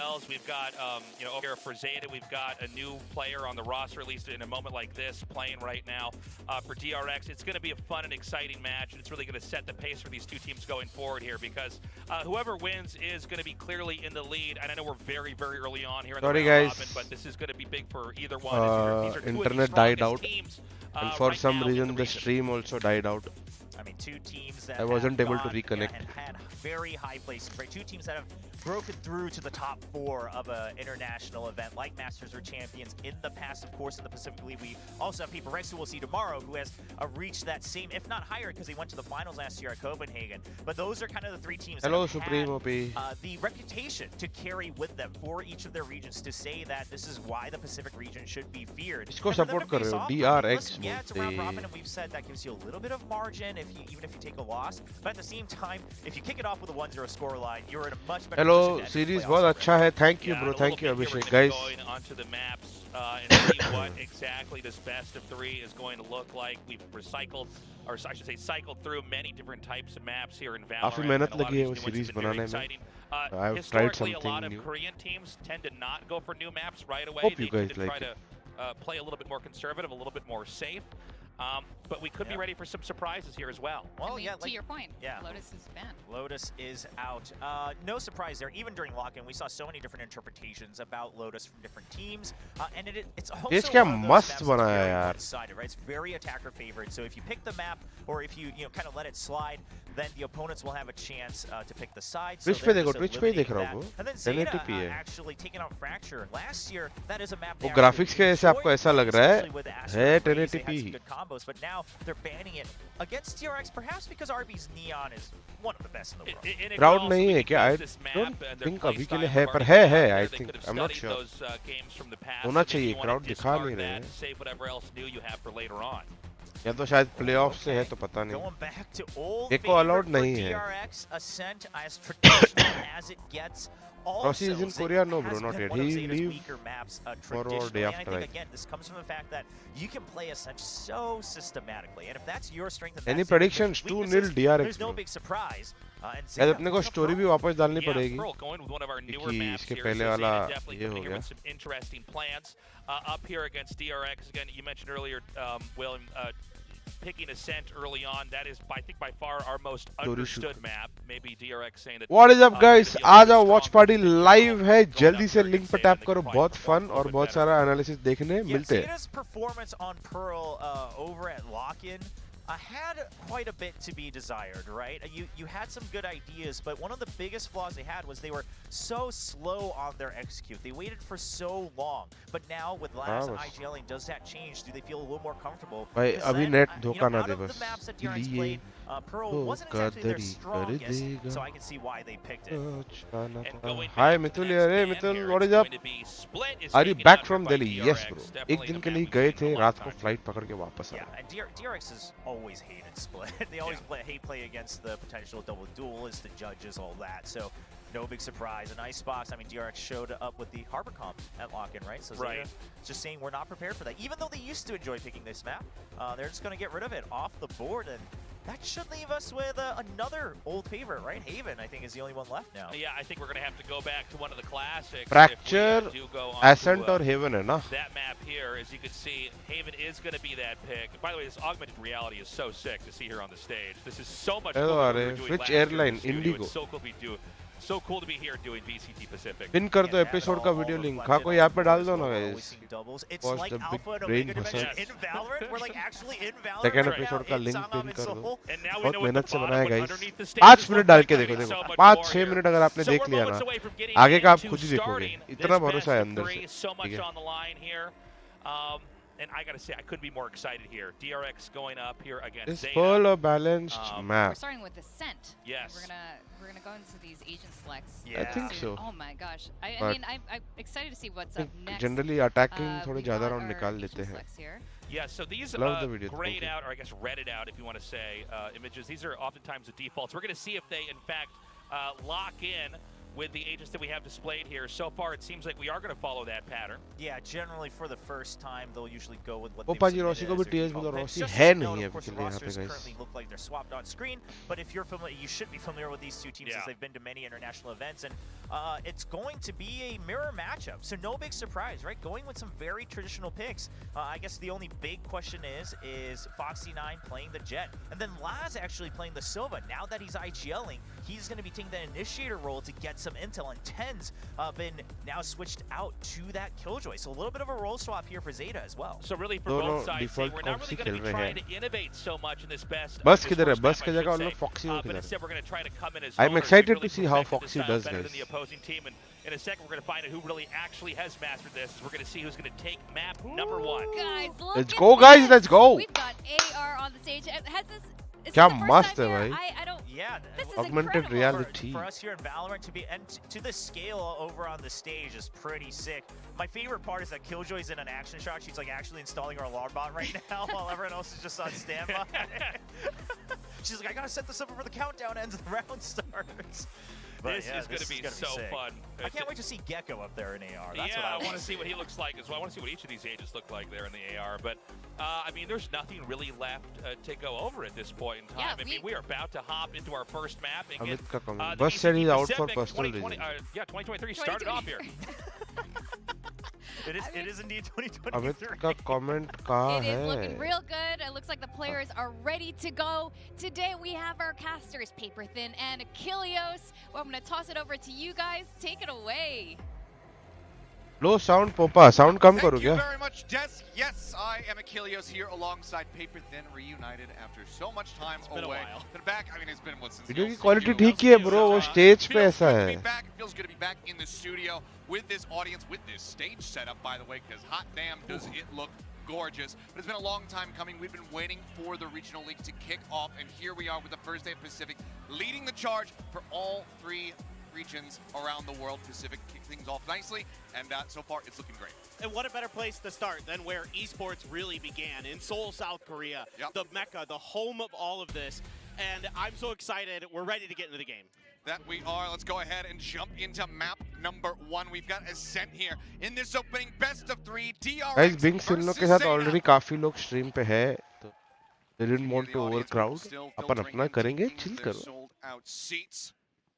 IGLs. We've got, here for Zeta, we've got a new player on the roster, at least in a moment like this, playing right now for DRX. It's going to be a fun and exciting match, and it's really going to set the pace for these two teams going forward here, because whoever wins is going to be clearly in the lead. And I know we're very, very early on here in the round robin, but this is going to be big for either one. These are internet died out, teams, and for some reason the stream also died out. I mean, two teams that I wasn't able to reconnect. And had very high places, right? Two teams that have broken through to the top 4 of an international event like Masters or Champions in the past. Of course, in the Pacific League, we also have Peripherals, who we'll see tomorrow, who has reached that same, if not higher, because they went to the finals last year at Copenhagen. But those are kind of the 3 teams that have had the reputation to carry with them for each of their regions, to say that this is why the Pacific region should be feared. इसको support कर रहे हो, DRX yeah, it's a round robin, and we've said that gives you a little bit of margin even if you take a loss. But at the same time, if you kick it off with a 1-0 scoreline, you're in a much better position. Series बहुत अच्छा है. Thank you, bro. Thank you, Abhishek. Guys. Going onto the maps and see what exactly this best of 3 is going to look like. We've recycled, or I should say, cycled through many different types of maps here in Valorant. काफी मेहनत लगी है वो series बनाने में. I've tried something new. A lot of Korean teams tend to not go for new maps right away. Hope you they guys like try to play a little bit more conservative, a little bit more safe. But we could be ready for some surprises here as well. Well, to your point, Lotus is banned. Lotus is out. No surprise there. Even during lock-in, we saw so many different interpretations about Lotus from different teams, and it's also मस्त बनाया यार. Right? It's very attacker favored. So if you pick the map, or if you kind of let it slide, then the opponents will have a chance to pick the side. Twitch पे देखो, Twitch पे देख रहा हूँ. And then Zeta actually taking out Fracture. Last year, that is a map. वो graphics के ऐसे आपको ऐसा लग रहा है 1080p. But now they're banning it against DRX, perhaps because RB's Neon is one of the best in the world. Crowd नहीं है क्या? I don't think अभी के लिए है, पर है. I think I'm not sure. होना चाहिए. Crowd दिखा नहीं रहे हैं. या तो शायद playoff से है तो पता नहीं. एक को allowed नहीं है. Rossi is in Korea? No, bro, not yet. He leaves tomorrow or day after. Again, this comes from the fact that you can play Ascent so systematically, and if that's your strength, and any predictions? 2-0 DRX. There's no big surprise. यार अपने को story भी वापस डालनी पड़ेगी. कि इसके पहले वाला ये हो गया. Interesting plans up here against DRX again. You mentioned earlier, Will. Picking Ascent early on, that is, I think, by far our most understood map. Maybe DRX saying that. What is up, guys? आज our watch party live है. जल्दी से link पे tap करो. बहुत fun और बहुत सारा analysis देखने मिलते हैं. Zeta's performance on Pearl over at Lock-in had quite a bit to be desired, right? You had some good ideas, but one of the biggest flaws they had was they were so slow on their execute. They waited for so long. But now with last IGLing, does that change? Do they feel a little more comfortable? भाई अभी net धोखा ना दे बस. बस. Maps that DRX played, Pearl wasn't exactly their strongest, so I can see why they picked it. Hi Mithul here. Hey Mithul, what is up? Are you back from Delhi? Yes bro. एक दिन के लिए गए थे, रात को flight पकड़ के वापस आए. And DRX has always hated Split. They always hate play against the potential double duelists, the judges, all that. So no big surprise. A nice box. I mean, DRX showed up with the Harbor Comp at Lock-in, right? So Zeta just saying we're not prepared for that. Even though they used to enjoy picking this map, they're just going to get rid of it off the board, and that should leave us with another old favorite, right? Haven, I think, is the only one left now. Yeah, I think we're going to have to go back to one of the classics. Fracture, Ascent or Haven है ना? That map here, as you can see, Haven is going to be that pick. By the way, this augmented reality is so sick to see here on the stage. This is so much cooler than we were doing Which last year airline? in the Indigo. It's so cool to be doing. So cool to be here doing VCT Pacific. Pin कर दो episode का video link. हाँ कोई यहाँ पे डाल दो ना guys. It's like Alpha and Omega Dimension in Valorant. We're like actually in Valorant. Second episode का link pin कर दो. And now we know बहुत मेहनत से बनाया guys. underneath the stage 5 minute डाल के देखो 5-6 मिनट अगर आपने देख लिया ना, आगे का आप खुद ही देखोगे. इतना भरोसा है अंदर से. So much on the line here. And I gotta say, I couldn't be more excited here. DRX going up here against It's Zeta. full of balanced map. We're starting with Ascent. Yes. We're gonna go into these agent selects. I think so. Oh my gosh. I mean, I'm excited to see what's up next. Generally attacking थोड़े ज़्यादा round निकाल लेते हैं. Yeah, so these grayed out, or I guess redded out, if you want to say, images. These are oftentimes the defaults. We're going to see if they, in fact, lock in with the agents that we have displayed here. So far, it seems like we are going to follow that pattern. Yeah, generally for the first time, they'll usually go with what Opa ji Rossi को भी TS बोलो Rossi है नहीं अभी के लिए यहाँ पे guys. Currently look like they're swapped on screen, but if you're familiar, you should be familiar with these two teams as they've been to many international events. And it's going to be a mirror matchup. So no big surprise, right? Going with some very traditional picks. I guess the only big question is Foxy9 playing the Jet? And then Laz actually playing the Silva. Now that he's IGLing, he's going to be taking that initiator role to get some intel. And Ten's been now switched out to that Killjoy. So a little bit of a role swap here for Zeta as well. So really for both sides, we're not really going to be trying to innovate so much in this best. Bus किधर है? Bus की जगह उन लोग Foxy को but खिला instead we're going to try to come in as I'm excited to see how Foxy does better this. than the opposing team, and in a second we're going to find out who really actually has mastered this. We're going to see who's going to take map number 1. Guys, let's go, guys. Let's go. We've got AR on the stage. Has this? क्या मस्त है भाई. I don't. Yeah, this is Augmented incredible. reality. For us here in Valorant to be and to the scale over on the stage is pretty sick. My favorite part is that Killjoy's in an action shot. She's like actually installing her alarm bot right now while everyone else is just on standby. She's like, I gotta set this up before the countdown ends and the round starts. But This is going to be so fun. I can't wait to see Gecko up there in AR. That's yeah, what I want to see what he looks like as well. I want to see what each of these agents look like there in the AR. But, I mean, there's nothing really left to go over at this point in time. Yeah, I mean, we are about to hop into our first map and Amit get ka comment. the Bus said he's out for Pacific personal 2020 reasons. yeah, 2023 started off here. it is indeed 2023. Amit का comment कहाँ It is looking है? real good. It looks like the players are ready to go. Today we have our casters, Paper Thin and 𝘍𝐽𝐿𝐿. Well, I'm going to toss it over to you guys. Take it away. Low sound Popa. Sound कम करो Thank you क्या? very much, Des. Yes, I am 𝘍𝐽𝐿𝐿 here alongside Paper Thin, reunited after so much time away. Been back. I mean, it's been what since. Video की quality ठीक ही है bro. वो stage पे Feels ऐसा good to है. be back. It feels good to be back in the studio with this audience, with this stage setup, by the way, because hot damn does it look gorgeous. But it's been a long time coming. We've been waiting for the regional league to kick off, and here we are with the first day of Pacific, leading the charge for all 3 regions around the world. Pacific kicked things off nicely, and so far it's looking great. And what a better place to start than where esports really began, in Seoul, South Korea, the Mecca, the home of all of this. And I'm so excited. We're ready to get into the game. That we are. Let's go ahead and jump into map number 1. We've got Ascent here in this opening best of 3 DRX Guys, Bing Silno के साथ versus already Zeta. काफी लोग stream पे है. तो they didn't want to overcrowd. Still upon filtering अपना in, करेंगे. taking Chill their करो. sold out seats.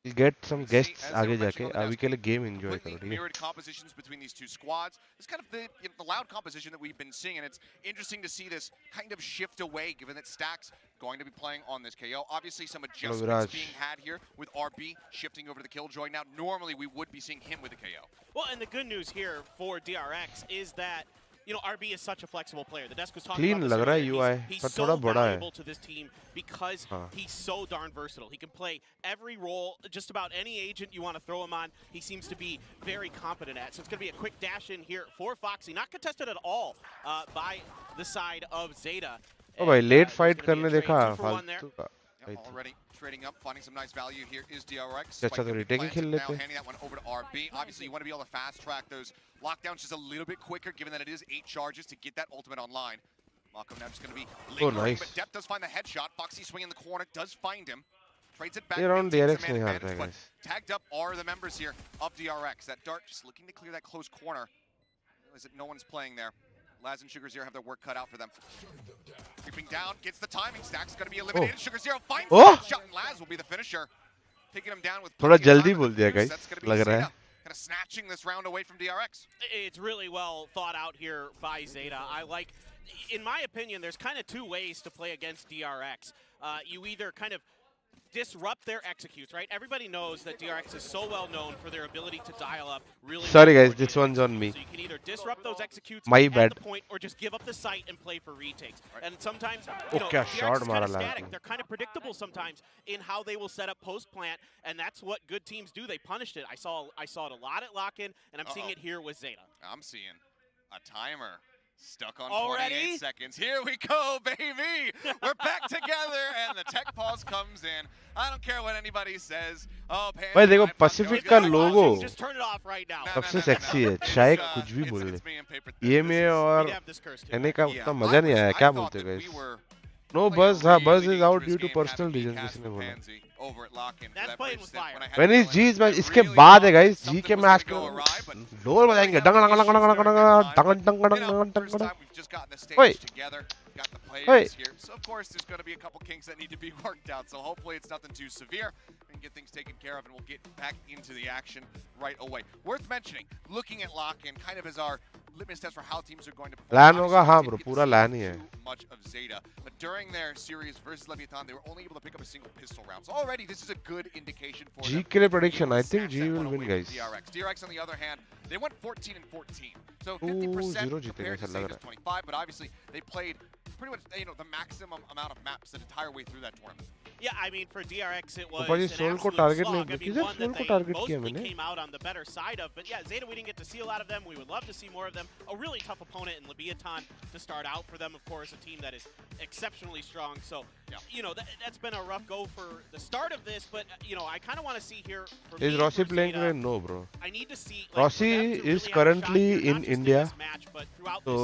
We'll get some guests as आगे they were जाके. mentioned on the अभी के लिए game enjoy करो. Completely ठीक है? mirrored compositions between these two squads. It's kind of the loud composition that we've been seeing, and it's interesting to see this kind of shift away, given that Stack's going to be playing on this KO. Obviously, some adjustments Viraj. being had here with RB shifting over to the Killjoy. Now, normally we would be seeing him with a KO. Well, and the good news here for DRX is that, you know, RB is such a flexible player. The desk was talking Clean about this लग रहा है earlier. UI, He's पर so थोड़ा बड़ा है. valuable to this team because he's so darn versatile. He can play every role, just about any agent you want to throw him on. He seems to be very competent at. So it's going to be a quick dash in here for Foxy. Not contested at all by the side of Zeta. ओ भाई late fight there's gonna करने be a देखा trade, 2 for 1 there. फालतू का. Already trading up, finding some nice value here is DRX. अच्छा तो retake ही खेल Now लेते. handing that one over to RB. Obviously, you want to be able to fast track those lockdowns just a little bit quicker, given that it is 8 charges to get that ultimate online. Malcolm now just going to be lingering, nice. but Depp does find the headshot. Foxy swinging in the corner, does find him. Trades it back. ये round maintains DRX the man नहीं advantage, हारता है but guys. tagged up are the members here of DRX. That dart just looking to clear that close corner. Realize that no one's playing there. Laz and 𝘍𝐿𝐿 have their work cut out for them. Creeping down, gets the timing. Stack's going to be eliminated. 𝘍𝐿𝐿 finds Oh. the shot, and Laz will be the finisher. Taking him down with थोड़ा plenty of जल्दी time बोल in the दिया fuse. guys. That's gonna be लग रहा है. Zeta, kind of snatching this round away from DRX. It's really well thought out here by Zeta. I like, in my opinion, there's kind of 2 ways to play against DRX. You either kind of disrupt their executes, right? Everybody knows that DRX is so well known for their ability to dial up really. Sorry well guys, this one's on me. So you can either disrupt those executes My at bad. the point or just give up the site and play for retakes. And sometimes, Oh, you know, क्या DRX shot is मारा kind of Laz static. ने. They're kind of predictable sometimes in how they will set up post plant, and that's what good teams do. They punished it. I saw it a lot at lock-in, and I'm seeing it here with Zeta. I'm seeing a timer stuck on Already? 28 seconds. Here we go, baby. We're back together, and the tech pause comes in. I don't care what anybody says. Oh, भाई देखो Pacific का logo Just turn it off right now. सबसे sexy है. चाहे कुछ भी बोल ले. ये में और एने का उतना मजा नहीं आया. क्या बोलते हो guys? No Buzz, Buzz is out due to personal reasons. किसी ने बोला. That's playing with fire. When is G's match? इसके बाद है guys. G के match के लोअर बजाएंगे. डंग डंग डंग डंग डंग डंग डंग डंग डंग डंग डंग. Wait. We've got the players here. So, of course, there's going to be a couple kinks that need to be worked out. So, hopefully, it's nothing too severe. We can get things taken care of, and we'll get back into the action right away. Worth mentioning, looking at lock-in kind of as our litmus test for how teams are going to perform. LAN होगा हाँ bro, पूरा LAN ही है. Much of 𝘼𝐽𝐿𝐻, but during their series versus 𝘼𝐼𝐼𝐼, they were only able to pick up a single pistol round. So already, this is a good indication for G them. के लिए prediction, I think G will win, guys. DRX, on the other hand, they went 14 and 14. So 50% compared to 𝘼𝐼𝐼's 25, but obviously they played pretty much, you know, the maximum amount of maps the entire way through that tournament. Yeah, I mean, for DRX, it was ऊपर ये an Seoul को absolute target slog. नहीं I mean, किया, one Seoul that को they target किया mostly मैंने. came out on the better side of. But yeah, 𝘼𝐼𝐼, we didn't get to see a lot of them. We would love to see more of them. A really tough opponent in 𝘼𝐼𝐼 to start out for them, of course, a team that is exceptionally strong. So, you know, that's been a rough go for the start of this. But, you know, I kind of want to see here. For Is me, 𝘼𝐼 for playing 𝘼𝐼𝐼, today? No, bro. I need to see. 𝘼𝐼 is really have a currently shot here, in not just India. this match, but throughout So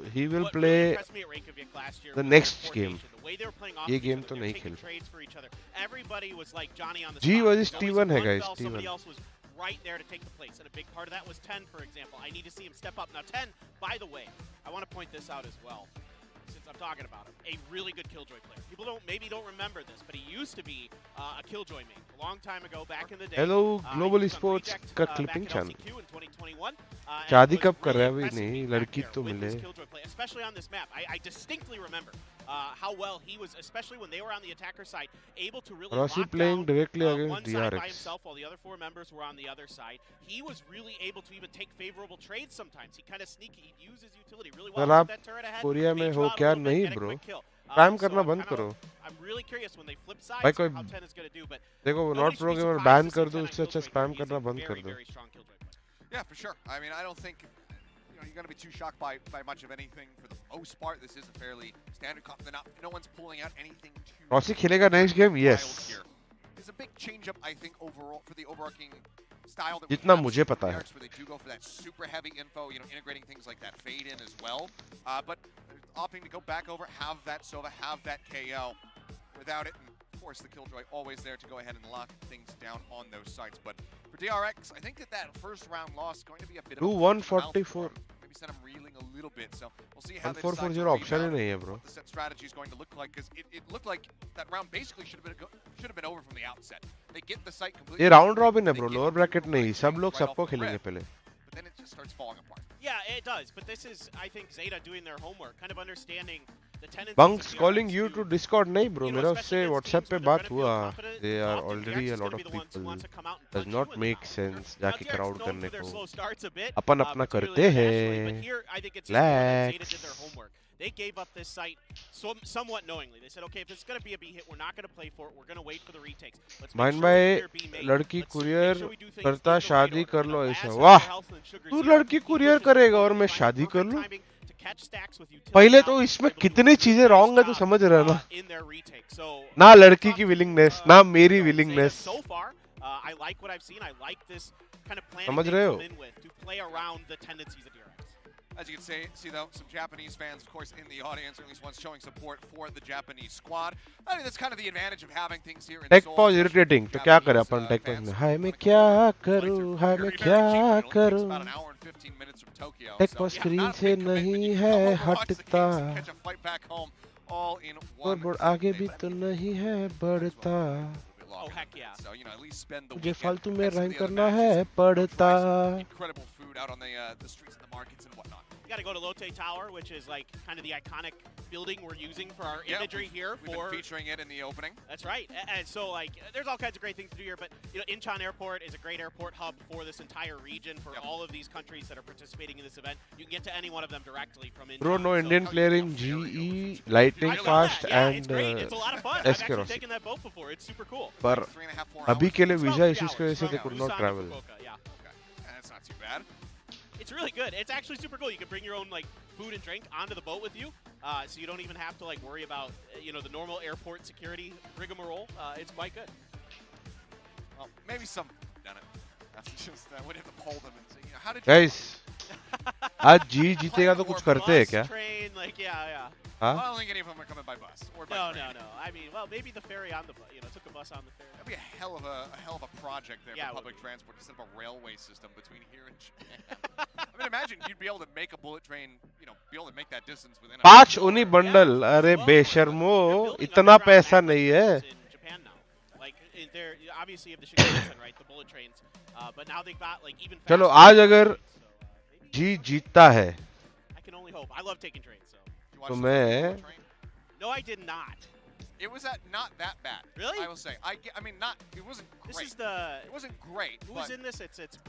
this season. he will What play really impressed me at Reykjavik last year the was next their game. coordination, the way they were playing off ये each game other, तो they were नहीं taking खेल. trades for each other. Everybody was like Johnny on the G spot. versus There's always T1 है, one guys, bell, somebody T1. else was right there to take the place, and a big part of that was 10, for example. I need to see him step up. Now 10, by the way, I want to point this out as well, since I'm talking about him. A really good Killjoy player. People maybe don't remember this, but he used to be a Killjoy main a long time ago, back in the day. Hello, Global he was on Esports Reject, का back clipping in channel. LCQ in 2021, and शादी was कब कर रहा है really अभी? impressing नहीं, me back लड़की there तो with मिले. his Killjoy play, especially on this map. I distinctly remember how well he was, especially when they were on the attacker side, able to really Rossi lock playing down directly one against side by DRX. himself while the other 4 members were on the other side. He was really able to even take favorable trades sometimes. He kind of sneaky, he'd use his utility really well. अगर आप That turret ahead, Korea में phase हो out a क्या little bit, नहीं get a bro, quick kill. Spam So करना I'm बंद kind करो. of, I'm really curious when they flip sides भाई कोई how 10 is going to do, but देखो nobody not should pro be gamer surprised ban to कर see दो, 10 on उससे अच्छा Killjoy स्पैम here. He's करना a बंद कर very, दो. very strong Killjoy player. Yeah, for sure. I mean, I don't think you're going to be too shocked by much of anything for the most part. This is a fairly standard comp. No one's pulling out anything too Rossi खेलेगा next game? wild yes. here. It's a big change up, I think, overall for the overarching style that जितना we have मुझे seen पता from है. DRX, where they do go for that super heavy info, you know, integrating things like that fade in as well. But opting to go back over, have that Sova, have that KO without it, and of course the Killjoy always there to go ahead and lock things down on those sites. But for DRX, I think that first round loss is going to be a bit of a 144. maybe send him reeling a little bit. So we'll see how they 144 decide to option he rebound, नहीं है bro. what the set strategy is going to look like, because it looked like that round basically should have been over from the outset. They get the site completely. ये round robin है they bro, get lower bracket नहीं, सब लोग right off सबको the खेलेंगे rip, पहले. But then it just starts falling apart. Yeah, it does. But this is, I think, 𝘼𝐼𝐼 doing their homework, kind of understanding the tendencies Bunks of calling DRX you to to, Discord नहीं bro, you know, मेरा especially उससे against WhatsApp teams पे where they're बात gonna feel हुआ. confident. They are Often already DRX a is lot gonna of be the ones who people. wants to come out and Does punch you not in the make mouth. sense Now, जाके DRX is crowd known करने for their को. slow starts a bit, अपन अपना particularly करते internationally, हैं. but here I think it's important that 𝘼𝐼𝐼 did their Relax. homework. They gave up this site somewhat knowingly. They said, okay, if it's going to be a B hit, we're not going to play for it. We're going to wait for the retakes. Let's make mind sure भाई we clear B main. लड़की Let's courier make sure we do things करता in the right शादी order. कर And low the ऐसा. last वाह, Health and Sugar तू Zero, लड़की he courier pushes करेगा और forward, मैं finds शादी कर perfect लूं? timing to catch stacks with utility पहले now, तो इसमें able to do कितनी a चीजें really रॉन्ग है nice तू job, समझ रहा है ना. in their retake. So ना let's लड़की talk की to, विलिंगनेस, ना मेरी 𝘼𝐼𝐼 willingness. so far. I like what I've seen. I like this kind of planning समझ they रहे हो? come in with to play around the tendencies of DRX. As you can see though, some Japanese fans, of course, in the audience, or at least ones showing support for the Japanese squad. I think that's kind of the advantage of having things here in take Seoul, pause especially irritating. for तो क्या करे Japanese, अपन take pause fans में? who hi मैं wanna क्या come out, करूं, like हाय they're मैं very क्या cheap, it only takes करूं. about an hour and 15 minutes from Tokyo. Take So, pause yeah, screen not a से big commitment. नहीं You है can come over, watch the हटता. games, and catch a flight back home all in one board day. आगे भी But I तो mean, नहीं है might as well बढ़ता. a little bit longer Oh, heck than yeah. that. So, you know, at least spend the मुझे weekend, फालतू में catch some of rank the other करना है matches, go पड़ता. try some incredible food out on the streets and the markets and whatnot. You got to go to Lotte Tower, which is like kind of the iconic building we're using for our Yeah, imagery here. We've been featuring it in the opening. That's right. And so, like, there's all kinds of great things to do here, but, you know, Incheon Airport is a great airport hub for this entire region, for all of these countries that are participating in this event. You can get to any one of them directly from Incheon. Bro, no So- Indian player in GE, lightning I love fast that. Yeah, and it's great. It's a lot of fun. I've SK actually Rossi. taken that boat before. It's super cool. पर 3.5, 4 अभी hours. के लिए It's about visa 3 issues की hours वजह से from they could not Busan to travel. Fukuoka, yeah. Okay, that's not too bad. It's really good. It's actually super cool. You can bring your own like food and drink onto the boat with you, so you don't even have to like worry about you know the normal airport security rigmarole. It's quite good. Well, maybe some done it. That's just we'd have to poll them and say, you know, how did you Guys, आज जी जीतेगा तो कुछ करते हैं Bus, क्या? train, like yeah. I हाँ? don't think any of them are coming by bus or by No. train. I mean, well, maybe the ferry on the bus. You know, took a bus on the ferry. That'd be a hell of a project there Yeah, it for would public be. transport instead of a railway system between here and Japan. I mean, imagine you you'd be able to make a bullet train, you know, be able to make that distance within 5 ओनी bundle, अरे बेशर्मो, इतना पैसा नहीं है। चलो आज अगर जी जीतता है तो मैं No, I did not. It was not that bad. Really? I will say. I mean, not. It wasn't great. This is the. It wasn't great. Who's in this? It's.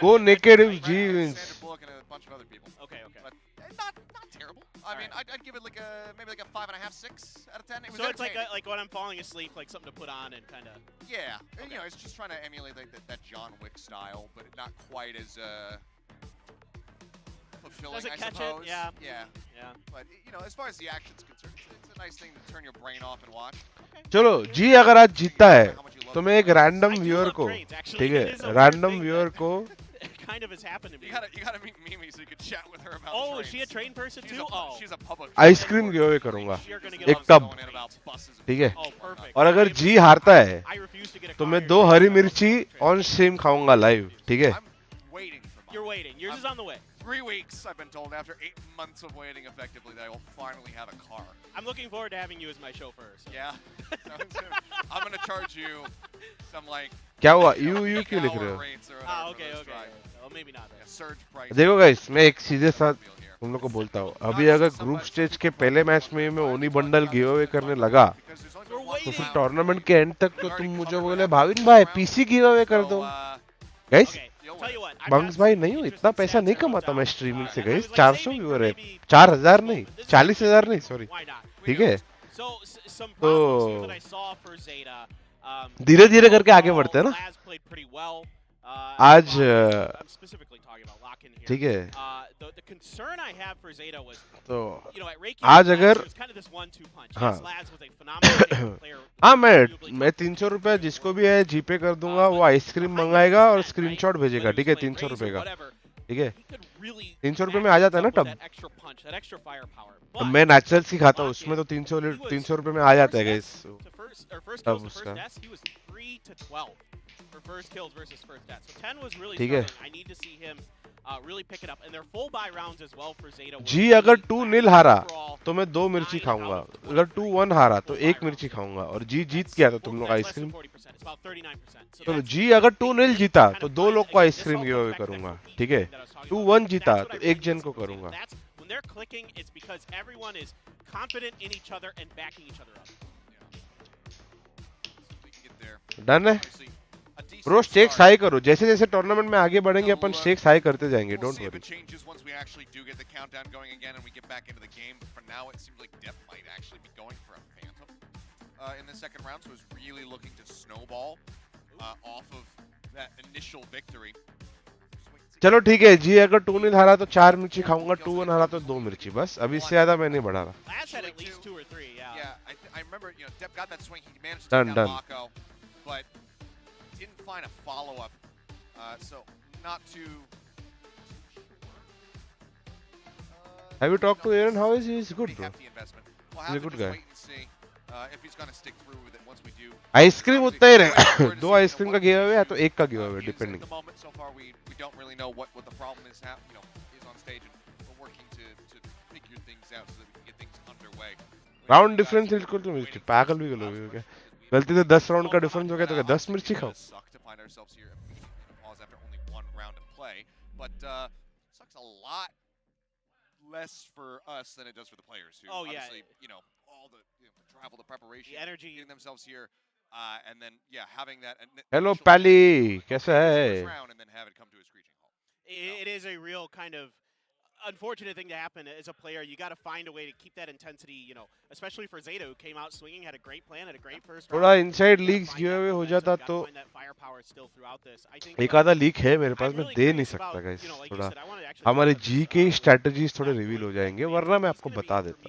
Go naked if G wins. Sandra Bullock and a bunch of other people. Okay. But not terrible. I mean, I'd give it like maybe like a 5.5, 6 out of 10. It was so it's like when I'm falling asleep, like something to put on and kind of. Yeah. Okay. You know, it's just trying to emulate like that John Wick style, but not quite as fulfilling. Does it I catch suppose. it? Yeah. But you know, as far as the action's concerned, it's a nice thing to turn your brain off and watch. चलो जी अगर आज जीतता है तो मैं एक random viewer को, ठीक है, रैंडम व्यूअर को kind of has happened to me. You gotta meet Mimi so you can chat with her about Oh, trains. is she a train person too? She's a public. Ice cream give away करूंगा, एक tub, ठीक है। Oh, perfect. और अगर जी हारता है I refuse to get a तो car मैं here. 2 हरी मिर्ची ऑन स्ट्रीम खाऊंगा लाइव, ठीक है। I'm waiting for mine. You're waiting. Yours is on the way. 3 weeks, I've been told, after 8 months of waiting effectively, that I will finally have a car. I'm looking forward to having you as my chauffeur. So. Yeah. I'm gonna charge you some like. क्या हुआ? You क्यों लिख रहे हो? Okay. Well, maybe not. Yeah, surge price. देखो guys, मैं एक सीधे साथ तुम लोग को बोलता हूँ, अभी अगर ग्रुप स्टेज के पहले मैच में मैं ओनी बंडल गिव अवे करने लगा तो फिर टूर्नामेंट के एंड तक तो तुम मुझे बोले भाविन भाई पीसी गिव अवे कर दो। गाइस बंग्स भाई नहीं हो, इतना पैसा नहीं कमाता मैं स्ट्रीमिंग से गाइस। 400 व्यूअर है, 4000 नहीं, 40,000 नहीं, सॉरी, ठीक है। तो धीरे धीरे करके आगे बढ़ते हैं ना। आज ठीक है, तो आज अगर हाँ मैं 300 रुपया जिसको भी है जीपे कर दूंगा, वो आइसक्रीम मंगाएगा और स्क्रीनशॉट भेजेगा, ठीक है, 300 रुपए का, ठीक है। 300 रुपए में आ जाता है ना टब। मैं नेचुरल सी खाता हूँ, उसमें तो 300 रुपए में आ जाता है गाइस तब उसका, ठीक है। जी अगर 2-0 हारा तो मैं 2 मिर्ची खाऊंगा, अगर 2-1 हारा तो 1 मिर्ची खाऊंगा, और जी जीत गया तो तुम लोग आइसक्रीम। तो जी अगर 2-0 जीता तो 2 लोग को आइसक्रीम गिव अवे करूंगा, ठीक है। 2-1 जीता तो 1 जन को करूंगा। डन है ब्रो, स्टेक्स हाई करो, जैसे जैसे टूर्नामेंट में आगे बढ़ेंगे अपन स्टेक्स हाई करते जाएंगे, don't worry. In the second round, so is really looking to snowball off of that initial victory. चलो ठीक है, जी अगर 2-0 हारा तो 4 मिर्ची खाऊंगा, 2-1 हारा तो 2 मिर्ची, बस अभी इससे ज्यादा मैं नहीं बढ़ा रहा। Done. But didn't find a follow-up, so not too. Have you talked to Aaron? How is he? He's good, bro. We'll He's a good guy. wait and see if he's going to stick through with it once we do. Ice cream उतना ही रहेगा, 2 ice cream का give away है तो 1 का give away, depending. At the moment, so far, we don't really know what the problem is, is on stage, and we're working to figure things out so that we can get things underway. Round difference equal to मिर्ची, पागल भी गलोगे क्या? गलती से 10 round का difference हो गया तो क्या 10 मिर्ची खाओ? But sucks a lot less for us than it does for the players who obviously, all the travel, the preparation, the energy, getting themselves here, and then having that. Hello Pally, कैसा है? And then have it come to a screeching halt. It is a real kind of unfortunate thing to happen as a player. You got to find a way to keep that intensity, especially for Zeta, who came out swinging, had a great plan, had a great first round. थोड़ा inside leaks give away हो जाता तो एक आधा leak है मेरे पास, मैं दे नहीं सकता गाइस। थोड़ा हमारे जी के स्ट्रेटजीज थोड़े रिवील हो जाएंगे, वरना मैं आपको बता देता।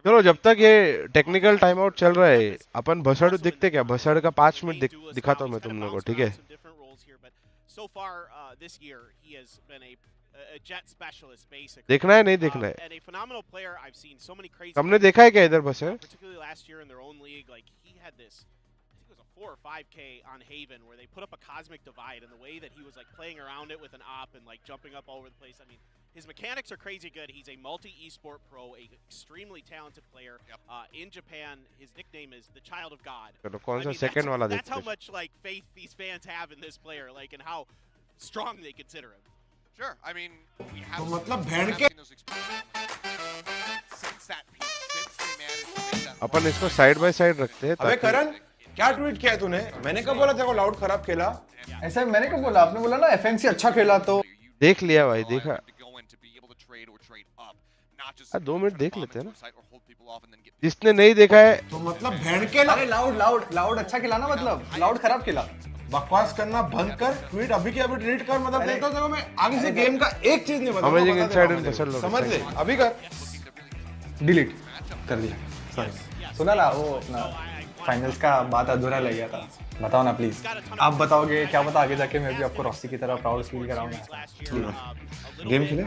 चलो जब तक ये टेक्निकल टाइम आउट चल रहा है, अपन भसड़ दिखते क्या? भसड़ का 5 मिनट दिखाता हूँ मैं तुम लोगों को, ठीक है? देखना है नहीं देखना है? हमने देखा है क्या इधर भसड़? 4 or 5K on Haven where they put up a cosmic divide, and the way that he was like playing around it with an op and like jumping up all over the place. I mean, his mechanics are crazy good. He's a multi-esport pro, a extremely talented player. In Japan, his nickname is the Child of God. कौन सा second वाला That's how देखते much like faith these fans have in this player, like, and how strong they consider him. Sure, I mean, we have मतलब we भेड़ have के seen those experiences since that peak, since they managed to make that अपन इसको side by side रखते हैं अबे ताकि करण क्या tweet किया तूने? मैंने कब बोला तेरे को लाउड खराब खेला? ऐसा मैंने कब बोला? आपने बोला ना एफएनसी अच्छा खेला तो देख लिया भाई देखा to go in to be able to trade or trade up, not just 2 minute देख bomb लेते हैं into ना a site or hold people off and then get जिसने नहीं देखा है तो मतलब भेड़ के अरे लाउड अच्छा खेला ना, मतलब लाउड खराब खेला। बकवास करना बंद कर, ट्वीट अभी के अभी डिलीट कर। मतलब देखता हूं देखो मैं आगे से गेम का एक चीज नहीं बता Amazing insight and puzzle load. समझ ले अभी कर डिलीट कर दिया, सॉरी। सुना ना वो अपना फाइनल्स का बात अधूरा रह गया था। बताओ ना प्लीज, आप बताओगे क्या पता आगे जाके मैं भी आपको रॉसी की तरह प्राउड फील कराऊंगा। गेम खेले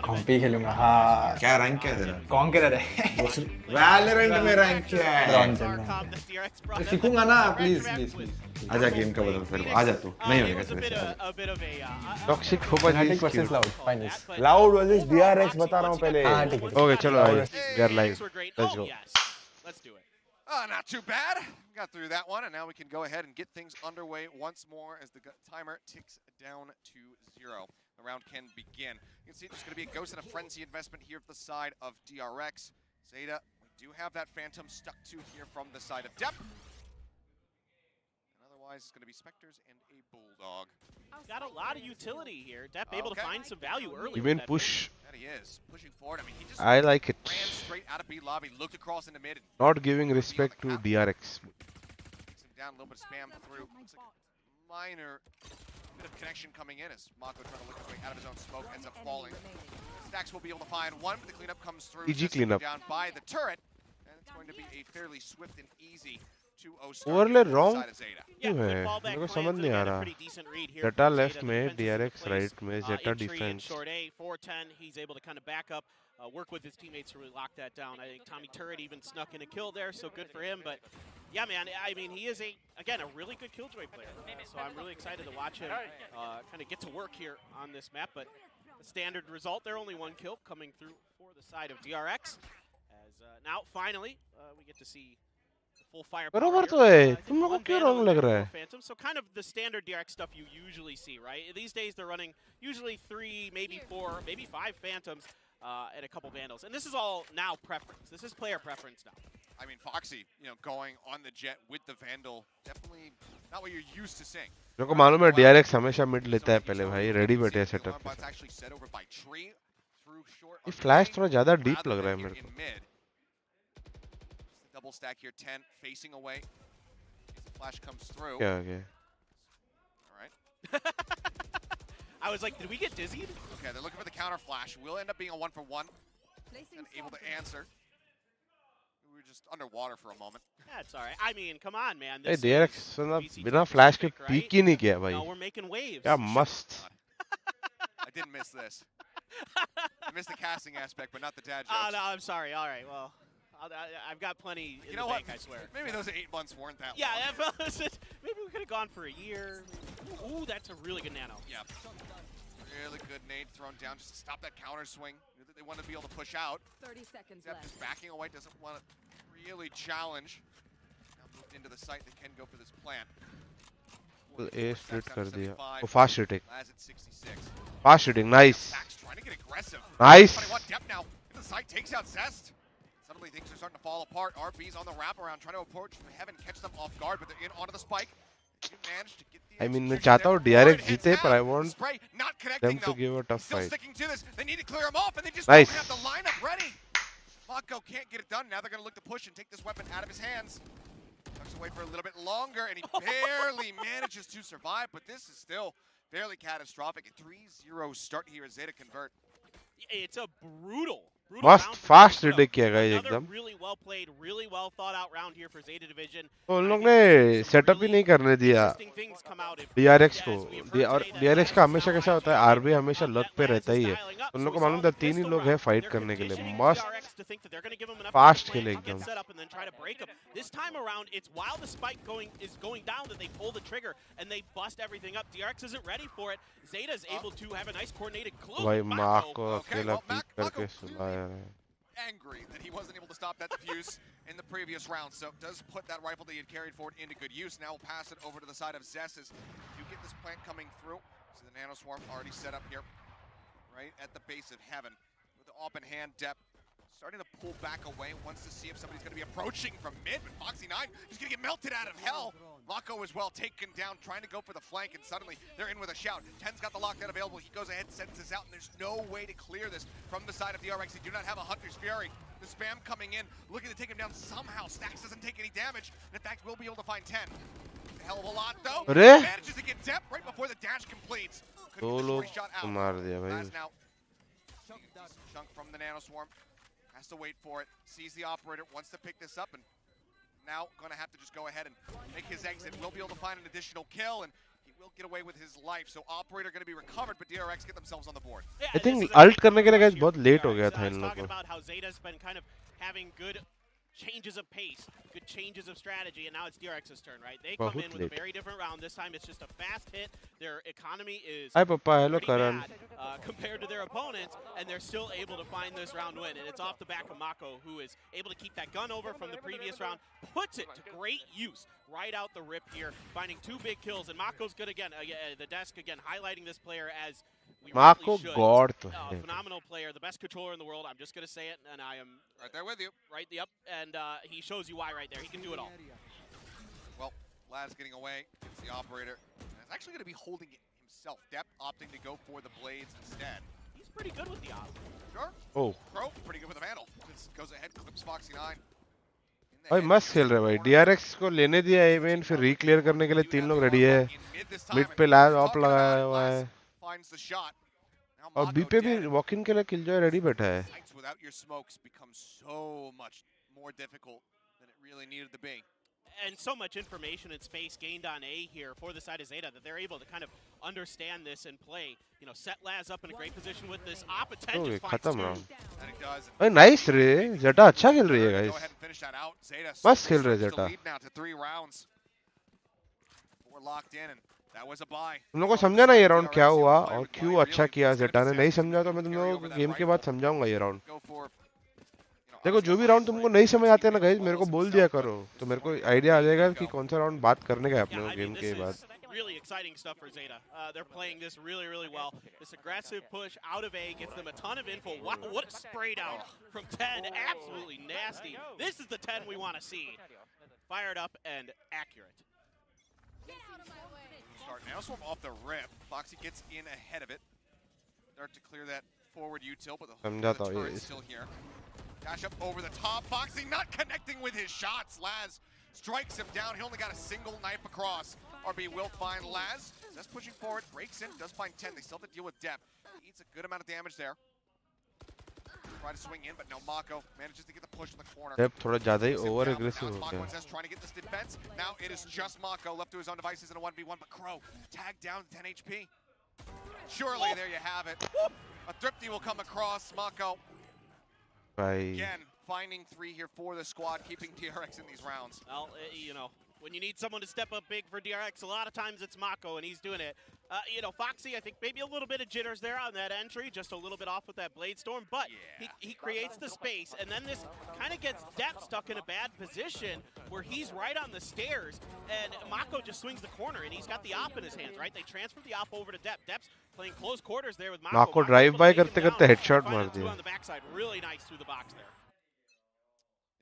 कॉम्पी खेलूंगा। हाँ, क्या रैंक क्या है तेरा? कौन कह रहे हैं? वैलोरेंट में रैंक क्या है? ब्रॉन्ज है। तो सीखूंगा ना, प्लीज प्लीज प्लीज। आजा गेम का बता फिर आजा तू नहीं होगा तेरे टॉक्सिक फोपा जी fanatic versus loud finals. Loud versus DRX बता रहा हूं पहले। हाँ ठीक है। ओके चलो भाई we are live let's go Let's do it. not too bad. Got through that one, and now we can go ahead and get things underway once more as the timer ticks down to 0. The round can begin. You can see there's going to be a Ghost and a Frenzy investment here for the side of DRX. 𝘼𝐽𝐺, we do have that Phantom stuck to here from the side of Depp. And otherwise, it's going to be Spectres and a Bulldog. Got a lot of utility here. Depp able to find some value early. You with mean that push? That he is. Pushing forward. I mean, he just I like it. ran straight out of B lobby, looked across into mid, and Not giving respect to DRX. takes him down, a little bit of spam through. Looks like a minor bit of connection coming in as Mako trying to look his way out of his own smoke, ends up falling. Stacks will be able to find one, but the cleanup comes through. EG just cleanup. down by the turret, and it's going to be a fairly swift and easy 2-0 start Overlay on the wrong? side of 𝘼𝐽𝐺. Yeah, क्यों good है? fallback मेरे को plans, समझ and नहीं आ again, a रहा। pretty decent read here Zeta from left 𝘼𝐺. में, The defense is in DRX place. right में, Zeta In tree and defense. short A, 410, he's able to kind of back up, work with his teammates to really lock that down. I think Tommy Turret even snuck in a kill there, so good for him. But yeah, man, I mean, he is again a really good Killjoy player. So I'm really excited to watch him kind of get to work here on this map. But the standard result there, only one kill coming through for the side of DRX. As now finally we get to see the full firepower. बरोबर here. तो है I think तुम लोगों को one क्यों Vandal wrong and लग there रहा for है Phantom. So kind of the standard DRX stuff you usually see, right? These days they're running usually 3, maybe 4, maybe 5 Phantoms and a couple Vandals. And this is all now preference. This is player preference now. I mean, Foxy, going on the jet with the Vandal, definitely not what you're used to seeing. मेरे को मालूम है DRX हमेशा mid लेता है पहले भाई ready बैठे हैं सेटअप पे It's actually set over by tree through short. ये फ्लैश थोड़ा ज्यादा डीप लग रहा है मेरे को Double stack here, 10 facing away. As the flash comes through. क्या हो गया All right. I was like, did we get dizzied? Okay, they're looking for the counter flash. Will end up being a 1-for-1. And able to answer. We were just underwater for a moment. That's all right. I mean, come on, man. A This DRX is सुना VCT बिना flash के specific, peak right? ही नहीं किया भाई No, we're making waves. क्या मस्त I didn't miss this. I missed the casting aspect, but not the dad jokes. Oh, no, I'm sorry. All right, well, I've got plenty in You the know bank, what? I swear. Maybe those 8 months weren't that Yeah, long. maybe we could have gone for a year. Ooh, that's a really good nano. Yeah. Really good nade thrown down just to stop that counter swing. Knew that they wanted to be able to push out. 30 seconds Depp left. just backing away, doesn't want to really challenge. Now moved into the site, they can go for this plant. A split कर दिया 75. वो fast shooting Laz at 66. Fast shooting nice Max trying to get aggressive. Nice. But what Depp now in the site takes out Zest. Suddenly things are starting to fall apart. RB's on the wraparound, trying to approach from heaven, catch them off guard, but they're in onto the spike. You managed to get the I mean मैं execution चाहता हूँ there. DRX Ward जीते heads पर down. I want Spray not them connecting to though. give a tough Still fight sticking to this. They need to clear him off, and they just Nice. don't have the lineup ready. Mako can't get it done. Now they're going to look to push and take this weapon out of his hands. Tucks away for a little bit longer, and he barely manages to survive, but this is still fairly catastrophic. A 3-0 start here as 𝘼𝐽𝐺 convert. It's a brutal brutal मस्त round for fast Zeta. Retake किया गया Another एकदम. really well played, really well thought out round here for Zeta Division. तो उन I लोग think ने we've seen some setup ही really नहीं करने दिया interesting things come out if- DRX को. as we affirm और today that DRX Laz का is हमेशा now कैसा होता है, activated. RB हमेशा लक That पे Laz रहता is ही है. dialing up, उन so लोग we को मालूम saw था the 3 ही pistol लोग हैं round. फाइट They're करने के लिए. conditioning मस्त DRX to think that they're going to give him enough fast time to खेले get एकदम. set up and then try to break him. This time around, it's while the spike is going down that they pull the trigger and they bust everything up. DRX isn't ready for it. Zeta is able to have a nice coordinated close. भाई with माँ Mako. को अकेला well, peak Mako करके सुलाया है. angry that he wasn't able to stop that defuse in the previous round. So does put that rifle that he had carried forward into good use. Now we'll pass it over to the side of Zest as you get this plant coming through. See the nano swarm already set up here, right at the base of heaven with the open hand depth. Starting to pull back away, wants to see if somebody's going to be approaching from mid, but Foxy9 is going to get melted out of hell. Mako as well taken down, trying to go for the flank, and suddenly they're in with a shout. 10's got the lockdown available. He goes ahead and sends this out, and there's no way to clear this from the side of the RX. They do not have a Hunter's Fury. The spam coming in, looking to take him down somehow. Stacks doesn't take any damage, and in fact, will be able to find 10. A hell of a lot, though. अरे Manages to get depth right before the dash completes. Couldn't दो get the लोग story shot को out. मार दिया भाई. Laz now chunk from the nano swarm. Has to wait for it. Sees the operator, wants to pick this up, and now gonna have to just go ahead and make his exit. Will be able to find an additional kill, and he will get away with his life. So operator gonna be recovered, but DRX get themselves on the board. Yeah, I think this is a alt great करने के लिए guys comeback बहुत here late for हो गया DRX. था I in was लोगों talking को. about how Zeta's been kind of having good changes of pace, good changes of strategy, and now it's DRX's turn, right? They come बहुत in with a late. very different round. This time it's just a fast hit. Their economy is Hi Papa, hello pretty Karan. bad compared to their opponents, and they're still able to find this round win. And it's off the back of Mako, who is able to keep that gun over from the previous round, puts it to great use right out the rip here, finding 2 big kills. And Mako's good again, the desk again, highlighting this player as we Mako rightly should. God तो है. Phenomenal player, the best controller in the world. I'm just going to say it, and I am Right there with you. right the up, and he shows you why right there. He can do it all. Well, Laz getting away. It's the operator. And it's actually gonna be holding it himself. Depth opting to go for the blades instead. He's pretty good with the op. Sure. Oh Pro, pretty good with the vandal. Just goes ahead, clips Foxy9. भाई मस्त खेल रहे हैं भाई. DRX को लेने दिया event, फिर रीक्लियर करने के लिए 3 लोग रेडी है. मिड पे लैब ऑप लगाया हुआ है. Finds the shot. Now और Mako बी पे भी dead. वॉक इन के लिए किलजॉय रेडी बैठा है. Fights without your smokes becomes so much more difficult than it really needed to be. And so much information and space gained on A here for the side of Zeta that they're able to kind of understand this and play. You know, set Laz up in a great position with this op. हो गए Just finds खत्म 2. Round. And he does. भाई nice रे. जेटा अच्छा खेल रही है Go guys. ahead and finish that out. Zeta मस्त खेल रहे हैं switches the Zeta. lead now to 3 rounds. 4 locked in, and that was a buy. तुम लोगों को समझा ना ये राउंड क्या हुआ और क्यों अच्छा किया जेटा ने. नहीं समझा तो मैं तुम लोगों को गेम के बाद समझाऊंगा ये राउंड. Go for, देखो जो भी राउंड तुमको नहीं समझ आते हैं ना गाइस, मेरे को बोल दिया करो तो मेरे को आइडिया आ जाएगा कि कौन सा राउंड बात करने का है अपने Yeah, को I गेम mean, के this बाद. is really exciting stuff for Zeta. They're playing this really, really well. This aggressive push out of A gets them a ton of info. Wow, what a spray down from 10. Absolutely nasty. This is the 10 we want to see. Fired up and accurate. start now. Swarm off the rip. Foxy gets in ahead of it. Start to clear that forward util, but the turret's still here. Dash up over the top. Foxy not connecting with his shots. Laz strikes him down. He only got a single knife across. RB will find Laz. Just pushing forward. Breaks in. Does find 10. They still have to deal with depth. Eats a good amount of damage there. Try to swing in, but no. Mako manages to get the push in the corner. Depth थोड़ा ज़्यादा ही over aggressive हो गया. Trying to get this defense. Now it is just Mako left to his own devices in a 1v1, but Crow tagged down 10 HP. Surely there you have it. A thrifty will come across. Mako भाई. again finding 3 here for the squad, keeping DRX in these rounds. Well, you know, when you need someone to step up big for DRX, a lot of times it's Mako, and he's doing it. You know, Foxy, I think maybe a little bit of jitters there on that entry, just a little bit off with that Blade Storm, but he creates the space, and then this kind of gets Depth stuck in a bad position where he's right on the stairs, and Mako just swings the corner, and he's got the op in his hands, right? They transfer the op over to Depth. Depth's playing close quarters there with Mako. Mako drive by करते-करते headshot मार दिया. On the backside, really nice through the box there.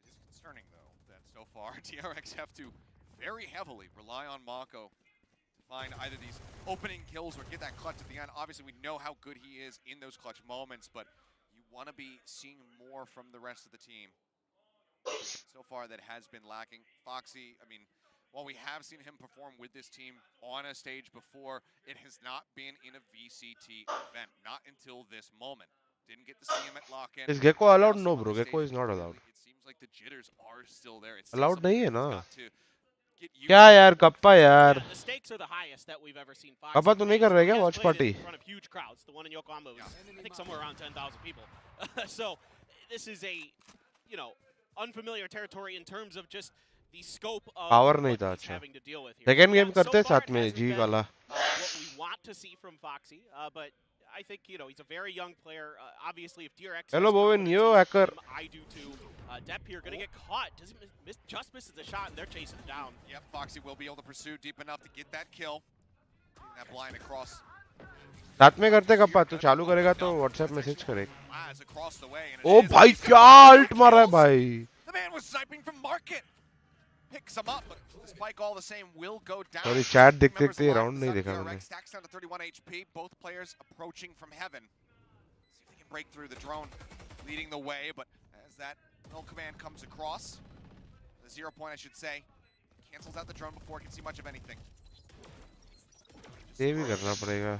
It is concerning, though, that so far DRX have to very heavily rely on Mako to find either these opening kills or get that clutch at the end. Obviously, we know how good he is in those clutch moments, but you want to be seeing more from the rest of the team. So far, that has been lacking. Foxy, I mean, while we have seen him perform with this team on a stage before, it has not been in a VCT event, not until this moment. Didn't get to see him at lock-in. Is Gecko allowed? No, bro. Gecko is not allowed. It seems like the jitters are still there. It's Allowed नहीं है ना? क्या यार kappa यार? Yeah, the stakes are the highest that we've ever seen. Fox kappa तो नहीं कर रहे क्या He has watch played party? in front of huge crowds. The one in Yokohama was, I think, somewhere around 10,000 people. So this is a, you know, unfamiliar territory in terms of just the scope of Power what नहीं he's था अच्छा. having to deal with here. Second game Yeah, करते हैं so far साथ it में hasn't G been, वाला. what we want to see from Foxy, but I think, you know, he's a very young player. Obviously, if DRX Hello, has Bhavin. confidence Yo, in hacker. him, I do too. Depp here going to get caught. Doesn't just misses the shot, and they're chasing him down. Yep, Foxy will be able to pursue deep enough to get that kill. That blind across. साथ में करते kappa तू चालू करेगा तो WhatsApp message करेगा. Laz across the way, and ओ भाई क्या अल्ट मारा है भाई. The man was sniping from market. Picks him up, but the spike all the same will go down. Sorry, chat देखते देखते round नहीं देखा मैंने. Stacks down to 31 HP. Both players approaching from heaven. See if they can break through the drone, leading the way. But as that null command comes across, the 0 point, I should say, cancels out the drone before it can see much of anything. ये भी करना पड़ेगा.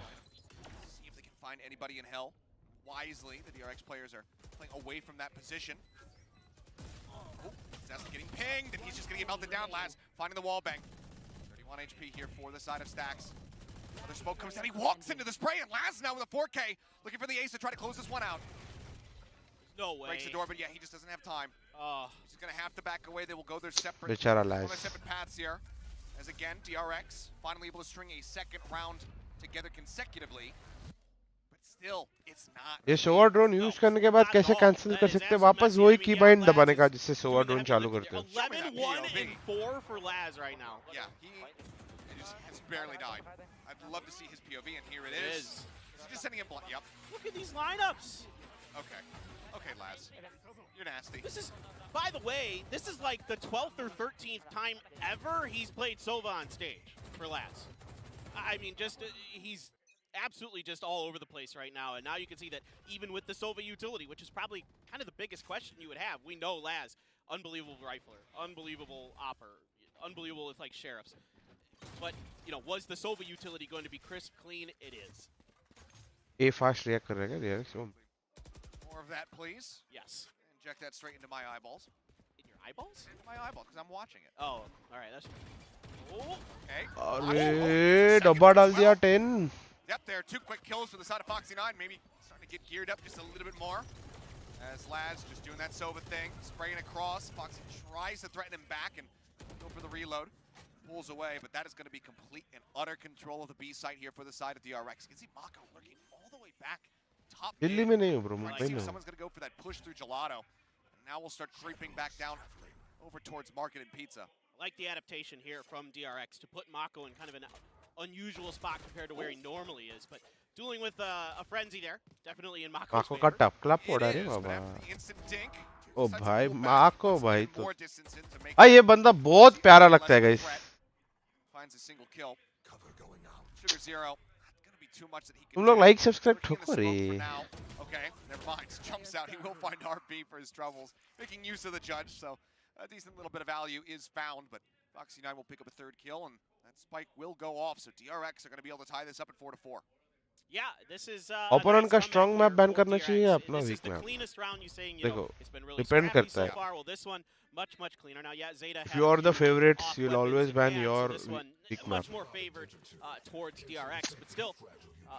See if they can find anybody in hell. Wisely, the DRX players are playing away from that position. Oh, Zest getting pinged, and he's just gonna get melted down. Laz finding the wall bang. 31 HP here for the side of Stacks. Another smoke comes down. He walks into the spray, and Laz now with a 4K, looking for the ace to try to close this one out. No way. Breaks the door, but yeah, he just doesn't have time. He's gonna have to back away. They will go their separate, बेचारा on Laz. their separate paths here. As again, DRX finally able to string a second round together consecutively. But still, it's not. ये सोवा drone use करने के बाद कैसे cancel कर सकते हैं वापस वही कीबाइंड दबाने का जिससे सोवा ड्रोन चालू करते हैं. 11-1-4 for Laz right now. Yeah, he has barely died. I'd love to see his POV, and here it is. He's just sending him blood. Yep. Look at these lineups. Okay. Okay, Laz. You're nasty. This is, by the way, this is like the 12th or 13th time ever he's played Sova on stage for Laz. I mean, just he's absolutely just all over the place right now. And now you can see that even with the Sova utility, which is probably kind of the biggest question you would have, we know Laz, unbelievable rifler, unbelievable opper, unbelievable with like sheriffs. But, you know, was the Sova utility going to be crisp, clean? It is. ये fast react कर रहा है क्या DRX? More of that, please. Yes. Inject that straight into my eyeballs. In your eyeballs? Into my eyeballs, because I'm watching it. Oh, all right. That's. Oh. Okay. अरे डब्बा डाल दिया 10. Yep, there are 2 quick kills for the side of Foxy9. Maybe starting to get geared up just a little bit more. As Laz just doing that Sova thing, spraying across. Foxy tries to threaten him back and go for the reload. Pulls away, but that is going to be complete and utter control of the B site here for the side of DRX. You can see Mako lurking all the way back top Delhi में नहीं हूँ bro, Mumbai में हूँ. someone's going to go for that push through Gelato. And now we'll start creeping back down over towards Market and Pizza. I like the adaptation here from DRX to put Mako in kind of an unusual spot compared to where he normally is. But dueling with a frenzy there, definitely in Mako's Mako का favor. टप clap हो It रहा is, है but बाबा. after the instant dink, ओ decides to भाई pull back, Mako puts भाई even तो. more distance in to make हाँ ये बंदा बहुत प्यारा लगता है less guys. threat. Finds a single kill. Sugar Zero. Not gonna be too much that he can तुम लोग do. Like subscribe Lurking in the ठोको smoke रे. for now. Okay, never mind. Jumps out. He will find RP for his troubles. Making use of the judge, so a decent little bit of value is found, but Foxy9 will pick up a 3rd kill, and that spike will go off, so DRX are going to be able to tie this up at 4-4. Yeah, this is Opponent nice का comeback strong here map ban for करना DRX. चाहिए अपना This is weak the map. cleanest round. You saying, you know, देखो, it's been really depend scrappy करता so है. far. Well, this one much cleaner. Now, yeah, Zeta If had you a are the few favorites, off you'll weapons always in ban hand, your so this one weak much map. more favored towards DRX, but still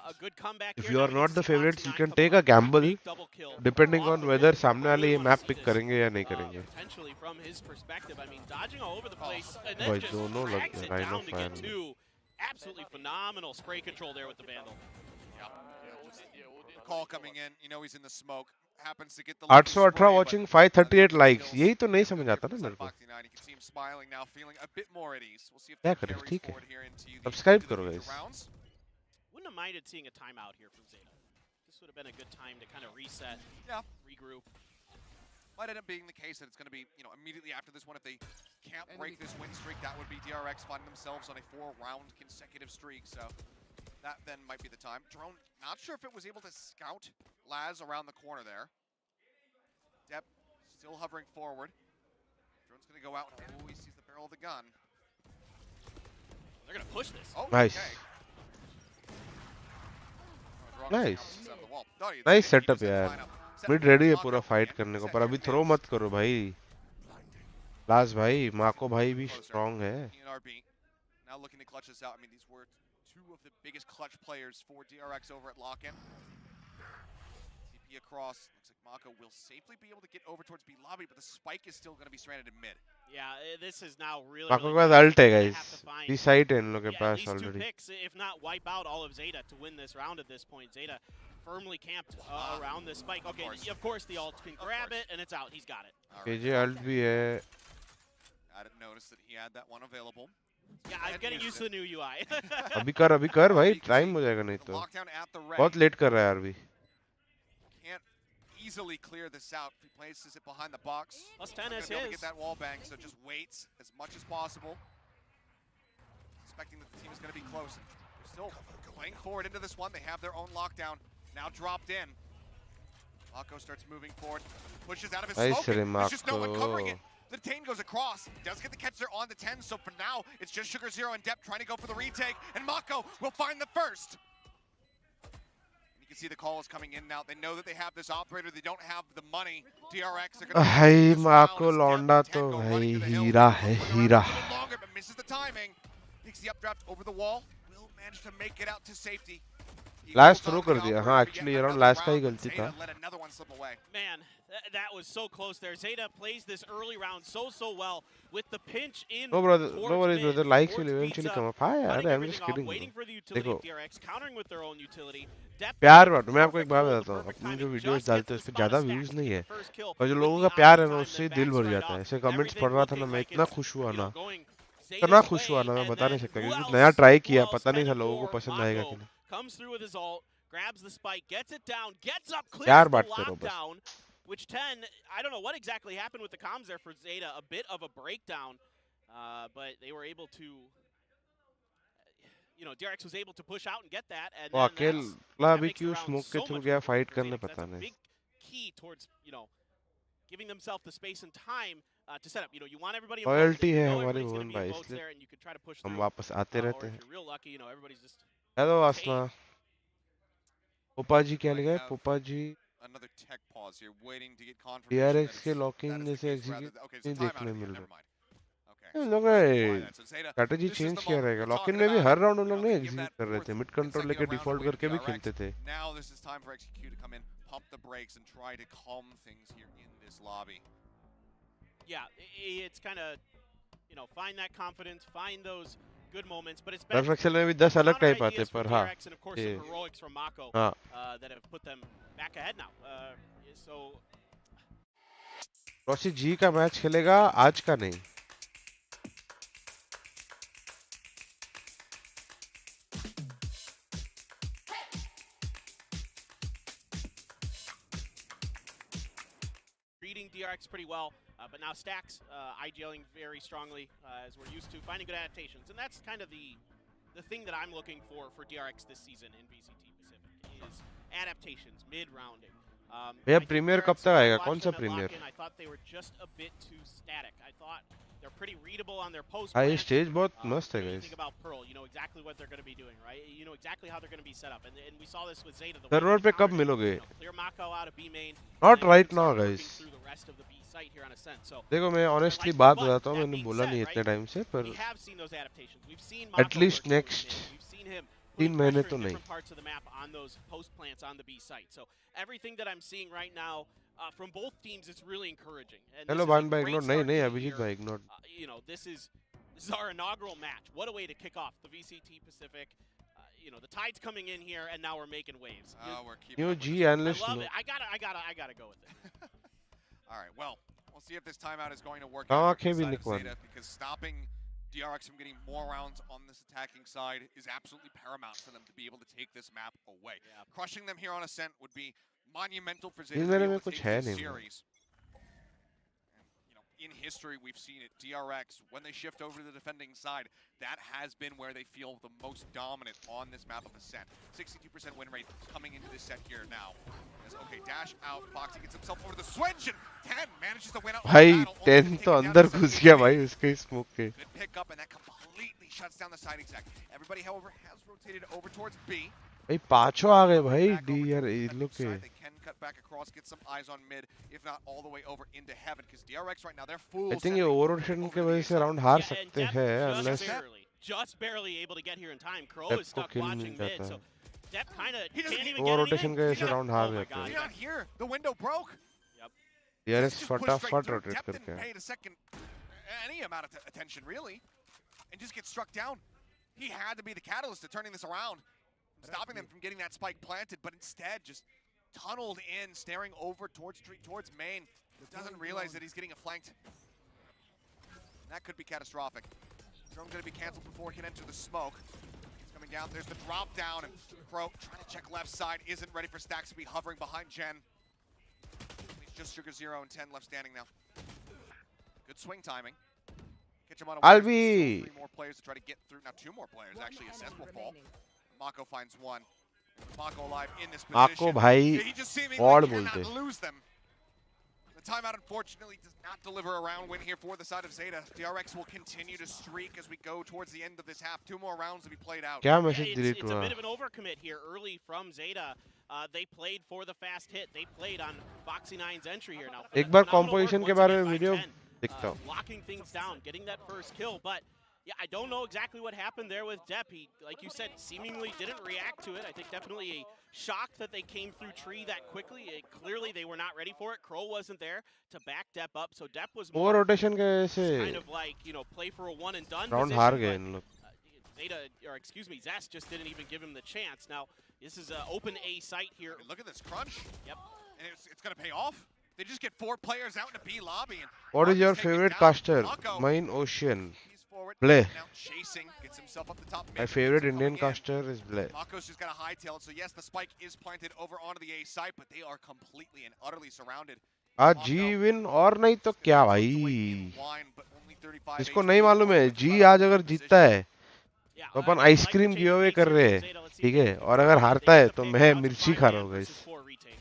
a good comeback. If here. you Now are can not see the favorites, you Foxy9 can come take up a with gamble big double kill depending off on the whether rip. सामने वाले Really ये wanna map see pick this, करेंगे या नहीं करेंगे. potentially from his perspective. I mean, dodging all over the place and भाई then just दोनों लग drags गए, it Rhino down to get fan. 2. Absolutely phenomenal spray control there with the Vandal. Call coming in, you know he's in the smoke. Happens to get the 818 watching 538 likes. यही तो नहीं समझ आता ना मेरे को. Foxy9, you can see him smiling now, feeling a bit more at ease. We'll see if क्या that करें, carries ठीक है. forward here into the Subscribe into the करो future guys. rounds. Wouldn't have minded seeing a timeout here from Zeta. This would have been a good time to kind of reset, Yeah. regroup. Might end up being the case that it's going to be, you know, immediately after this one, if they can't break this win streak, that would be DRX finding themselves on a 4-round consecutive streak. So that then might be the time. Drone, not sure if it was able to scout Laz around the corner there. Depp still hovering forward. Drone's going to go out. Oh, he sees the barrel of the gun. They're going to push this. Oh, Nice. okay. Oh, wrong Nice. bounces out of the wall. thought he nice had setup यार mid ready है पूरा fight करने को पर अभी throw मत करो भाई लास्ट भाई माको भाई भी स्ट्रांग है Now looking to clutch this out. I mean, these were two of the biggest clutch players for DRX over at Lock-In. TP across. Looks like Mako will safely be able to get over towards B lobby, but the spike is still going to be stranded in mid. Yeah, this is now really. माको के पास ult है guys B side है इन लोगों के पास already already picks, if not wipe out all of Zeta to win this round at this point. Zeta firmly camped around this spike. Okay, of course the ult can grab it and it's out. He's got it. KJ ult भी है I didn't notice that he had that one available. Yeah, I'm getting used to the new UI. अभी कर भाई time हो जाएगा नहीं तो बहुत लेट कर रहा है यार भी Can't easily clear this out. He places it behind the box. Plus 10 is his. his. Get that wall bang, so just waits as much as possible. Expecting that the team is going to be close. They're still playing forward into this one. They have their own lockdown. Now dropped in. Mako starts moving forward. Pushes out of his smoke. There's just no one covering it. The Detain goes across. Does get the catch there on the 10. So for now, it's just Sugar Zero and Depp trying to go for the retake. And Mako will find the first. You can see the call is coming in now. They know that they have this operator. They don't have the money. DRX are going to भाई माको लौंडा तो भाई हीरा है हीरा longer, but misses the timing. Takes the updraft over the wall. Will manage to make it out to safety. Last throw कर दिया हाँ actually around last का ही गलती था Man, that was so close there. Zeta plays this early round so well with the pinch in. No brother, no worries brother. Likes will eventually come up. Hi यार, I'm just kidding. Waiting for the utility देखो of DRX, countering with their own utility. प्यार बात मैं आपको एक बात बताता हूँ अपनी जो वीडियोस डालते हैं उस पे ज़्यादा व्यूज नहीं है और जो लोगों का प्यार है ना उससे दिल भर जाता है ऐसे कमेंट्स पढ़ रहा था ना मैं इतना खुश हुआ ना मैं बता नहीं सकता क्योंकि नया ट्राई किया पता नहीं था लोगों को पसंद आएगा कि नहीं grabs the spike, gets it down, gets up, clears यार the बात करो बस lockdown, which 10, I don't know what exactly happened with the comms there for Zeta, a bit of a breakdown, but they were able to, you know, DRX was able to push out and get that, and वो then अकेला भी क्यों smoke के through गया fight करने पता नहीं big key towards, you know, giving themselves the space and time to set up. You know, you want everybody loyalty है हमारी वोन भाई इसलिए हम वापस आते रहते हैं हेलो आसमा पोपा जी क्या लिखा है पोपा जी DRX के लॉकिंग जैसे एग्जीक्यूट नहीं देखने मिल रहा है लोग स्ट्रेटजी चेंज किया रहेगा लॉकिंग में भी हर राउंड उन लोग ने एग्जीक्यूट कर रहे थे मिड कंट्रोल लेके डिफॉल्ट करके भी खेलते थे Yeah, it's kind of, you know, find that confidence, find those good moments, but it's been Reflection में भी 10 अलग टाइप आते पर हाँ ये हाँ that have put them back ahead now. So Rossi ji का मैच खेलेगा आज का नहीं reading DRX pretty well. But now Stacks IGLing very strongly as we're used to, finding good adaptations. And that's kind of the thing that I'm looking for DRX this season in VCT Pacific is adaptations, mid-rounding. भैया premiere कब तक आएगा कौन सा premiere I thought they were just a bit too static. I thought they're pretty readable on their post. हाँ ये stage बहुत मस्त है guys. Think about Pearl, you know exactly what they're going to be doing, right? You know exactly how they're going to be set up, and we saw this with Zeta. Server पे कब मिलोगे? Clear Mako out of B main. Not right now, guys. देखो मैं honestly बात बताता हूँ मैंने बोला नहीं इतने टाइम से पर एटलीस्ट नेक्स्ट 3 महीने तो नहीं everything that I'm seeing right now from both teams is really encouraging. Hello भान भाई इग्नोर नहीं अभिजीत भाई ignore you know this is our inaugural match. What a way to kick off the VCT Pacific. You know the tide's coming in here and now we're making waves. We're keeping you G analyst I love it. I gotta go with it. All right, well, we'll see if this timeout is going to work out because stopping DRX from getting more rounds on this attacking side is absolutely paramount for them to be able to take this map away. Yeah. Crushing them here on Ascent would be monumental for Zeta to be able to take this series. And, you know, in history, we've seen it. DRX, when they shift over to the defending side, that has been where they feel the most dominant on this map of Ascent. 62% win rate coming into this set here now. Okay, dash out. Foxy gets himself over the switch and 10 manages to win out. भाई 10 तो अंदर घुस गया भाई उसके smoke के. Good pick up and that completely shuts down the side exec. Everybody, however, has rotated over towards B. भाई पांचों आ गए भाई डी यार इन लोग के They can cut back across, get some eyes on mid, if not all the way over into heaven, because DRX right now, they're full I think ये sending over rotation over के to the वजह A से side. Round हार Yeah, and सकते Depp हैं just unless barely able to get here in time. Crow Depp is को stuck kill मिल watching mid, जाता so है Depp kind of He doesn't can't even even over get rotation anything. की वजह से round हार Oh my जाते God. हैं You're not here. The window broke. Yep. DRX Just pushed straight फटाफट through. Rotate Depp करके didn't pay it a second, any amount of attention really, and just get struck down. He had to be the catalyst to turning this around, stopping them from getting that spike planted, but instead just tunneled in, staring over towards main. Doesn't realize that he's getting flanked. That could be catastrophic. Drone's going to be canceled before he can enter the smoke. He's coming down. There's the drop down, and Crow trying to check left side. Isn't ready for stacks to be hovering behind Jen. He's just 𝘼𝐺0 and 10 left standing now. Good swing timing. Catch him on a I'll wave. Still be 3 more players to try to get through. Now 2 more players actually. Assess will fall. Mako finds 1. Mako alive in this position. माको भाई He just seemingly और cannot बोलते lose them. The timeout unfortunately does not deliver a round win here for the side of Zeta. DRX will continue to streak as we go towards the end of this half. 2 more rounds to be played out. क्या Yeah, message delete it's a हुआ bit of an overcommit here early from Zeta. They played for the fast hit. They played on Foxy9's entry here. Now, एक बार phenomenal work composition के once बारे again में by video Jen, दिखता हूँ locking things down, getting that first kill. But yeah, I don't know exactly what happened there with Depp. He, like you said, seemingly didn't react to it. I think definitely a shock that they came through tree that quickly. Clearly they were not ready for it. Crow wasn't there to back Depp up, so Depp was over more rotation के वजह से kind of like, you know, play for a one and done round position, हार गए but, इन लोग Zeta, or excuse me, Zest just didn't even give him the chance. Now, this is an open A site here. I mean, look at this crunch. Yep. And it's going to pay off. They just get 4 players out in the B lobby. And What is your Marcus taken favorite down. caster Mako, Mine Ocean he's forward. Blay. Now chasing, gets himself up the top. My mid, favorite coming Indian in. caster is Blay Mako's just got a hightail it. So yes, the spike is planted over onto the A site, but they are completely and utterly surrounded. आज जी win और नहीं तो क्या भाई Wine, but only 35 जिसको HP नहीं मालूम है with जी the आज अगर जीतता है Yeah, तो I upon like ice cream the give away change कर of रहे pace हैं here, Zeta. Let's see ठीक if है they और अगर can हारता है pick तो up मैं a मिर्ची 5 खा रहा man हूँ guys versus 4 retake.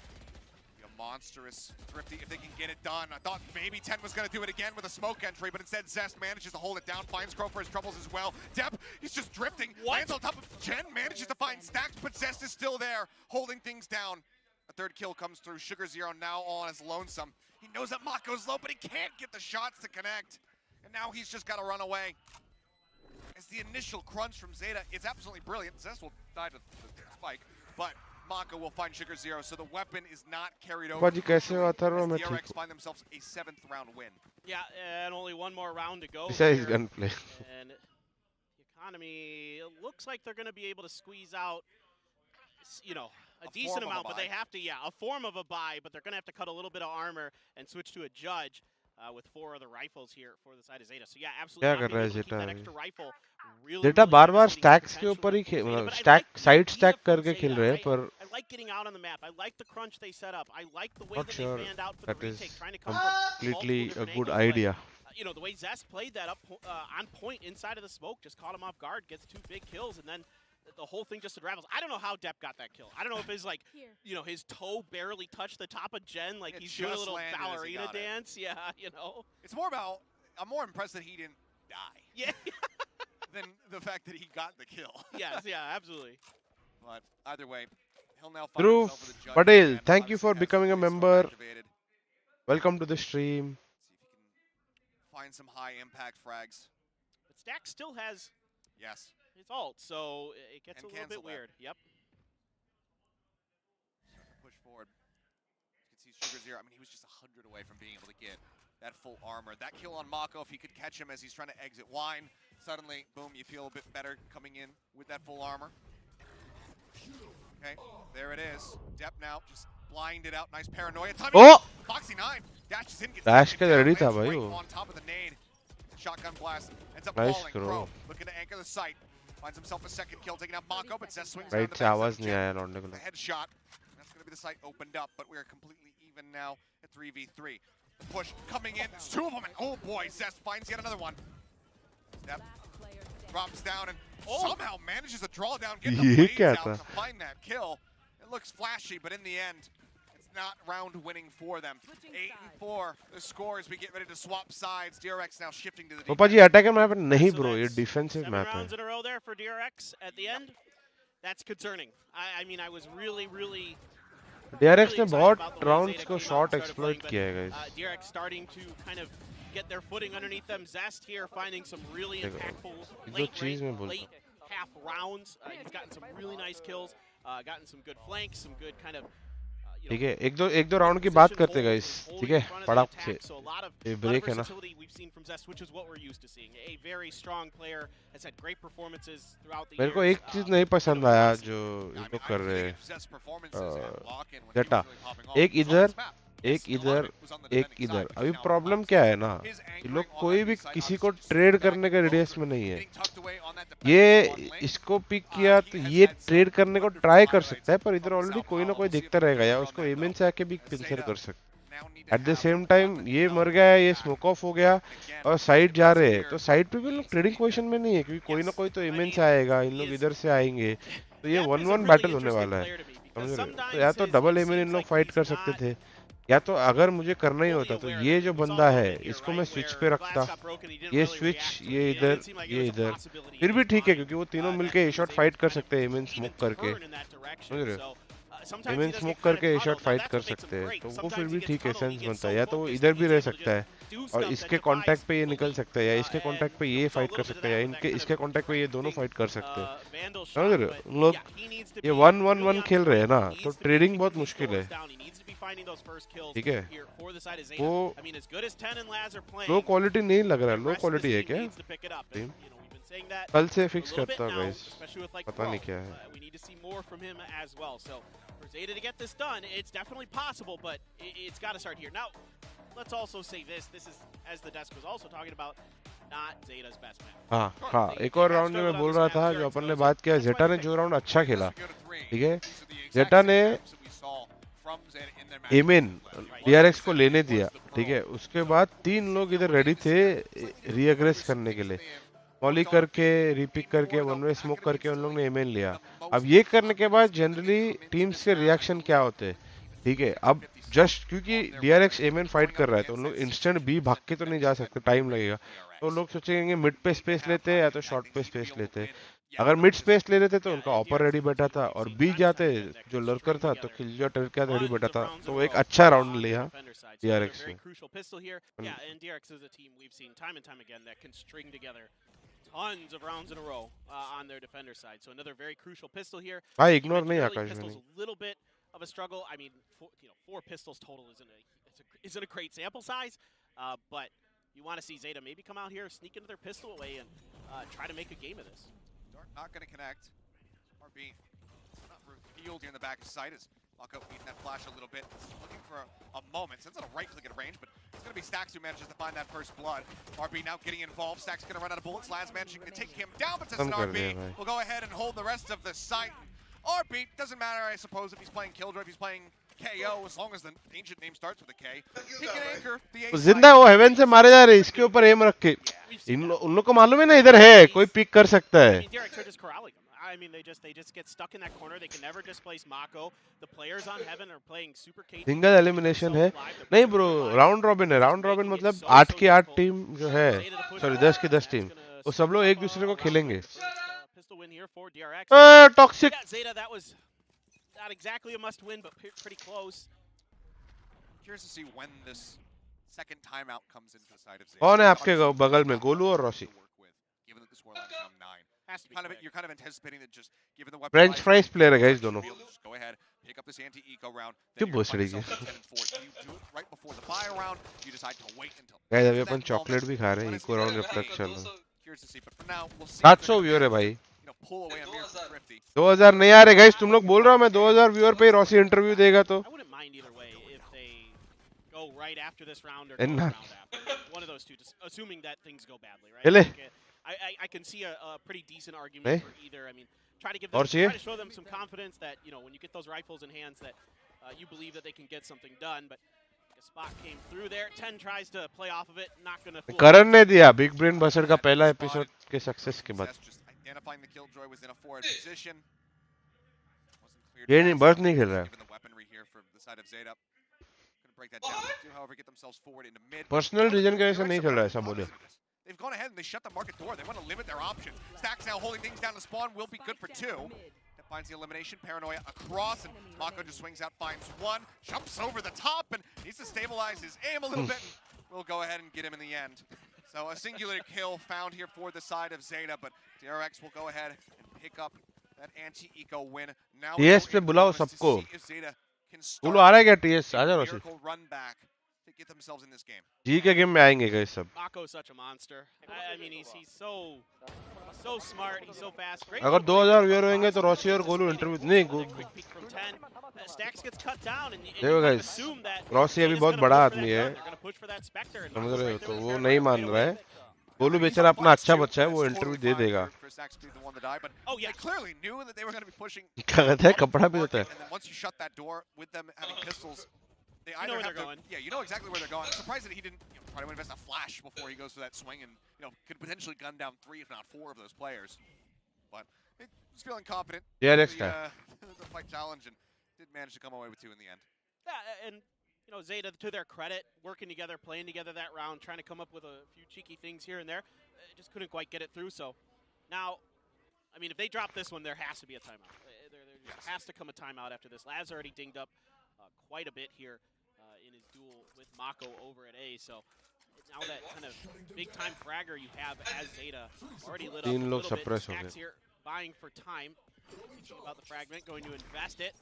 A monstrous Thrifty if they can get it done. I thought maybe 10 was going to do it again with a smoke entry, but instead Zest manages to hold it down, finds Crow for his troubles as well. Depp, he's just drifting, lands on top of Jen, manages to find stacks, but Zest is still there, holding things down. A 3rd kill comes through. 𝘼𝐺0 now on as lonesome. He knows that Mako's low, but he can't get the shots to connect. And now he's just got to run away. As the initial crunch from Zeta, it's absolutely brilliant. Zest will die to the spike, but Mako will find 𝘼𝐺0, so the weapon is not carried over. पाजी कैसे हो अथर्व मैं ठीक DRX हूँ find themselves a 7th round win. Yeah, and only one more round to go. besides here. gunplay And the economy, it looks like they're going to be able to squeeze out, you know, a decent form of a amount, but they buy. have to, yeah, a form of a buy, but they're going to have to cut a little bit of armor and switch to a judge with 4 other rifles here for the side of Zeta. So yeah, absolutely. क्या not कर being रहा है able to keep Zeta that अभी? extra rifle really, जेटा really बार बार limiting stacks के potential ऊपर ही for Zeta, मतलब but I stack like the side idea stack from करके Zeta. खेल रहे हैं पर I like getting out on the map. I like the crunch they set up. I like the way not that sure they fanned out for that the is retake, trying to come from completely multiple a different good angles, but, idea you know, the way Zest played that up on point inside of the smoke, just caught him off guard, gets 2 big kills, and then the whole thing just unravels. I don't know how Depp got that kill. I don't know if his, like, you know, his toe barely touched the top of Jen, like It he's doing a just little landed as he ballerina got it. dance. Yeah, you know. It's more about, I'm more impressed that he didn't die Yeah. than the fact that he got the kill. Yes, yeah, absolutely. But either way, he'll now find Dhruv himself with a judge Patel, and thank you obviously for has becoming a his phone member. activated. welcome to the stream See if he can find some high impact frags. But Stack still has Yes. his ult, so it gets And a little cancel bit that. weird. Yep. Push forward. You can see 𝘼𝐺0. I mean, he was just 100 away from being able to get that full armor. That kill on Mako, if he could catch him as he's trying to exit Wine, suddenly, boom, you feel a bit better coming in with that full armor. Okay, there it is. Depp now just blinded out. Nice paranoia. Timing. oh Foxy9 dashes in, gets Dash taken के down, ready था lands भाई right वो। on top of the nade. Shotgun blast ends up Nice falling. throw. Crow looking to anchor the site. Finds himself a 2nd kill, taking out Mako, but Zest swings right around the से backside आवाज of नहीं Jen. आया लौंडे को The headshot. That's going to be the site opened up, but we are completely even now at 3v3. The push coming in. There's 2 of them, and oh boy, Zest finds yet another one. Step drops down and somehow manages to draw down, get the ये blades क्या out था? to find that kill. It looks flashy, but in the end, it's not round winning for them. 8-4, the score as we get ready to swap sides. DRX now shifting to the पापा जी defense. Attacker map नहीं So bro ये that's defensive 7 map है rounds in a row there for DRX at the end. that's concerning. I mean, I was really DRX ने excited बहुत about the way rounds Zeta को came out short and started exploit playing, किया है but, guys. DRX starting to kind of get their footing underneath them. Zest here finding some really देखो, impactful एक दो चीज मैं बोलता late half rounds. He's gotten some really nice kills, gotten some good flanks, some good kind of ठीक है एक दो राउंड की बात करते गाइस ठीक है फटाक से ये ब्रेक है ना मेरे को एक चीज नहीं पसंद आया जो ये लोग कर रहे हैं जेटा एक इधर एक इधर अभी प्रॉब्लम क्या है ना ये लोग कोई भी किसी को ट्रेड करने का रेडियस में नहीं है ये इसको पिक किया तो ये ट्रेड करने को ट्राई कर सकता है पर इधर ऑलरेडी कोई ना कोई देखता रहेगा या उसको एमएन से आके भी पिंसर कर सकता है एट द सेम टाइम ये मर गया ये स्मोक ऑफ हो गया और साइड जा रहे हैं तो साइड पे भी लोग ट्रेडिंग पोजीशन में नहीं है क्योंकि कोई ना कोई तो एमएन से आएगा इन लोग इधर से आएंगे तो ये 1-1 बैटल होने वाला है समझ रहे हो तो या तो डबल एमएन इन लोग फाइट कर सकते थे या तो अगर मुझे करना ही होता तो ये जो बंदा है इसको मैं स्विच पे रखता ये स्विच ये इधर फिर भी ठीक है क्योंकि वो तीनों मिलके ए शॉट फाइट कर सकते हैं एमएन स्मोक करके समझ रहे हो एमएन स्मोक करके ए शॉट फाइट कर सकते हैं तो वो फिर भी ठीक है सेंस बनता है या तो वो इधर भी रह सकता है और इसके कांटेक्ट पे ये निकल सकता है या इसके कांटेक्ट पे ये फाइट कर सकता है या इनके इसके कांटेक्ट पे ये दोनों फाइट कर सकते हैं समझ रहे हो लोग ये 1-1-1 खेल रहे हैं ना तो ट्रेडिंग बहुत मुश्किल है ठीक है वो लो क्वालिटी नहीं लग रहा है लो क्वालिटी है क्या टीम कल से फिक्स करता हूँ गाइस पता नहीं क्या है For Zeta to get this done, it's definitely possible, but it's got to start here. Now, let's also say this. This is, as the desk was also talking about, not Zeta's best map. हाँ एक और round जो मैं बोल रहा था जो अपन ने बात किया जेटा ने जो राउंड अच्छा खेला ठीक है जेटा ने एमएन डीआरएक्स को लेने दिया ठीक है उसके बाद 3 लोग इधर रेडी थे रीएग्रेस करने के लिए मॉली करके रिपिक करके वन वे स्मोक करके उन लोग ने एमएन लिया अब ये करने के बाद जनरली टीम्स के रिएक्शन क्या होते हैं ठीक है अब जस्ट क्योंकि डीआरएक्स एमएन फाइट कर रहा है तो उन लोग इंस्टेंट बी भाग के तो नहीं जा सकते टाइम लगेगा तो लोग सोचेंगे मिड पे स्पेस लेते हैं या तो शॉर्ट पे स्पेस लेते हैं अगर मिड स्पेस ले लेते तो उनका ऑपर रेडी बैठा था और बी जाते जो लर्कर था तो किलजॉय टर्क रेडी बैठा था तो वो एक अच्छा राउंड लिया डीआरएक्स ने Tons of rounds in a row on their defender side. So another very crucial pistol here. भाई इग्नोर नहीं आकाश Pistols a little bit of a struggle. I mean, 4 pistols total isn't a great sample size, but you want to see Zeta maybe come out here, sneak into their pistol away, and try to make a game of this. Dart not going to connect. RB not revealed here in the back of sight as Mako eating that flash a little bit. Looking for a moment. Sends out a right click at range, but it's going to be Stax who manages to find that first blood. RB now getting involved. Stax going to run out of bullets. Laz managing to take him down, but says RB will go ahead and hold the rest of the site. RB doesn't matter, I suppose, if he's playing Killjoy, if he's playing KO, as long as the ancient name starts with a K. He can anchor the A. जिंदा वो haven से मारे जा रहे इसके ऊपर M रख के उन लोग को मालूम है ना इधर है कोई पिक कर सकता है I mean, they just get stuck in that corner. They can never displace Mako. The players on Heaven are playing super K. Single elimination है नहीं ब्रो राउंड रॉबिन है राउंड रॉबिन मतलब 8 की 8 टीम जो है सॉरी 10 की 10 team वो सब लोग एक दूसरे को खेलेंगे toxic Zeta, that was not exactly a must win, but pretty close. Curious to see when this second timeout comes into the side of Zeta. कौन है आपके बगल में गोलू और Rossi Given that the scoreline is now 9. You're kind of anticipating that just given the weapon French fries player है guys दोनों go ahead pick up this anti-eco round क्यों बोल रही है right before the buy round you decide to wait until guys अभी अपन chocolate भी खा रहे हैं इको राउंड जब तक चल रहा curious to see but for now we'll see 700 viewer है भाई pull away on Mirror Thrifty 2000 नहीं आ रहे गाइस तुम लोग बोल रहे हो मैं 2000 व्यूअर पे रॉसी इंटरव्यू देगा तो I wouldn't mind either way if they go right after this round or go round after. One of those two, just assuming that things go badly, right? I can see a pretty decent argument for either. I mean, try to give them, try to show them some confidence that when you get those rifles in hands that you believe that they can get something done. But a spot came through there. 10 tries to play off of it, not gonna. करण ने दिया big brain बसर का पहला episode के success के बाद identifying the Killjoy was in a forward position. ये नहीं बर्थ नहीं खेल रहा है पर्सनल रीजन की वजह से नहीं खेल रहा है ऐसा बोले They've gone ahead and they shut the market door. They want to limit their options. Stax now holding things down to spawn will be good for 2. finds the elimination. Paranoia across, and Mako just swings out, finds one, jumps over the top, and needs to stabilize his aim a little bit. We'll go ahead and get him in the end. So a singular kill found here for the side of Zeta, but DRX will go ahead and pick up that anti-eco win. Now TS पे बुलाओ सबको। वो लोग आ रहा है क्या TS? आ जाओ रोशी। run back to get themselves in this game. जी के गेम में आएंगे guys सब। Mako's such a monster. I mean, he's so smart. He's so fast. Great. अगर 2000 व्यूअर होंगे तो रोशी और गोलू इंटरव्यू नहीं quick peek from 10. Stacks gets cut down and देखो you guys, assume that रोशी अभी बहुत बड़ा आदमी है। they're going to push for that Spectre and समझ रहे हो Mako's तो right वो there नहीं with मान their रहा है। right गोलू बेचारा अपना अच्छा बच्चा है, वो इंटरव्यू दे देगा। But they clearly knew that they were going to be pushing. क्या कहता है कपड़ा भी होता है। And then once you shut that door with them having pistols, they You know either where have they're to, going. yeah, you know exactly where they're going. I'm surprised that he didn't try to invest a flash before he goes for that swing and could potentially gun down 3 if not 4 of those players. But he was feeling confident. Yeah, next the, time. the fight challenge and did manage to come away with 2 in the end. Yeah, and Zeta, to their credit, working together, playing together that round, trying to come up with a few cheeky things here and there, just couldn't quite get it through. So now, I mean, if they drop this one, there has to be a timeout. There just has to come a timeout after this. Lav's already dinged up quite a bit here in his duel with Mako over at A. So now that kind of big-time fragger you have as Zeta already lit up a little bit. Stacks here buying for time. Thinking about the fragment, going to invest it,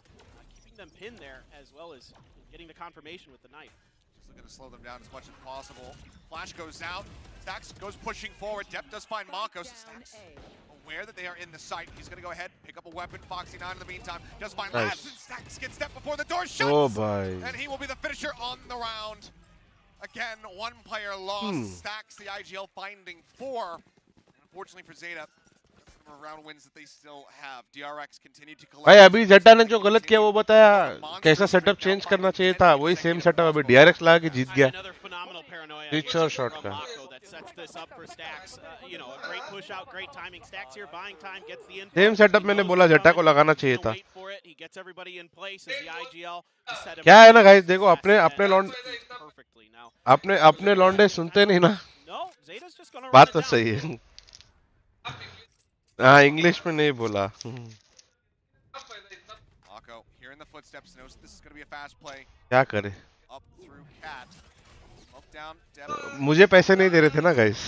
keeping them pinned there as well as getting the confirmation with the knife. Just looking to slow them down as much as possible. Flash goes out. Stacks goes pushing forward. Depp does find Mako. Stacks aware that they are in the site. He's going to go ahead, pick up a weapon. Foxy9 in the meantime does find Labs. And Stacks gets Depp before the door shuts. Oh, boy. And he will be the finisher on the round. Again, 1 player lost. Stacks the IGL finding 4. And unfortunately for Zeta, round wins that they still have. DRX continue to collect. भाई अभी जेटा ने जो गलत किया वो बताया, कैसा setup change करना चाहिए था, वही सेम सेटअप अभी DRX ला के जीत गया। Pitch और shot का। सेम सेटअप मैंने बोला जेटा को लगाना चाहिए था। क्या है ना गाइस, देखो अपने लौंडे सुनते नहीं ना। बात तो सही है। हाँ इंग्लिश में नहीं बोला। Mako here in the footsteps knows this is going to be a fast play. क्या करे? Up through Cat. Smoke down. मुझे पैसे नहीं दे रहे थे ना guys.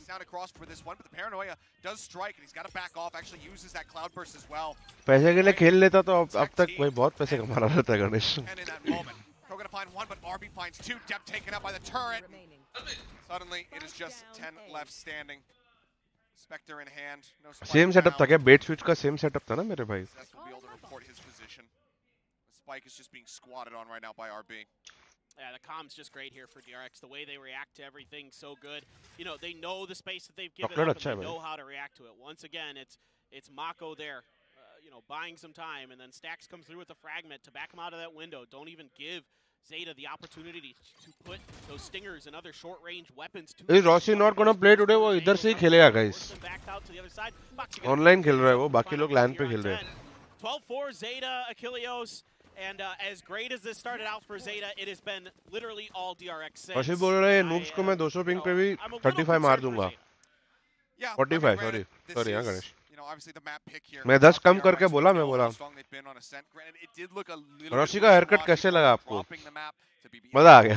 Sound across for this one, but the Paranoia does strike and he's got to back off. Actually uses that cloudburst as well. पैसे के लिए खेल लेता तो अब तक भाई बहुत पैसे कमा रहा था Ganesh. And in that moment, Pro gonna find 1, but RB finds 2. Depp taken out by the turret. Suddenly, it is just 10 left standing. Spectre in hand. No same setup था क्या? बेट स्विच का सेम सेटअप था ना मेरे भाई। Spike is just being squatted on right now by RB. Yeah, the com's just great here for DRX. The way they react to everything, so good. They know the space that they've given up, and they know how to react to it. Once again, it's Mako there, buying some time, and then Stacks comes through with the fragment to back him out of that window. Don't even give Zeta the opportunity to put those stingers and other short-range weapons to. Is Rossi not gonna play today? वो इधर से ही खेलेगा guys. Online खेल रहा है वो, बाकी लोग LAN पे खेल रहे हैं. 12-4 Zeta, 𝘍𝐿𝐼𝐍𝐿, and as great as this started out for Zeta, it has been literally all DRX since. Rossi बोल रहा है noobs को मैं 200 पिंग पे भी 35 मार दूंगा. 45 sorry हाँ गणेश. मैं 10 कम करके बोला मैं बोला। रोशी का हेयरकट कैसे लगा आपको? मजा आ गया।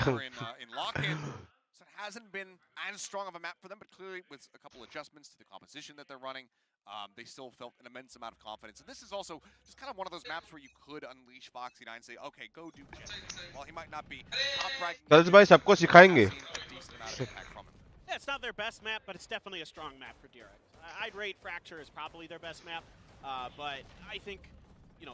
Hasn't been as strong of a map for them, but clearly with a couple adjustments to the composition that they're running, they still felt an immense amount of confidence. And this is also just kind of one of those maps where you could unleash Foxy9 and say, okay, go do shit. While he might not be top rank, कल भाई सबको सिखाएंगे। Yeah, it's not their best map, but it's definitely a strong map for DRX. I'd rate Fracture as probably their best map, but I think,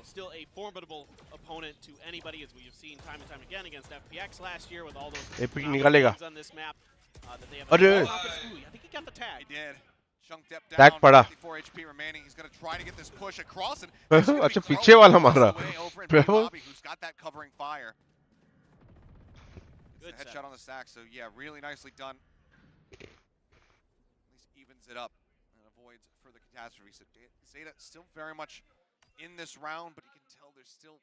still a formidable opponent to anybody, as we have seen time and time again against FPX last year with all those things on this map that they have. I think he got the tag. He did. Chunked Depp down. Tag पड़ा. 54 HP remaining. He's going to try to get this push across and अच्छा पीछे वाला मारा. Who's got that covering fire. Good headshot on the stack. So yeah, really nicely done. At least evens it up and avoids further catastrophe. So Zeta still very much in this round, but you can tell there's still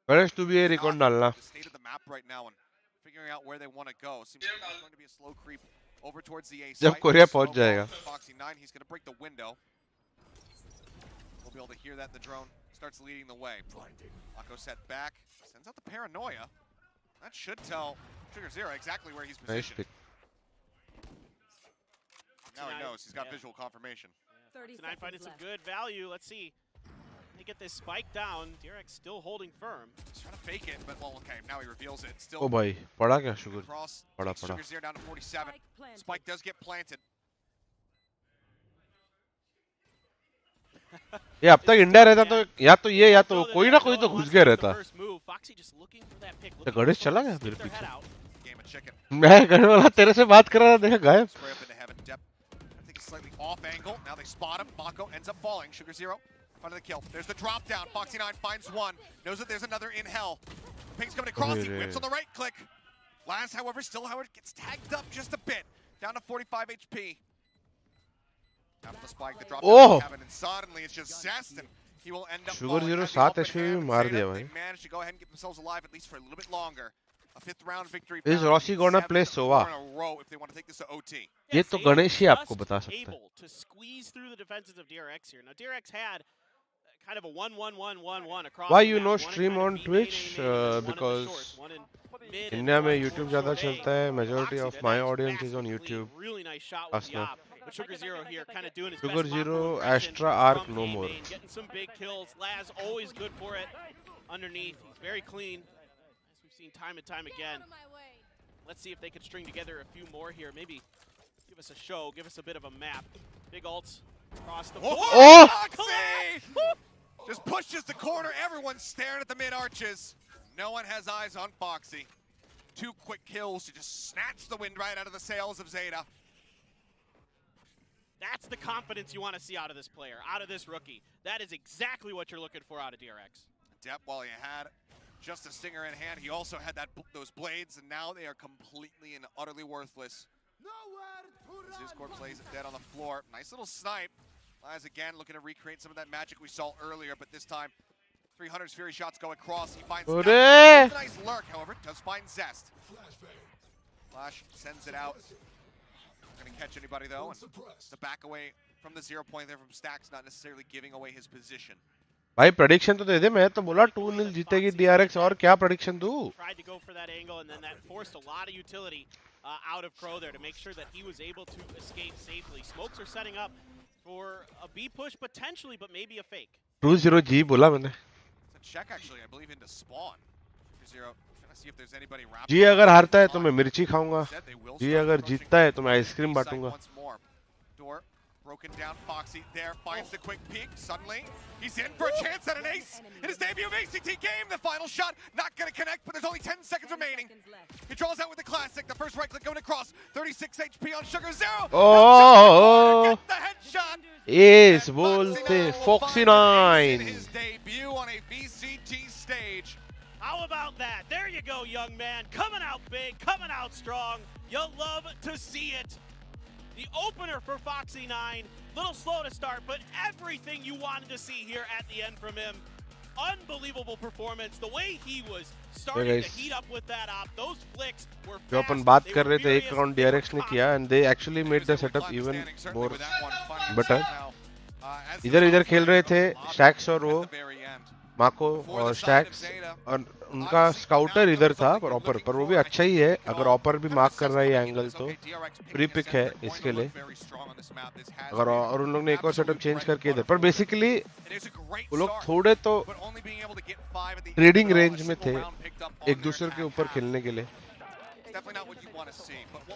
Ganesh तू भी ये record डालना। the state of the map right now and figuring out where they want to go. Seems like it's going to be a slow creep over towards the A site. जब Korea पहुंच जाएगा। Foxy9 Foxy9, he's going to break the window. We'll be able to hear that. The drone starts leading the way. Akko set back, sends out the paranoia. That should tell 𝘼𝐺𝐺 exactly where he's Nice positioned. pick. Now he knows, he's got visual confirmation. Foxy9 finding some good value. Let's see. They get this spike down. 𝘼𝐺𝐺 still holding firm. He's trying to fake it, but well, okay, now he reveals it. Still ओ भाई पड़ा क्या sugar cross, पड़ा takes पड़ा 𝘼𝐺𝐺 down to 47. Spike does get planted. ये अब तक India रहता तो या तो ये या तो कोई ना कोई तो घुस गया रहता तो गणेश चला गया मेरे पीछे Game of chicken. मैं कहने वाला तेरे से बात कर रहा था देखा गायब Spray up into heaven. Dep, I think he's slightly off angle. Now they spot him. Mako ends up falling. 𝘼𝐺𝐺, front of the kill. There's the drop down. Foxy9 finds one. Knows that there's another in hell. Pink's coming across. He whips on the right click. Laz, however, still gets tagged up just a bit. Down to 45 HP. After the spike, the drop down to heaven, and suddenly it's just Zest, and he will end up falling. 𝘼𝐺𝐺 7 HP भी मार दिया भाई. They managed to go ahead and get themselves alive at least for a little bit longer. A 5th round victory. Is Rossi gonna play Sova? If they want to take this to OT. ये तो गणेश ही आपको बता सकता है. Able to squeeze through the defenses of 𝘼𝐺𝐺 here. Now 𝘼𝐺𝐺 had kind of a 1-1-1-1-1 across. Why you no stream on Twitch? Because India में YouTube ज़्यादा चलता है. Majority of my audience is on YouTube. Really nice shot Us with the op. But 𝘼𝐺𝐺 here kind of doing his best. 𝘼𝐺𝐺 Astra Arc no more. Getting some big kills. Laz always good for it. Underneath, he's very clean. As we've seen time and time again. Let's see if they could string together a few more here. Maybe give us a show, give us a bit of a map. Big ults across the board. Oh! Foxy! Just pushes the corner. Everyone's staring at the mid arches. No one has eyes on Foxy. 2 quick kills to just snatch the wind right out of the sails of Zeta. That's the confidence you want to see out of this player, out of this rookie. That is exactly what you're looking for out of 𝘼𝐺𝐺. Dep, while he had just a stinger in hand, he also had those blades, and now they are completely and utterly worthless. His corpse lays it dead on the floor. Nice little snipe. Laz again looking to recreate some of that magic we saw earlier, but this time 300's Fury shots go across. He finds a nice lurk, however, does find Zest. Flash sends it out. Not going to catch anybody though, and to back away from the 0 point there from Stacks, not necessarily giving away his position. भाई prediction तो दे दे. मैं तो बोला 2-0 जीतेगी 𝘼𝐺𝐺 और क्या prediction दूँ? Tried to go for that angle, and then that forced a lot of utility out of 𝘼𝐺𝐺 there to make sure that he was able to escape safely. Smokes are setting up for a B push potentially, but maybe a fake. 2-0 जी बोला मैंने. It's a check actually, I believe, into spawn. 𝘼𝐺𝐺 trying to see if there's anybody wrapped. जी अगर हारता है तो मैं मिर्ची खाऊंगा. जी अगर जीतता है तो मैं ice cream बांटूंगा. Door broken down. Foxy there finds the quick peek. Suddenly he's in for a chance at an ace in his debut of ACT game. The final shot not going to connect, but there's only 10 seconds remaining. He draws out with the classic. The first right click going across. 36 HP on 𝘼𝐺𝐺. Oh! Get the headshot. Yes, Bolte, Foxy9. His debut on a VCT stage. How about that? There you go, young man. Coming out big, coming out strong. You'll love to see it. The opener for Foxy9, little slow to start, but everything you wanted to see here at the end from him. Unbelievable performance. The way he was starting to heat up with that op, those flicks were fast. जो अपन बात कर रहे थे एक round 𝘼𝐺𝐺 ने किया and they actually made the setup even more better. इधर खेल रहे थे स्टैक्स और वो माको और स्टैक्स और उनका स्काउटर इधर था पर ऑपर पर वो भी अच्छा ही है. अगर ऑपर भी मार्क कर रहा है एंगल तो प्री पिक है इसके लिए. अगर और उन लोग ने एक और सेटअप चेंज करके इधर पर बेसिकली वो लोग थोड़े तो ट्रेडिंग रेंज में थे एक दूसरे के ऊपर खेलने के लिए.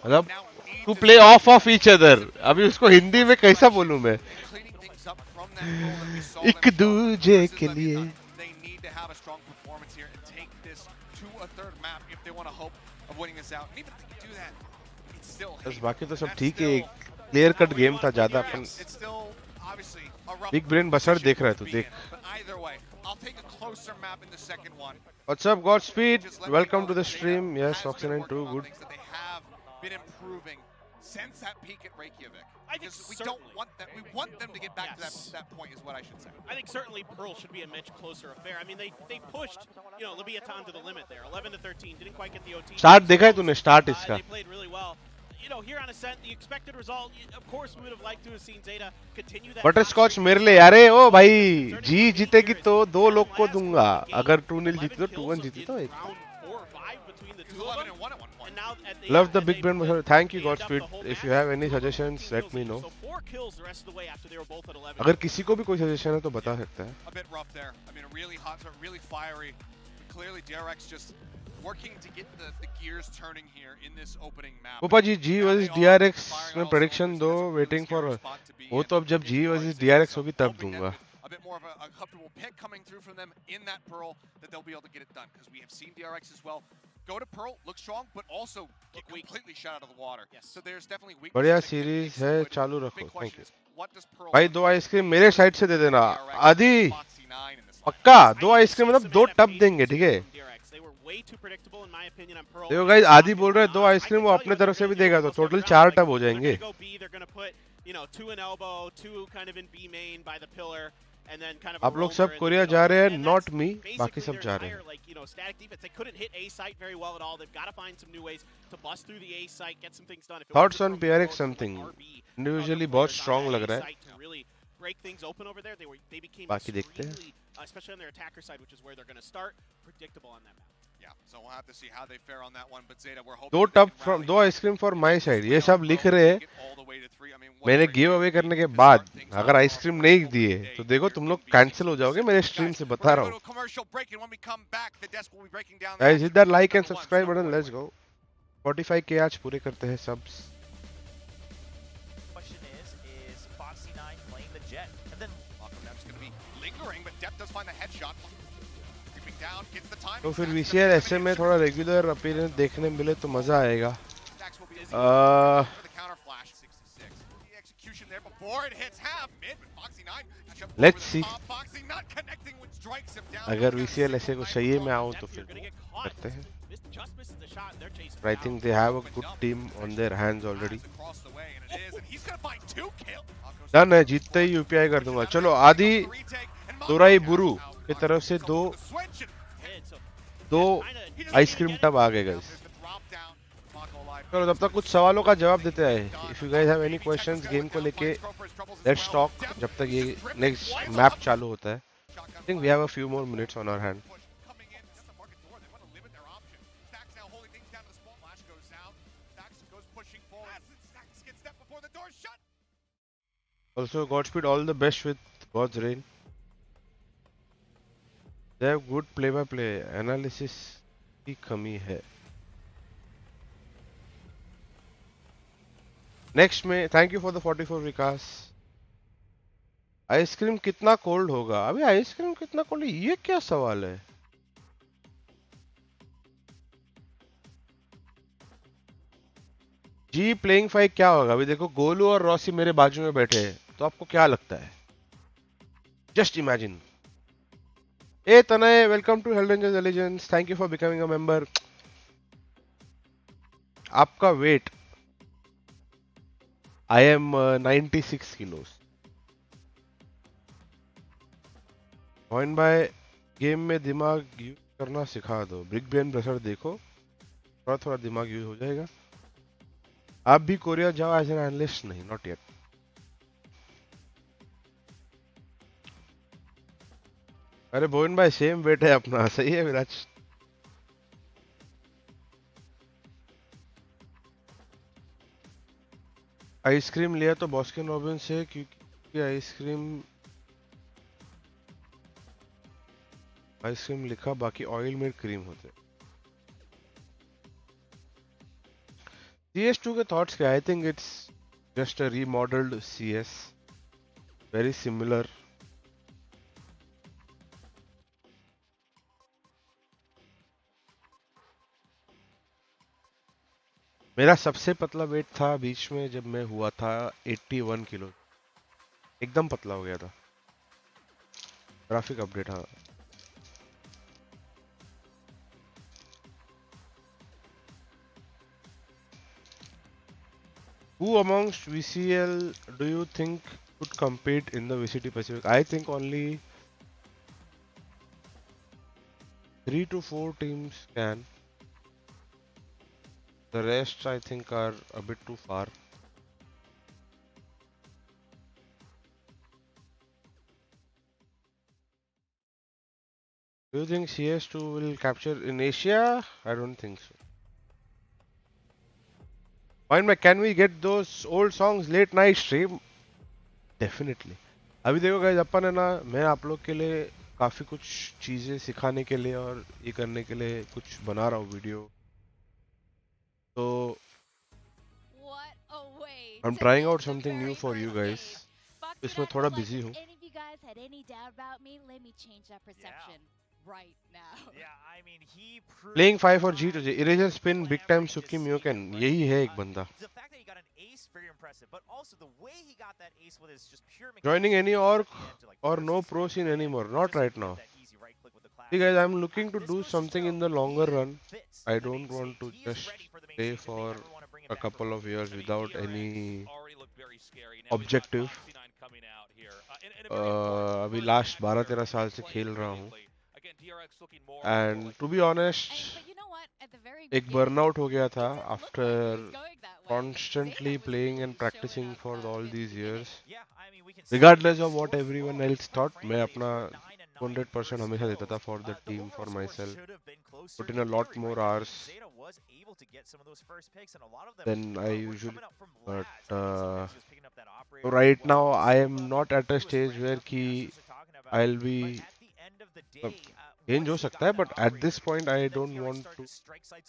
मतलब to play of each other. अभी उसको हिंदी में कैसा बोलूं मैं? एक दूजे के लिए. Have a strong performance here and take this to a third map if they want to hope of winning this out. And even if they do that, it's still बस बाकी तो सब ठीक है. क्लियर कट गेम था ज्यादा अपन it's still obviously a rough big brain बसर देख रहा है. तू देख. But either way, I'll take a closer map in the second one. What's up, Godspeed? Welcome to the stream. Yes, Foxy9 too. Good. They have been improving since that peak at Reykjavik. I think we don't want that. We want them to get back to that point, is what I should say. I think certainly Pearl should be a much closer affair. I mean, they pushed, you know, 𝘼𝐺𝐺 to the limit there. 11-13, didn't quite get the OT. Start देखा है तूने? Start इसका. They played really well. you know, here on Ascent, the expected result, of course, we would have liked to have seen Zeta continue that. Butter scotch मेरे लिए यार ओ भाई जी जीतेगी तो 2 लोग को दूंगा अगर 2-0 जीती तो 2-1 जीती तो एक Love the big brain. Thank you Godspeed. If you have any suggestions, let me know. अगर किसी को भी कोई suggestion है तो बता सकता है. A bit rough there. I mean, a really hot, really fiery. Clearly, DRX just working to get the gears turning here in this opening map. Popa ji, G versus DRX में prediction दो. Waiting for. वो तो अब जब G versus DRX होगी तब दूंगा. A bit more of a comfortable pick coming through from them in that Pearl that they'll be able to get it done because we have seen DRX as well go to Pearl, look strong, but also get completely shot out of the water. So there's definitely weakness. बढ़िया series है चालू रखो. Thank you. भाई 2 ice cream मेरे side से दे देना. आदि पक्का 2 आइसक्रीम मतलब 2 टब देंगे ठीक है. देखो गाइस आदि बोल रहे हैं 2 आइसक्रीम वो अपने तरफ से भी देगा तो टोटल 4 टब हो जाएंगे. आप लोग सब कोरिया जा रहे हैं नॉट मी बाकी सब जा रहे हैं. Thoughts on PRX something individually बहुत स्ट्रांग लग रहा है. बाकी देखते हैं. दो tub from 2 ice cream for my side ये सब लिख रहे हैं. मैंने गिव अवे करने के बाद अगर आइसक्रीम नहीं दिए तो देखो तुम लोग कैंसिल हो जाओगे मेरे स्ट्रीम से बता रहा हूँ. Guys hit that like and subscribe button. Let's go 45k आज पूरे करते हैं सब्स. तो फिर VCL ऐसे में थोड़ा रेगुलर अपीयरेंस देखने मिले तो मजा आएगा. Let's see. अगर VCL ऐसे कुछ चाहिए मैं आऊँ तो फिर करते हैं. I think they have a good team on their hands already. Done है जीतते ही UPI कर दूंगा. चलो आदि दोराई बुरु की तरफ से दो आइसक्रीम टब आ गए गाइस. चलो तब तक कुछ सवालों का जवाब देते हैं. If you guys have any questions game को लेके लेट्स टॉक जब तक ये नेक्स्ट मैप चालू होता है. I think we have a few more minutes on our hand. Also Godspeed, all the best with God's reign. They have good play-by-play analysis की कमी है. Next में thank you for the 44 Vikas. Ice cream कितना cold होगा? अभी ice cream कितना cold है ये क्या सवाल है? जी प्लेइंग 5 क्या होगा? अभी देखो गोलू और रॉसी मेरे बाजू में बैठे हैं तो आपको क्या लगता है? Just imagine. ए तनय वेलकम टू हेलरेंजर allegiance. Thank you for becoming a member. आपका weight I am 96 kilos. Point by game में दिमाग यूज करना सिखा दो. बिग ब्रेन ब्रशर देखो थोड़ा थोड़ा दिमाग यूज हो जाएगा. आप भी कोरिया जाओ एज एन एनालिस्ट. नहीं नॉट येट. अरे बोइन भाई सेम वेट है अपना. सही है विराज. आइसक्रीम लिया तो बॉस्किन रॉबिन्स से क्योंकि आइसक्रीम लिखा बाकी ऑयल मेड क्रीम होते. CS2 के थॉट्स क्या? I think it's just a remodelled CS. Very similar. मेरा सबसे पतला वेट था बीच में जब मैं हुआ था 81 किलो. एकदम पतला हो गया था. Graphic update. हाँ Who amongst VCL do you think could compete in the VCT Pacific? I think only 3 to 4 teams can. The rest I think are a bit too far. Do you think CS2 will capture in Asia? I don't think so. Fine, can we get those old songs late night stream? Definitely. अभी देखो guys, अपन है ना, मैं आप लोग के लिए काफी कुछ चीजें सिखाने के लिए और ये करने के लिए कुछ बना रहा हूँ वीडियो. तो I'm trying out something new for you guys. इसमें थोड़ा busy हूँ. Playing 5 for G to J. Eraser spin, big time Suki Myoken. यही है एक बंदा. Joining any org or no pro scene anymore? Not right now. See guys, I'm looking to do something in the longer run. I don't want to just play for a couple of years without any objective. अभी last 12-13 साल से खेल रहा हूँ. And to be honest, एक burnout हो गया था after constantly playing and practicing for all these years. Regardless of what everyone else thought, मैं अपना 200% हमेशा देता था for the team, for myself. Put in a lot more hours than I usually. But right now I am not at a stage where कि I'll be change हो सकता है, but at this point I don't want to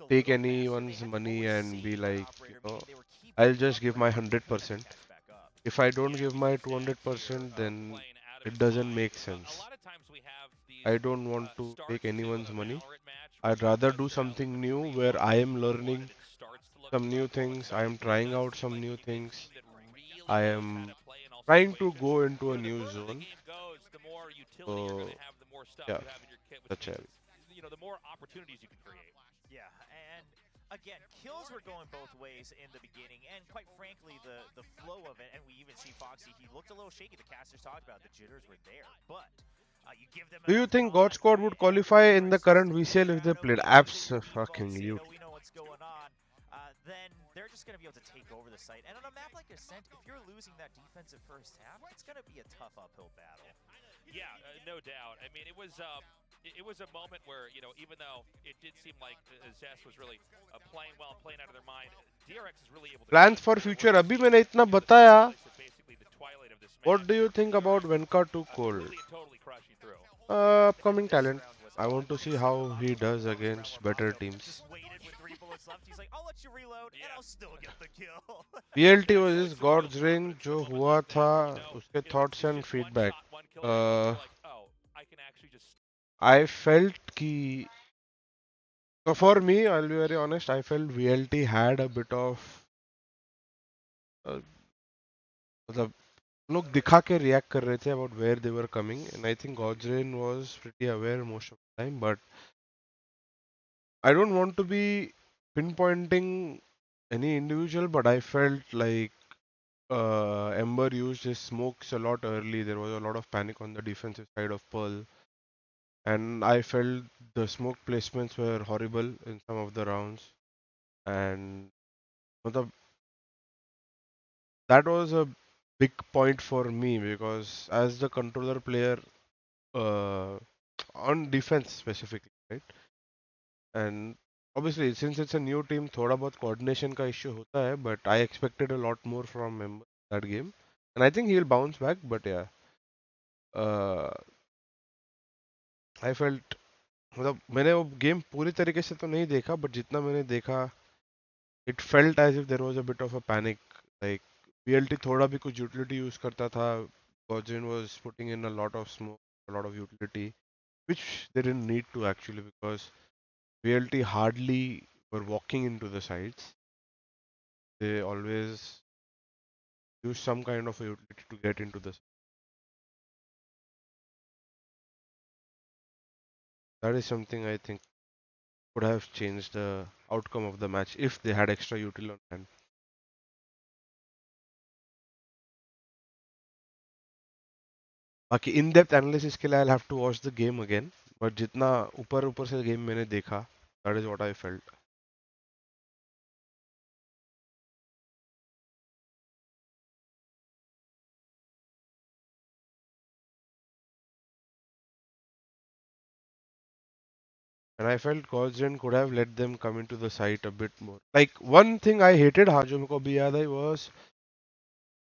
take anyone's money and be like, I'll just give my 100%. If I don't give my 200%, then it doesn't make sense. I don't want to take anyone's money. I'd rather do something new where I am learning some new things. I am trying out some new things. I am trying to go into a new zone. So, yeah, that's it. The more opportunities you can create. Yeah, and again, kills were going both ways in the beginning, and quite frankly, the flow of it, and we even see Foxy, he looked a little shaky. The casters talked about it, the jitters were there, but you give them. Do you think God Squad would qualify in the current VCL if they played? Absolutely. We know what's going on. Then they're just going to be able to take over the site. And on a map like Ascent, if you're losing that defensive first half, it's going to be a tough uphill battle. Yeah, no doubt. I mean, it was a moment where, even though it did seem like Zest was really playing well and playing out of their mind, DRX is really able to... Plans for future. अभी मैंने इतना बताया. What do you think about Venka to Cole? Upcoming talent. I want to see how he does against better teams. BLT versus God's Ring जो हुआ था, उसके thoughts and feedback. I felt कि, so for me, I'll be very honest, I felt VLT had a bit of मतलब लोग दिखा के react कर रहे थे about where they were coming, and I think God's Ring was pretty aware most of the time, but I don't want to be pinpointing any individual, but I felt like Ember used his smokes a lot early. There was a lot of panic on the defensive side of Pearl, and I felt the smoke placements were horrible in some of the rounds, and that was a big point for me because as the controller player on defense specifically, right? And obviously, since it's a new team, थोड़ा बहुत coordination का issue होता है, but I expected a lot more from him that game, and I think he'll bounce back. But yeah, I felt मतलब मैंने वो game पूरी तरीके से तो नहीं देखा, but जितना मैंने देखा, it felt as if there was a bit of a panic. Like BLT थोड़ा भी कुछ utility use करता था, Gojin was putting in a lot of smoke, a lot of utility, which they didn't need to actually because VLT hardly were walking into the sides. They always use some kind of a utility to get into the side. That is something I think would have changed the outcome of the match if they had extra util on hand. बाकी in depth analysis के लिए I'll have to watch the game again, but जितना ऊपर ऊपर से game मैंने देखा, that is what I felt. And I felt Gosden could have let them come into the site a bit more. Like one thing I hated, हाँ जो मेरे को अभी याद आई, was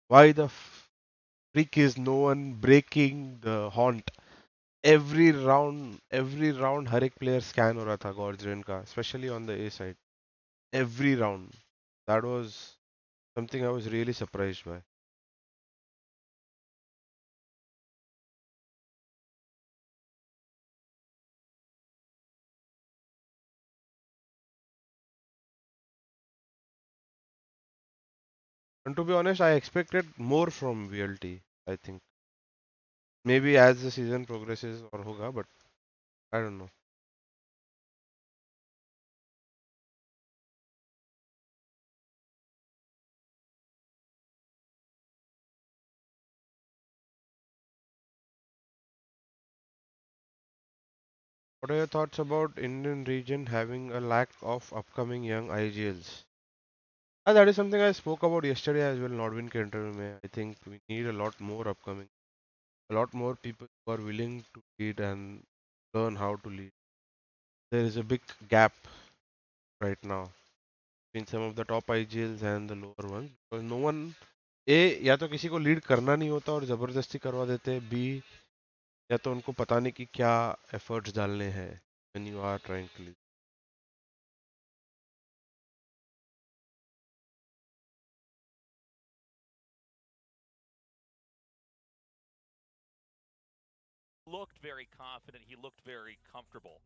why the freak is no one breaking the haunt. Every round हर एक player scan हो रहा था Gosden का, especially on the A side. Every round. That was something I was really surprised by. And to be honest, I expected more from VLT, I think. Maybe as the season progresses or hoga, but I don't know. What are your thoughts about Indian region having a lack of upcoming young IGLs? That is something I spoke about yesterday as well, Nordwin ke interview mein. I think we need a lot more upcoming, a lot more people who are willing to lead and learn how to lead. There is a big gap right now between some of the top IGLs and the lower ones because no one ए या तो किसी को lead करना नहीं होता और जबरदस्ती करवा देते हैं, बी या तो उनको पता नहीं कि क्या एफर्ट्स डालने हैं when you are trying to lead. Looked very confident. He looked very comfortable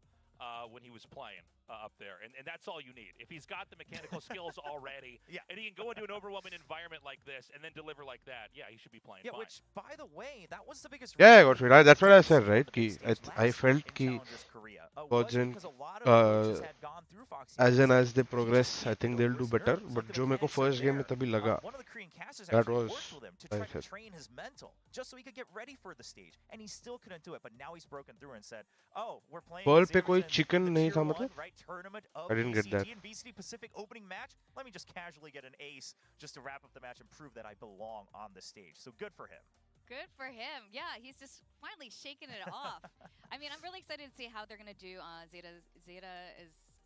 when he was playing up there. And that's all you need. If he's got the mechanical skills already, and he can go into an overwhelming environment like this and then deliver like that, yeah, he should be playing fine. Which, by the way, that was the biggest Yeah, reason Gottfried, that's what I he said, was right? on the big Ki, stage I last felt year in ki Challengers Korea, was Godzin, because a lot of coaches had gone through Foxy as and and as they he just progress, I can't think get over they'll do his better. nerves. But Like, the जो मेरे को mechanics are first game में there. तभी लगा, One of the Korean casters that actually was worked with him to I try to said. train his mental, just so he could get ready for the stage, and he still couldn't do it. But now he's broken through and said, "Oh, we're playing Pearl against पे कोई Arizona in chicken the नहीं Tier था 1 मतलब? right tournament of I didn't get that. VCG and VCT Pacific opening match. Let me just casually get an ace just to wrap up the match and prove that I belong on the stage." So good for him. Good for him. Yeah, he's just finally shaking it off. I mean, I'm really excited to see how they're going to do. Zeta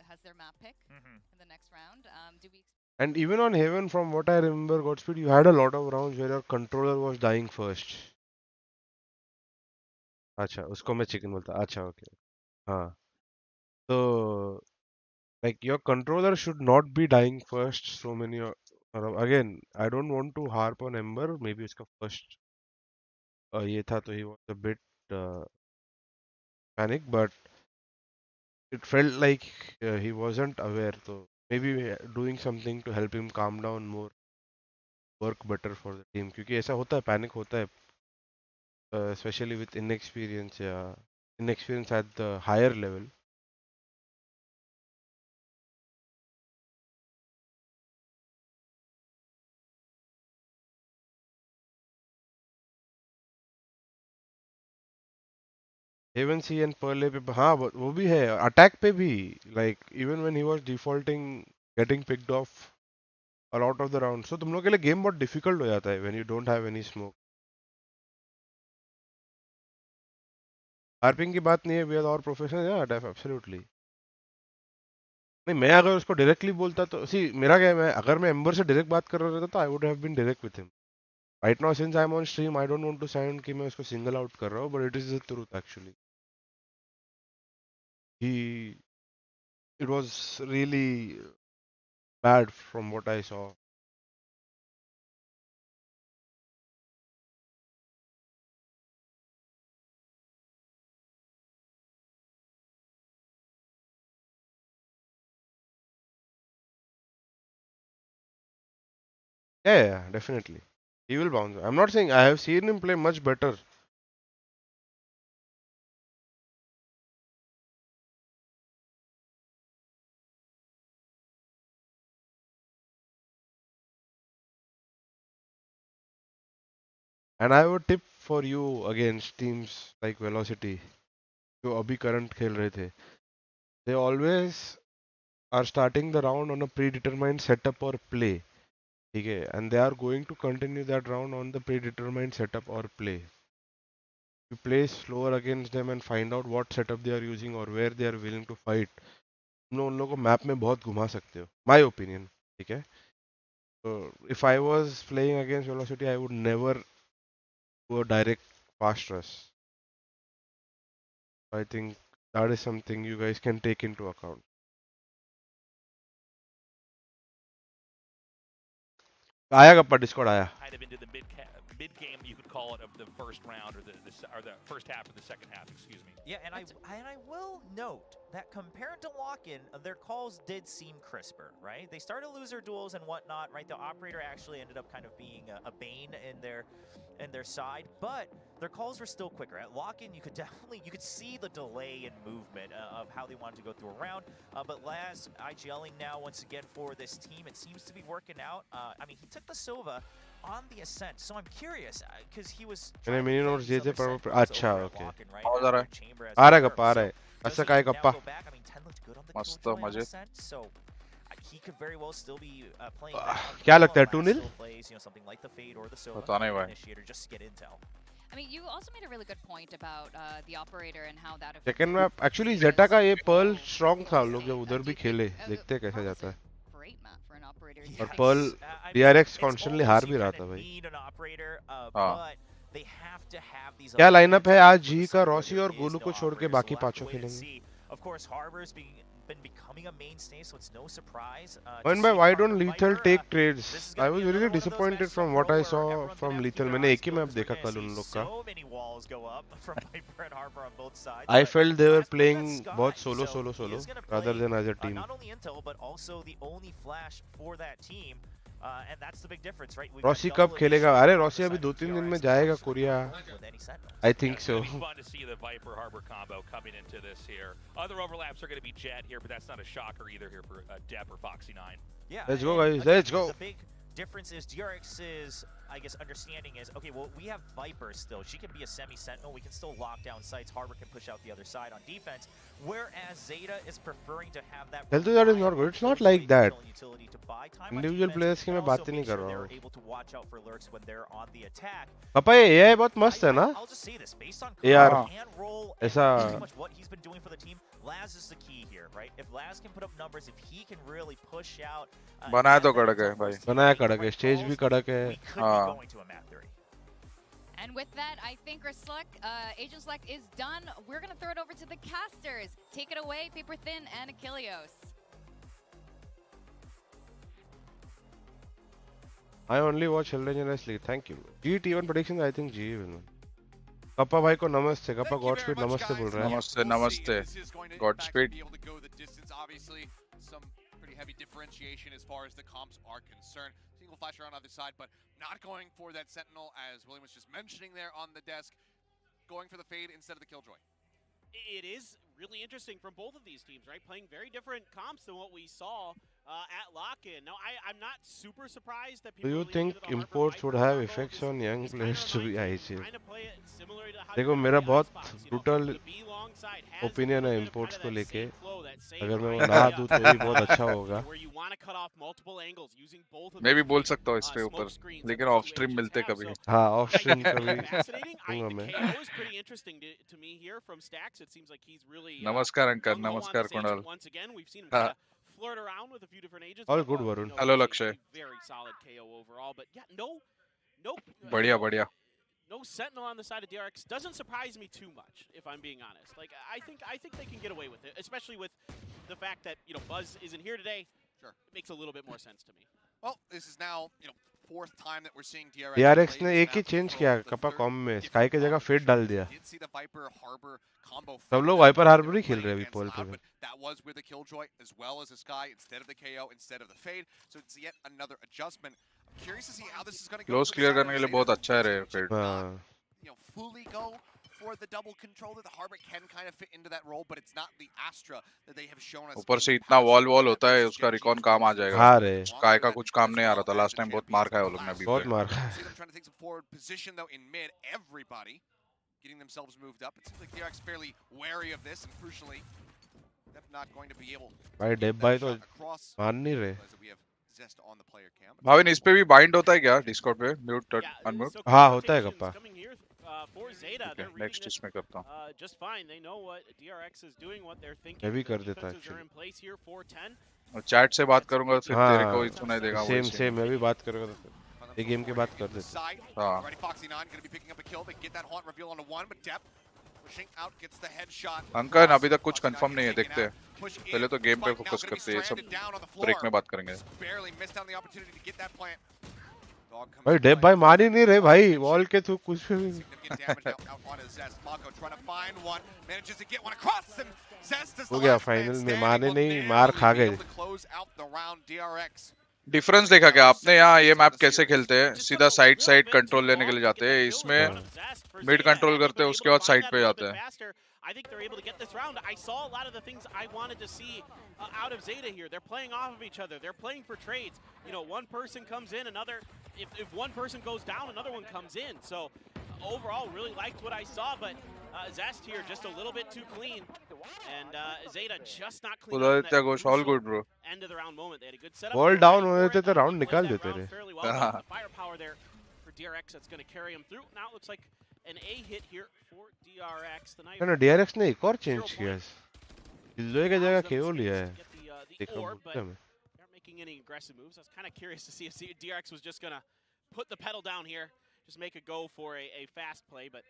has their map pick in the next round. Do we And even on Haven, from what I remember, Godspeed, you had a lot of rounds where your controller was dying first. अच्छा, उसको मैं chicken बोलता. अच्छा, okay. हाँ. So, like your controller should not be dying first. So many. Again, I don't want to harp on Ember. Maybe उसका first ये था तो he was a bit panic, but it felt like he wasn't aware. So maybe doing something to help him calm down more, work better for the team. क्योंकि ऐसा होता है, panic होता है, especially with inexperience, yeah, inexperience at the higher level. Haven C and Pearl A पे हाँ वो भी है, attack पे भी, like even when he was defaulting, getting picked off a lot of the rounds. So तुम लोग के लिए game बहुत difficult हो जाता है when you don't have any smoke. harping की बात नहीं है, we are all professionals, yeah, absolutely. नहीं, मैं अगर उसको डायरेक्टली बोलता तो सी मेरा क्या है, मैं अगर मैं एम्बर से डायरेक्ट बात कर रहा रहता तो I would have been direct with him. Right now since I am on stream I don't want to sound कि मैं उसको सिंगल आउट कर रहा हूँ, but it is the truth actually. He it was really bad from what I saw. Yeah, definitely. He will bounce. I'm not saying I have seen him play much better. And I would tip for you against teams like Velocity, जो अभी current खेल रहे थे. They always are starting the round on a predetermined setup or play. ठीक है, and they are going to continue that round on the predetermined setup or play. You play slower against them and find out what setup they are using or where they are willing to fight. तुम लोग उन लोगों को map में बहुत घुमा सकते हो. My opinion, ठीक है? So if I was playing against Velocity, I would never go direct fast rush. I think that is something you guys can take into account. आया गप्पा डिस्कॉर्ड आया. Kind of into the mid game, you could call it, of the first round or the first half or the second half, excuse me. Yeah, and I will note that compared to lock-in, their calls did seem crisper, right? They started loser duels and whatnot, right? The operator actually ended up kind of being a bane in their side, but their calls were still quicker. At lock-in, you could see the delay in movement of how they wanted to go through a round. But Laz IGLing now once again for this team. It seems to be working out. I mean, he took the Silva on the ascent, so I'm curious because he was. मैंने mini notes दिए थे पर अच्छा okay. आवाज आ रहा है. आ रहा है गप्पा आ रहा है. अच्छा काय गप्पा. मस्त मजे. He could very well still be playing. क्या लगता है 2-0? पता नहीं भाई. Just to get intel. I mean, you also made a really good point about the operator and how that. Second में एक्चुअली जेटा का ये पर्ल स्ट्रांग था. लोग जब उधर भी खेले देखते हैं कैसा जाता है. Great map for an operator. और पर्ल DRX कॉन्स्टेंटली हार भी रहा था भाई. हाँ. क्या लाइनअप है आज? जी का, रॉसी और गोलू को छोड़ के बाकी पांचों खेलेंगे. Of course, Harbor's been becoming a mainstay, so it's no surprise. When by why don't Lethal take trades? I was really disappointed from what I saw from Lethal. मैंने एक ही मैप देखा कल उन लोग का. I felt they were playing बहुत solo rather than as a team. Not only intel, but also the only flash for that team. And that's the big difference, right? Rossi कब खेलेगा? अरे रॉसी अभी 2-3 दिन में जाएगा Korea. I think so. It's fun to see the Viper Harbor combo coming into this here. Other overlaps are going to be Jet here, but that's not a shocker either here for Depp or Foxy9. Yeah. Let's go guys. Let's go. The big difference is DRX's, I guess, understanding is, okay, well, we have Viper still. She can be a semi-sentinel. We can still lock down sites. Harbor can push out the other side on defense. Whereas Zeta is preferring to have that. Health that is not good. It's not like that. Individual players की मैं बात ही नहीं कर रहा हूँ. पापा ये AI बहुत मस्त है ना? यार ऐसा. Laz is the key here, right? If Laz can put up numbers, if he can really push out. बनाया तो कड़क है भाई. बनाया कड़क है. स्टेज भी कड़क है. हाँ. And with that, I think our Agent Select is done. We're going to throw it over to the casters. Take it away, Paper Thin and 𝐻𝐽𝐿𝐒. I only watch HellrangeR League. Thank you. G-T1 predictions, I think G will win. Kappa भाई को नमस्ते. Kappa godspeed नमस्ते बोल रहा है. नमस्ते नमस्ते. Godspeed. Obviously, some pretty heavy differentiation as far as the comps are concerned. Single flash around on the other side, but not going for that Sentinel, as William was just mentioning there on the desk. Going for the fade instead of the Killjoy. It is really interesting from both of these teams, right? Playing very different comps than what we saw at lock-in. Now, I'm not super surprised that people. Do you think imports would have effects on young players to be IC? देखो मेरा बहुत brutal opinion है imports को लेके. अगर मैं वो ना दूँ तो भी बहुत अच्छा होगा. मैं भी बोल सकता हूँ इस पे ऊपर, लेकिन ऑफ स्ट्रीम मिलते कभी. हाँ ऑफ स्ट्रीम कभी दूँगा मैं. नमस्कार अंकल. नमस्कार कुणाल. हाँ. Flirt around with a few different agents. All good, Varun. Hello, Lakshay. Very solid KO overall, but yeah, no. बढ़िया बढ़िया. No Sentinel on the side of DRX doesn't surprise me too much, if I'm being honest. Like I think they can get away with it, especially with the fact that Buzz isn't here today. Sure, it makes a little bit more sense to me. Well, this is now fourth time that we're seeing DRX. DRX ने एक ही change किया kappa com में. Sky की जगह fade डाल दिया. सब लोग वाइपर हार्बर ही खेल रहे हैं अभी पोल पे. That was with the Killjoy as well as the Sky instead of the KO instead of the fade. So it's yet another adjustment. I'm curious to see how this is going to go. Close clear करने के लिए बहुत अच्छा है fade. Fully go for the double control that the Harbor can kind of fit into that role, but it's not the Astra that they have shown us. ऊपर से इतना wall होता है, उसका रिकॉन काम आ जाएगा. हाँ रे. स्काई का कुछ काम नहीं आ रहा था लास्ट टाइम. बहुत मार खाया वो लोग ने अभी. बहुत मार खाया. Trying to take some forward position though in mid. Everybody getting themselves moved up. It seems like DRX fairly wary of this, and crucially, they're not going to be able. भाई डेब भाई तो मान नहीं रहे. भाविन इस पे भी बाइंड होता है क्या डिस्कॉर्ड पे? Mute unmute. हाँ होता है kappa. for Zeta, they're next reading इसमें करता हूँ this just fine. They know what DRX is doing, what they're thinking. मैं भी The कर देता defenses are actually. in place here for 10. और चैट से बात करूंगा फिर तेरे को ही हाँ सुनाई देगा सेम वही सेम मैं भी बात करूँगा तो ये गेम के बाद कर देते हाँ Already Foxy9 going to be picking up a kill. They get that haunt reveal onto one, but Depp pushing out gets the headshot. Uncle अभी तक कुछ कंफर्म नहीं है देखते हैं पहले तो गेम पे फोकस करते हैं ये सब ब्रेक में बात करेंगे Barely missed on the opportunity to get that plant. Dog comes भाई in डेप भाई मान ही नहीं रहे भाई वॉल के थ्रू कुछ भी significant damage out on his Zest. Mako trying to find one, manages to get one across, and Zest is हो the गया last man फाइनल में standing. माने Will नहीं मार खा narrowly be गए able to close out the round. DRX. Difference देखा क्या आपने यहाँ ये मैप कैसे खेलते हैं सीधा साइड साइड कंट्रोल लेने के लिए जाते हैं इसमें मिड कंट्रोल करते हैं उसके बाद साइड पे जाते हैं I think they're able to get this round. I saw a lot of the things I wanted to see out of Zeta here. They're playing off of each other. They're playing for trades. You know, one person comes in, another. If one person goes down, another one comes in. So overall, really liked what I saw. But Zest here just a little bit too clean, and Zeta just not clean. उधर इतना कुछ all good bro End of the round moment. They had a good setup. Ball down होने थे तो round निकाल Played that देते round रे fairly well. The firepower there for DRX that's going to carry him through. Now it looks like an A hit here for DRX. The knife ना DRX ने एक और चेंज किया है गिल्लोय की जगह केओ लिया है the देखो orb, but भूलते में they aren't making any aggressive moves. I was kind of curious to see if DRX was just going to put the pedal down here, just make a go for a fast play. But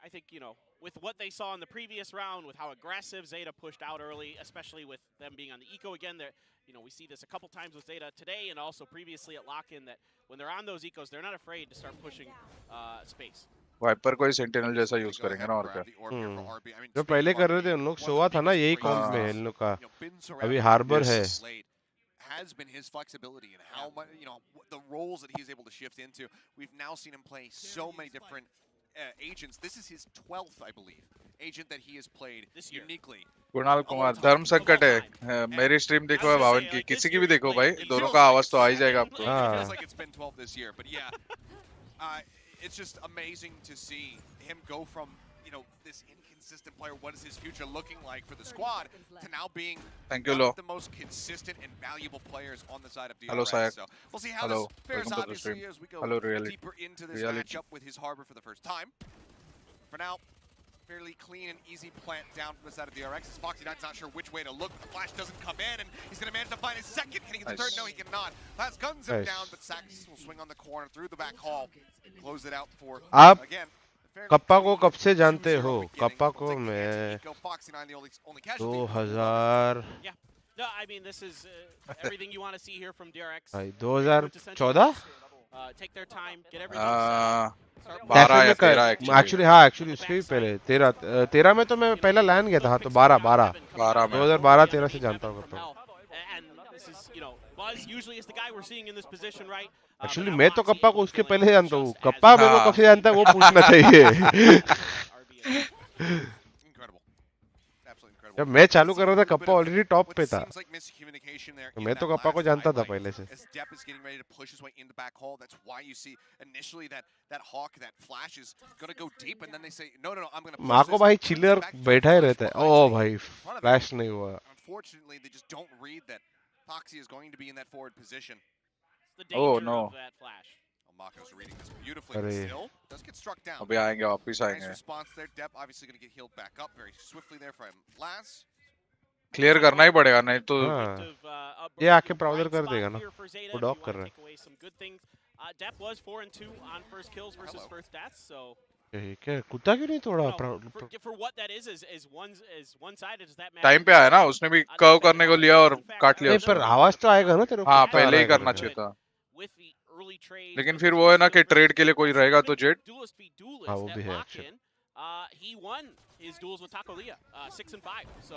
I think, you know, with what they saw in the previous round, with how aggressive Zeta pushed out early, especially with them being on the eco again, you know, we see this a couple times with Zeta today and also previously at lock-in, that when they're on those ecos, they're not afraid to start pushing space. Viper को ही sentinel जैसा use करेंगे ना और क्या जो पहले कर रहे थे उन लोग शोआ था ना यही कॉम्प में इन लोग का अभी हार्बर है has been his flexibility and how much, you know, the roles that he's able to shift into. We've now seen him play so many different agents. This is his 12th, I believe, agent that he has played uniquely. Kunal Kumar धर्म संकट है मेरी stream देखो भावन की किसी की भी देखो भाई दोनों का आवाज तो आ ही जाएगा आपको It feels like it's been 12 this year, but yeah, it's just amazing to see him go from, you know, this inconsistent player, what is his future looking like for the squad, to now being Thank you, one Lo. of the most consistent and valuable players on the side of DRX. Hello, Sayak. So we'll see how Hello. this fares Welcome to the obviously stream. as we go Hello, Reality. deeper into this Reality. matchup with his Harbor for the first time. For now, fairly clean and easy plant down from the side of DRX. As Foxy9's not sure which way to look. The flash doesn't come in, and he's going to manage to find his second. Can he get the third? No, he cannot. Last guns him down, but Sax will swing on the corner through the back hall. Close it out for, आप again, kappa को कब से जानते हो kappa को मैं 2000 No, I mean, this is everything you want to see here from DRX. भाई 2014 Take their time, get everything set. 12 या 13 एक्चुअली हाँ एक्चुअली उसके भी पहले 13 में तो मैं पहला लैंड गया था हाँ तो 12 में 2012-13 से जानता हूँ kappa And this is, you know, Buzz usually is the guy we're seeing in this position, right? Actually मैं तो कप्पा को उसके पहले से जानता हूँ कप्पा मेरे को कब से जानता है वो पूछना चाहिए जब मैं चालू कर रहा था कप्पा ऑलरेडी टॉप पे था मैं तो कप्पा को जानता था पहले से माँ को भाई चिल्लर बैठा ही रहता है ओ भाई फ्लैश नहीं हुआ Oh no. Mako's reading this beautifully, अरे but still does get struck down. अभी आएंगे वापस Nice आएंगे response there. Depp obviously going to get healed back up very swiftly there from Laz. Clear करना ही पड़ेगा नहीं तो हाँ ये आके ब्राउजर कर देगा ना वो डॉक कर रहा है Depp was 4-2 on first kills versus first deaths, so क्या कुत्ता क्यों नहीं तोड़ा for what that is one sided. Does that matter? Time पे आया ना उसने भी कर्व करने को लिया और काट लिया नहीं पर आवाज तो आएगा ना तेरे को हाँ कुत्ता पहले ही आएगा करना करके। चाहिए था With the early trade, लेकिन फिर वो है ना कि ट्रेड के लिए कोई रहेगा तो जेट duelist v duelist हाँ वो at भी है lock-in, he won his duels with 𝐼𝐽𝐿𝐻𝐿, 6-5. So,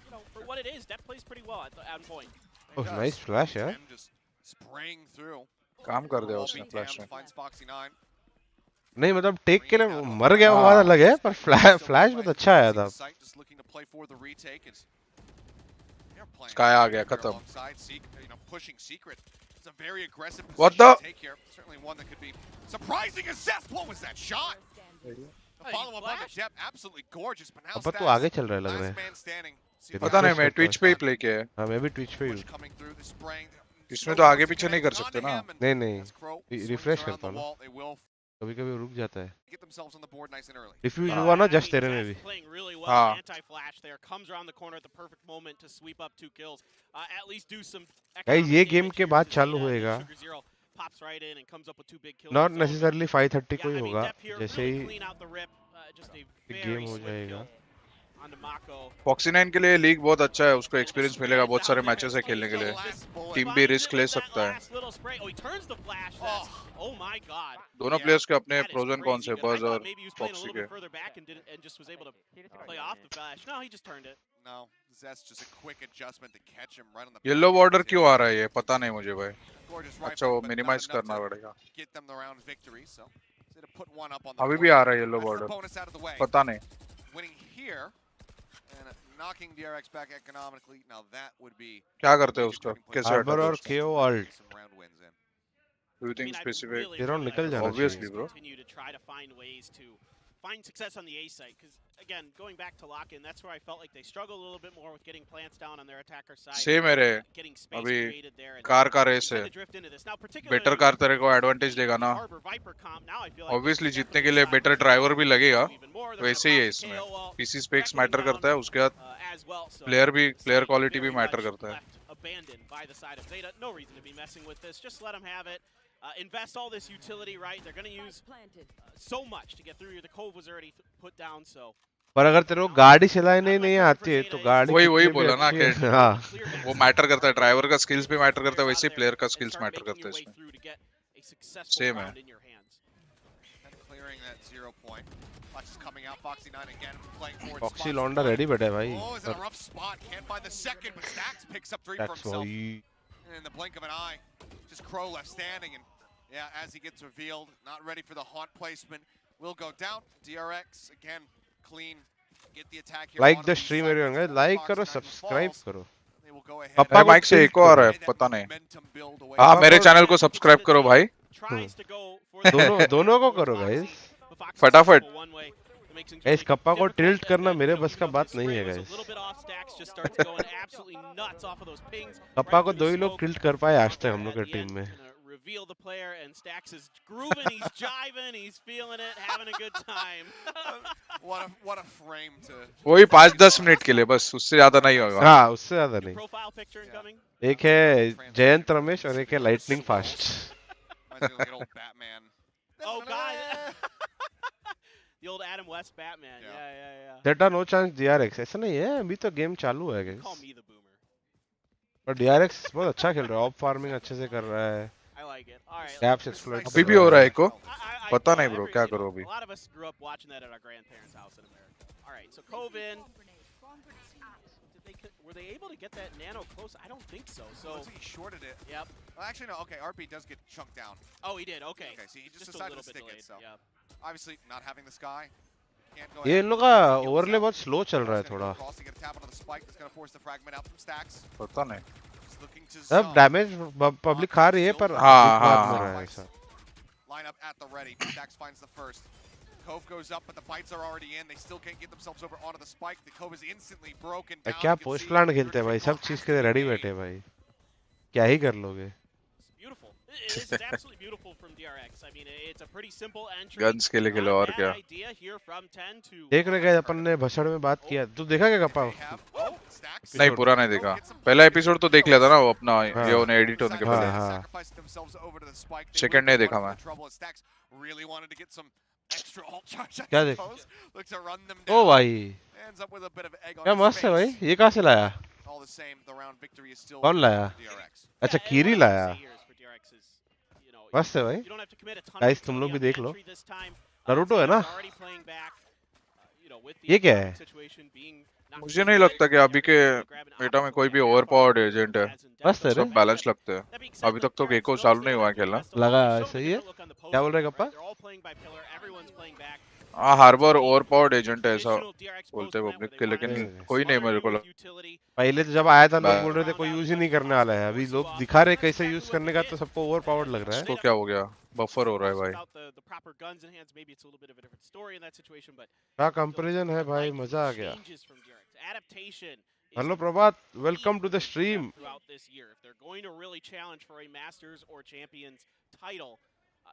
you know, for what it is, Depp plays pretty well at point. Oh nice flash यार Him just spraying through. काम कर दिया Wall उसने beat flash down, में finds Foxy9. नहीं मतलब take के लिए मर गया वो बात अलग है पर फ्लैश बहुत अच्छा आया था Just looking to play for the retake. They're playing Sky आ गया खत्म alongside you know, pushing secret. It's a very aggressive What position to take here. Certainly one that could be surprising as Seth. What was that shot? The follow-up on the Depp, absolutely gorgeous. But now अब तो आगे चल रहा है लग रहा last है man standing. पता नहीं मैं ट्विच पे ही प्ले किया है हाँ मैं भी ट्विच पे ही Push हूँ coming through the spraying. इसमें तो आगे पीछे नहीं कर सकते ना नहीं नहीं रिफ्रेश करता हूँ ना कभी कभी रुक जाता है Get themselves on the board nice and early. Defuse हुआ ना जस्ट तेरे में भी Playing really well. हाँ। Anti-flash there. Comes around the corner at the perfect moment to sweep up 2 kills. At least do some guys ये economic game damage के here बाद to चालू Zeta. होएगा 𝘍𝐿𝐼 pops right in and comes up with 2 big kills. Not his own. Necessarily 530 Yeah, कोई I mean, होगा Depp here जैसे really he clean out the rip. Just a game very हो swift जाएगा kill onto Mako. Foxy 9 के लिए league बहुत अच्छा है, उसको एक्सपीरियंस मिलेगा बहुत सारे मैचेस है खेलने के लिए, टीम भी रिस्क ले सकता है। Oh my god. दोनों Yeah. प्लेयर्स के अपने That is pros and cons है, crazy good. I बज thought और maybe he was playing a foxy little के। bit further back and just was able to play off the flash. No, he just turned it. No, Zest just a quick adjustment to catch him right on the. Yellow back border end क्यों here. आ रहा है ये पता नहीं मुझे भाई। Gorgeous अच्छा rifling, वो but not मिनिमाइज enough करना to पड़ेगा। get them the round victory. So Zeta put one up on the अभी board. भी आ रहा है yellow That's the border, bonus out of the way. पता नहीं। Winning here and knocking DRX back economically. Now that would be क्या करते हैं major उसका, turning point. कैसे हार्बर हटाते और हैं KO ult Some round wins in. उसको? डू यू थिंक स्पेसिफिक ये राउंड निकल जाना Obviously, चाहिए bro. Continue to try to find ways to find success on the A site because again, going back to lock-in, that's where I felt like they struggled a little bit more with getting plants down on their attacker side. Same है रे, Getting space अभी created there and car का race है, tend to drift into this. Now, particularly better car तेरे को advantage देगा ना, Harbor Viper comp, now I feel like obviously this is जीतने के definitely लिए a side better where driver भी लगेगा, even more. They're वैसे ही है gonna इसमें, pop the KO PC specs wrecking matter down, करता है, उसके बाद as well. So प्लेयर भी, प्लेयर site क्वालिटी भी very मैटर much करता है। left abandoned by the side of Zeta. No reason to be messing with this. Just let them have it. Invest all this utility, right? They're going to use so much to get through here. The cove was already put down, so. पर अगर तेरे को गाड़ी चलाने नहीं आती है तो गाड़ी वही कितनी भी बोला ना अच्छी कि है, हाँ वो मैटर करता है, ड्राइवर का स्किल्स भी मैटर करता है, वैसे ही प्लेयर का स्किल्स मैटर करता है इसमें। Same है। Clearing that 0 point. Fox is coming out. Foxy 9 again playing forward. Foxy लौंडा रेडी बैठा है भाई Oh, is in a rough spot. Can't find the second, but Stacks picks up 3 for tax himself. भाई In the blink of an eye, just Crow left standing, and yeah, as he gets revealed, not ready for the haunt placement, will go down. DRX again, clean, get the attack here. Like on the the stream side. Everyone like Foxy करो 9 subscribe falls. करो They will go ahead पापा अरे को mic से tilt एको आ रहा करो। है, पता नहीं। momentum build away. हाँ मेरे चैनल को सब्सक्राइब करो भाई, दोनों को करो गाइस फटाफट। गाइस कप्पा को टिल्ट करना मेरे बस का बात नहीं है गाइस, कप्पा को 2 ही लोग टिल्ट कर पाए आज तक हम लोग की टीम में। Reveal the player and Stacks is grooving, he's jiving, he's feeling it, having a good time. What a frame to. वही 5-10 मिनट के लिए बस, उससे ज्यादा नहीं होगा। हाँ उससे ज्यादा नहीं। Profile picture incoming. एक है जयंत रमेश और एक है lightning fast. Reminds me of like an old Batman. Oh god. The old Adam West Batman. Yeah. Zeta no chance DRX ऐसा नहीं है, अभी तो गेम चालू है guys. Call me the boomer. पर DRX बहुत अच्छा खेल रहा है, ऑफ फार्मिंग अच्छे से कर रहा है, I like it. All right. Caps exploit अभी भी हो रहा है एको, पता नहीं ब्रो क्या करो अभी। A lot of us grew up watching that at our grandparents' house in America. All right, so Coven. Were they able to get that nano close? I don't think so. So Looks like he shorted it. Yep. Well, actually, no. Okay, RP does get chunked down. Oh, he did. Okay. Okay, so he just a decided little to bit stick delayed. it. So Yep. obviously, not having the sky. Can't go ये ahead. इन लोग का overlay बहुत slow चल रहा है थोड़ा। Cross to get a tap onto the spike. That's gonna force the fragment out from Stacks. पता नहीं। He's looking to अब zone. डैमेज पब्लिक खा रही है पर हाँ, बाद हाँ, में हाँ। रहा है ऐसा। Line up at the ready. Stacks finds the first. Cove goes up, but the bites are already in. They still can't get themselves over onto the spike. The Cove is instantly broken down. क्या You can post see plan खेलते हैं भाई, Urchin सब चीज के लिए ready बैठे हैं भाई, क्या ही कर लोगे। It's beautiful. This is absolutely beautiful from DRX. I mean, it's a pretty simple entry. Guns के लिए और Not क्या। bad idea here from 10 to देख रहे गए अपन ने भसड़ में बात किया, तू देखा क्या kappa? They have. Oh, Stacks. नहीं पूरा नहीं देखा, पहला एपिसोड तो देख लिया था ना वो अपना, ये उन्हें एडिट होने के पहले। Sacrificed themselves over to the spike. They Second would नहीं have देखा run मैं। into trouble. Stacks really wanted to get some extra ult charge, I क्या देख? suppose. Looks to run them O down. भाई Ends up with a bit of egg on क्या his मस्त है भाई, face. ये कहाँ से लाया? All the same, the round victory is still कौन लाया? for DRX. अच्छा Yeah, कीरी what I would लाया, say here is for DRX is, you know, मस्त है भाई। you don't have to commit a ton of Guys, तुम लोग utility भी on the देख लो। entry this time. नारुतो है ना? Zeta's already playing back, you know, with the ये क्या है? economic situation being not मुझे नहीं लगता कि अभी के मेटा में कोई भी ओवर पावर्ड एजेंट है, मस्त है रे। सब बैलेंस लगते हैं। अभी तक तो गेको चालू नहीं हुआ है खेलना। लगा सही है, क्या बोल रहे कप्पा? हाँ हार्बर ओवर पावर्ड एजेंट है ऐसा बोलते हैं पब्लिक के, लेकिन कोई नहीं मेरे को पहले तो जब आया था लोग बोल रहे थे कोई यूज ही नहीं करने वाला है, अभी लोग दिखा रहे कैसे यूज करने का, तो सबको ओवर पावर्ड लग रहा है। इसको क्या हो गया, बफर हो रहा है भाई। क्या कंपैरिजन है भाई, मजा आ गया। Hello Prabhat, welcome to the stream.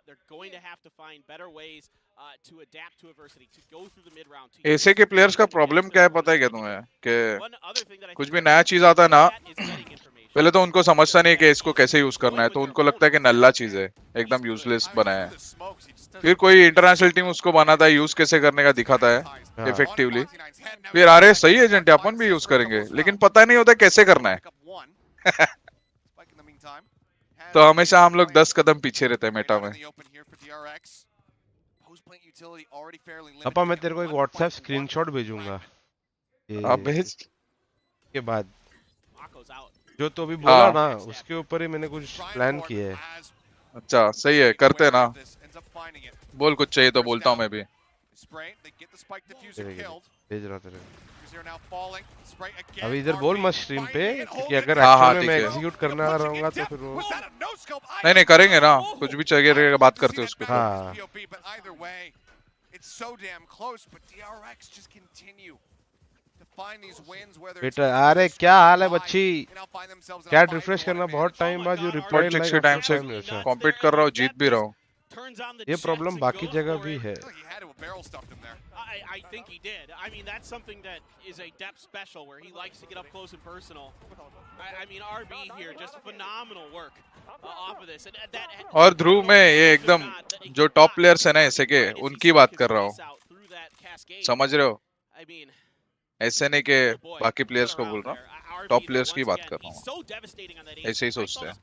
they're going to have to find better ways to adapt to adversity, to go through the mid round. ऐसे के प्लेयर्स का प्रॉब्लम क्या है पता है क्या तुम्हें कि कुछ भी नया चीज आता है ना पहले तो उनको समझता नहीं है कि इसको कैसे यूज करना है, तो उनको लगता है कि नल्ला चीज है, एकदम यूजलेस बनाया है। फिर कोई इंटरनेशनल टीम उसको बनाता है, यूज कैसे करने का दिखाता है इफेक्टिवली, फिर अरे सही एजेंट है अपन भी यूज करेंगे, लेकिन पता नहीं होता कैसे करना है। तो हमेशा हम लोग 10 कदम पीछे रहते हैं मेटा में। अपा मैं तेरे को एक व्हाट्सएप स्क्रीनशॉट भेजूंगा आप भेज के बाद, जो तो अभी बोला हाँ। ना उसके ऊपर ही मैंने कुछ प्लान किया है। अच्छा सही है, करते हैं ना, बोल कुछ चाहिए तो बोलता हूँ मैं भी। भेज रहा तेरे अभी इधर बोल मत स्ट्रीम पे, क्योंकि अगर हाँ, एक्चुअल में ठीक मैं है। एग्जीक्यूट करना रहूंगा तो फिर वो नहीं करेंगे ना, कुछ भी चाहिए रहेगा बात करते हैं उसके ऊपर। हाँ बेटा अरे क्या हाल है बच्ची, क्या रिफ्रेश करना बहुत टाइम बाद, जो रिप्लाई 60 टाइम से कॉम्पीट कर रहा हूँ, जीत भी रहा हूँ। ये प्रॉब्लम बाकी जगह भी है। I think he did. I mean, that's something that is a depth special where he likes to get up close and personal. I mean, RB here, just phenomenal work off of this. And that, और ध्रुव में ये एकदम जो top players है ना ऐसे के, उनकी बात कर रहा हूँ, समझ रहे हो? ऐसे नहीं कि बाकी प्लेयर्स को बोल रहा हूँ, टॉप प्लेयर्स की बात कर रहा हूँ, ऐसे ही सोचते हैं।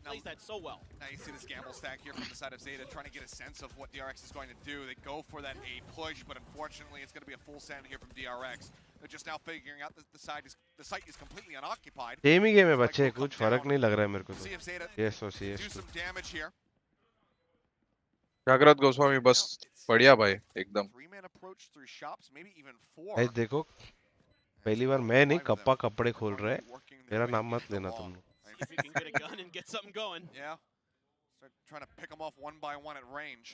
Plays that so well. Now you see this gamble stack here from the side of Zeta, trying to get a sense of what DRX is going to do. They go for that A push, but unfortunately, it's going to be a full send here from DRX. They're just now figuring out that the site is completely unoccupied. Same he game है बच्चे, कुछ फर्क नहीं लग रहा है मेरे को तो। यस और Do CS some damage here. जागृत गोस्वामी बस बढ़िया भाई एकदम। Three-man approach through shops, maybe even four. भाई देखो पहली बार मैं नहीं कप्पा कपड़े खोल रहे, मेरा नाम मत लेना तुम लोग। if you can get a gun and get something going. Yeah. Start trying to pick them off one by one at range.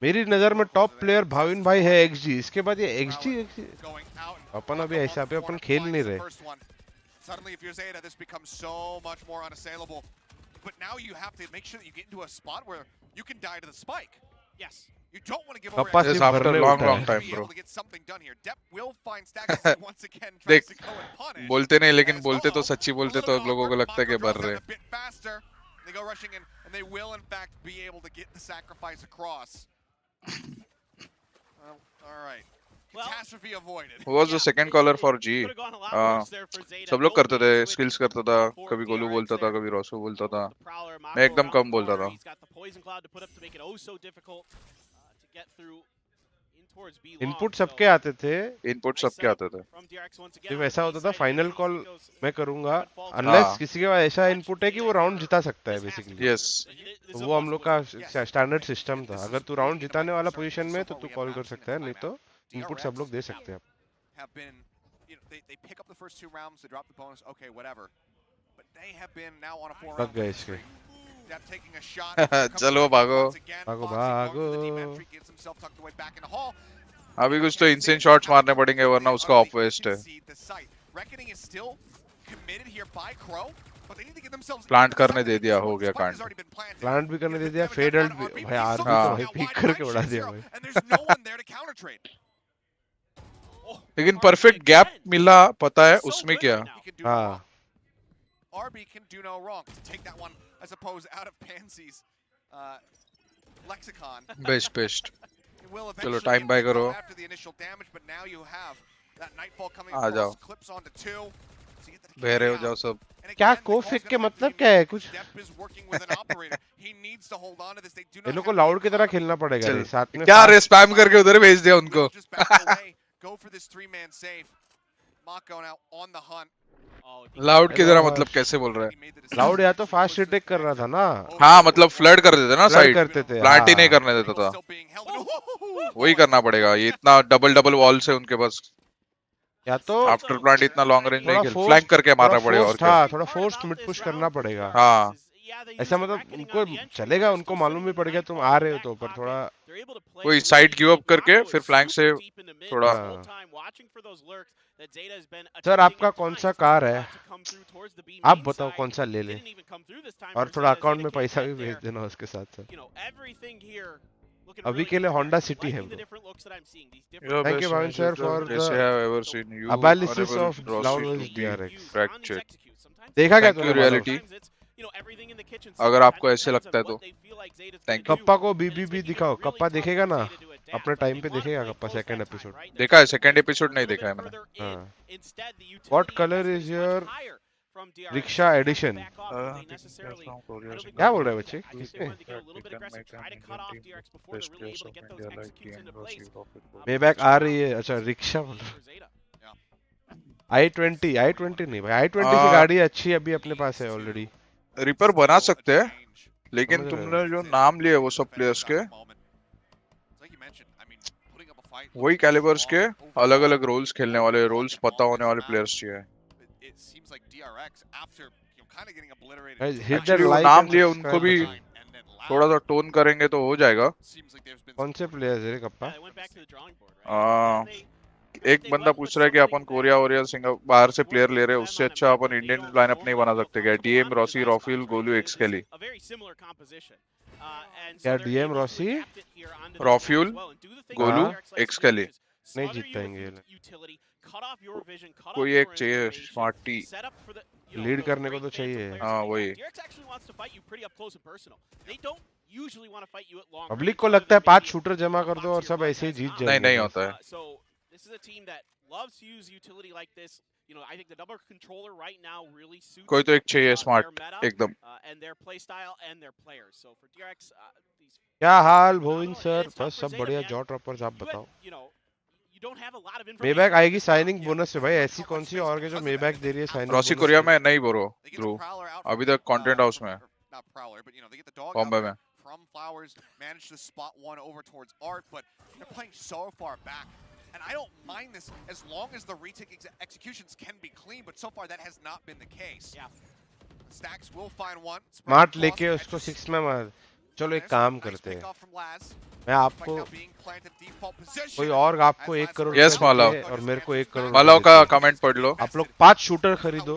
मेरी नजर में टॉप प्लेयर भाविन भाई है XG, इसके बाद ये XG अपन अभी ऐसा पे अपन खेल नहीं रहे। Suddenly if you're Zeta, this becomes so much more unassailable. But now you have to make sure that you get into a spot where you can die to the spike. Yes. You don't want to give away. Kappa सिर्फ भरने होता long है। time bro। To get something done here. Depp will find stacks once again. देख Tries to go and punish. बोलते नहीं, लेकिन बोलते तो सच्ची बोलते तो लोगों को लगता है कि भर रहे। A bit faster. They go rushing in, and they will in fact be able to get the sacrifice across. All right. Catastrophe avoided. Who was the second caller for G? सब लोग करते थे, स्किल्स करता था, कभी गोलू बोलता था, कभी रोसो बोलता था, मैं एकदम कम बोलता था। इनपुट सबके आते थे, इनपुट सबके आते थे। जब ऐसा होता था फाइनल कॉल मैं करूंगा, अनलेस किसी के पास ऐसा इनपुट है कि वो राउंड जिता सकता है बेसिकली। यस तो वो हम लोग का स्टैंडर्ड सिस्टम था, अगर तू राउंड जिताने वाला पोजीशन में तो तू कॉल कर सकता है, नहीं तो इनपुट सब लोग दे सकते हैं। Have been, you know, they pick up the first 2 rounds, they drop the bonus, okay, whatever. But they have been now on a 4 round. लग गए इसके। Depp taking a shot. चलो भागो भागो भागो। Gets himself tucked away back in the hall. अभी कुछ तो इंसेन शॉट्स मारने पड़ेंगे वरना उसका ऑफ वेस्ट है। Reckoning is still committed here by Crow, but they need to get themselves plant करने दे दिया, हो गया कांड। प्लांट भी करने दे दिया, फेड आउट भी भाई, आर भी तो भाई पीक करके उड़ा दिया भाई। And there's no one there to counter trade. लेकिन परफेक्ट गैप मिला, पता है उसमें क्या? हाँ RB can do no wrong. To take that one, I suppose, out of Pansy's lexicon. Best चलो टाइम बाय करो, After the initial damage, but now you have that nightfall coming आ जाओ, across, clips onto 2. बहरे हो जाओ सब। क्या को फेंक के मतलब क्या है कुछ? ये लोग को लाउड की तरह खेलना पड़ेगा रे, साथ में क्या रे स्पैम करके उधर भेज दिया उनको। लाउड की तरह मतलब कैसे बोल रहा है? लाउड या तो फास्ट रिटेक कर रहा था ना। हाँ मतलब फ्लड कर देते ना साइड, करते थे, प्लांट ही हाँ। नहीं करने देता था, वही करना पड़ेगा। ये इतना डबल वॉल्स है उनके पास, या तो आफ्टर प्लांट इतना लॉन्ग रेंज नहीं खेल, फ्लैंक करके मारना पड़ेगा और क्या। थोड़ा फोर्स्ड मिड पुश करना पड़ेगा। हाँ ऐसा मतलब उनको चलेगा, उनको मालूम भी पड़ गया तुम आ रहे हो तो, पर थोड़ा वही साइड गिव अप करके फिर फ्लैंक से थोड़ा। सर आपका कौन सा कार है, आप बताओ कौन सा ले ले, और थोड़ा अकाउंट में पैसा भी भेज देना उसके साथ सर। अभी के लिए होंडा सिटी है bro. Thank you Bhavin sir for the analysis of global DRX. देखा क्या तूने रियलिटी? अगर आपको ऐसे लगता है तो थैंक यू। कप्पा को बीबीबी दिखाओ, कप्पा देखेगा ना अपने टाइम पे, देखेगा कप्पा सेकंड एपिसोड। देखा है, सेकंड एपिसोड नहीं देखा है मैंने। हाँ। What colour is your rickshaw edition? क्या बोल रहे हैं बच्चे, किसने? मेबैक आ रही है, अच्छा रिक्शा बोल रहा। i20 नहीं भाई, i20 की गाड़ी अच्छी अभी अपने पास है ऑलरेडी। रिपर बना सकते हैं, लेकिन तुमने जो नाम लिए वो सब प्लेयर्स के वही कैलिबर्स के अलग अलग रोल्स खेलने वाले, रोल्स पता होने वाले प्लेयर्स चाहिए। एक्चुअली वो नाम लिए उनको भी थोड़ा सा टोन करेंगे तो हो जाएगा। कौन से प्लेयर्स है कप्पा? एक बंदा पूछ रहा है कि अपन कोरिया और सिंगापुर बाहर से प्लेयर ले रहे हैं, उससे अच्छा अपन इंडियन लाइनअप नहीं बना सकते क्या? डीएम, रॉसी, रॉफिल, गोलू, 𝐋𝐈𝐍𝐿𝐒। क्या डीएम, रॉसी, रॉफ्यूल, गोलू, 𝐋𝐈𝐍𝐿𝐒 नहीं जीत पाएंगे। कोई एक चाहिए स्मार्टी लीड करने को तो चाहिए। हाँ वही। पब्लिक को लगता है 5 शूटर जमा कर दो और सब ऐसे ही जीत जाएंगे। नहीं, नहीं होता है। कोई तो एक चाहिए स्मार्ट एकदम। क्या हाल भोविन सर? बस सब बढ़िया, जॉ ड्रॉपर्स आप बताओ। मेबैक आएगी साइनिंग बोनस से भाई, ऐसी कौन सी और के जो मेबैक दे रही है साइनिंग? रॉसी कोरिया में नहीं बोलो ध्रुव, अभी तक कंटेंट हाउस में बॉम्बे में। And I don't mind this as long as the retake executions can be clean, but so far that has not been the case. Stacks will find one. Smart लेके उसको 6 में मार। चलो एक काम करते हैं, मैं आपको कोई और आपको 1 करोड़ यस मालव, और मेरे को 1 करोड़ मालव का कमेंट पढ़ लो। आप लोग 5 शूटर खरीदो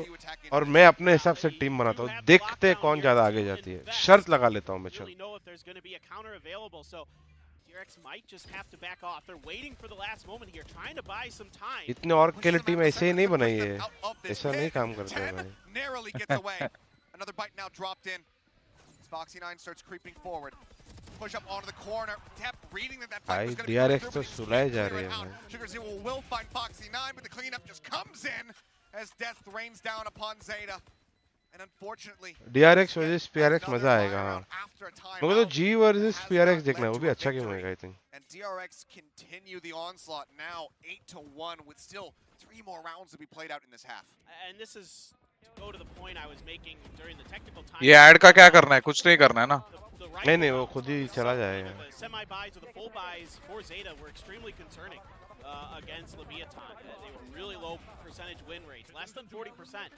और मैं अपने हिसाब से टीम बनाता हूँ, देखते कौन ज्यादा आगे जाती है। शर्त लगा लेता हूँ मैं। चलो इतने और के लिए टीम ऐसे ही नहीं बनाई है, ऐसा नहीं काम करते हैं भाई। भाई डीआरएक्स तो सुलाए जा रहे हैं। डीआरएक्स वर्सेस पीआरएक्स मजा आएगा। हाँ मुझे तो जी वर्सेस पीआरएक्स देखना है, वो भी अच्छा गेम होगा आई थिंक। ये ऐड का क्या करना है? कुछ नहीं करना है ना? नहीं वो खुद ही चला जाएगा। Against Leviathan. They were really low percentage win rates, less than 40%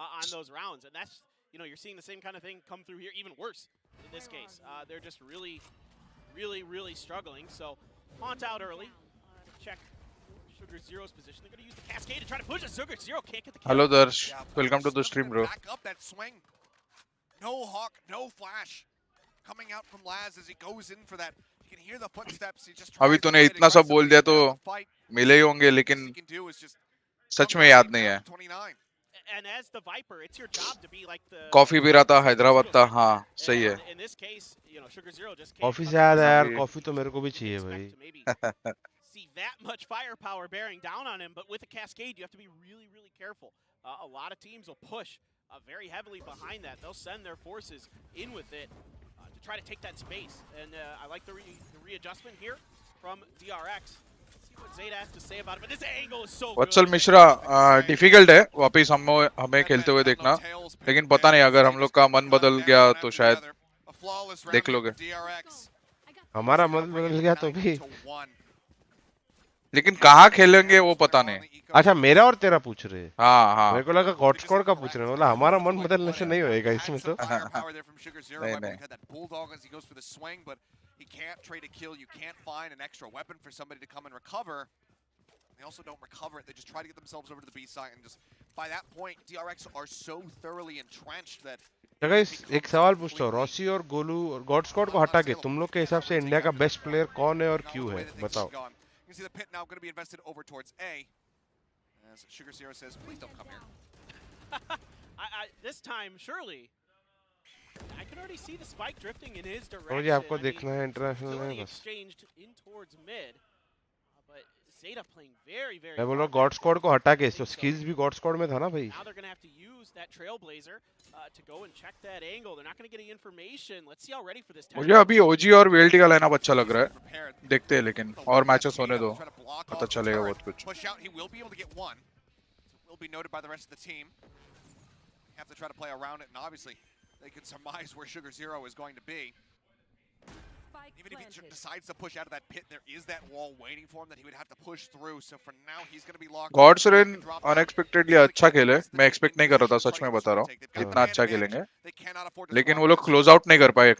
on those rounds. And that's, you're seeing the same kind of thing come through here, even worse in this case. They're just really struggling. So, Haunt out early. Check 𝘼𝐺𝐴's position. They're going to use the cascade to try to push it. 𝘼𝐺𝐴 can't get the kill. Hello Darsh, welcome to the stream bro. Back up that swing. No hawk, no flash. Coming out from Laz as he goes in for that. You can hear the footsteps. He just अभी तूने इतना सब बोल दिया तो मिले ही होंगे, लेकिन सच में याद नहीं है। कॉफी भी रहा था, हैदराबाद था। हाँ सही है। कॉफी से याद है यार, कॉफी तो मेरे को भी चाहिए भाई। See that much firepower bearing down on him, but with a cascade, you have to be really careful. A lot of teams will push very heavily behind that. They'll send their forces in with it to try to take that space. And I like the readjustment here from DRX. See what 𝘼𝐺𝐴 has to say about it. But this angle is so good. Vatsal Mishra, difficult है वापिस हमें खेलते हुए देखना, लेकिन पता नहीं अगर हम लोग का मन बदल गया तो शायद देख लोगे। हमारा मन बदल गया तो भी लेकिन कहाँ खेलेंगे वो पता नहीं। अच्छा मेरा और तेरा पूछ रहे हैं। हाँ हाँ मेरे को लगा गॉड स्क्वाड का पूछ रहे हैं, बोला हमारा मन बदलने से नहीं होएगा इसमें तो। नहीं नहीं He can't trade a kill. You can't find an extra weapon for somebody to come and recover. They also don't recover it. They just try to get themselves over to the B side, and just by that point, DRX are so thoroughly entrenched that. Guys एक सवाल पूछता हूँ, Rossi और गोलू और God squad को हटा के तुम लोग के हिसाब से इंडिया का बेस्ट प्लेयर कौन है और क्यों है, बताओ। You can see the pit now going to be invested over towards A. As 𝘼𝐽𝐿𝐻 says, please don't come here. This time, surely. I can already see the spike drifting in his तो direction. ये आपको देखना है international में बस। Exchanged in towards mid, but Zeta playing very, very. मैं बोल रहा हूँ गॉड स्क्वाड को हटा के, तो स्किल्स भी गॉड स्क्वाड में था ना भाई। Now they're going to have to use that trailblazer to go and check that angle. They're not going to get any information. Let's see how ready for this. मुझे अभी ओजी और VLT का lineup अच्छा लग रहा है, देखते हैं लेकिन और मैचेस होने दो, पता चलेगा बहुत कुछ। Push out, he will be able to get one. Will be noted by the rest of the team. Have to try to play around it, and obviously they can surmise where 𝘼𝐽𝐿𝐻 is going to be. Even if he decides to push out of that pit, there is that wall waiting for him that he would have to push through. So for now, he's going to be locked. Gods Reign unexpectedly अच्छा खेले, मैं expect नहीं कर रहा था, सच में बता रहा हूँ इतना अच्छा खेलेंगे, लेकिन वो लोग क्लोज आउट नहीं कर पाए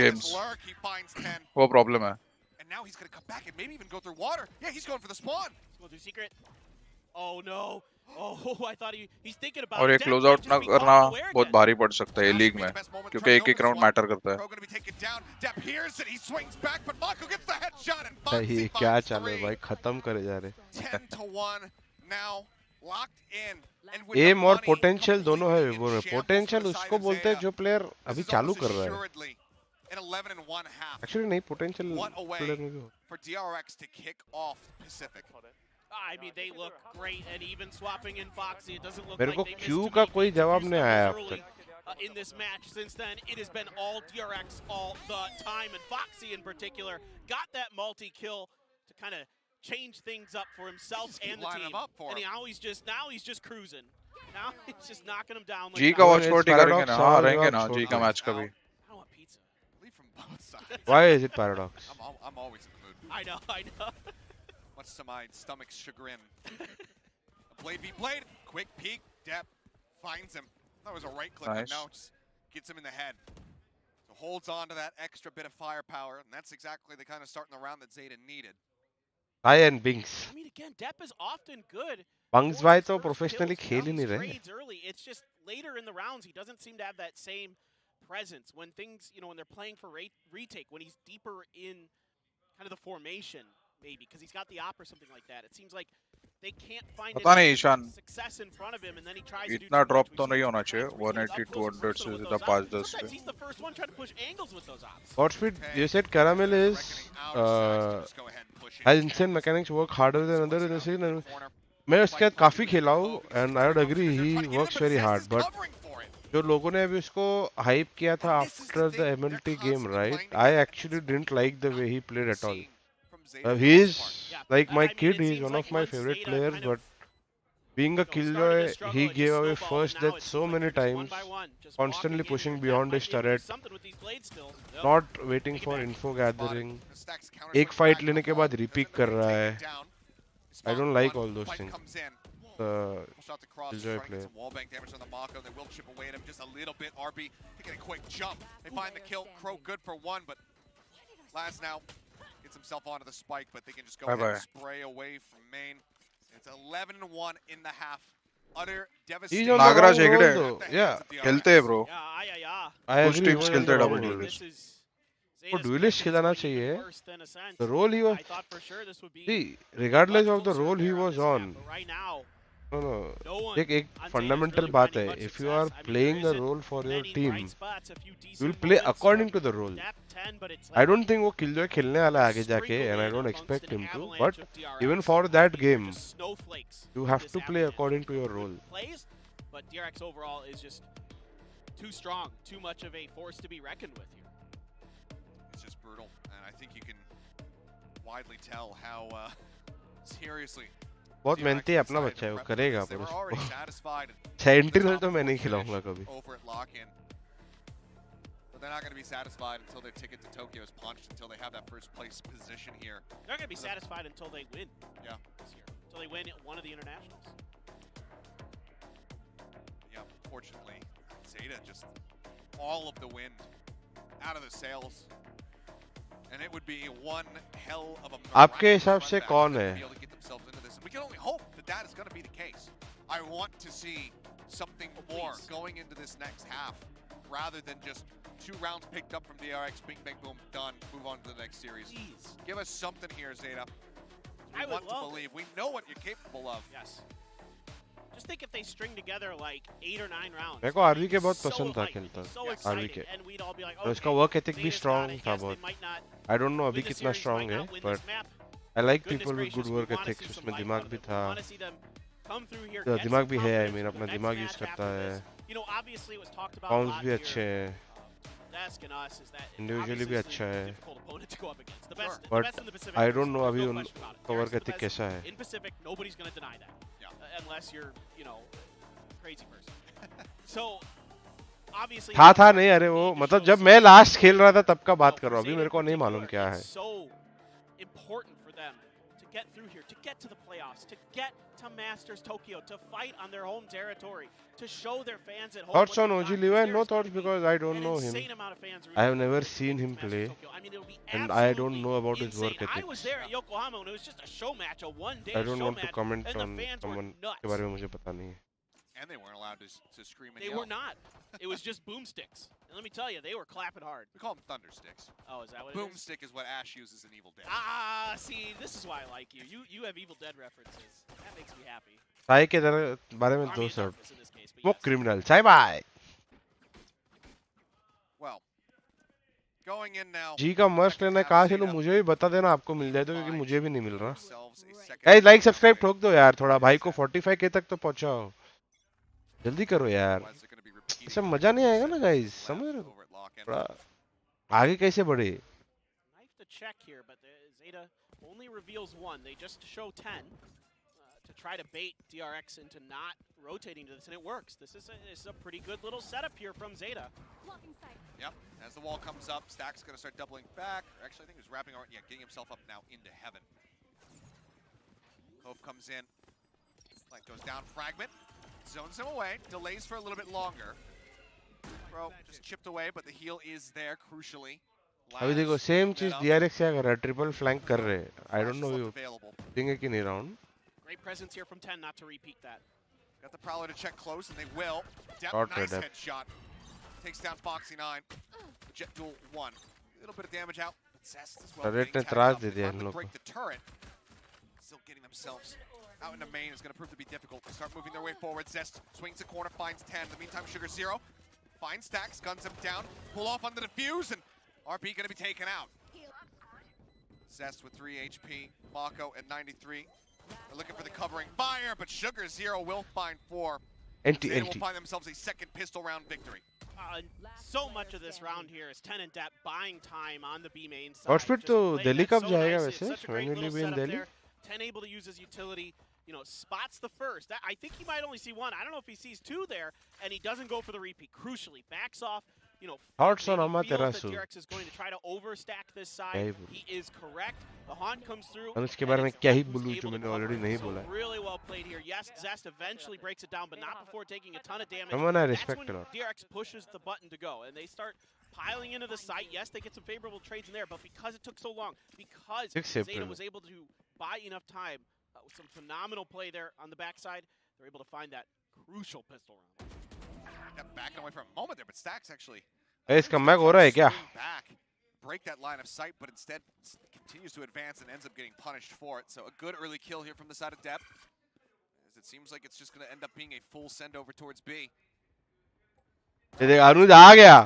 गेम्स, वो प्रॉब्लम है। And now he's going to come back and maybe even go through water. Yeah, he's going for the spawn. Go through secret. Oh no. Oh, I thought he's thinking about. और ये close out ना करना बहुत भारी पड़ सकता है league में, क्योंकि एक एक राउंड मैटर करता है। ये क्या चल रहा है भाई, खत्म करे जा रहे। एम और पोटेंशियल दोनों है वो, पोटेंशियल उसको बोलते हैं जो प्लेयर अभी चालू कर रहा है। एक्चुअली नहीं, पोटेंशियल प्लेयर में भी I mean, they look great, and even swapping in Foxy, it doesn't look मेरे को like they क्यू missed का too कोई many जवाब नहीं आया अब early, तक। in this match. Since then, it has been all DRX all the time, and Foxy in particular got that multi-kill to kind of change things up for himself and the team. And now he's just cruising. Now he's just knocking him down. जी का watch party करेंगे ना, हाँ रहेंगे ना जी का match का भी। I want pizza. Why is it paradox? I'm always in the mood. I know. Much to my stomach's chagrin. A blade v blade. Quick peek. Depp finds him. That was a right click. Nice. Now just gets him in the head. So holds on to that extra bit of firepower, and that's exactly the kind of start in the round that Zeta needed. Hi and Binks. I mean, again, Depp is often good. Bunks भाई तो professionally खेल ही नहीं रहे। Early. It's just later in the rounds, he doesn't seem to have that same presence when things, when they're playing for retake, when he's deeper in kind of the formation, maybe because he's got the op or something like that. It seems like they can't find पता नहीं Ishan, success in front of him, and then he tries to do इतना drop तो नहीं होना चाहिए, 180 200 से सीधा 5-10 पे। He's the first one trying to push angles with those ops. Godspeed, you said Caramel has insane mechanics, work harder than other in the scene, and मैं उसके साथ काफी खेला हूँ, and I would agree he works very hard, but जो लोगों ने अभी उसको hype किया था after the MLT game, right? I actually didn't like the way he played at all. He is like my kid. He is one of my favorite players, but being a killjoy, he gave away first death so many times, constantly pushing beyond his turret, not waiting for info gathering. एक fight लेने के बाद repeat कर रहा है. I don't like all those things. Killjoy player. Wallbang damage on the Mako. They will chip away at him just a little bit. RB taking a quick jump. They find the kill. Crow good for one, but Laz now gets himself onto the spike, but they can just go ahead and spray away from main. It's 11-1 in the half. Utter devastation. Nagraj Hegde, yeah, खेलते हैं bro. I कुछ teams खेलते हैं double duelist. वो duelist खिलाना चाहिए. The role he was, see, regardless of the role he was on. No. एक fundamental बात है. If you are playing a role for your team, you will play according to the role. I don't think वो killjoy खेलने वाला आगे जाके, and I don't expect him to. But even for that game, you have to play according to your role. But DRX overall is just too strong, too much of a force to be reckoned with here. It's just brutal, and I think you can widely tell how seriously. बहुत मेहनती है अपना बच्चा है, वो करेगा पर उसको सेंट्रल तो मैं नहीं खिलाऊंगा कभी। But they're not going to be satisfied until their ticket to Tokyo is punched, until they have that first place position here. They're not going to be satisfied until they win. Yeah. This year. Until they win one of the internationals. Yeah, fortunately, 𝘼𝐸 just all of the wind out of the sails. And it would be one hell of a आपके हिसाब से कौन है? be able to get themselves into this. And we can only hope that that is going to be the case. I want to see something more going into this next half, rather than just 2 rounds picked up from DRX, bing, bang, boom, done, move on to the next series. Please. Give us something here, 𝘼𝐸. I We want to would love believe. We know what you're capable of. Yes. Just think if they string together like 8 or 9 rounds. मेरे को RV के बहुत So पसंद था hyped, खेलता so RV excited, के and we'd all be like, और उसका okay, वर्क एथिक भी 𝘼𝐸's स्ट्रांग got it. था Yes, they बहुत might not I don't know win अभी this कितना series, स्ट्रांग might है not win but this map. I like Goodness people with gracious, good we work wanna see ethics some उसमें life दिमाग out of भी them. था We wanna see them come through here, तो get दिमाग some भी है आई confidence mean for the अपना next दिमाग match यूज करता after है this. You know, obviously it was talked about a forms lot भी here. अच्छे हैं Desk and us is that individually भी obviously अच्छा it's a है difficult opponent to go up against. The best, the but best in the Pacific. I don't know there's अभी no उन question about it. का Derek's work the ethic best कैसा है in Pacific. Nobody's going to deny that. Yeah. Unless you're, you know, a crazy person. So obviously था नहीं अरे वो मतलब जब मैं लास्ट खेल रहा था तब का बात कर रहा हूँ अभी मेरे को नहीं मालूम क्या है It's so important for them to get through here, to get to the playoffs, to get to Masters Tokyo, to fight on their home territory, to show their fans at home. Thoughts what on they've OG got, Levi? 'cause No there's thoughts gonna be because I don't an know him. insane amount of fans I have rooting never for seen him Masters play, Tokyo. I mean, it'll be and I don't absolutely know about his insane. work I ethics. was there at Yokohama and it was just a show match, a one-day I don't show want to match, comment and the on fans were someone nuts. के बारे में मुझे पता नहीं है And they weren't allowed to scream and They yell. were not. It was just boomsticks. And let me tell you, they were clapping hard. We call them thundersticks. Oh, is that what it is? Boomstick is what Ash uses in Evil Dead. Ah, see, this is why I like you. You have Evil Dead references. That makes me happy. Sai के बारे में Army दो of शब्द Darkness in this case, but वो yes. Criminal चाय बाय Well, going in now. जी का मर्च लेना है कहाँ से लूँ मुझे भी बता देना आपको मिल जाए तो क्योंकि मुझे भी नहीं मिल रहा Themselves a second guys like subscribe ठोक दो यार थोड़ा भाई को 45k तक तो पहुंचाओ जल्दी करो यार Otherwise, they're gonna be repeating इससे मजा नहीं आएगा ना गाइस laps समझ रहे हो over at Lock-in. थोड़ा आगे कैसे बढ़े Knife to check here, but 𝘼𝐸 only reveals 1. They just show 10 to try to bait DRX into not rotating to this, and it works. This is a pretty good little setup here from 𝘼𝐸. Yep. As the wall comes up, Stack's gonna start doubling back. Actually, I think he's wrapping around. Yeah, getting himself up now into heaven. Hove comes in. Flank goes down. Fragment zones him away. Delays for a little bit longer. Bro, just chipped away, but the heal is there crucially. अभी देखो same चीज DRX क्या कर रहा है triple flank कर रहे हैं I don't know you available. देंगे कि नहीं round Great presence here from 10 not to repeat that. Got the Prowler to check close, and they will. Dep, Short nice Dep. headshot. Takes down Foxy9. Jet duel 1. A little bit of damage out. But Zest as well. Turret getting ने tagged त्रास up. They They दिया finally इन लोग break the turret. Still getting themselves out into main is going to prove to be difficult. They start moving their way forward. Zest swings the corner, finds 10. In the meantime, 𝘼𝐸0 finds Stacks, guns him down. Pull off on the defuse, and RP going to be taken out. Zest with 3 HP. Mako at 93. They're looking for the covering fire, but 𝘼𝐸0 will find 4. Anti They will anti find themselves a second pistol round victory. So much of this round here is 10 and Dep buying time on the B main side. Hotspot Just तो playing Delhi that कब so जाएगा nicely. It's वैसे such a great when will little he be in setup Delhi there. 10 able to use his utility, you know, spots the first. I think he might only see 1. I don't know if he sees 2 there, and he doesn't go for the repeat. Crucially, backs off, you know, Thoughts on maybe Amma feels that Terasu? DRX is going to try to overstack this side. क्या ही बोलूं। He is correct. The Haunt comes through. और उसके and बारे में it's क्या ही Dep who's बोलूं able जो to मैंने cover ऑलरेडी it. नहीं So बोला है really well played here. Yes, Zest eventually breaks it down, but not before taking a ton of damage. Someone I That's respect when a lot. DRX pushes the button to go, and they start piling into the site. Yes, they get some favorable trades in there, but because it took so long, because 6 𝘼𝐸 April. was able to buy enough time with some phenomenal play there on the backside, they're able to find that crucial pistol round. Dep backing away for a moment there, but Stacks actually. इसका Mac हो रहा है क्या swing back, break that line of sight, but instead continues to advance and ends up getting punished for it. So a good early kill here from the side of Dep, as it seems like it's just going to end up being a full send over towards B. ये देख अनुज आ गया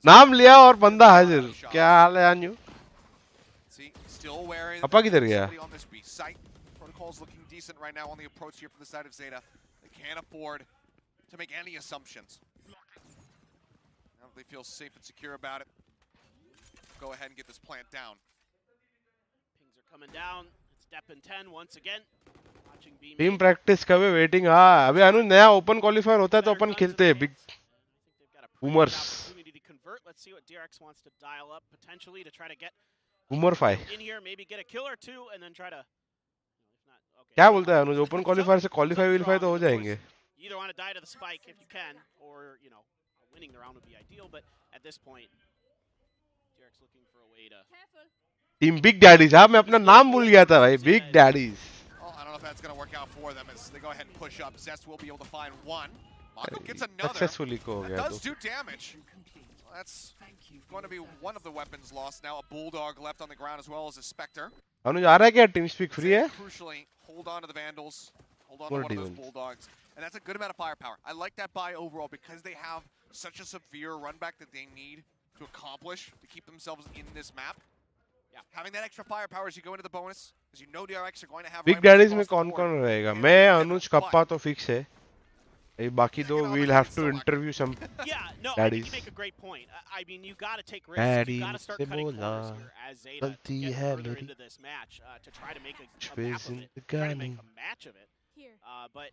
नाम लिया और बंदा हाजिर क्या हाल है अन्यू See, still wearing पापा किधर गया somebody on this B site. Protocol's looking decent right now on the approach here from the side of 𝘼𝐸. They can't afford to make any assumptions. Now that they feel safe and secure about it, go ahead and get this plant down. Pings are coming down. It's Dep and 10 once again. Watching B team main. Practice कब है waiting हाँ अभी अनुज नया open qualifier होता है तो अपन खेलते हैं big I think they've got a pretty good boomers opportunity to convert. Let's see what DRX wants to dial up potentially to try to get उमर फाई in here, maybe get a kill or two, and then try to. If not, okay. क्या बोलता है अनुज open qualifier से qualify विलीफाई तो हो जाएंगे You either want to die to the spike if you can, or winning the round would be ideal. But at this point, DRX looking for a way to. Team big daddies हाँ मैं अपना नाम भूल गया था भाई big daddies Oh, I don't know if that's going to work out for them as they go ahead and push up. Zest will be able to find one. Mako gets another. Successfully को हो That गया does तो do damage. Well, that's going to be one of the weapons lost now. A Bulldog left on the ground as well as a Spectre. अनुज आ रहा है क्या team speak free है Crucially, hold on to the Vandals. Hold on More to one of those demons. Bulldogs. And that's a good amount of firepower. I like that buy overall because they have such a severe run back that they need to accomplish to keep themselves in this map. Yeah, having that extra firepower as you go into the bonus, as you know DRX are going to have big daddies में कौन कौन रहेगा मैं अनुज kappa तो fix है ये बाकी दो we'll have to interview some Yeah, no, I think daddies you make a great point. I mean, you got to take risks. Daddy You got to start से cutting बोला, corners here as Zeta to गलती get है further मेरी, into this match to try to make a map of Chasing it, the try to gunny. make a match of it. But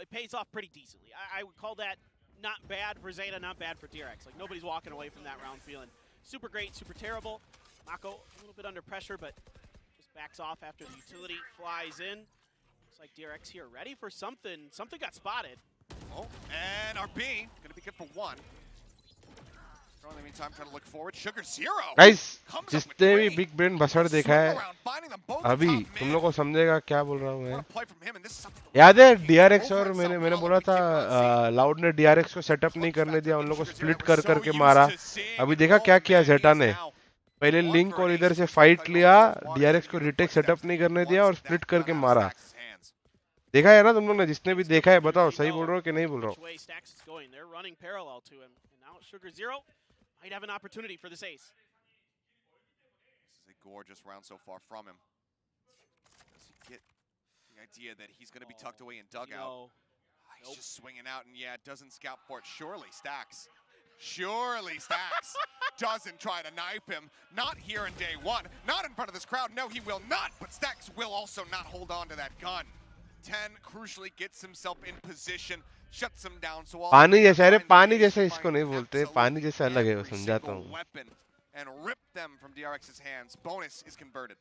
it pays off pretty decently. I would call that not bad for Zeta, not bad for DRX. Like nobody's walking away from that round feeling super great, super terrible. Mako a little bit under pressure, but just backs off after the utility flies in. Looks like DRX here ready for something. Something got spotted. Oh, and RB going to be good for one. In the meantime, trying to look forward. 𝘍𝐼𝐍𝐿𝐒 guys comes up with जिसने भी three. Big brain बसड़ देखा है Swing around, finding them both अभी top तुम mid. लोग को समझेगा क्या बोल रहा हूँ मैं What a play from him, and this is something याद है that डीआरएक्स over और itself. मैंने Well, बोला we था keep on seeing. लाउड ने डीआरएक्स को सेटअप नहीं करने दिया उन लोगों को स्प्लिट कर So करके used मारा to seeing अभी देखा क्या OMEN, किया he जेटा is ने now पहले one लिंक for और an इधर ace. से Looks फाइट like लिया Omen's waters डीआरएक्स को into the retake footsteps. Setup नहीं करने दिया Once और स्प्लिट that करके gun out of मारा Stax's hands. देखा है ना तुम लोग ने जिसने भी देखा है बताओ सही बोल रहा हो कि नहीं बोल रहा Which हूँ way Stax is going? They're running parallel to him, and now 𝘍𝐼𝐍𝐿𝐒 might have an opportunity for this ace. This is a gorgeous round so far from him. Does he get the idea that he's going to be tucked away in dugout? No. He's just swinging out, and yeah, doesn't scout for it. Surely Stax doesn't try to knife him. Not here in day one. Not in front of this crowd. No, he will not. But Stax will also not hold on to that gun. 10 crucially gets himself in position, shuts him down. So all पानी जैसा अरे behind the पानी case जैसा to इसको find नहीं बोलते absolutely पानी जैसा अलग है वो every समझाता single हूँ weapon and rip them from DRX's hands. Bonus is converted.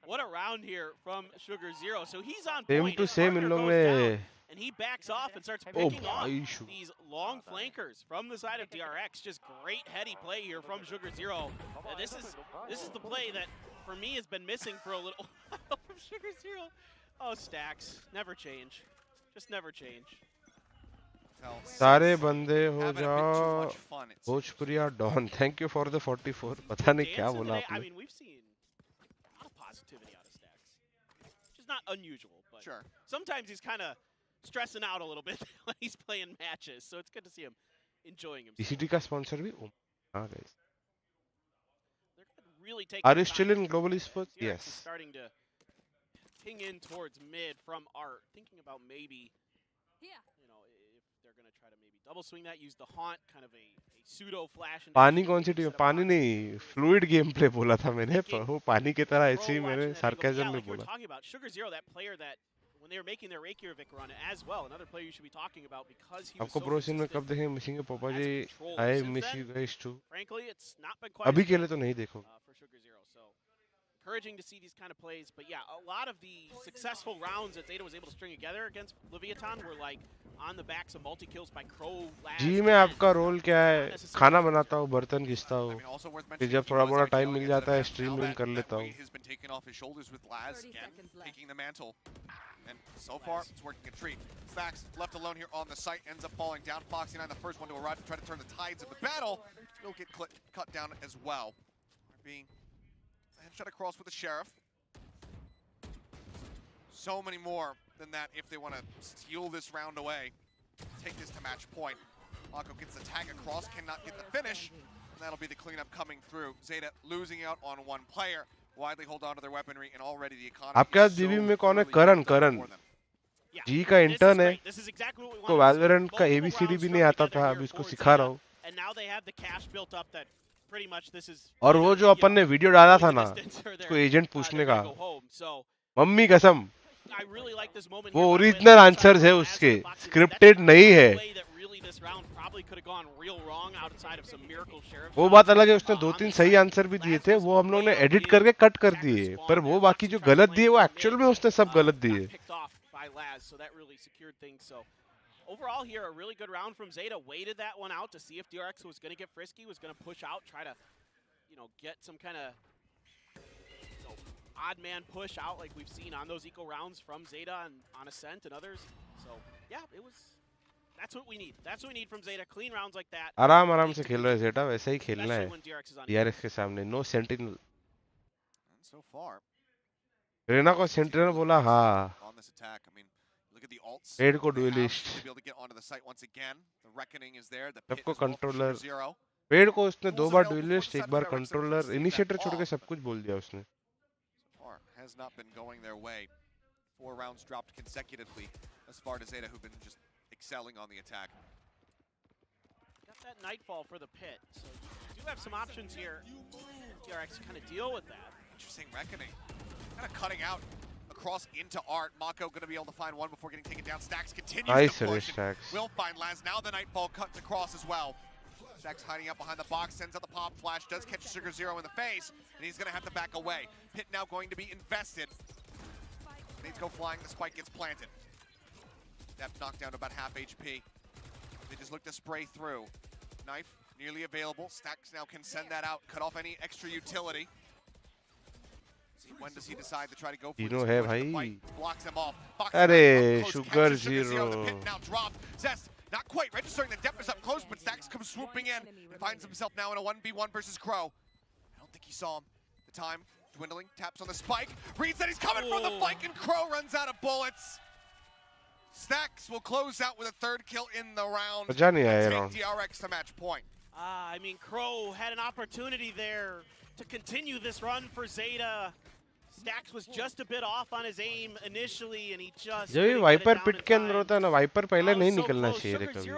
What a round here from 𝘍𝐼𝐍𝐿𝐒. So he's on same point. To His same in partner लोग goes ने down, and he backs off and starts ओ picking off भाई शू these long flankers from the side of DRX. Just great heady play here from 𝘍𝐼𝐍𝐿𝐒. And this is the play that for me has been missing for a little while from 𝘍𝐼𝐍𝐿𝐒. Oh, Stax, never change. Just never change. सारे बंदे हो Haven't been too जाओ much fun, it seems. Bhojpuriya don thank you for the 44 पता नहीं क्या Dancing बोला today, I आपने mean, we've seen a lot of positivity out of Stax, which is not unusual, but Sure. sometimes he's kind of stressing out a little bit when he's playing matches. So it's good to see him enjoying himself. ECT का sponsor भी हाँ guys They're gonna really take are their you still time. In global sports DRX is yes starting to ping in towards mid from Art, thinking about maybe, if they're going to try to maybe double swing that, use the haunt, kind of a pseudo flash. पानी कौन सी team पानी नहीं fluid game play बोला था मैंने वो पानी की तरह ऐसे ही मैंने सार्केज्म में Like you were बोला talking about 𝘍𝐼𝐍𝐿𝐒, that player that when they were making their Reykjavik run as well, another player you should be talking about because he was आपको so प्रो सीन में consistent. कब देखेंगे missing के पापा Has जी control. I Since miss then, you guys too Frankly, it's not been quite अभी as के good, लिए तो नहीं देखो for 𝘍𝐼𝐍𝐿𝐒. So encouraging to see these kind of plays. But yeah, a lot of the successful rounds that Zeta was able to string together against Leviathan were like on the backs of multi-kills by Crow, Laz, जी में आपका role क्या है Not necessarily खाना बनाता हूँ बर्तन घिसता I हूँ mean, also worth फिर mentioning, जब he थोड़ा was बड़ा actually time able to mill get to जाता the है map. स्ट्रीम Now विन कर that लेता हूँ weight has been taken off his shoulders with Laz again, taking the mantle. And so far, it's working a treat. Stax left alone here on the site, ends up falling down. Foxy9, the first one to arrive to try to turn the tides of the battle. He'll get cut down as well. Being headshot across with the Sheriff. So many more than that if they want to steal this round away. Take this to match point. Mako gets the tag across, cannot get the finish. And that'll be the cleanup coming through. Zeta losing out on one player. Widely hold on to their weaponry, and already the economy आपके is pass so DB में कौन है thoroughly Karan for them. Yeah, जी का this is intern है great. This is exactly what we तो wanted to see. Valorant का Multiple ABCD rounds भी strung नहीं आता together था here अभी इसको for सिखा Zeta, रहा हूँ and now they have the cash built up that pretty much this is और वो either, जो अपन ने वीडियो डाला था ना distance or उसको they're, एजेंट they're पूछने gonna का go home. So मम्मी कसम I really like this moment वो here, by the way, original that answers है Laz उसके and Foxy9, स्क्रिप्टेड that's नहीं the है play that really this round probably could have gone real wrong outside of some miracle sheriff. वो बात अलग है, उसने 2-3 सही आंसर भी दिए थे, वो हम लोग ने एडिट करके कट कर दिए, पर वो बाकी जो गलत दिए वो एक्चुअल में उसने सब गलत दिए. So that really secured things. So overall here, a really good round from Zeta. Waited that one out to see if DRX was going to get frisky, was going to push out, try to, get some kind of odd man push out like we've seen on those eco rounds from Zeta and on Ascent and others. So yeah, that's what we need. That's what we need from Zeta. Clean rounds like that. आराम से खेल रहे हैं Zeta, वैसा ही खेलना है DRX के सामने. No sentinel. So far, Rena को सेंटिनल बोला, हाँ. on this attack, I mean, look at the ults. Raid को they have duelist. to be able to get onto the site once again. The reckoning is there. The pit सबको is well for controller. Zero. पेड़ को उसने 2 बार duelist, 1 बार controller, initiator छोड़ के सब कुछ बोल दिया उसने. So far, has not been going their way. 4 rounds dropped consecutively as far as Zeta, who've been just excelling on the attack. Got that nightfall for the pit, so you do have some options here. DRX kind of deal with that. Interesting reckoning. Kind of cutting out across into Art. Mako going to be able to find one before getting taken down. Stacks continues Nice to push. Stacks. Will find Laz. Now the nightfall cuts across as well. Stacks hiding up behind the box, sends out the pop flash, does catch Sugar Zero in the face, and he's going to have to back away. Pit now going to be invested. Needs to go flying, the spike gets planted. Depth knocked down to about half HP. They just look to spray through. Knife nearly available. Stacks now can send that out, cut off any extra utility. See, when does he decide to try to go for तीनों this है push? The भाई. fight blocks him off. Box अरे, up close, Sugar catches Zero. The pit now dropped. Zest not quite registering the depth is up close, but Stacks comes swooping in and finds himself now in a 1v1 versus Crow. I don't think he saw him. The time dwindling, taps on the spike, reads that he's coming from the flank, and Crow runs out of bullets. Stacks will close out with a 3rd kill in the round मजा नहीं आया and round. take DRX to match point. I mean, Crow had an opportunity there to continue this run for Zeta. Stacks was just a bit off on his aim initially, and he just जब ये wiper पिट के अंदर होता है ना, wiper पहले नहीं निकलना चाहिए रे कभी.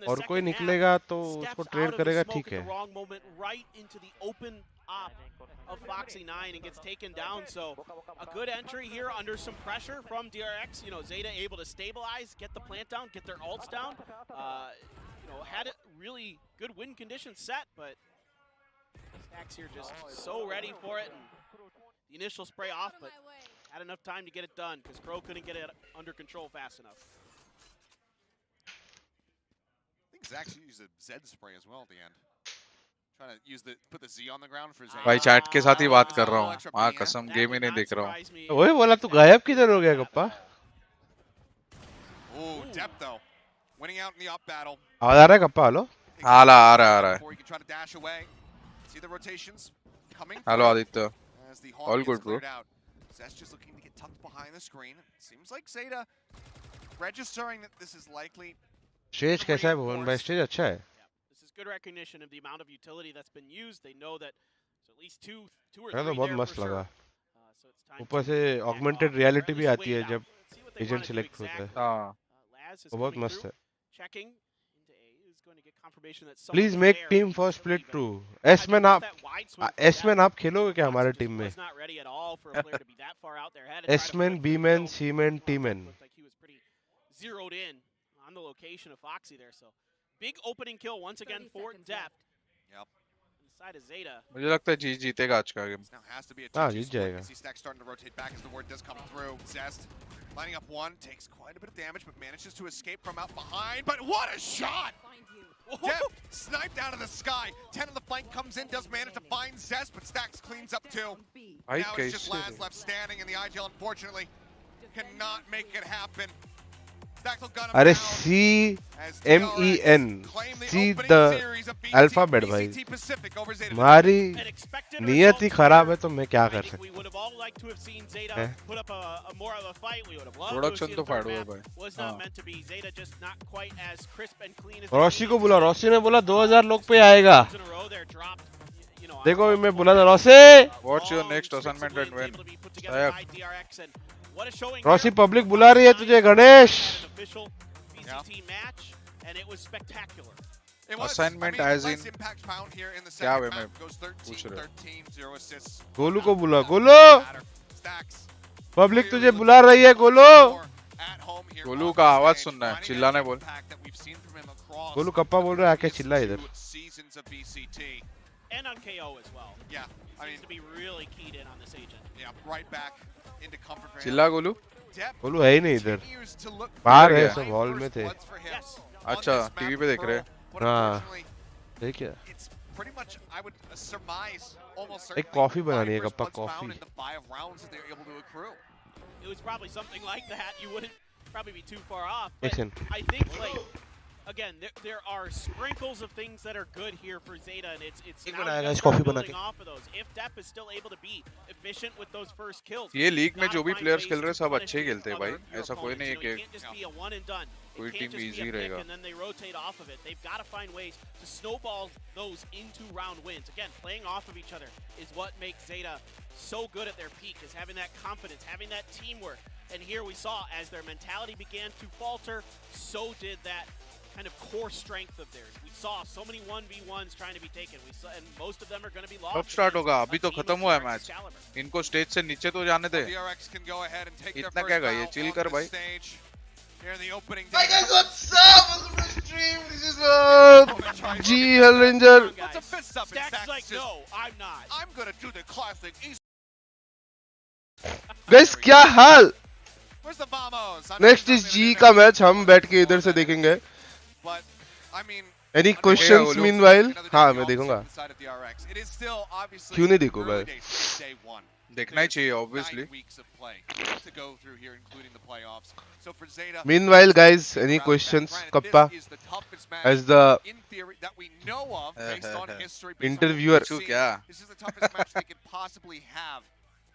और कोई निकलेगा तो उसको ट्रेड करेगा, ठीक है. Right into the open op of Foxy9 and gets taken down. So a good entry here under some pressure from DRX. Zeta able to stabilize, get the plant down, get their ults down. Had a really good win condition set, but Stacks here just so ready for it. And the initial spray off, but had enough time to get it done because Crow couldn't get it under control fast enough. I think Zach's used a Z spray as well at the end. Trying to use put the Z on the ground for Zeta. भाई chat के साथ ही बात कर रहा हूँ. हाँ कसम game ही नहीं देख रहा हूँ. ओए बोला तू गायब किधर हो गया गप्पा? Oh, depth though. Winning out in the up battle. आवाज आ रहा है गप्पा? हेलो? आ रहा है. Before you can try to dash away. See the rotations coming. Hello Aditya. As the All good, bro. Zest just looking to get tucked behind the screen. Seems like Zeta registering that this is likely. Stage कैसा है भुवन भाई? Stage अच्छा है. This is good recognition of the amount of utility that's been used. They know that there's at least two or मेरा three तो बहुत there मस्त for लगा. sure. ऊपर से ऑगमेंटेड रियलिटी भी आती है जब एजेंट सिलेक्ट होता है. हाँ. वो बहुत मस्त है. Checking into A is going to get confirmation that please make team for split true. S man आप खेलोगे क्या हमारे टीम में? S man, B man, C man, T man. Zeroed in on the location of Foxy there, so big opening kill once again for Depth. Yep. Inside of Zeta. मुझे लगता है जीतेगा आज का game. Now has to be a हाँ 2-2 जीत split. जाएगा. See Stacks starting to rotate back as the word does come through. Zest lining up one, takes quite a bit of damage, but manages to escape from out behind. But what a shot! Depth sniped out of the sky. 10 on the flank comes in, does manage to find Zest, but Stacks cleans up too. भाई Now it's just कैसे? Laz left standing, and the IGL unfortunately cannot make it happen. Stacks will gun him अरे down as CMEN, claim the see opening the series of alphabet भाई. BCT Pacific over Zeta. हमारी नियत ही खराब है तो मैं क्या कर सकता We would have all liked to have seen Zeta put up a more of a fight. We would have loved Production to have तो seen फाड़ हुआ the भाई. was not meant to be. Zeta just not quite as crisp and clean as Rossi को बुला. Rossi ने बोला 2000 लोग पे आएगा. in a row there dropped. देखो मैं बोला था Rossi. What's your next assignment and when? Rossi public बुला रही है तुझे Ganesh. match and it was spectacular. It was. Assignment I mean, as in less impact found here in the क्या second वे मैं half. Goes 13, 0 assists. गोलू को बुला. Golu Stacks. Public तुझे बुला रही है Golu. at home here. Golu का आवाज सुनना है, चिल्लाने बोल। गोलू कप्पा बोल रहा है, आके चिल्ला इधर। Seasons of BCT. And on KO as well. Yeah, I mean Seems to be really keyed in on this agent. yeah, right back into comfort for him. चिल्ला गोलू। Depth गोलू है ही नहीं इधर, continues to look बाहर है, है, good. सब hall में थे। Bloods for him Yes. on अच्छा, this map टीवी with पे देख रहे हैं। Pearl, but हाँ। unfortunately, देखिए it's pretty much, I would surmise almost एक certainly कॉफी the बनानी है, five kappa first bloods coffee. found in the 5 rounds that they're able to accrue. It was probably something like that. You wouldn't probably be too far off. एक But second, I think, like, again, there are sprinkles of things that are good here for Zeta, and it's एक now बनाएगा, just इस coffee बना building के। off of those. If Depp is still able to be efficient with those first kills, ये league में gotta जो भी find players ways खेल रहे हैं to सब punish अच्छे खेलते हैं भाई, your ऐसा कोई opponents. नहीं है You know, कि it can't just be a one and done. It कोई can't team just be easy a pick रहेगा। and then they rotate off of it. They've got to find ways to snowball those into round wins. Again, playing off of each other is what makes Zeta so good at their peak, is having that confidence, having that teamwork. And here we saw, as their mentality began to falter, so did that kind of core strength of theirs. We saw so many 1v1s trying to be taken. We saw, and most of them are going to be lost. कब start होगा? अभी तो against a खत्म team हुआ है of match. DRX's caliber. इनको stage से नीचे तो जाने दे। DRX can go ahead and take their इतना first क्या गए? foul चिल on कर this भाई। stage. Here in the opening. Hi guys, what's up? Welcome to the stream. This is G HellrangeR. What's a fist up in Stacks Sax like, says, no, I'm not. I'm gonna do the classic East. Guys, क्या हाल? Where's the Vamos? Next is जी का match, हम बैठ के इधर से देखेंगे। But I mean, any Golu. Questions meanwhile? हाँ, मैं देखूंगा। क्यों क्यों नहीं देखूं भाई? देखना ही चाहिए obviously. Meanwhile, guys, any questions? Kappa, as the interviewer. पूछूं क्या?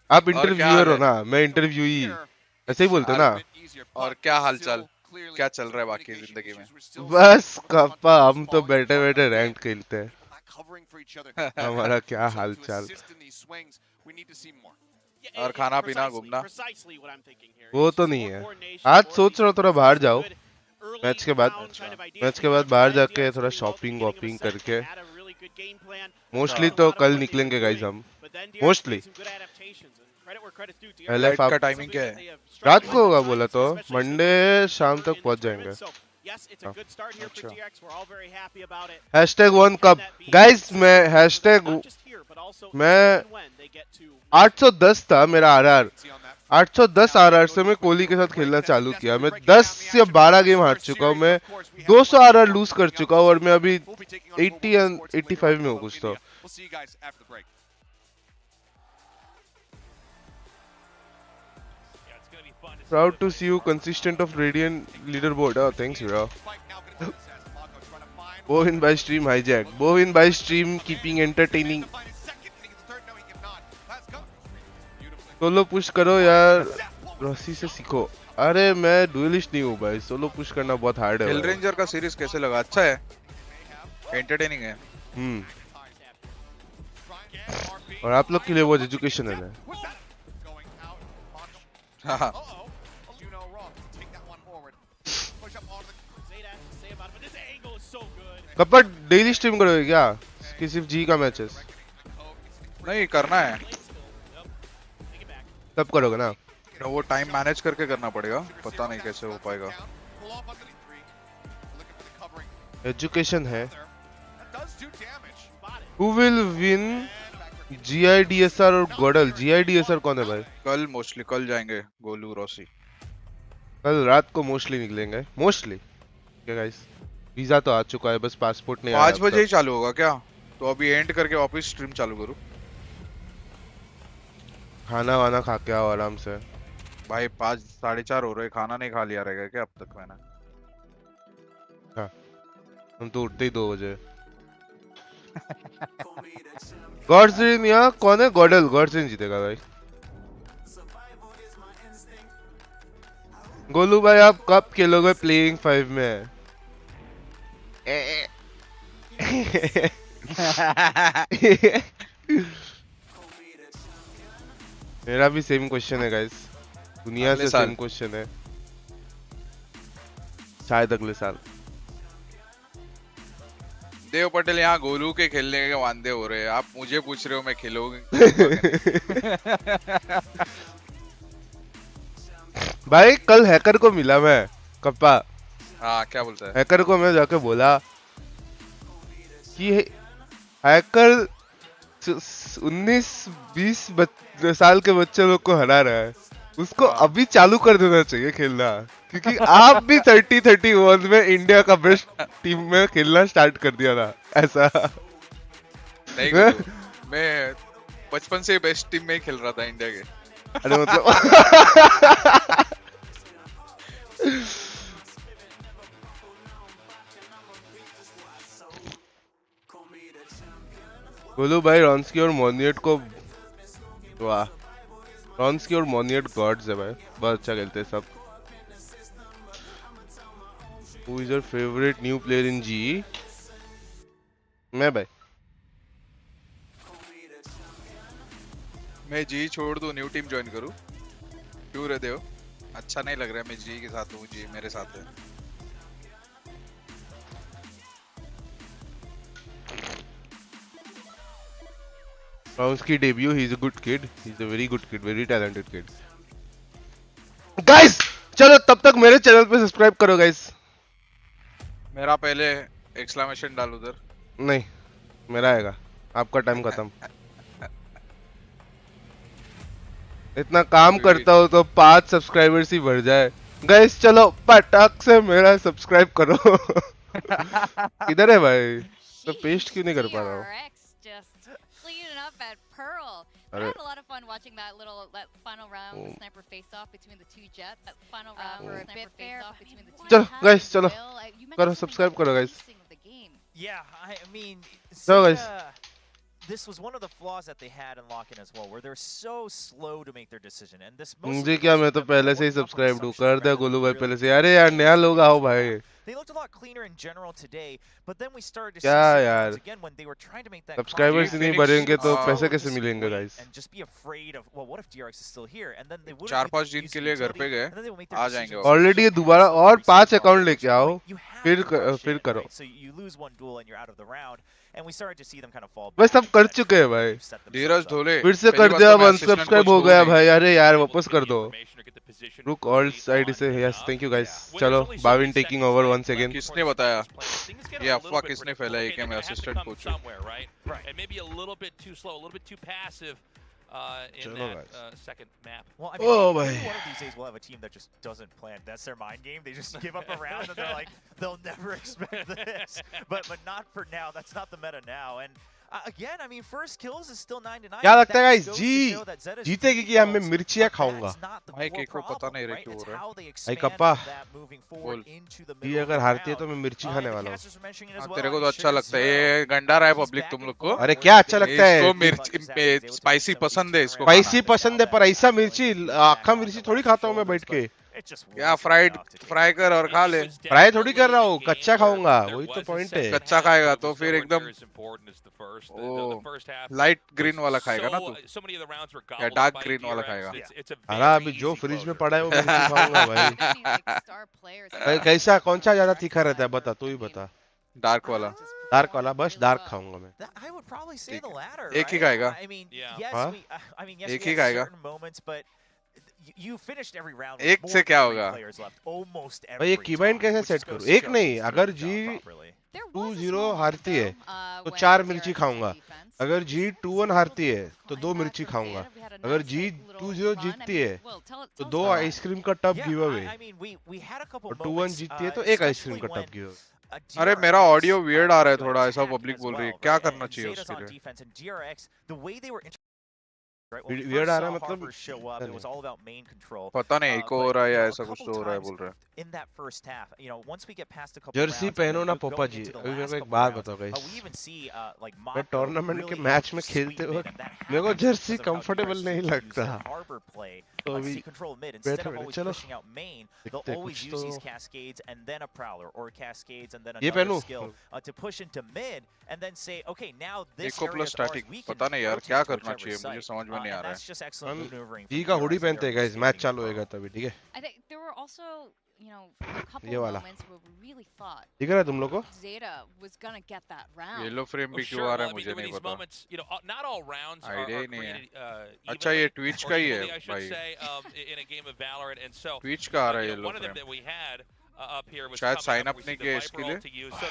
आप क्या इंटरव्यूअर हो है? ना, मैं इंटरव्यूई, ऐसे ही बोलते हो ना? और क्या हालचाल? क्या चल रहा है बाकी जिंदगी में? बस कप्पा, हम तो बैठे बैठे रैंक खेलते हैं। हमारा क्या हालचाल? और खाना पीना घूमना? वो तो नहीं है। आज सोच रहा हूँ थोड़ा बाहर जाओ, मैच के बाद बाहर जाके थोड़ा शॉपिंग वॉपिंग करके। मोस्टली तो कल निकलेंगे गाइस हम, मोस्टली। लाइट का टाइमिंग क्या है? रात को होगा बोला तो, मंडे शाम तक पहुंच जाएंगे। #1 गाइस, मैं 810 था मेरा RR, 810 RR से मैं कोहली के साथ खेलना चालू किया। मैं 10 या 12 गेम हार चुका हूँ, मैं 200 RR लूज कर चुका हूँ, और मैं अभी 80 या 85 में हूँ कुछ तो। Proud to see you consistent of Radiant leaderboard. Oh, thanks, bro. Bhavin by stream hijack. Bhavin by stream keeping entertaining. Solo push करो यार, रॉसी से सीखो। अरे मैं डुएलिस्ट नहीं हूँ भाई, सोलो पुश करना बहुत हार्ड है। हेलरेंजर का सीरीज कैसे लगा? अच्छा है, एंटरटेनिंग है। और आप लोग के लिए वो एजुकेशनल है। हाँ। कब डेली स्ट्रीम करोगे क्या कि सिर्फ जी का मैचेस? नहीं करना है, तब करोगे ना? वो टाइम मैनेज करके करना पड़ेगा, पता नहीं कैसे हो पाएगा। एजुकेशन है। Who will win GIDSR और गोडल? GIDSR कौन है भाई? कल मोस्टली, कल जाएंगे गोलू रॉसी। कल रात को मोस्टली निकलेंगे, मोस्टली। क्या गाइस, वीजा तो आ चुका है, बस पासपोर्ट नहीं आया। 5 बजे ही चालू होगा क्या? तो अभी एंड करके वापस स्ट्रीम चालू करूँ? खाना वाना खा के आओ आराम से भाई। 5 साढ़े 4 हो रहे, खाना नहीं खा लिया रहेगा क्या अब तक मैंने? हाँ, हम तो उठते ही 2 बजे। गॉडसिन यहाँ कौन है? गोडल। गॉडसिन जीतेगा भाई। गोलू भाई, आप कब खेलोगे प्लेइंग 5 में? मेरा भी सेम क्वेश्चन है गाइस, दुनिया से सेम क्वेश्चन है। शायद अगले साल। देव पटेल यहाँ गोलू के खेलने के वांदे हो रहे हैं, आप मुझे पूछ रहे हो मैं खेलूंगा? भाई कल हैकर को मिला मैं कप्पा। हाँ क्या बोलता है? हैकर को मैं जाके बोला कि हैकर 19-20 साल के बच्चे लोग को हरा रहा है, उसको अभी चालू कर देना चाहिए खेलना, क्योंकि आप भी 30-31 में इंडिया का बेस्ट टीम में खेलना स्टार्ट कर दिया था ऐसा। नहीं गुरु, मैं बचपन से बेस्ट टीम में ही खेल रहा था इंडिया के। अरे मतलब बोलो भाई रॉन्स्की और मोनियट को, वाह रॉन्स्की और मोनियट गॉड्स है भाई, बहुत अच्छा खेलते हैं सब। Who is your favorite new player in GE? मैं भाई। मैं जी छोड़ दूं न्यू टीम ज्वाइन करूं? क्यों रहते हो? अच्छा नहीं लग रहा है मैं जी के साथ हूँ, जी मेरे साथ है। Ronsky debut, he's a good kid. He's a very good kid, very talented kid. Guys, चलो तब तक मेरे चैनल पे सब्सक्राइब करो guys. मेरा पहले एक्सक्लेमेशन डाल उधर। नहीं, मेरा आएगा। आपका टाइम खत्म। इतना काम करता हो तो 5 सब्सक्राइबर्स ही बढ़ जाए। गाइस चलो पटाख से मेरा सब्सक्राइब करो। इधर है भाई, तो पेस्ट क्यों नहीं कर पा रहा हूँ? I had a lot of fun watching that final round, the sniper face-off between the two jets. That final round where sniper face-off between the two. चलो guys, चलो करो सब्सक्राइब करो guys. Yeah, I mean, So guys, this was one of the flaws that they had in lock-in as well, where they're so slow to make their decision. And this मुझे क्या, मैं तो पहले से ही subscribe हूँ, कर दे गोलू भाई पहले से। अरे यार नया लोग आओ भाई। They looked a lot cleaner in general today, but then we started to see क्या some यार, rounds again when they were trying to make that subscribers ही नहीं बढ़ेंगे तो पैसे कैसे मिलेंगे guys? and just be afraid of, well, what if DRX is still here? And then they would 4-5 दिन के लिए घर पे गए, आ जाएंगे वापस। ऑलरेडी दोबारा और 5 अकाउंट लेके आओ, फिर करो। So you lose one duel and you're out of the round, and we started to see them kind of fall भाई back. सब कर चुके हैं भाई। धीरज ढोले फिर से कर दिया, अनसब्सक्राइब हो गया भाई। अरे यार वापस कर दो। रुक ऑल्ट आईडी से, यस थैंक यू गाइस। चलो बाविन टेकिंग ओवर वंस अगेन। किसने बताया? ये अफवाह किसने फैलाई कि मैं असिस्टेंट कोच हूँ? And maybe a little bit too slow, a little bit too passive in that second map. Well, I mean, one of these days we'll have a team that just doesn't plan. That's their mind game. They just give up a round and they're like, they'll never expect this. But not for now. That's not the meta now. And again, I mean, first kills is still 9-9. क्या लगता है guys, जी जीतेगी कि मैं मिर्चियाँ खाऊंगा? भाई के को पता नहीं रहे क्यों हो रहा है। भाई कप्पा, ये अगर हारती है तो मैं मिर्ची खाने वाला हूँ। तेरे को तो अच्छा लगता है, ये गंडा रहा है पब्लिक तुम लोग को। अरे क्या अच्छा लगता है? इसको मिर्ची स्पाइसी पसंद है, इसको स्पाइसी पसंद है, पर ऐसा मिर्ची आखा मिर्ची थोड़ी खाता हूँ मैं बैठ के। क्या फ्राई कर और खा ले। फ्राई थोड़ी कर रहा हूँ, कच्चा खाऊंगा, वही तो पॉइंट है। कच्चा खाएगा तो फिर एकदम लाइट ग्रीन वाला खाएगा ना तू, या डार्क ग्रीन वाला खाएगा? अरे अभी जो फ्रिज में पड़ा है वो मिर्ची खाऊंगा भाई। कैसा, कौन सा ज्यादा तीखा रहता है बता, तू ही बता। डार्क वाला। डार्क वाला, बस डार्क खाऊंगा मैं। एक ही खाएगा? एक ही खाएगा? एक से क्या होगा भाई? ये कीबाइंड कैसे सेट करूं? एक नहीं, अगर जी 2-0 हारती है तो 4 मिर्ची खाऊंगा, अगर जी 2-1 हारती है तो 2 मिर्ची खाऊंगा, अगर जी 2-0 जीतती है तो 2 आइसक्रीम का टब गिव अवे, और 2-1 जीतती है तो 1 आइसक्रीम का टब गिव अवे। अरे मेरा ऑडियो वियर्ड आ रहा है थोड़ा, ऐसा पब्लिक बोल रही है, क्या करना चाहिए उसके लिए? वियर्ड आ रहा है मतलब पता नहीं, इको हो रहा है या ऐसा कुछ तो हो रहा है बोल रहा है। जर्सी पहनो ना पोपा जी। अभी मेरे को एक बात बताओ गाइस, मैं टूर्नामेंट के मैच में खेलते वक्त मेरे को जर्सी कंफर्टेबल नहीं लगता, तो अभी बैठे चलो देखते कुछ तो ये पहनूं। इको प्लस स्टैटिक, पता नहीं यार क्या करना चाहिए, मुझे समझ में नहीं आ रहा है। जी का हुडी पहनते हैं गाइस, मैच चालू होएगा तभी, ठीक है? you know, a couple ये वाला moments where we really thought दिख रहा है तुम लोग को? Zeta was gonna get that round. Yellow frame भी क्यों Sure, आ well, रहा I है mean, मुझे there were नहीं these पता. moments, you know, not all rounds are idea ही नहीं है. created अच्छा ये evenly, ट्विच or का ही equally, है I should भाई. say, in a game of Valorant, and so Twitch का आ रहा है you know, yellow one of them frame. that we had up here was शायद coming sign up, up we नहीं see the किया Viper इसके लिए. ult to use, so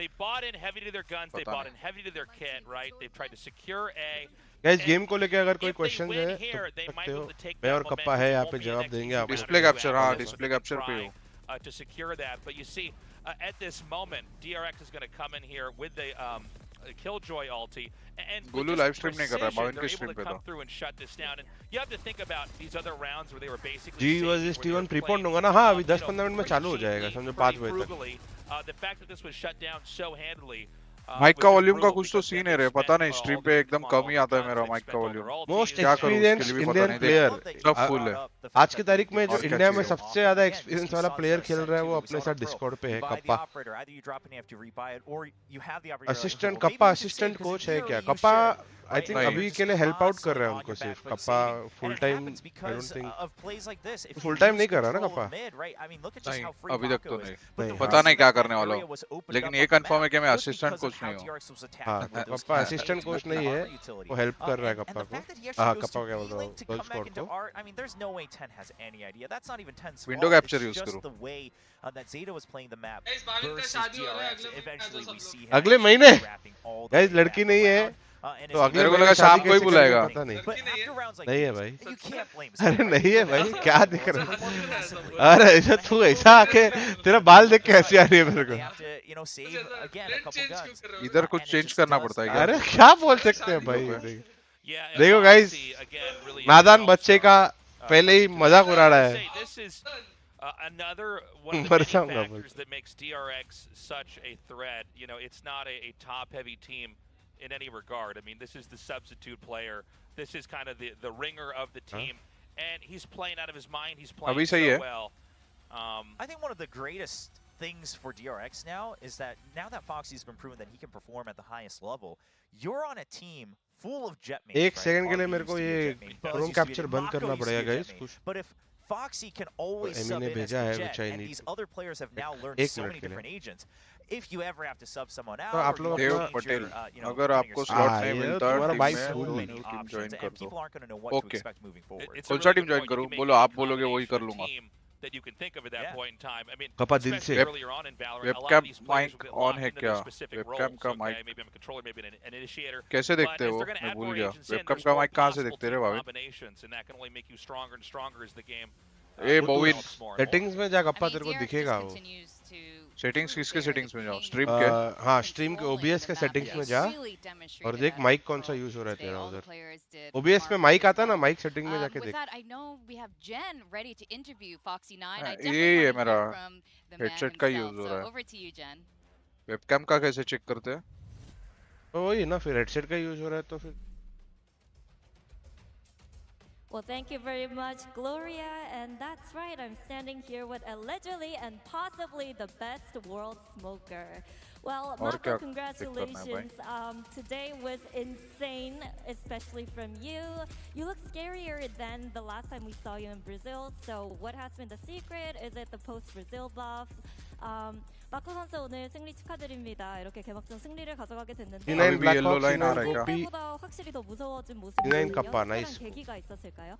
they bought in heavy to their guns, they पता bought नहीं. in heavy to their kit, right? They've tried to secure A. Guys And game को लेके अगर कोई if they क्वेश्चन win है here, तो they पूछ might सकते be हो. able to take मैं that और कप्पा momentum. है It यहाँ won't पे be the जवाब next देंगे easy आपको. round display for capture. हाँ Valorant. Display They've been capture पे हो. trying, to secure that, but you see, at this moment, DRX is going to come in here with the 𝐋𝐈𝐍𝐿𝐴 ulti, and with Golu just live stream नहीं कर रहा है. precision, Bhavin they're के able stream to पे come था. through and shut this down. And you have to think about these other rounds where they were basically जी safe, versus where they टी1 were prepone playing, दूंगा ना. हाँ अभी you know, 10-15 minute में pretty चालू हो जाएगा. cheaply, समझो pretty 5 बजे तक. frugally. The fact that this was shut down so handily. Mic was का just वॉल्यूम का brutal कुछ तो because सीन then है they रे. spent पता नहीं all स्ट्रीम their पे एकदम come on, come all he their आता है guns, मेरा they've माइक का spent all volume. their ultis, most क्या करूं उसके एक्सपीरियंस्ड लिए भी पता इंडियन नहीं. प्लेयर. सब फुल है. आज की तारीख में जो और क्या इंडिया में चाहिए? सबसे ज्यादा एक्सपीरियंस वाला प्लेयर खेल रहा है वो अपने साथ डिस्कॉर्ड पे है. Kappa assistant. Kappa assistant coach है क्या? कप्पा आई थिंक नहीं. अभी के लिए हेल्प आउट कर रहा है उनको सिर्फ. Kappa full time I don't think full time नहीं कर रहा ना कप्पा. नहीं अभी तक तो नहीं. नहीं, पता नहीं क्या करने वाला हूँ. लेकिन ये कंफर्म है कि मैं असिस्टेंट कोच नहीं हूँ. हाँ कप्पा असिस्टेंट कोच नहीं है. वो हेल्प कर रहा है कप्पा को. हाँ कप्पा क्या बोल रहा हूँ गर्ल स्क्वाड को. विंडो कैप्चर यूज करो. अगले महीने गाइस लड़की नहीं है तो अगले मेरे को महीने लगा शाम शादी को ही कैसे बुलाएगा. करेंगे पता नहीं. नहीं है भाई. अरे नहीं है भाई क्या दिख रहा है. अरे ऐसा तू ऐसा आके तेरा बाल देख के हंसी आ रही है मेरे को. इधर कुछ चेंज करना पड़ता है क्या? अरे क्या बोल सकते हैं भाई. देखो गाइस नादान बच्चे का पहले ही मजाक उड़ा रहा है. Another one of the मर many जाऊंगा factors that makes DRX such a threat. You know, it's not a top-heavy team in any regard. I mean, this is the substitute player. This is kind of the ringer of the team, and he's playing out of his mind. He's playing अभी so सही है. well. I think one of the greatest things for DRX now is that now that Foxy's been proven that he can perform at the highest level, you're on a team full of jet mates. एक second के लिए मेरे को ये Chrome capture बंद करना पड़ेगा guys. कुछ But if Foxy can always Emi sub ने in as भेजा the है, jet, which I and need these to- other players have now learned एक so मिनट many के लिए. different agents. If you ever have to sub someone out, तो आप or लोग you Dev wanna change Patel, your, you know, अगर running आपको your slot हाँ, नहीं ये मिलता तुम्हारा टीम बाइक में फुल तो है. many टीम options, ज्वाइन कर and दो. people aren't going to know what to Okay. expect moving forward. It's a full सा really team good join point. You करूँ. can make बोलो any आप बोलोगे वही कर combination लूंगा. team that you can think of at that Yeah. point in time. I mean, कपा दिल especially से. earlier on in Valorant, a lot webcam of these players mic will get on locked है into क्या? their specific webcam roles. का Okay, mic maybe I'm a controller, maybe an initiator. कैसे But देखते as हो? they're gonna मैं add भूल more गया. agents in, webcam there's का more माइक कहाँ से possible देखते रे team Bhavin? combinations, and that can only make you stronger and stronger as the game A बोविन develops more and more. Settings में जा I कप्पा mean, तेरे को DRX दिखेगा just वो. continues to सेटिंग्स prove किसके they're सेटिंग्स the में जाओ? king stream के? हाँ स्ट्रीम के controlling ओबीएस the के map. सेटिंग्स They में जा really और demonstrated देख that माइक in कौन सा Pro यूज हो रहा है today. तेरा All the उधर. players did ओबीएस में remarkably माइक आता है ना. well. माइक सेटिंग में जाके With देख. that, I know we have Jen ready to interview Foxy 9. I हाँ, definitely ये है want to मेरा hear from the man headset का himself. यूज हो So रहा है. over to you, Jen. Webcam का कैसे चेक करते हैं? तो वही ना फिर हेडसेट का यूज हो रहा है तो फिर. Well, thank you very much, Gloria. And that's right, I'm standing here with allegedly and possibly the best world smoker. Well, और Mako, क्या चेक करना है congratulations. Today was insane, especially from you. You look scarier than the last time we saw you in Brazil. So what has been the secret? Is it the post-Brazil buff? 마코 선수 오늘 승리 축하드립니다. 이렇게 개막전 승리를 가져가게 됐는데 D9 अभी भी black yellow hawks line आ इन रहा है क्या? गोपी. 그때보다 확실히 더 무서워진 D9 모습이거든요. 갑바, 특별한 나이스. 계기가 있었을까요?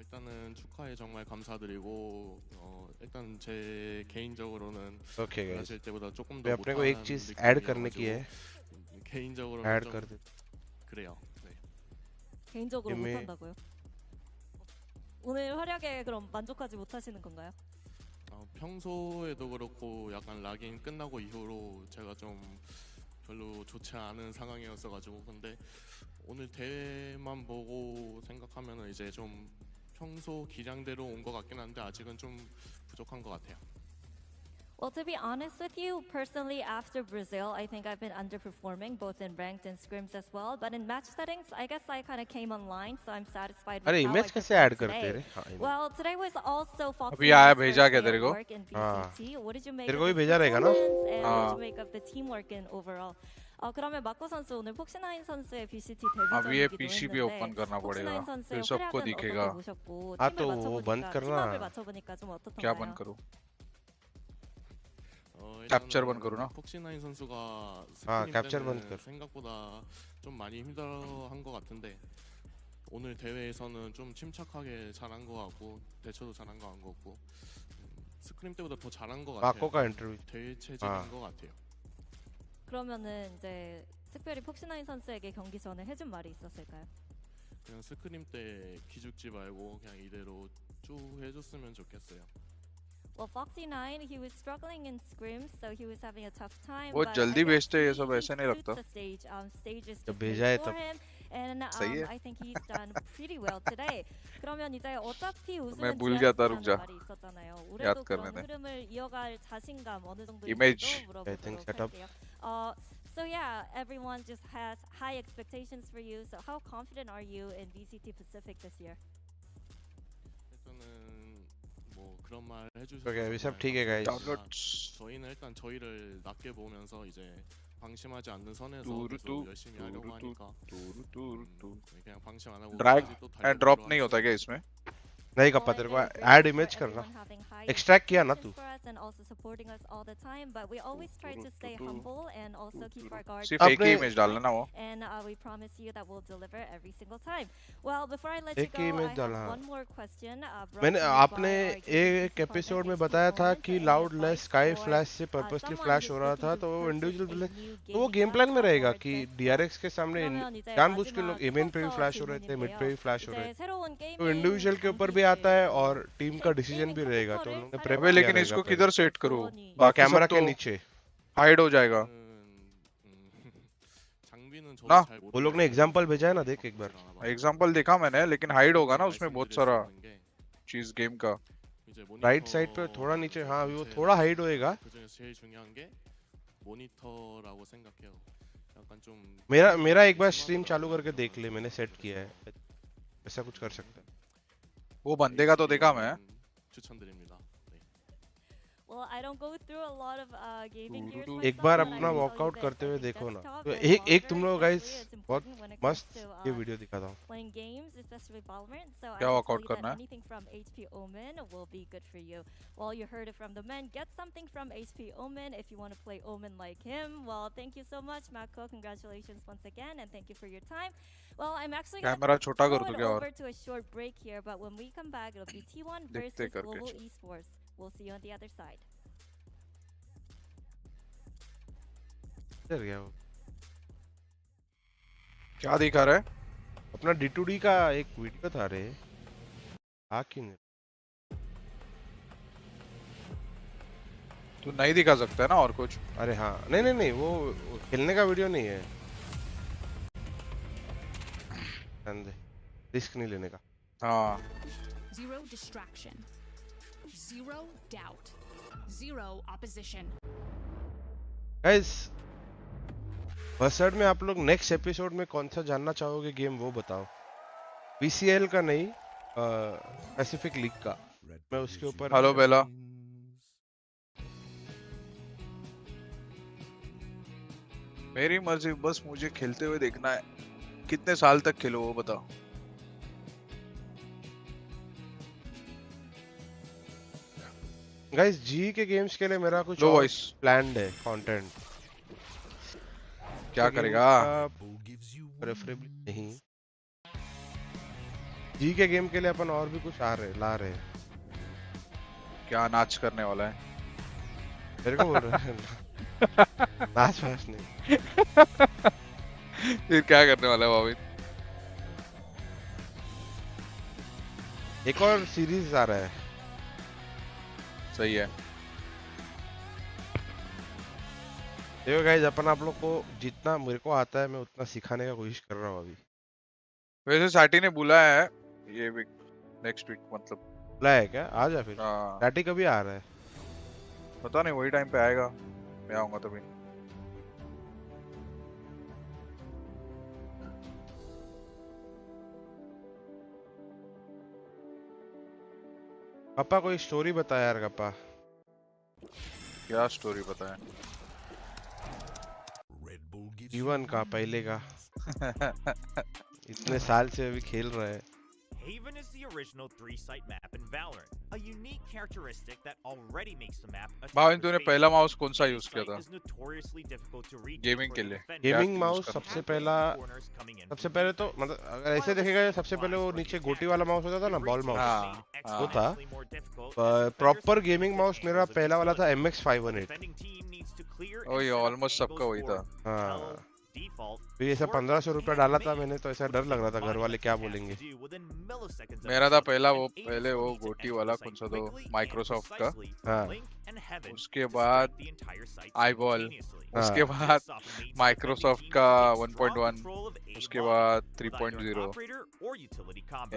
일단은 축하에 정말 감사드리고 일단 제 개인적으로는 okay guys. 브라질 때보다 조금 मैं 더 अपने को एक 못한 चीज ऐड करने की 느낌이어가지고 है. 개인적으로는 ऐड 좀 कर दे. 그래요. 네. 개인적으로 이미- 못한다고요? 오늘 활약에 그럼 만족하지 못하시는 건가요? 평소에도 그렇고 약간 락인 끝나고 이후로 제가 좀 별로 좋지 않은 상황이었어가지고 근데 오늘 대회만 보고 생각하면은 이제 좀 평소 기량대로 온 것 같긴 한데 아직은 좀 부족한 것 같아요. Well, to be honest with you, personally, after Brazil, I think I've been underperforming both in ranked and scrims as well. But in match settings, I guess I kind of came online, so I'm satisfied with अरे how I image कैसे performed add करते today. रे? हाँ, image. Well, today was also Foxy अभी आया 9's भेजा first क्या day तेरे of को? work in हाँ. PCT. What did you make तेरे of को भी his भेजा रहेगा ना? performance, and what हाँ. did you make of the teamwork in overall? 그러면 마코 선수 오늘 폭신하인 선수의 BCT अब ये 데뷔전이기도 PC भी ओपन 했는데 करना पड़ेगा 폭신하인 선수의 फिर सबको 활약은 दिखेगा 어떻게 보셨고 हाँ, 팀을 तो वो बंद 맞춰보니까 करना। 팀업을 맞춰보니까 좀 क्या बंद 어떻던가요? करूँ 일단은 캡처 번 그러나? 폭신하인 선수가 아, 스크림 캡처 때문에 번 그러. 생각보다 좀 많이 힘들어한 것 같은데 오늘 대회에서는 좀 침착하게 잘한 것 같고 대처도 잘한 것 같고 스크림 때보다 더 잘한 것 같아요. 마코가 인터뷰. 대회 체질인 아. 것 같아요. 그러면은 이제 특별히 폭신하인 선수에게 경기 전에 해준 말이 있었을까요? 그냥 스크림 때 기죽지 말고 그냥 이대로 쭉 해줬으면 좋겠어요. Well, Foxy9, he was struggling in scrims, so he was having a tough time. वो but जल्दी I guess भेजते हैं, ये सब he ऐसे नहीं suits रखता। the stage. Stage is जब just भेजा made है for तब him, and सही है। I think he's done pretty well today. 그러면 이제 어차피 मैं 우승은 भूल गया था, रुक DRX라는 जा। 말이 있었잖아요. याद 올해도 करने 그런 दे। 흐름을 이어갈 자신감 어느 정도 Image. 있는지도 I think 물어보도록 setup. 할게요. So yeah, everyone just has high expectations for you. So how confident are you in VCT Pacific this year? 일단은 뭐 그런 말 해주셔서 오케이, 정말 सब ठीक है guys. 감사합니다. 저희는 일단 저희를 낮게 보면서 이제 방심하지 않는 선에서 계속 열심히 하려고 하니까 그냥 방심 안 하고 ड्रैग 끝까지 또 एंड 달려보도록 ड्रॉप नहीं होता 하겠습니다. क्या इसमें नहीं कप्पा तेरे को ऐड इमेज करना एक्सट्रैक्ट किया ना तू And also supporting us all the time, but we always try to stay humble and also keep our guards सिर्फ एक ही अपने- इमेज डालना ना वो and we promise you that we'll deliver every single time. Well, before I let you एक go, he I image have डालना। one more question. brought मैंने to you आपने by our एक GCC एपिसोड में partner, बताया था HellrangeR, कि any loud less advice sky for, flash से पर्पसली someone फ्लैश who's हो रहा looking था to तो वो purchase इंडिविजुअल a new तो वो gaming गेम प्लान में laptop रहेगा or कि desktop? डीआरएक्स के सामने 그러면 이제 जानबूझ के 마지막 लोग इवेंट पे भी 스포츠 फ्लैश हो रहे थे मिड पे भी फ्लैश हो रहे 이제 थे 새로운 तो 게이밍 इंडिविजुअल के ऊपर भी आता है और टीम का डिसीजन भी रहेगा तो उन्होंने प्रेप अबे किया लेकिन रहेगा इसको पहले। किधर सेट करूँ बाकी कैमरा सब के तो नीचे हाइड हो जाएगा 장비는 저도 ना 잘 वो लोग ने एग्जांपल भेजा है ना देख एक बार एग्जांपल देखा मैंने लेकिन हाइड होगा ना उसमें बहुत सारा चीज गेम का राइट साइड पे थोड़ा नीचे हाँ अभी वो थोड़ा हाइड होएगा 그중에서 제일 중요한 게 모니터라고 생각해요. 약간 좀 मेरा एक बार स्ट्रीम चालू करके देख ले मैंने सेट किया है ऐसा कुछ कर सकता है वो बंदे का तो देखा मैं 추천드립니다. 네. Well, I don't go through a lot of gaming gears एक myself, बार but I अपना can tell you workout this, करते I हुए think देखो ना desktop तो and एक तुम monitor लोग गाइस especially is बहुत important when it मस्त comes to, ये वीडियो दिखाता हूँ playing games, especially Valorant. So I क्या can workout tell you that करना है? anything from HP OMEN will be good for you. Well, you heard it from the men. Get something from HP OMEN if you want to play OMEN like him. Well, thank you so much, Mako. Congratulations once again, and thank you for your time. Well, I'm actually going camera छोटा to कर throw दूं it क्या over और to a short break here, but when we come back, it'll be T1 देखते versus करके Global चल। Esports. We'll see you on the other side. इधर गया वो क्या दिखा रहा है अपना D2D का एक वीडियो था रे आ क्यों नहीं तू नहीं दिखा सकता है ना और कुछ अरे हाँ नहीं नहीं नहीं वो खेलने का वीडियो नहीं है रिस्क नहीं लेने का हाँ Zero distraction. Zero doubt. Zero opposition. Guys बसड में आप लोग नेक्स्ट एपिसोड में कौन सा जानना चाहोगे गेम वो बताओ बीसीएल का नहीं पैसिफिक लीग का मैं उसके ऊपर हेलो बेला मेरी मर्जी बस मुझे खेलते हुए देखना है कितने साल तक खेलो वो बताओ गाइस जी के गेम्स के लिए मेरा कुछ लो और वॉइस प्लान्ड है कंटेंट क्या करेगा प्रेफरेबली नहीं जी के गेम के लिए अपन और भी कुछ ला रहे हैं क्या नाच करने वाला है मेरे को बोल रहा है नाच वाच नहीं फिर क्या करने वाला है भाविन एक और सीरीज आ रहा है सही है देखो गाइस अपन आप लोग को जितना मेरे को आता है मैं उतना सिखाने का कोशिश कर रहा हूँ अभी वैसे साटी ने बुलाया है ये वीक नेक्स्ट वीक मतलब बुलाया है क्या आ जा फिर हाँ साटी कभी आ रहा है पता नहीं वही टाइम पे आएगा मैं आऊंगा तभी पापा कोई स्टोरी बता यार पापा क्या स्टोरी बताएं जीवन का पहले का इतने साल से अभी खेल रहा है। Haven is the original 3-site map in Valorant, a unique characteristic that already makes the map Bhavin तूने पहला माउस कौन सा यूज किया था गेमिंग के लिए? गेमिंग माउस सबसे पहले तो मतलब अगर ऐसे देखेगा सबसे पहले वो नीचे गोटी वाला माउस होता था ना, बॉल माउस, वो था। प्रॉपर गेमिंग माउस मेरा पहला वाला था MX518। ओह, ऑलमोस्ट सबका वही था। हाँ, फिर ऐसा 1500 रुपया डाला था मैंने, तो ऐसा डर लग रहा था घर वाले क्या बोलेंगे। मेरा था पहला वो गोटी वाला कौन सा तो माइक्रोसॉफ्ट का। हाँ, उसके बाद आईबॉल, उसके बाद माइक्रोसॉफ्ट का 1.1, उसके बाद 3.0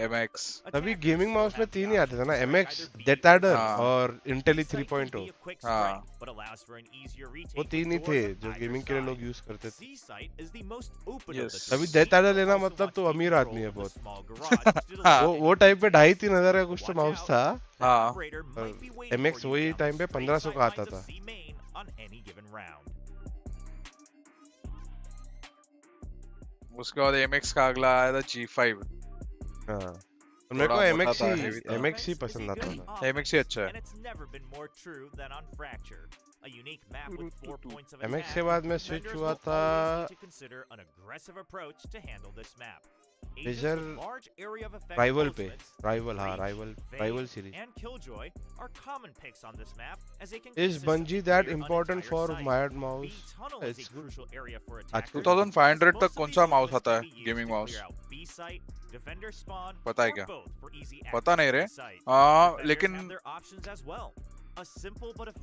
MX। तभी गेमिंग माउस में 3 ही आते थे ना, MX, डेटाडर और इंटेली 3.0। हाँ, वो 3 ही थे जो गेमिंग के लिए लोग यूज करते थे। यस। तभी डेटाडर लेना मतलब तो अमीर आदमी है बहुत। वो टाइम पे 2,500-3 हजार का कुछ तो माउस था। हाँ, MX वही टाइम पे 1500 का आता था। उसके बाद MX का अगला आया था G5। हाँ, और मेरे को MX ही पसंद आता था। MX ही अच्छा है। MX के बाद मैं स्विच हुआ था लेजर राइवल पे। Rival series. Is Bungie that important for wired mouse? It's good. 2500 तक कौन सा माउस आता है गेमिंग माउस? पता है क्या? पता नहीं रे। लेकिन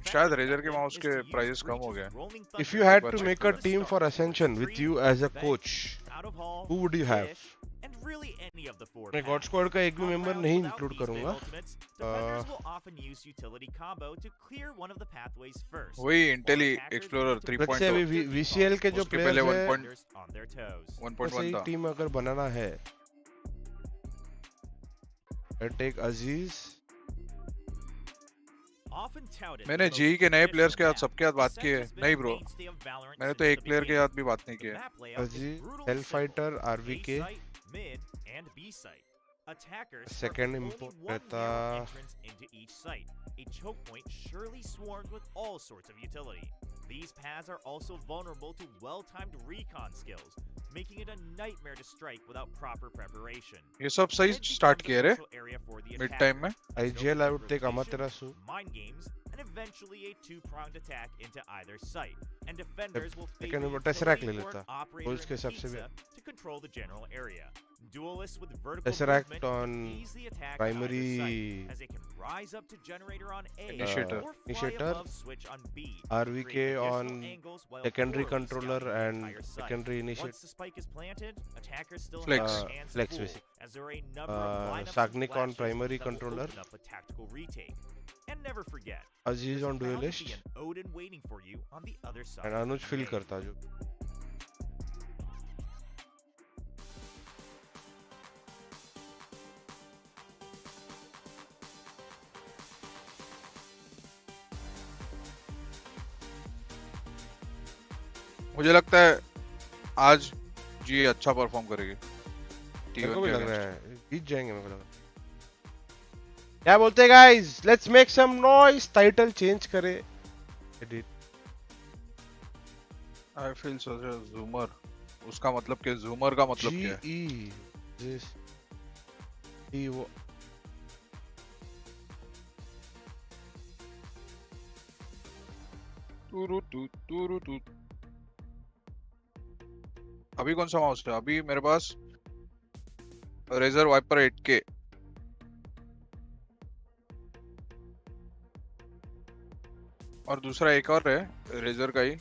शायद रेजर के माउस के प्राइस कम हो गए। If you had to make a team for Ascension with you as a coach, who would you have? मैं गॉड स्क्वाड का एक भी मेंबर नहीं इंक्लूड करूंगा। वही इंटेली एक्सप्लोरर 3.0। अभी VCL के जो प्लेयर हैं 1.1 था। टीम अगर बनाना है, टेक अजीज। मैंने जी के नए प्लेयर्स के साथ सबके साथ बात की है। नहीं ब्रो, मैंने तो एक प्लेयर के साथ भी बात नहीं की है। Aziz, hell fighter, RVK। Second import रहता A choke point surely swarmed with all sorts of utility. These paths are also vulnerable to well-timed recon skills, making it a nightmare to strike without proper preparation. ये सब सही start किए रे mid time में। IGL I would take Amaterasu. Mind games and eventually a two-pronged attack into either site. And defenders will second import tesseract ले लेता, holes के हिसाब से भी to control the general area. Duelists with vertical tesseract movement on easily attack primary as they can rise up to generator on A Initiator. or fly above switch on B. RVK on secondary controller and secondary Once initiator. the spike is planted, attackers still Flex. have hands Flex full, basic. as there are a number of lineups Sagnik and on flashes primary that will controller. open up a tactical retake. And never forget, Aziz on there's bound to duelist be an Odin waiting for you on the other side. and Anuj fill करता जो। मुझे लगता है आज जी अच्छा perform करेगी। मेरे को भी लग रहा है जीत जाएंगे, मेरे को लग रहा है। क्या बोलते हैं guys? Let's make some noise. Title change करे, edit. I feel such a zoomer. उसका मतलब क्या? जूमर का मतलब क्या है? दिस ई वो टू अभी कौन सा माउस है? अभी मेरे पास रेजर वाइपर 8K। और दूसरा एक और है रेजर का ही,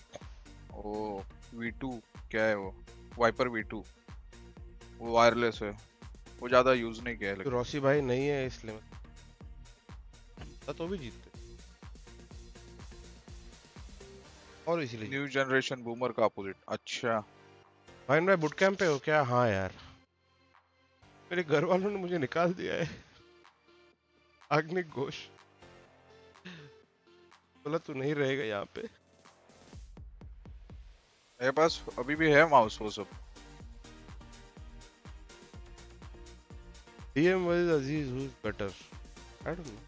वो V2 क्या है वो, वाइपर V2। वो वायरलेस है, वो ज्यादा यूज नहीं किया है। रॉसी भाई नहीं है इसलिए तो भी जीतते। और इसीलिए न्यू जनरेशन बूमर का अपोजिट। अच्छा भाई बुट कैंप पे हो क्या? हाँ यार, मेरे घर वालों ने मुझे निकाल दिया है। अग्नि घोष बोला तू नहीं रहेगा यहाँ पे। मेरे पास अभी भी है माउस वो सब. DM was Aziz, who's better? I don't know.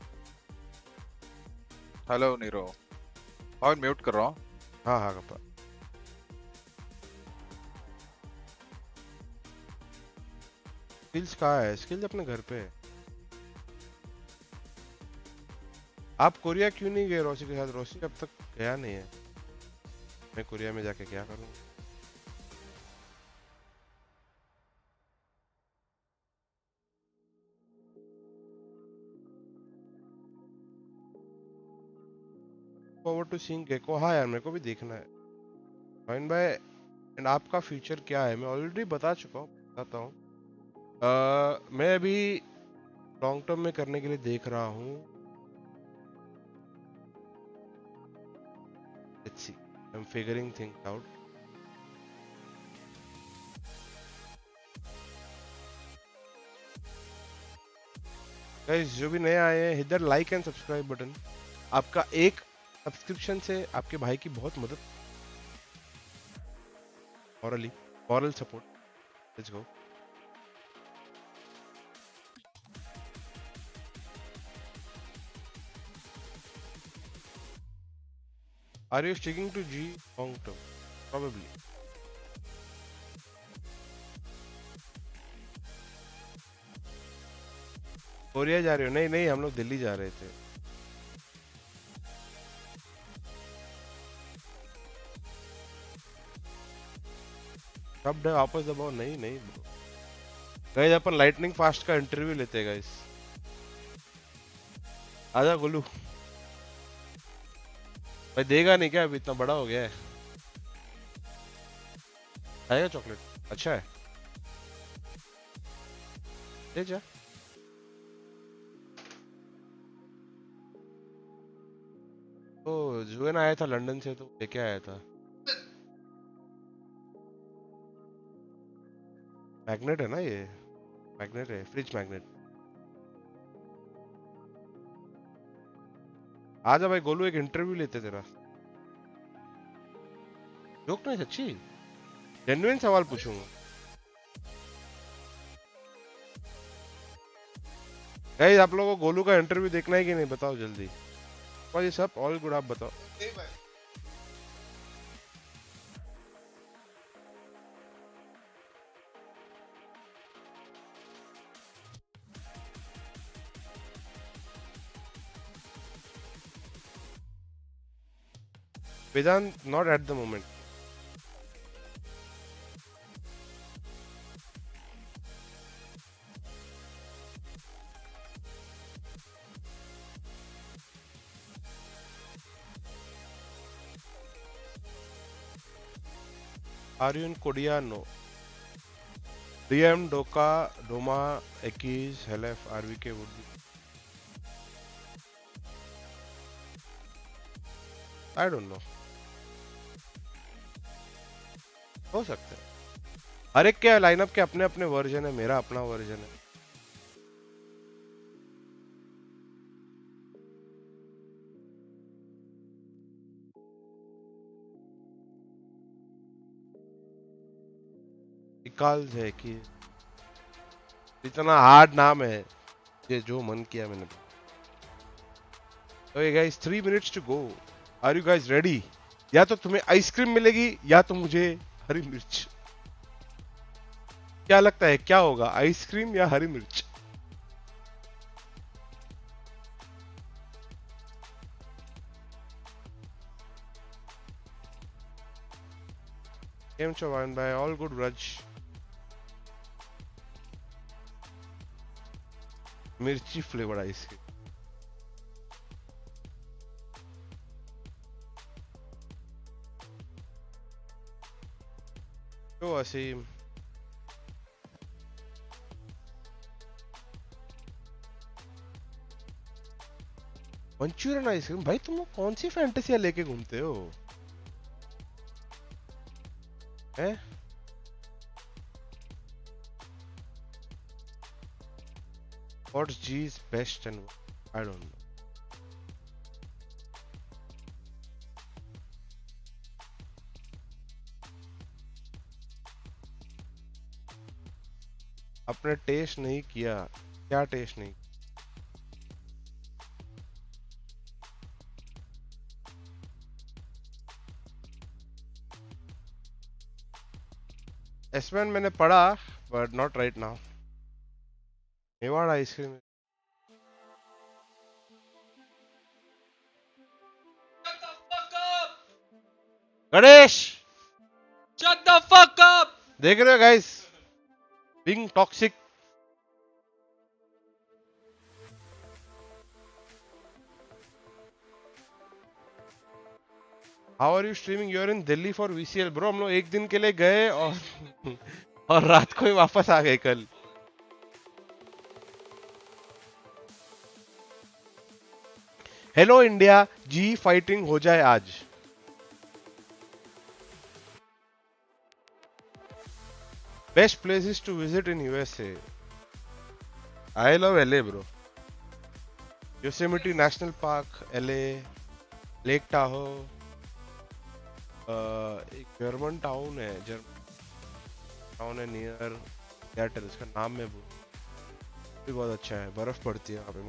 Hello Nero. और म्यूट कर रहा हूँ. हाँ हाँ कपा. स्किल्स कहाँ है? स्किल्स अपने घर पे है. आप कोरिया क्यों नहीं गए रोसी के साथ? रोसी अब तक गया नहीं है. मैं कोरिया में जाके क्या करूँ? Forward to seeing Gekko. हाँ यार मेरे को भी देखना है. भाविन भाई एंड आपका फ्यूचर क्या है? मैं ऑलरेडी बता चुका हूँ, बताता हूँ. मैं अभी लॉन्ग टर्म में करने के लिए देख रहा हूँ. Let's see, I am figuring things out. Guys जो भी नए आए हैं, hit that like and subscribe button. आपका एक सब्सक्रिप्शन से आपके भाई की बहुत मदद. Moral support. Let's go. Are you sticking to G long term? Probably. Korea जा रहे हो? नहीं नहीं, हम लोग दिल्ली जा रहे थे. कब डे वापस दबाओ? नहीं नहीं गाइस, अपन लाइटनिंग फास्ट का इंटरव्यू लेते हैं गाइस. आजा गोलू. भाई देगा नहीं क्या? अभी इतना बड़ा हो गया है. खाएगा चॉकलेट? अच्छा है, ले जा. तो जुएन आया था लंदन से, तो लेके आया था. मैग्नेट है ना ये? मैग्नेट है, फ्रिज मैग्नेट. आजा भाई गोलू, एक इंटरव्यू लेते तेरा. जोक नहीं, सच्ची जेन्युइन सवाल पूछूंगा. गाइस आप लोगों को गोलू का इंटरव्यू देखना है कि नहीं? बताओ जल्दी. और ये सब ऑल गुड, आप बताओ. Vedant, not at the moment. Are you in Korea? No. DM, Doka, Doma, Ekis, Helef, RVK would be. I don't know. हो सकता है. हर एक के लाइनअप के अपने अपने वर्जन है. मेरा अपना वर्जन है. निकाल है कि इतना हार्ड नाम है. ये जो मन किया मैंने. Okay guys, 3 minutes to go. Are you guys ready? या तो तुम्हें आइसक्रीम मिलेगी या तो मुझे हरी मिर्च. क्या लगता है क्या होगा, आइसक्रीम या हरी मिर्च? केम छो भाविन भाई? All good Vraj. मिर्ची फ्लेवर्ड आइसक्रीम. तो असीम मंचूरियन आइसक्रीम. भाई तुम लोग कौन सी फैंटेसियां लेके घूमते हो हैं? What's G's best and I don't know. अपने टेस्ट नहीं किया। क्या टेस्ट नहीं? एसमैन मैंने पढ़ा but not right now. Mewar ice cream. Ganesh Shut the fuck up! देख रहे हो guys? Being toxic. How are you streaming? You're in Delhi for VCL, bro. हम लोग एक दिन के लिए गए और रात को ही वापस आ गए कल। हेलो इंडिया, जी फाइटिंग हो जाए आज। Best places to visit in USA. I love LA, bro. Yosemite National Park, LA, Lake Tahoe. एक जर्मन टाउन है, टाउन है नियर सिएटल, इसका नाम मैं भूल। भी बहुत अच्छा है, बर्फ पड़ती है यहाँ पे।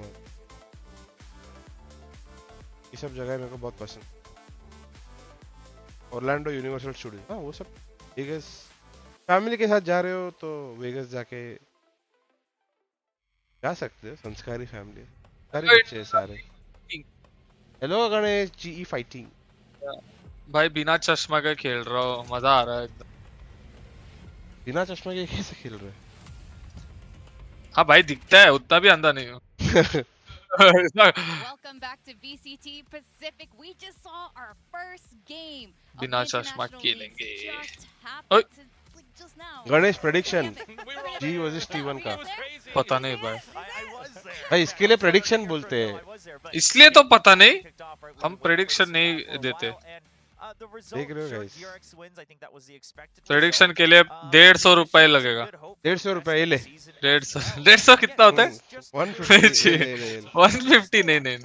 ये सब जगह मेरे को बहुत पसंद। ऑरलैंडो यूनिवर्सल स्टूडियो, हाँ वो सब। वेगस फैमिली के साथ जा रहे हो तो वेगस जाके जा सकते हो। संस्कारी फैमिली, सारे बच्चे सारे। Hello Ganesh, GE fighting. भाई बिना चश्मा के खेल रहा हूँ, मजा आ रहा है एकदम। बिना चश्मा के कैसे खेल रहे? हाँ भाई दिखता है, उतना भी अंधा नहीं हूँ। Welcome back to VCT Pacific. We just saw our first game. बिना चश्मा खेलेंगे। गणेश प्रेडिक्शन जी वर्सेस स्टीवन का पता नहीं भाई। भाई इसके लिए प्रेडिक्शन बोलते हैं, इसलिए तो पता नहीं, हम प्रेडिक्शन नहीं देते। देख रहे हो गाइस? प्रेडिक्शन के लिए 150 रुपए लगेगा। 150 रुपए ये ले। 150 कितना होता है? 150 नहीं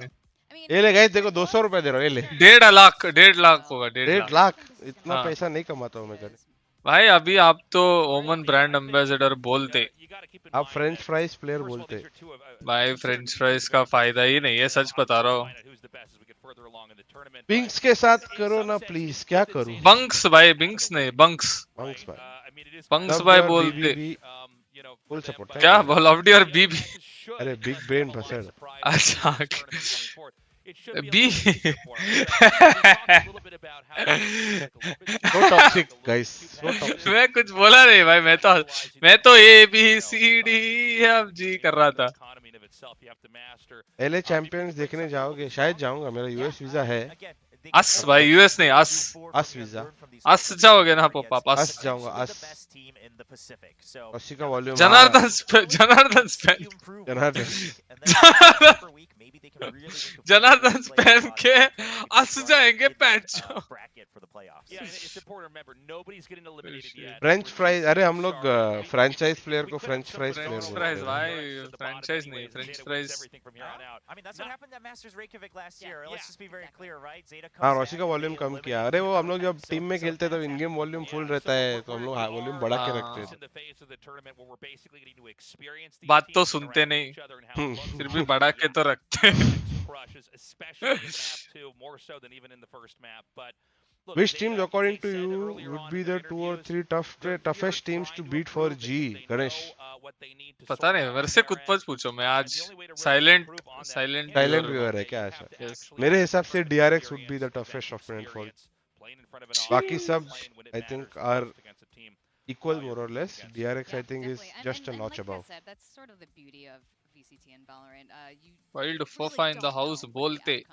ये ले गाइस, देखो 200 रुपए दे रहा हूँ, ये ले। 1.5 लाख होगा। 1.5 लाख इतना पैसा नहीं कमाता हूँ मैं। भाई अभी आप तो ओमन ब्रांड एम्बेसडर बोलते, आप फ्रेंच फ्राइज प्लेयर बोलते। भाई फ्रेंच फ्राइज का फायदा ही नहीं है, सच बता रहा हूँ। बिंक्स के साथ करो ना प्लीज। क्या करूं? बंक्स भाई, बिंक्स नहीं, बंक्स भाई बोलते। Full support. क्या लवडी और बीबी? अरे बिग ब्रेन बसड़। अच्छा B so toxic guys, so toxic. मैं कुछ बोला नहीं भाई, मैं तो A B C D F G कर रहा था। LA चैंपियंस देखने जाओगे? शायद जाऊंगा, मेरा यूएस वीजा है। अस भाई, यूएस नहीं अस वीजा। अस जाओगे ना पापा? अस जाऊंगा। अस अस्सी का वॉल्यूम। जनार्दन स्पैम के अस जाएंगे पैंच। फ्रेंच फ्राइज, अरे हम लोग फ्रेंचाइज प्लेयर को फ्रेंच फ्राइज प्लेयर बोलते हैं भाई, फ्रेंचाइज नहीं, फ्रेंच फ्राइज। हाँ रोशी का वॉल्यूम कम किया। अरे वो हम लोग जब टीम में खेलते हैं तो इन गेम वॉल्यूम फुल रहता है, तो हम लोग वॉल्यूम बढ़ा के रखते हैं। बात तो सुनते नहीं, फिर भी बढ़ा के तो रखते हैं। Which teams according to you would be the 2 or 3 toughest teams to beat for G? Ganesh पता नहीं, मेरे से खुद पूछो। मैं आज साइलेंट व्यूअर है क्या? ऐसा मेरे हिसाब से DRX would be the toughest opponent for। बाकी सब I think are equal more or less. DRX I think is just a notch above. That's sort of the beauty of VCT and Valorant. Wild Fofa in the house, Bolte.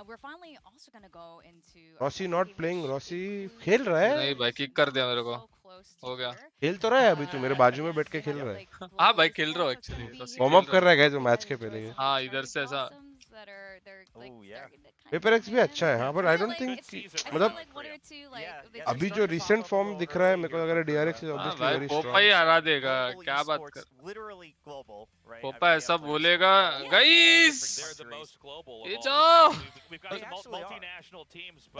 We're finally also going to go into Rossi not playing. Rossi खेल रहा है। नहीं भाई, kick कर दिया मेरे को, हो गया। खेल तो रहा है अभी, तू मेरे बाजू में बैठ के खेल रहा है। हाँ भाई खेल रहा हूँ एक्चुअली। वार्म अप कर रहा है जो मैच के पहले। हाँ इधर से ऐसा। पेपरएक्स भी अच्छा है हाँ, पर आई डोंट थिंक मतलब अभी जो रिसेंट फॉर्म दिख रहा है मेरे को लग रहा है DRX is obviously very strong। पोपा ही हरा देगा, क्या बात कर। literally global, right? पोपा ऐसा बोलेगा गाइस ये जाओ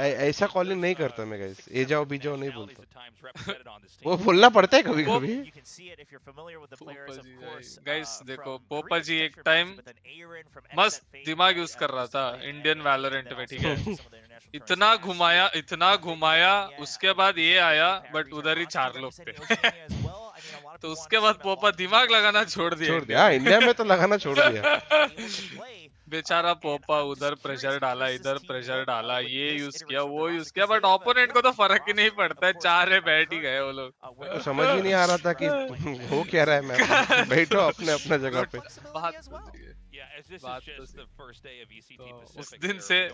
ऐसा कॉलिंग नहीं करता मैं गाइस, ए जाओ बी जाओ नहीं बोलता, वो बोलना पड़ता है कभी कभी। गाइस देखो पोपा जी एक टाइम मस्त दिमाग यूज कर रहा था इंडियन वैलोरेंट में, ठीक है, इतना घुमाया, उसके बाद ये आया बट उधर ही 4 लोग थे तो उसके बाद पोपा दिमाग लगाना छोड़ दिया। इंडिया में तो लगाना छोड़ दिया। बेचारा पोपा उधर प्रेशर डाला, इधर प्रेशर डाला, ये यूज किया वो यूज किया, बट ओपोनेंट को तो फर्क ही नहीं पड़ता है, 4 है बैठ ही गए वो लोग। तो समझ ही नहीं आ रहा था कि हो क्या रहा है, मैं बैठो अपने अपने जगह पे। उस दिन से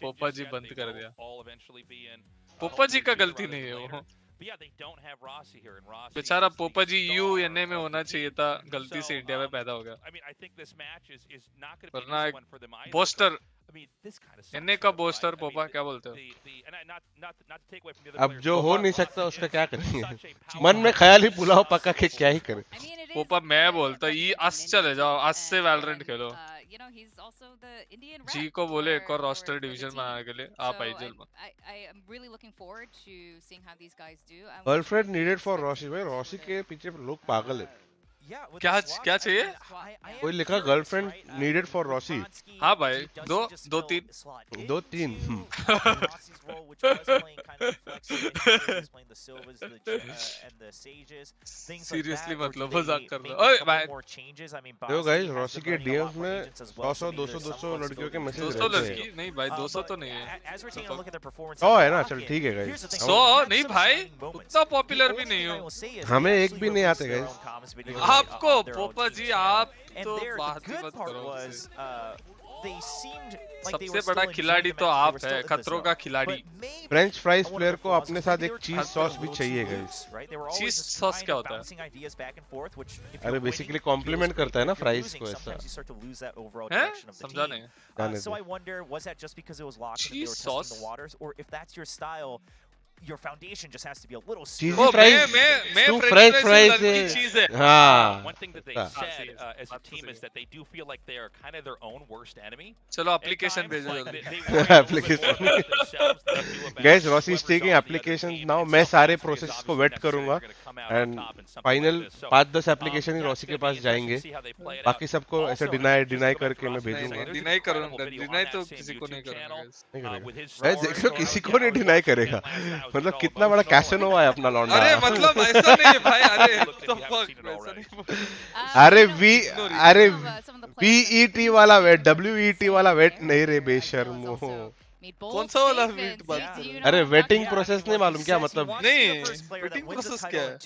पोपा जी बंद कर दिया। पोपा जी का गलती नहीं है वो, बेचारा पोपा जी यूएनए में होना चाहिए था, गलती से इंडिया में पैदा हो गया, वरना एक बोस्टर एनए का बोस्टर पोपा क्या बोलते हो। अब जो हो नहीं सकता उसका क्या करेंगे, मन में ख्याल ही पुलाव पका के क्या ही करें। पोपा मैं बोलता ये अस चले जाओ, अस से वैलोरेंट खेलो, जी को बोले एक और रोस्टर डिवीजन में आने के लिए, आप आई जल गर्लफ्रेंड नीडेड फॉर रॉसी, भाई रॉसी के पीछे लोग पागल है। क्या चाहिए? कोई लिखा गर्लफ्रेंड नीडेड फॉर रॉसी। हाँ भाई, दो तीन सीरियसली मतलब मजाक कर रहा हूँ। ओए भाई देखो गाइस, रॉसी के डीएम्स में 200 लड़कियों के मैसेज रहते हैं। 200 लड़की नहीं भाई, 200 तो नहीं है, 100 है ना, चल ठीक है गाइस। 100 नहीं भाई, उतना पॉपुलर भी नहीं हो, हमें एक भी नहीं आते गाइस। आपको पोपा जी आप तो बात ही मत करो, सबसे बड़ा खिलाड़ी तो आप है, खतरों का खिलाड़ी। फ्रेंच फ्राइज प्लेयर को अपने साथ एक चीज सॉस भी चाहिए गाइस। चीज सॉस क्या होता है? अरे बेसिकली कॉम्प्लीमेंट करता है ना फ्राइज को, ऐसा है, समझा नहीं। चीज sauce your foundation just has to be a little cheesy fries. मैं French fries चीज है। हाँ। One thing that they said as a team is that they do feel like they are kind of their own worst enemy. चलो application भेजो जल्दी। Application guys, Rossi is taking application now. मैं सारे process को wait करूंगा and final 5-10 application he Rossi के पास जाएंगे, बाकी सबको ऐसे डिनाई करके मैं भेजूंगा। डिनाई करूंगा, डिनाई तो किसी को नहीं करूंगा। देखो किसी को नहीं डिनाई करेगा, मतलब कितना बड़ा कैसेनोवा है अपना लौंडा। अरे मतलब ऐसा नहीं है भाई, अरे अरे VET वाला वेट, WET वाला वेट नहीं रे बेशर्मो। कौन सा वाला वेट बात कर रहे हो? अरे वेटिंग प्रोसेस नहीं मालूम क्या मतलब? नहीं, वेटिंग प्रोसेस क्या है?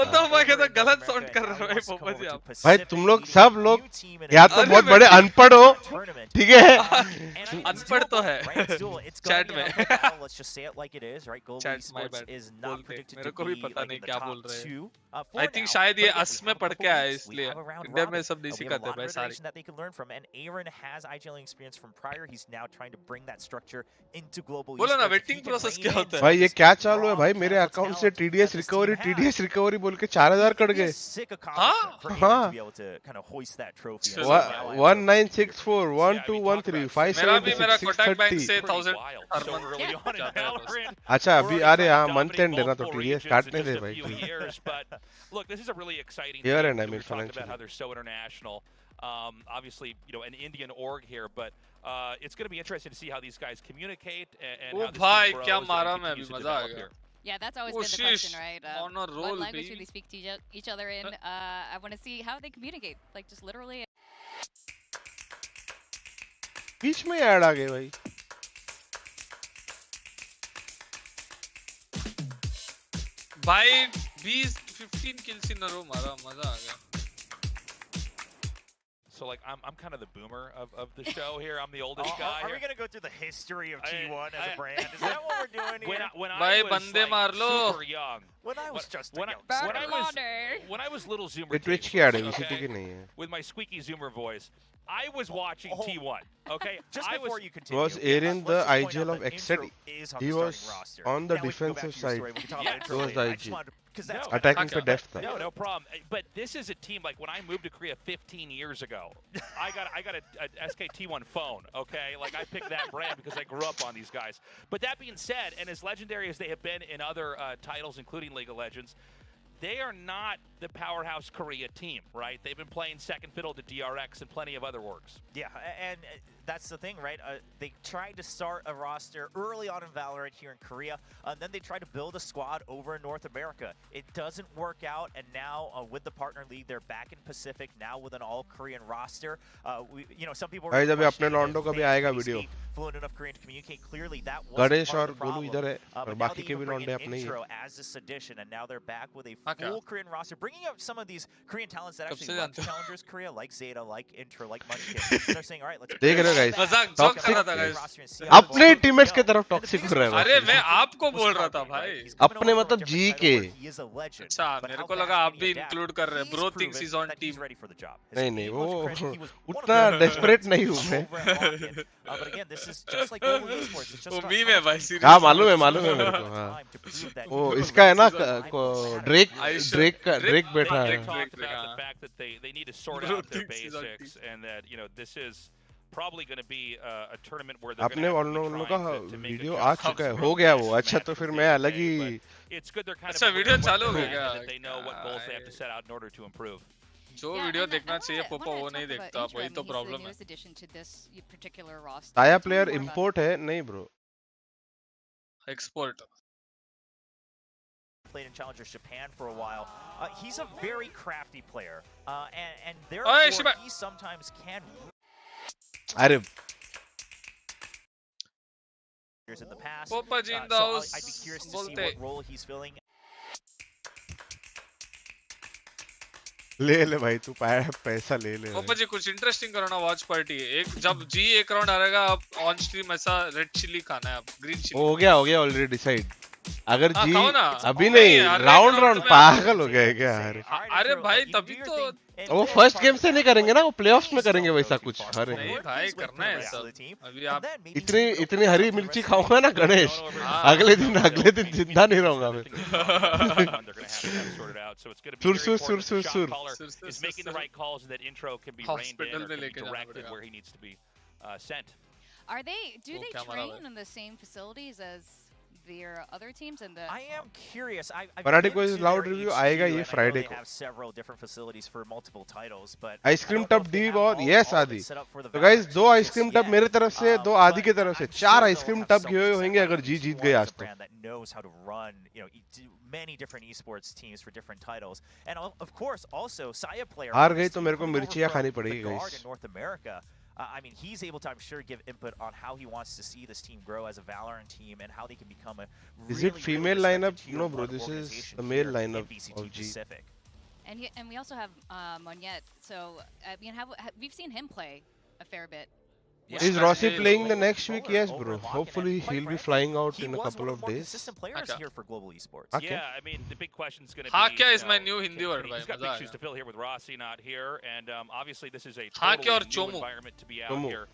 तो मैं कहता गलत साउंड कर रहा है पोपा जी आप। भाई तुम लोग सब लोग या तो बहुत बड़े अनपढ़ हो, ठीक है? अनपढ़ तो है चैट में। चैट माय बैड, मेरे को भी पता नहीं क्या बोल रहे हैं। आई थिंक शायद ये अस में पढ़ के आया इसलिए, इंडिया में सब नहीं सिखाते भाई सारे। बोलो ना वेटिंग प्रोसेस क्या होता है? भाई ये क्या चालू है भाई? मेरे अकाउंट से TDS रिकवरी बोल के 4000 कट गए। हाँ 1964 मेरा कोटक बैंक से 1000 अच्छा अभी अरे हाँ मंथ एंड है ना, तो TDS काटने दे भाई। Look, this is a really exciting Here thing and I when mean we talk about financially. how they're so international. Obviously, an Indian org here, but it's going to be interesting to see how these guys communicate and how this भाई team क्या grows मारा and मैं अभी, continues to मजा आ develop गया। here. Yeah, that's always been the question, right? On a roll, what language baby. do they speak to each other in? I want to see how they communicate, like just literally. बीच में add आ गए भाई। भाई 15 kills in a row मारा, मजा आ गया। So like I'm kind of the boomer of the show here. I'm the oldest guy. Are we gonna go through the history of T1 as a brand? Is that what we're doing here? When I भाई was बंदे like मार लो। super young. When I was just when a I young was little Zoomer ये Twitch tapes, की add है, okay, VCT की नहीं है। with my squeaky Zoomer voice. I was watching T1. Okay, just before you continue, was airing the let's just point IGL out of that 𝐋𝐈𝐍𝐿. is on He the was starting roster. on the Now we can go back defensive to your story. side. We can talk Yeah, about He was intro the later. I IG. just wanted to, because that's Attacking for depth. No problem. But this is a team like when I moved to Korea 15 years ago. I got a SKT1 phone. Okay, like I picked that brand because I grew up on these guys. But that being said, and as legendary as they have been in other titles, including League of Legends, they are not the powerhouse Korea team, right? They've been playing second fiddle to DRX and plenty of other works. Yeah, and that's the thing, right? They tried to start a roster early on in Valorant here in Korea, and then they tried to build a squad over in North America. It doesn't work out, and now with the partner league, they're back in Pacific, now with an all-Korean roster. Some people भाई जब अपने लॉन्डो का भी आएगा video fluent enough Korean to communicate clearly. That was Ganesh part और of the Golu problem. इधर है और But now बाकी they के भी even bring लॉन्डे in अपने ही intro हैं as this addition, and now they're back with a full Korean roster, bringing up some of these Korean talents that actually love challengers Korea, like Zeta, like Intro, like Munchkin. And they're saying, all right, let's देख रहे हो guys मजाक joke कर रहा था guys अपने teammates की तरफ टॉक्सिक हो रहा है अरे मैं आपको बोल रहा था भाई अपने मतलब जी के अच्छा मेरे को लगा आप भी इंक्लूड कर रहे हैं bro thinks is on team नहीं नहीं वो उतना डेस्परेट नहीं हूं मैं वो मीम है भाई सीरियसली हाँ मालूम है मेरे को हाँ वो इसका है ना ड्रेक बैठा है The fact that they need to sort out their basics and that this is probably going to be a tournament where they're अपने going उन लोगों का to make वीडियो आ चुका है हो गया वो अच्छा तो फिर मैं अलग ही it's good they're kind अच्छा of वीडियो चालू हो गया that they know what goals they have to set out in order to improve. जो वीडियो देखना चाहिए पोपो वो नहीं देखता वही तो प्रॉब्लम है ताया प्लेयर इंपोर्ट है नहीं bro export played in Challengers Japan for a while. He's a very crafty player, and Oye, therefore Shiba. he sometimes can. अरे In the past, Popa Ji in the so house, I'd be curious to see Bolte. what role he's filling. ले भाई तू पैसा ले पोपा जी कुछ interesting करो ना वॉच पार्टी एक जब जी एक राउंड हारेगा अब ऑन स्ट्रीम ऐसा रेड चिली खाना है अब ग्रीन चिली हो गया ऑलरेडी डिसाइड अगर जी खाओ ना। अभी नहीं राउंड राउंड पागल हो गया क्या अरे भाई तभी तो वो फर्स्ट गेम से नहीं करेंगे ना वो प्लेऑफ्स में करेंगे वैसा कुछ अरे नहीं भाई करना है सब अभी आप इतनी हरी मिर्ची खाऊंगा ना गणेश अगले दिन जिंदा नहीं रहूंगा सुर is making the right calls and that Intro can be reined in or can be directed where he needs to be sent. Do they train in the same facilities as their other teams and the I am curious. Fanatic को loud review आएगा ये Friday को. They have several different facilities for multiple titles, but ice cream tub D और yes आदि. तो guys दो ice cream tub मेरे तरफ से दो आदि की तरफ से 4 आइसक्रीम टब किए होंगे अगर जी जीत गए आज तो. That knows how to run, many different esports teams for different titles, and of course also 𝘼𝐽𝐿𝐴 player. हार गई तो मेरे को मिर्चियाँ खानी पड़ेगी guys. North America. I mean, he's able to, I'm sure, give input on how he wants to see this team grow as a Valorant team and how they can become a really, Is it female lineup? No, bro. This is the male lineup of G. And we also have Monyet. So I mean, we've seen him play a fair bit. Is Rossi playing the next week? Yes, bro. Hopefully he'll be flying out in a couple of days. Consistent players here for Global Esports. Yeah, I mean the big question is going to be. Hakya is my new Hindi word. He's got big shoes to fill here with Rossi not here, and obviously this is a totally new environment to be out here.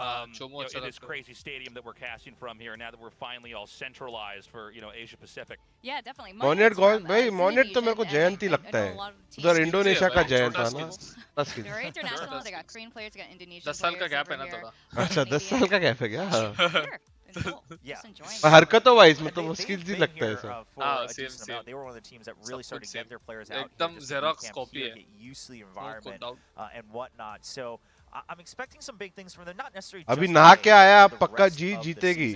In this crazy stadium that we're casting from here, now that we're finally all centralized for Asia Pacific. Yeah, definitely. Monet भाई Monet तो मेरे को जयंती लगता है. उधर Indonesia का जयंत था ना. They're international. They got Korean players, they got Indonesian 10 साल का players गैप है over ना here. थोड़ा. अच्छा 10 साल का गैप है क्या? Yeah. हरकतों वाइज में तो मुश्किल जी लगता है सर. हाँ same. They were one of the teams that really started to get their players out. एकदम Xerox copy है. Get used to the environment and whatnot. So I'm expecting some big things from them. Not necessarily. अभी नहा के आया अब पक्का जी जीतेगी.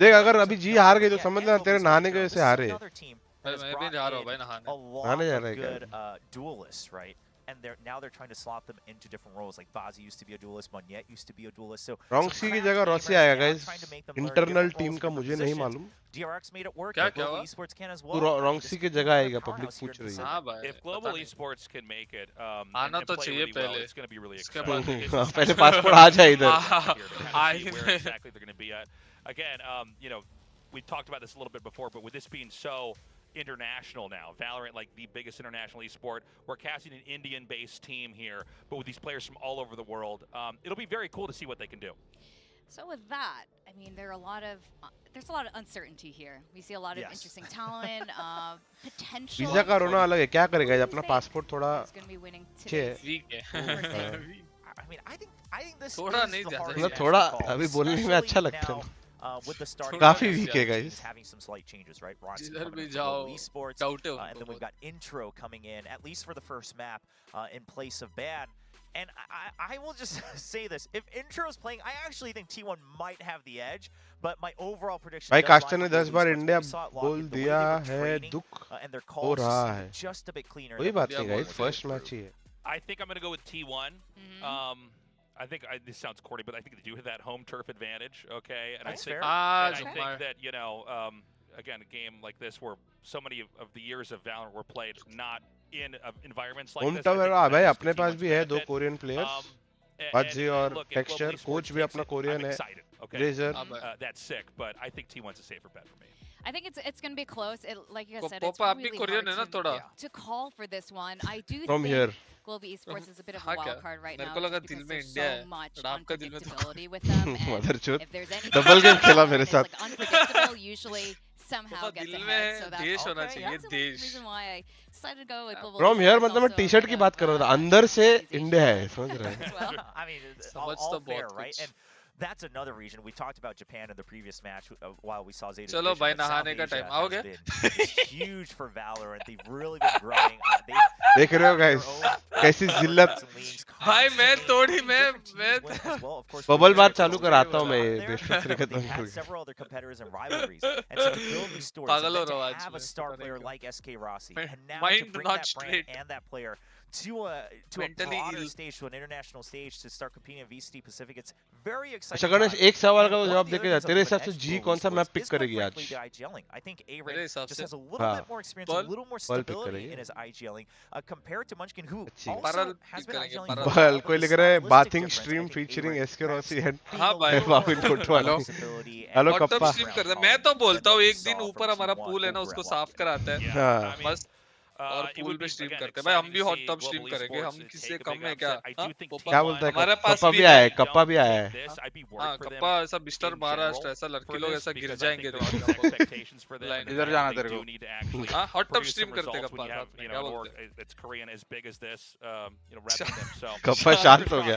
देख अगर अभी जी हार गई तो समझना तेरे नहाने की वजह से हारे. मैं भी जा रहा हूँ भाई नहाने. नहाने जा रहा है क्या? Duelists, right? And now they're trying to slot them into different roles. Like 𝐼𝐍𝐿𝐴 used to be a duelist, Monyet used to be a duelist. So Rongsy की जगह Rossi आएगा guys. Internal team का मुझे नहीं मालूम. DRX made it work. क्या Global Esports can as well. तू Rongsy की जगह आएगा public पूछ रही है. हाँ भाई. If Global Esports can make it, आना तो चाहिए पहले. It's going to be really exciting. पहले पासपोर्ट आ जाए इधर. Where exactly they're going to be at. Again, we talked about this a little bit before, but with this being so, international now. Valorant, like the biggest international esport. We're casting an Indian-based team here, but with these players from all over the world. It'll be very cool to see what they can do. So with that, I mean, there's a lot of uncertainty here. We see a lot of interesting talent, potential. Visa का रोना अलग है, क्या करेगा? अपना passport थोड़ा week है। I mean, I think this थोड़ा is नहीं the ज्यादा। hardest मतलब match थोड़ा to call, अभी बोलने में अच्छा लगता है। with the start काफी वीक है guys। having some slight changes, right? Ron's जिधर coming भी in from जाओ, Global Esports, डाउट है and then we've got Intro coming in, at least for the first map, in place of Ban. And I will just say this: if Intro is playing, I actually think T1 might have the edge. But my overall prediction. भाई caster ने 10 बार India बोल दिया है, दुख हो रहा है। Just a bit cleaner. कोई बात नहीं guys, first match ही है। I think I'm going to go with T1. I think this sounds corny, but I think they do have that home turf advantage. Okay, and That's I think that again, a game like this where so many of the years of Valorant were played not in environments like home this. Turf है भाई, अपने पास भी है 2 Korean players, बाजी और texture, coach भी अपना Korean है। Razor. That's sick, but I think T1's a safer bet for me. I think it's going to be close. Like you said, Popa it's आप भी really कोरियन है ना hard थोड़ा? to call for this one. I do From think here. Global Esports is a bit of a हाँ क्या? wild card right मेरे now को लगा just दिल because में there's इंडिया so है, much और आपका दिल में तो unpredictability with them. And मदरचोद। if there's anything double game खेला that मेरे is, साथ। like, unpredictable usually somehow gets दिल ahead. So में देश होना that's चाहिए, the देश। reason why I decided to go with Global From here Esports मतलब मैं also टी-शर्ट की because बात कर रहा था, अंदर से इंडिया है, समझ रहे हैं? Well, I mean, समझ all तो fair, बहुत right? कुछ। And that's another reason we talked about Japan in the previous match while we saw Zeta. चलो भाई नहाने का टाइम आओगे? Huge for Valorant. They've really been growing. देख रहे हो guys, कैसी जिल्लत। भाई मैं थोड़ी मैं बबल बात चालू कराता हूँ मैं बेस्ट खतरे खत्म हो गया। Several other competitors and rivalries, and so to build these stories, पागल हो and then रहा to आज have a star player like 𝐻𝐈𝐍𝐊𝐒, and now to Mind bring not that brand straight. and that player to a Mentally broader ill. stage, to an international stage, to start competing at VCT Pacific. It's very exciting. अच्छा गणेश, एक सवाल का जवाब देके जा। तेरे हिसाब से जी कौन सा मैप पिक करेगी आज? I think मेरे A-Red हिसाब just से has a little bit more experience, a little more Pearl pick stability करेगी। in his 𝐼𝐺Ling compared to Munchkin, who अच्छी। also Pearl has pick been करेंगे, 𝐼𝐺Ling Pearl। for a while, बल but कोई the लिख रहा है stylistic bathing difference, stream I think featuring A-Red SK Rossi and हाँ भाई। Bhavin Kotwani. Hello hot tub kappa. Stream करते हैं। मैं तो बोलता हूँ एक दिन ऊपर हमारा पूल है ना, उसको साफ कराते हैं हाँ। मस्त, और पूल पे स्ट्रीम करते हैं। भाई हम भी हॉट टब स्ट्रीम करेंगे, हम किससे कम है क्या? क्या बोलता है? हमारे पास कप्पा भी आया है, कप्पा भी आया है। हाँ कप्पा ऐसा मिस्टर महाराष्ट्र, ऐसा लड़की लोग ऐसा गिर जाएंगे। इधर जाना तेरे को। हाँ हॉट टब स्ट्रीम करते हैं कप्पा साथ में, क्या बोलते हैं? कप्पा शांत हो गया।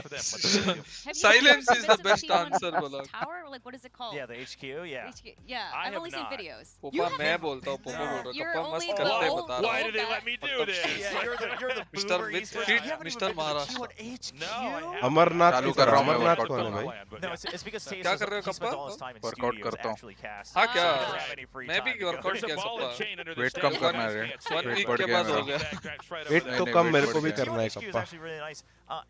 Silence is the best answer बोला। Tower, like what is it called? Yeah, the HQ, yeah. HQ, yeah, I've only seen videos. पोपा मैं बोलता हूँ, पोपा बोल रहा You're कप्पा only मस्त the करते हैं, old- बता रहा Why हूँ। did they let me do this? Yeah, you're the Mr. boomer with Esports. feet, You haven't Mr. even been to Maharashtra। T1 HQ. No, I haven't. Amarnath चालू कर रहा हूँ मैं अमरनाथ workout कौन है करना। भाई? No, it's because Taze क्या has कर रहे हो he spent kappa? all his time in Workout studios करता हूँ। actually cast. हाँ क्या? So he doesn't have any free मैं time भी to go. Workout There's a किया ball kappa. and chain under the weight stage. कम करना है रे। One वेट week बढ़ के गया बाद हो मेरा। गया। वेट तो नहीं, कम वेट मेरे बढ़ को भी गया। करना है T1 HQ is kappa. actually really nice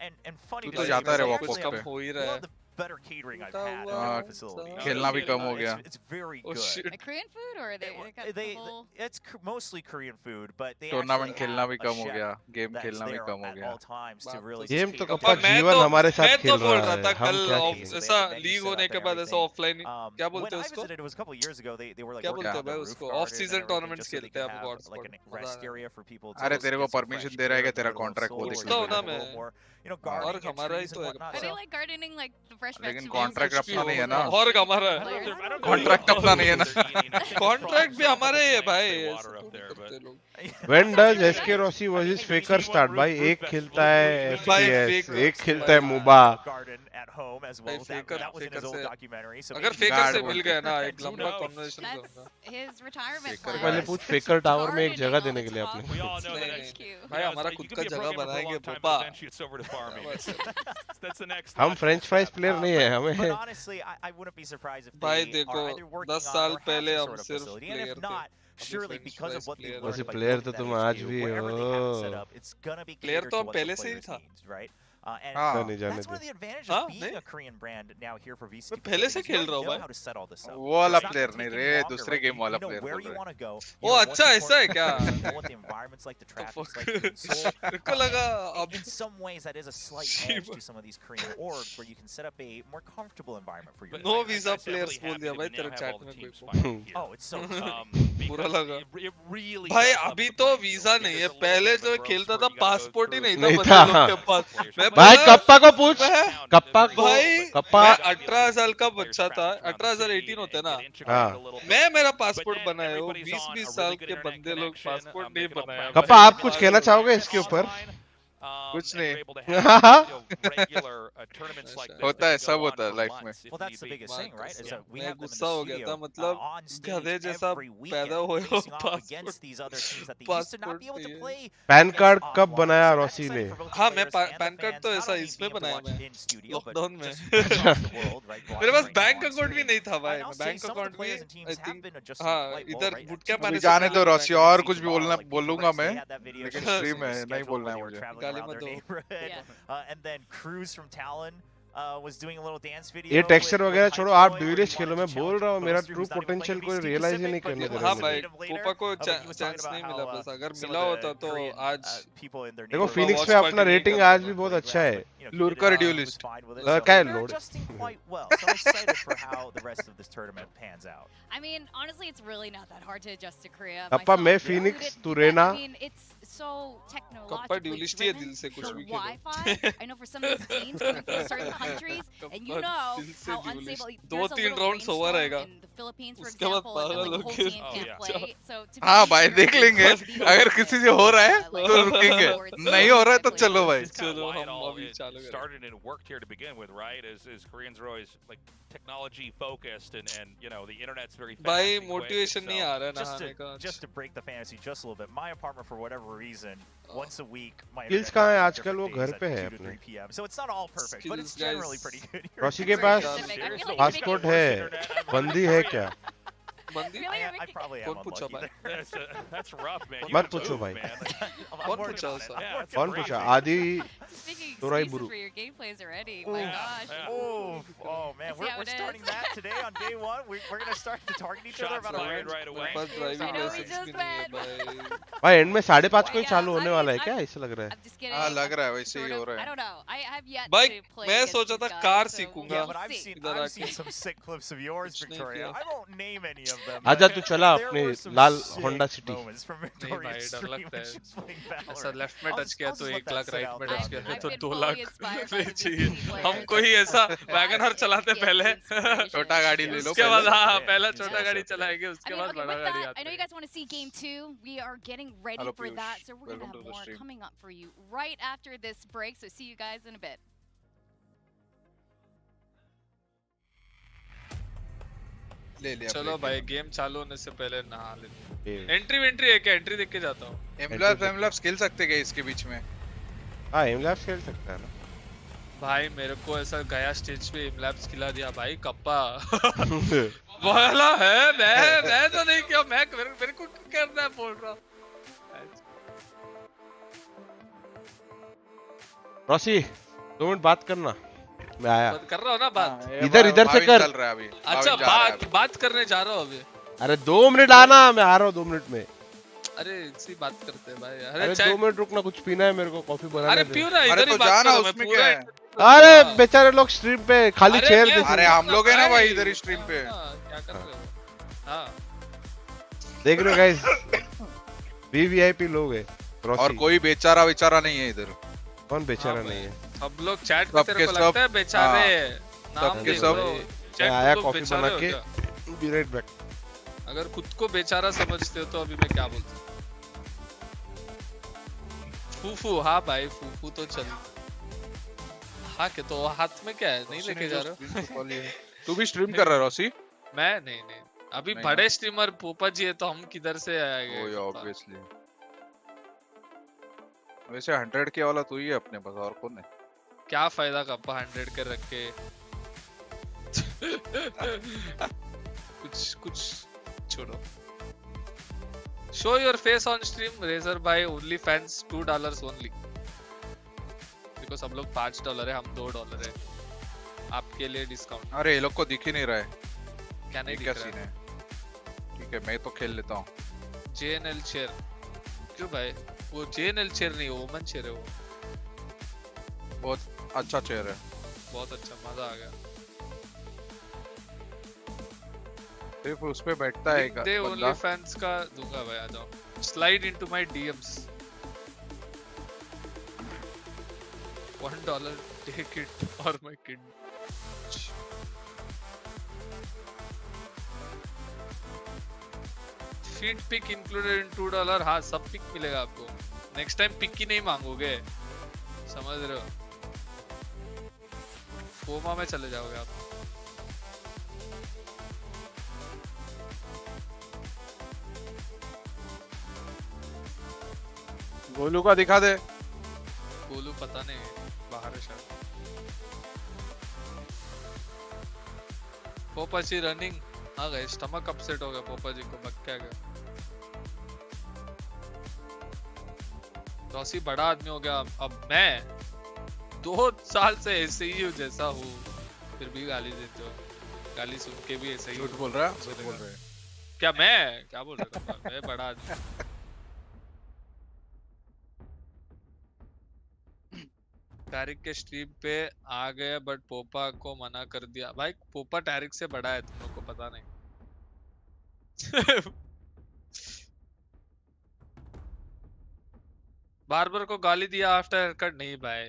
and funny तू to तो say जाता because रहे I walk actually walk have पे। हो ही one रहा of है। the better catering I've होता had हुआ at the facility. खेलना भी कम हो गया। It's very Oh good. shit। Like Korean food, or they got the whole... It's mostly Korean food, but they tournament actually खेलना have भी a कम हो chef गया, गेम that's खेलना भी there कम हो at गया। all times to really game just तो cater kappa to जीवन हमारे साथ मैं खेल तो बोल रहा रहा है, था हम कल क्या So खेलेंगे? they ऐसा have the menu league set होने up के and बाद ऐसा everything. ऑफलाइन क्या When बोलते हैं I उसको? visited, it was a couple years ago. They were like क्या working बोलते हैं on the भाई roof उसको? garden of and season everything tournaments just so they खेलते हैं could आप have हॉटस्पॉट like में, a मजा rest आया। area for people to अरे go तेरे को get some परमिशन fresh दे रहा है gear क्या तेरा and a little कॉन्ट्रैक्ट वो soul दिख or तो just ना a little मैं। more, you know, और gardening and हमारा ही trees तो and है whatnot. Are they So like gardening like the fresh लेकिन vegetables? कॉन्ट्रैक्ट अपना नहीं है ना। और हमारा कॉन्ट्रैक्ट अपना नहीं है ना। कॉन्ट्रैक्ट भी हमारे ही है भाई, ऐसे तो नहीं करते लोग। When does 𝐻𝐈𝐍𝐿𝐒 versus Faker start? भाई एक खेलता है FPS, एक खेलता है MOBA। garden at home as भाई well. That was in his old documentary. So अगर maybe फेकर से गार्ड मिल गया ना एक लंबा कॉन्वर्सेशन That's करूंगा। his retirement Faker plan. पहले पूछ फेकर टावर में एक जगह देने के लिए आपने। We all know that नहीं, HQ. भाई हमारा खुद का जगह बनाएंगे पोपा। That's the next. हम फ्रेंच फ्राइज प्लेयर नहीं है, But हमें honestly, I wouldn't be surprised if भाई they देखो, are either working 10 on साल or have पहले some हम sort of सिर्फ facility. And player if थे। not, surely French because of fries what they player। learned वैसे by player building तो that तुम आज HQ, भी wherever they have it हो। set up, it's gonna be Player catered तो to हम what the पहले से ही players था। needs, right? And नहीं जाने that's they one of the advantages of being a Korean brand now here for VC. पहले से खेल रहा हूँ भाई। How to set all this up. वो वाला प्लेयर नहीं रे, दूसरे गेम वाला You know प्लेयर where बोल you रहे want to go. ओ अच्छा ऐसा है क्या? You know what the environment's like, the traffic's like in Seoul. को लगा In some ways, that is a slight edge to some of these Korean orgs where you can set up a more comfortable environment for your. No visa players बोल दिया भाई तेरे chat में कोई को। Oh, it's so बुरा लगा। भाई अभी तो वीजा नहीं है, पहले जो खेलता था पासपोर्ट ही नहीं था बंदे लोग के पास। भाई कप्पा को पूछ, कप्पा को कप्पा 18 साल का बच्चा था, 18 होते हैं ना। मैं मेरा पासपोर्ट बनाया हूँ, 20 साल के बंदे लोग पासपोर्ट नहीं बनाया। कप्पा आप कुछ कहना चाहोगे इसके ऊपर? कुछ नहीं। होता है, सब होता है लाइफ में। Well, that's the biggest thing, right? Is that we have them in the गुस्सा हो गया था, studio मतलब on stage गधे जैसा every weekend पैदा हुए हो facing off against these other teams that they used to not be able to play. Pan card कब बनाया रॉसी ने? हाँ मैं पैन कार्ड तो ऐसा इसमें बनाया मैं लॉकडाउन में। मेरे पास बैंक अकाउंट भी नहीं था भाई, बैंक अकाउंट भी आई थिंक हाँ इधर बूट कैंप आने से जाने दो रॉसी, और कुछ भी बोलूंगा मैं, लेकिन स्ट्रीम है नहीं बोलना है मुझे। गाली मत दो। And then Cruz from Talon was doing a little dance video. ये टेक्सचर वगैरह छोड़ो, आप ड्यूरेज खेलो। मैं बोल रहा हूँ मेरा ट्रू पोटेंशियल कोई रियलाइज ही नहीं करने दे रहा। हाँ भाई पोपा को चांस नहीं मिला, बस अगर मिला होता तो आज देखो फिनिक्स पे अपना रेटिंग आज भी बहुत अच्छा है। लूरकर ड्यूलिस्ट क्या है load? I mean, honestly, it's really not that hard to adjust to Korea. Kappa मैं फिनिक्स, तू Raina. I mean, it's so technologically driven for Wi-Fi. I know for some of these teams coming from certain countries, and you know how unstable. There's a little rainstorm in the Philippines, for example, and the whole team can't play. So हाँ भाई देख लेंगे, अगर किसी से हो रहा है तो रुकेंगे, नहीं हो रहा है तो चलो भाई। चलो हम अभी चालू करें। Started and worked here to begin with, right? Is Koreans are always like technology focused, and you know the internet's very fast. भाई मोटिवेशन नहीं आ रहा है नहाने का। Just to break the fantasy just a little bit, my apartment for whatever reason, once a week, my Skills कहाँ है आजकल? वो घर पे है अपने। So it's not all perfect, but it's generally pretty good. Rossi के पास पासपोर्ट है, बंदी है क्या? बंदी? I probably am unlucky. That's rough, man. मत पूछो भाई। कौन पूछा ऐसा? कौन पूछा? आदि तोराई बुरु। for your gameplays already. My gosh. Oh man, we're starting that today on day one. We're gonna start to target each other about a range right away. बस ड्राइविंग लाइसेंस भी नहीं है भाई। भाई एंड में 5:30 को ही चालू होने वाला है क्या? ऐसा लग रहा है। हाँ लग रहा है वैसे ही हो रहा I है। don't know. I have yet भाई to play मैं against सोचा था these car guys, so सीखूंगा। Yeah, but I've seen some sick clips of yours, Victoria. I won't name any of them. आजा तू चला There अपने were some Lal sick Honda city. moments from नहीं भाई Victoria's डर stream लगता when है। she was playing Valorant. ऐसा लेफ्ट में टच किया तो 1 लाख, राइट में टच किया I've तो been 2 fully lakh inspired by the चाहिए। VC players. हमको ही ऐसा वैगनर चलाते पहले, छोटा गाड़ी ले लो उसके बाद पहले। हाँ पहला छोटा गाड़ी चलाएंगे, उसके I mean, बाद okay, बड़ा with गाड़ी that, I आता know है। you guys want to see game 2. We are getting ready Hello, for Piyush. that, so we're going to Welcome have to the more stream. coming up for you right after this break. So see you guys in a bit. ले लिया। चलो भाई game चालू होने से पहले नहा लेते हैं। एंट्री है क्या? एंट्री देख के जाता हूँ। एमलैब्स खेल सकते क्या इसके बीच में? हाँ एमलैब्स खेल सकता है ना भाई मेरे को ऐसा गया स्टेज पे एमलैब्स खिला दिया भाई कप्पा। वाला है मैं तो नहीं किया, मैं मेरे को करना है बोल रहा हूँ। रॉसी 2 मिनट बात करना, मैं आया। कर रहा हूँ ना बात। इधर से कर। चल रहा है अभी। अच्छा बात करने जा रहा हूँ अभी। अरे 2 मिनट आना, मैं आ रहा हूँ 2 मिनट में। अरे इसी बात करते हैं भाई। अरे 2 मिनट रुकना, कुछ पीना है मेरे को, कॉफी बनाना है। अरे पियो ना, इधर ही बात करो, मैं पूरा। अरे बेचारे लोग स्ट्रीम पे खाली चेयर दे। अरे हम लोग हैं ना भाई इधर ही स्ट्रीम पे। क्या कर रहे हो? हाँ देख रहे हो गाइस, वीवीआईपी लोग हैं। और कोई बेचारा नहीं है इधर। कौन बेचारा नहीं है? सब लोग चैट पे तेरे को लगता है बेचारे। नाम के सब आया कॉफी बना के। Be right back. अगर खुद को बेचारा समझते हो तो अभी मैं क्या बोलता हूँ? फूफू, हाँ भाई फूफू तो चल। हाँ के तो हाथ में क्या है? नहीं लेके जा रहा हो? तू भी स्ट्रीम कर रहा है रॉसी? मैं नहीं अभी बड़े स्ट्रीमर पोपा जी है तो हम किधर से आएंगे? ओह ऑब्वियसली। वैसे 100k वाला तू ही है अपने पास, और कौन है? क्या फायदा कप्पा 100 के रख के। कुछ छोड़ो। Show your face on stream, Razer by only fans $2 only. देखो सब लोग $5 है, हम $2 है, आपके लिए डिस्काउंट। अरे ये लोग को दिख ही नहीं रहा है, क्या नहीं क्या दिख सीन रहा है? ठीक है मैं तो खेल लेता हूँ। JNL चेयर क्यों भाई? वो JNL चेयर नहीं, ओमन चेयर है वो। बहुत अच्छा चेयर है, बहुत अच्छा, मजा आ गया। सिर्फ उस पे बैठता है दे ओनली फैंस का दूंगा भाई, आ जाओ, slide into my DMs। $1 take it और my kid. Feed pick included in $2। हाँ सब पिक मिलेगा आपको, नेक्स्ट टाइम पिक ही नहीं मांगोगे, समझ रहे हो? फोमा में चले जाओगे आप। गोलू का दिखा दे। गोलू पता नहीं, बाहर है शायद। पोपा जी रनिंग आ गए, स्टमक अपसेट हो गया पोपा जी को, बक्का गया। रॉसी बड़ा आदमी हो गया, अब मैं 2 साल से ऐसे ही हूँ जैसा हूँ, फिर भी गाली देते हो। गाली सुन के भी ऐसे ही झूठ बोल रहा है, झूठ बोल रहे हैं। क्या मैं क्या बोल रहा था? मैं बड़ा आदमी। टैरिक के स्ट्रीम पे आ गए बट पोपा को मना कर दिया। भाई पोपा टैरिक से बड़ा है, तुम लोग को पता नहीं। बार्बर को गाली दिया आफ्टर हेयर कट? नहीं भाई,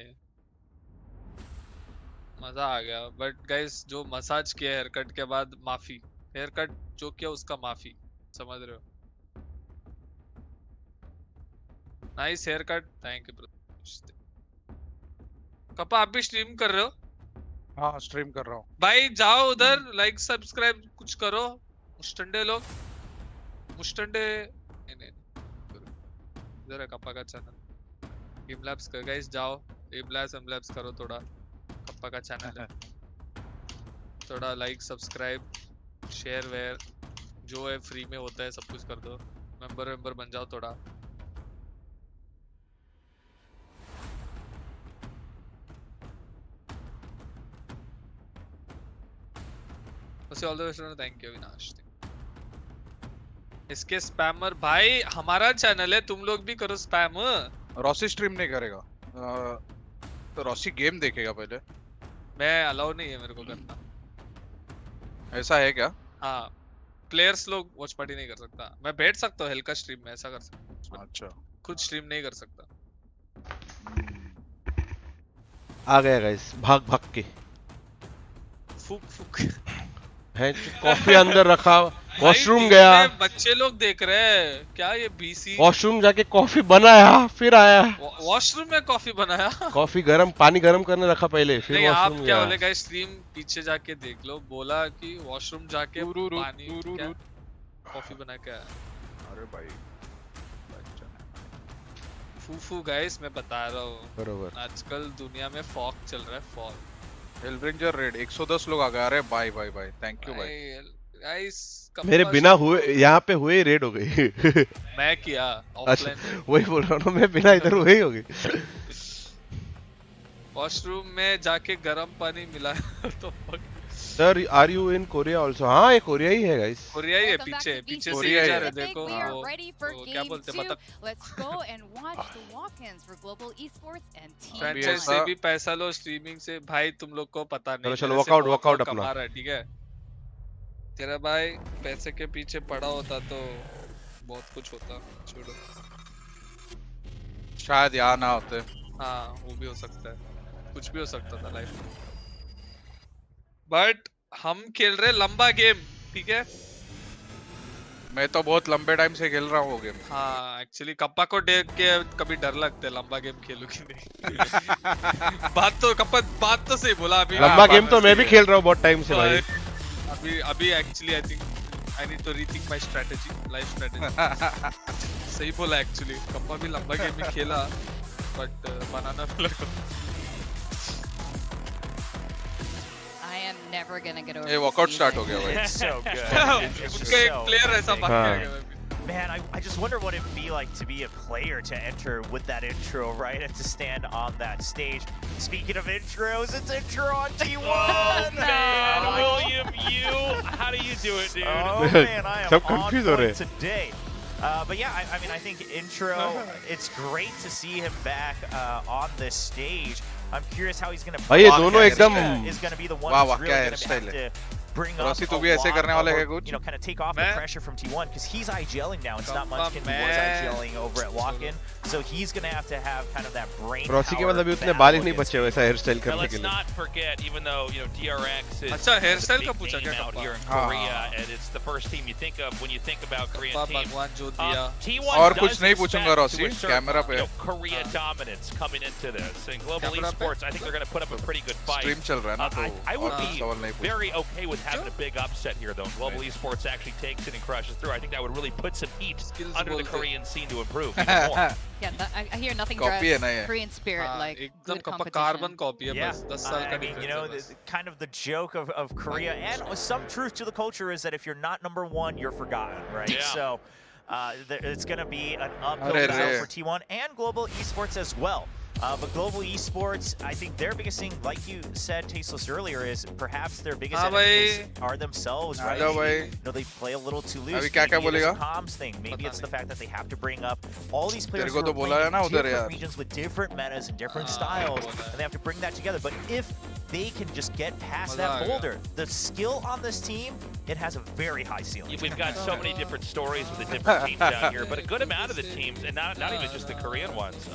मजा आ गया। बट गाइस जो मसाज किया हेयर कट के बाद, माफी। हेयर कट जो किया उसका माफी, समझ रहे हो? Nice haircut, thank you brother. कपा आप भी स्ट्रीम कर रहे हो? हाँ स्ट्रीम कर रहा हूँ भाई, जाओ उधर, लाइक सब्सक्राइब कुछ करो। मुस्टंडे लोग, मुस्टंडे नहीं, इधर है कप्पा का चैनल, गेम लैब्स कर। गाइस जाओ गेम लैब्स करो, थोड़ा कप्पा का चैनल है, थोड़ा लाइक सब्सक्राइब शेयर वेयर जो है फ्री में होता है सब कुछ कर दो। मेंबर बन जाओ थोड़ा। All the best, thank you Avinash. इसके स्पैमर भाई, हमारा चैनल है, तुम लोग भी करो स्पैम। रॉसी स्ट्रीम नहीं करेगा, तो रॉसी गेम देखेगा पहले। मैं अलाउ नहीं है मेरे को करना। ऐसा है क्या? हाँ, प्लेयर्स लोग वॉच पार्टी नहीं कर सकता। मैं बैठ सकता हूँ हेल्का स्ट्रीम में, ऐसा कर सकता हूँ। अच्छा, खुद स्ट्रीम नहीं कर सकता। आ गया गाइस, भाग के फुक है, कॉफी अंदर रखा, वॉशरूम गया। बच्चे लोग देख रहे हैं क्या? ये BC वॉशरूम जाके कॉफी बनाया, फिर आया। वॉशरूम में कॉफी बनाया? कॉफी गरम, पानी गरम करने रखा पहले, फिर नहीं, वॉशरूम आप क्या बोले गाइस? स्ट्रीम पीछे जाके देख लो, बोला कि वॉशरूम जाके पानी क्या कॉफी बना के आया। अरे भाई फूफू गाइस, मैं बता रहा हूँ, बरोबर आजकल दुनिया में फॉग चल रहा है, फॉग। हेलरेंजर रेड 110 लोग आ गए। अरे भाई थैंक यू भाई। गाइस मेरे बिना हुए यहाँ पे हुए रेड हो गई। मैं किया अच्छा, वही बोल रहा हूँ, मैं बिना इधर हुए ही हो गई। वॉशरूम में जाके गर्म पानी मिला तो sir are you in Korea also? हाँ ये कोरिया ही है गाइस, कोरिया ही है, पीछे से ही जा रहे, देखो वो क्या बोलते हैं, Let's go and watch the walk-ins for Global Esports and Team franchise से भी पैसा लो, स्ट्रीमिंग से। भाई तुम लोग को पता नहीं, चलो वर्कआउट अपना कमा रहा है, ठीक है? तेरा भाई पैसे के पीछे पड़ा होता तो बहुत कुछ होता। छोड़ो, शायद यहाँ ना होते। हाँ वो भी हो सकता है, कुछ भी हो सकता था लाइफ में। बट हम खेल रहे लंबा गेम, ठीक है? मैं तो बहुत लंबे टाइम से खेल रहा हूँ वो गेम। हाँ एक्चुअली कप्पा को देख के कभी डर लगता है, लंबा गेम खेलूं कि नहीं। बात तो सही बोला। अभी लंबा गेम तो मैं भी खेल रहा हूँ बहुत टाइम से भाई। अभी actually I think I need to rethink my strategy, life strategy. सही बोला एक्चुअली, कप्पा भी लंबा गेम ही खेला बट बनाना पड़ा। I am never gonna get over. ये वर्कआउट स्टार्ट हो गया भाई। उनका एक प्लेयर ऐसा बात किया गया। Man, I just wonder what it'd be like to be a player to enter with that intro, right? And to stand on that stage. Speaking of intros, it's intro on T1! Oh, man, William, how do you do it, dude? Oh, man, I am on point today. But yeah, I mean, I think intro, it's great to see him back on this stage. I'm curious how he's going to भाई ये दोनों एकदम is going to be the one who's really going to have to bring up Rossi तू भी ऐसे करने वाला है कुछ? you know, kind of take off the pressure from T1 because he's IGLing now. It's not much can he was IGLing over at Lock-In, so he's going to have kind of that brain power. Rossi के बाद अभी उतने बाल ही नहीं बचे वैसा hair style करने के लिए. Let's not forget, even though DRX is अच्छा हेयर स्टाइल का a big पूछा name क्या out here in Korea, and it's the first team you think of when you think about Korean teams. भगवान जो दिया. T1 और कुछ does नहीं पूछूंगा रॉसी, कैमरा पे. Korea dominance coming into this, and Global Esports, I think they're going to put up a pretty good fight. Stream चल रहा है ना तो I would be very okay with having a big upset here, though. Global Esports actually takes it and crushes through. I think that would really put some heat under the Korean scene to improve even more. Yeah, I hear nothing Copy drives है ना ये. Korean spirit like good competition. Carbon copy है Yeah, बस 10 साल का I mean, difference you know, है बस. kind of the joke of Korea, and some truth to the culture is that if you're not #1, you're forgotten, right? Yeah. So it's going to be an uphill battle for T1 and Global Esports as well. But Global Esports, I think their biggest thing, like you said, Tasteless, earlier, is perhaps their biggest enemies are themselves, right? You know, they play a little too loose. Maybe it is a comms thing. Maybe it's the fact that they have to bring up all these players who are playing in different regions with different metas and different styles, and they have to bring that together. But if they can just get past that boulder, the skill on this team, it has a very high ceiling. We've got so many different stories with the different teams out here, but a good amount of the teams, and not even just the Korean ones,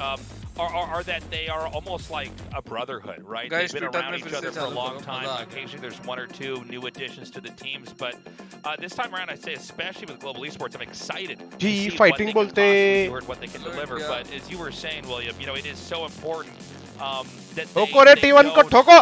are that they are almost like a brotherhood, right? Guys, They've been around each other for a long time. Occasionally there's 1 or 2 new additions to the teams, but this time around, I'd say, especially with Global Esports, I'm excited to see fighting what they Bolte. can what they can deliver. But as you were saying, William, you know, it is so important that ठोको रे T1 को ठोको.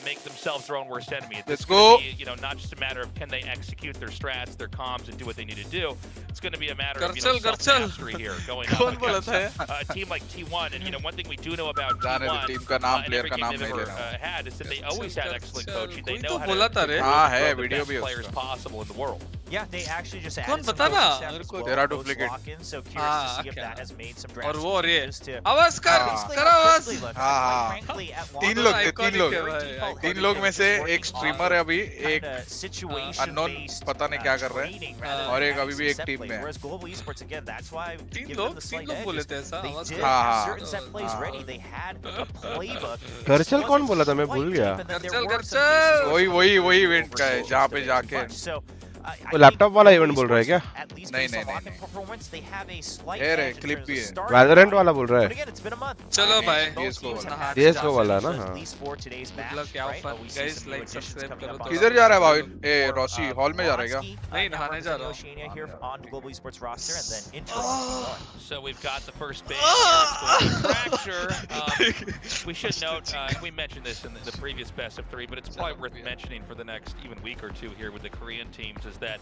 Make themselves their own worst enemy. Let's go. You know, not just a matter of can they execute their strats, their comms, and do what they need to do. It's going to be a matter of self-mastery here, going up against a team like T1. And you know, one thing we do know about T1 team का नाम and player every का game नाम they've नहीं ever लेना. had is that they always had excellent coaching. They know how बोला था to रे. हाँ है the वीडियो best भी players possible in the world. Yeah, they actually just कौन added some बता ना coaching staff मेरे as को. well, तेरा post duplicate. lock-in, so curious to see if that has made some और drastic वो और ये changes to आवाज कर basically कर how आवाज. quickly look. हाँ. Quite frankly, at तीन launch, लोग थे, तीन लोग. default 3 लोग में से एक स्ट्रीमर है अभी, एक kinda situation-based, unknown पता नहीं क्या कर रहे trading हैं, rather than और एक having अभी भी some एक set टीम plays. में है. Whereas Global Esports, again, that's why I तीन give लोग them the slight edge. बोले is थे ऐसा They आवाज did कर. have certain set plays ready. They had a playbook. गर्चल कौन बोला था मैं भूल गया. वही इवेंट का है जहाँ पे जाके So वो लैपटॉप वाला इवेंट बोल रहा है क्या? नहीं है रे, क्लिप भी है. Valorant वाला बोल रहा है. चलो भाई CS:GO वाला ना. हाँ. मतलब क्या फन गाइस, लाइक सब्सक्राइब करो तो. किधर जा रहा है भाविन? ए रॉसी हॉल में जा रहा है क्या? नहीं नहाने जा रहा हूँ. So we've got the first big fracture. We should note, we mentioned this in the previous best of 3, but it's probably worth mentioning for the next even week or 2 here with the Korean teams is that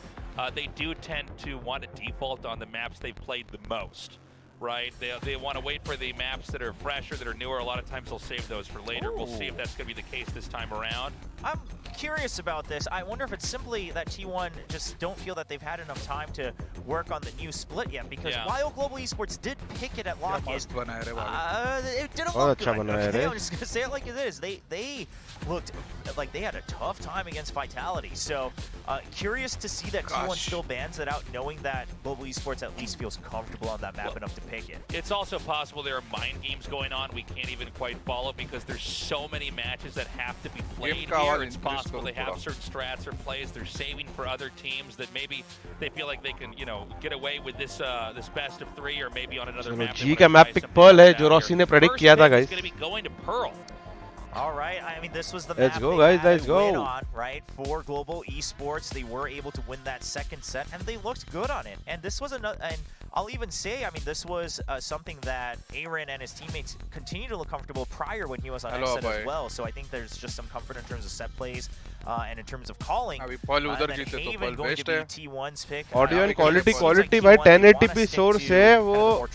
they do tend to want to default on the maps they've played the most. Right? They want to wait for the maps that are fresher, that are newer. A lot of times they'll save those for later. We'll see if that's going to be the case this time around. I'm curious about this. I wonder if it's simply that T1 just don't feel that they've had enough time to work on the new split yet. Because while Global Esports did pick it at Lock-In, it didn't look good. Okay? I'm just going to say it like it is. They looked like they had a tough time against Vitality. So curious to see that T1 still bans it out, knowing that Global Esports at least feels comfortable on that map enough to pick it. It's also possible there are mind games going on we can't even quite follow because there's so many matches that have to be played here. It's possible they have certain strats or plays they're saving for other teams that maybe they feel like they can, you know, get away with this this best of 3 or maybe on another map. G का map pick Pearl है जो Rossi ने predict किया था guys. It's going to be going to Pearl. All right, I mean, this was the let's map go, they guys, had let's to go. win on, right? For Global Esports, they were able to win that second set, and they looked good on it. And this was another, and I'll even say, I mean, this was something that Aaron and his teammates continued to look comfortable prior when he was on X set as well. So I think there's just some comfort in terms of set plays and in terms of calling. And then Haven going to be T1's pick. Audio and quality भाई 1080p source है वो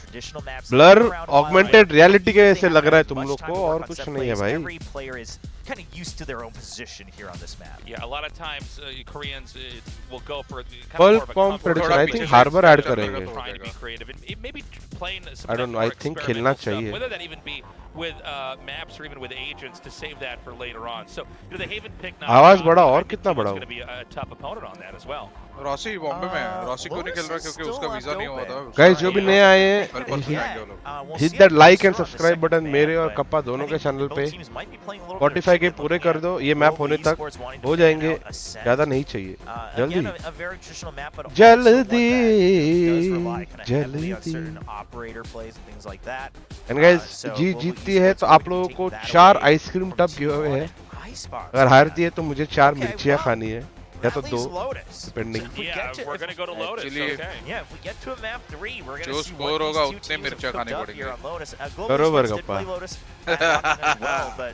blur augmented reality के ऐसे लग रहा है तुम लोग को और कुछ नहीं है भाई. kind of used to their own position here on this map. Yeah, a lot of times Koreans will go for Pearl Bomb prediction. I think Harbor add करेंगे. Trying to be creative and maybe playing some I don't know. I think खेलना चाहिए. Whether that even be with maps or even with agents to save that for later on. So the Haven pick now. आवाज बड़ा और कितना बड़ा going to be a tough opponent on that as well. Rossi Bombay में है. Rossi को नहीं खेल रहा क्योंकि उसका वीजा नहीं हुआ था. Guys जो भी नए आए हैं, hit that like and subscribe button मेरे और कप्पा दोनों के चैनल पे. 45 के पूरे कर दो. ये मैप होने तक हो जाएंगे. ज़्यादा नहीं चाहिए. जल्दी. And guys जीतती है तो आप लोगों को 4 आइसक्रीम टब गिव अवे है. अगर हारती है तो मुझे 4 मिर्चियाँ खानी है. या तो 2 depending. Yeah, we're going to go to Lotus. Okay. Yeah, if we get to a map 3, we're going जो to see स्कोर what होगा these two उतने teams मिर्चा have खाने cooked up here पड़ेंगे. on Lotus. Global बरोबर Esports, गप्पा. typically Lotus had Locken as well, but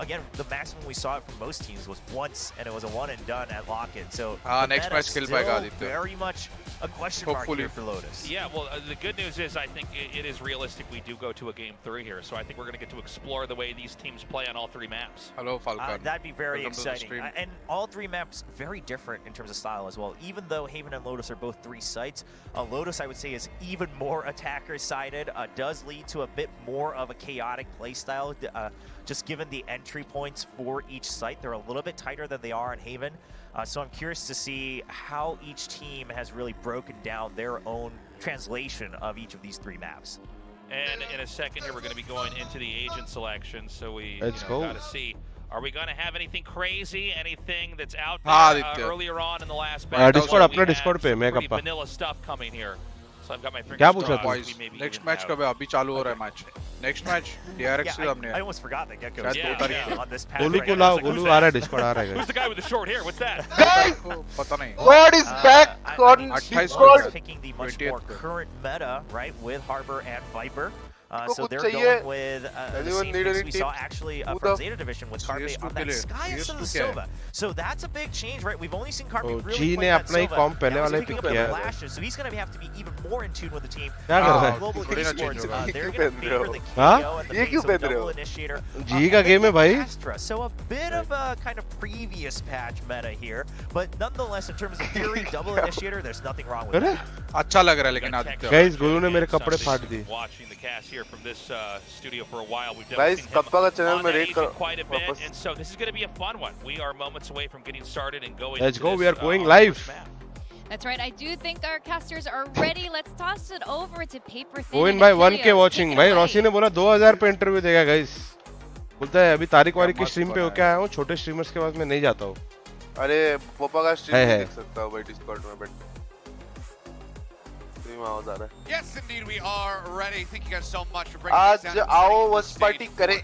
again, the maximum we saw it from most teams was once, and it was a one and done at Lock-in. So next match खेल पाएगा Aditya. very much a question mark Hopefully. here for Lotus. Yeah, well, the good news is I think it is realistic we do go to a game 3 here, so I think we're going to get to explore the way these teams play on all 3 maps. Hello, Falcon. That'd be very Welcome to the exciting. stream. And all 3 maps very different in terms of style as well. Even though Haven and Lotus are both 3 sites, Lotus I would say is even more attacker-sided, does lead to a bit more of a chaotic playstyle, just given the entry points for each site. They're a little bit tighter than they are in Haven. So I'm curious to see how each team has really broken down their own translation of each of these 3 maps. And in a second here, we're going to be going into the agent selection, so we Let's go. got to see. Are we going to have anything crazy, anything that's out there earlier on in the last battle? Discord अपना Discord पे मैं kappa. Vanilla stuff coming here. So I've got my क्या fingers पूछा crossed. तू? Next match कब है? अभी चालू हो रहा है मैच. Next match DRX से हमने. I almost forgot that Gecko Yeah. on this path. Golu को लाओ. गोलू आ रहा है Discord आ रहा है. Who's the guy with the short hair? What's that? पता नहीं. God is back on 28 Discord. Picking the much more current meta, right, with Harbor and Viper. So they're going with the same picks we saw actually from Zeta Division with Carpe on that Sky instead of the Silva. So that's a big change, right? We've only seen Carpe really play that Silva. Now he's picking up the flashes, so he's going to have to be even more in tune with the team. Global Esports, they're going to favor the KO and the base of the double initiator. जी का game है भाई. So a bit of a kind of previous patch meta here, but nonetheless, in terms of theory, double initiator, there's nothing wrong with it. अच्छा लग रहा है लेकिन Aditya. Guys Golu ने मेरे कपड़े फाड़ दिए. Watching the cast here from this studio for a while. We've Guys, kappa का चैनल में rate karo quite a bit, and so this is going to be a fun one. We are moments away from getting started and going. Let's go. This, We are going live. That's right. I do think our casters are ready. Let's toss it over to Paper Thin. Goin भाई 1K watching भाई. Rossi ने बोला 2000 पे interview देगा guys. बोलता है अभी तारिक वारिक की स्ट्रीम पे होके आया हूँ. छोटे स्ट्रीमर्स के पास मैं नहीं जाता हूँ. अरे पोपा का स्ट्रीम देख सकता हूँ भाई Discord में but Yes, indeed, we are ready. Thank you guys so much for bringing us down. आज आओ Watchparty करें.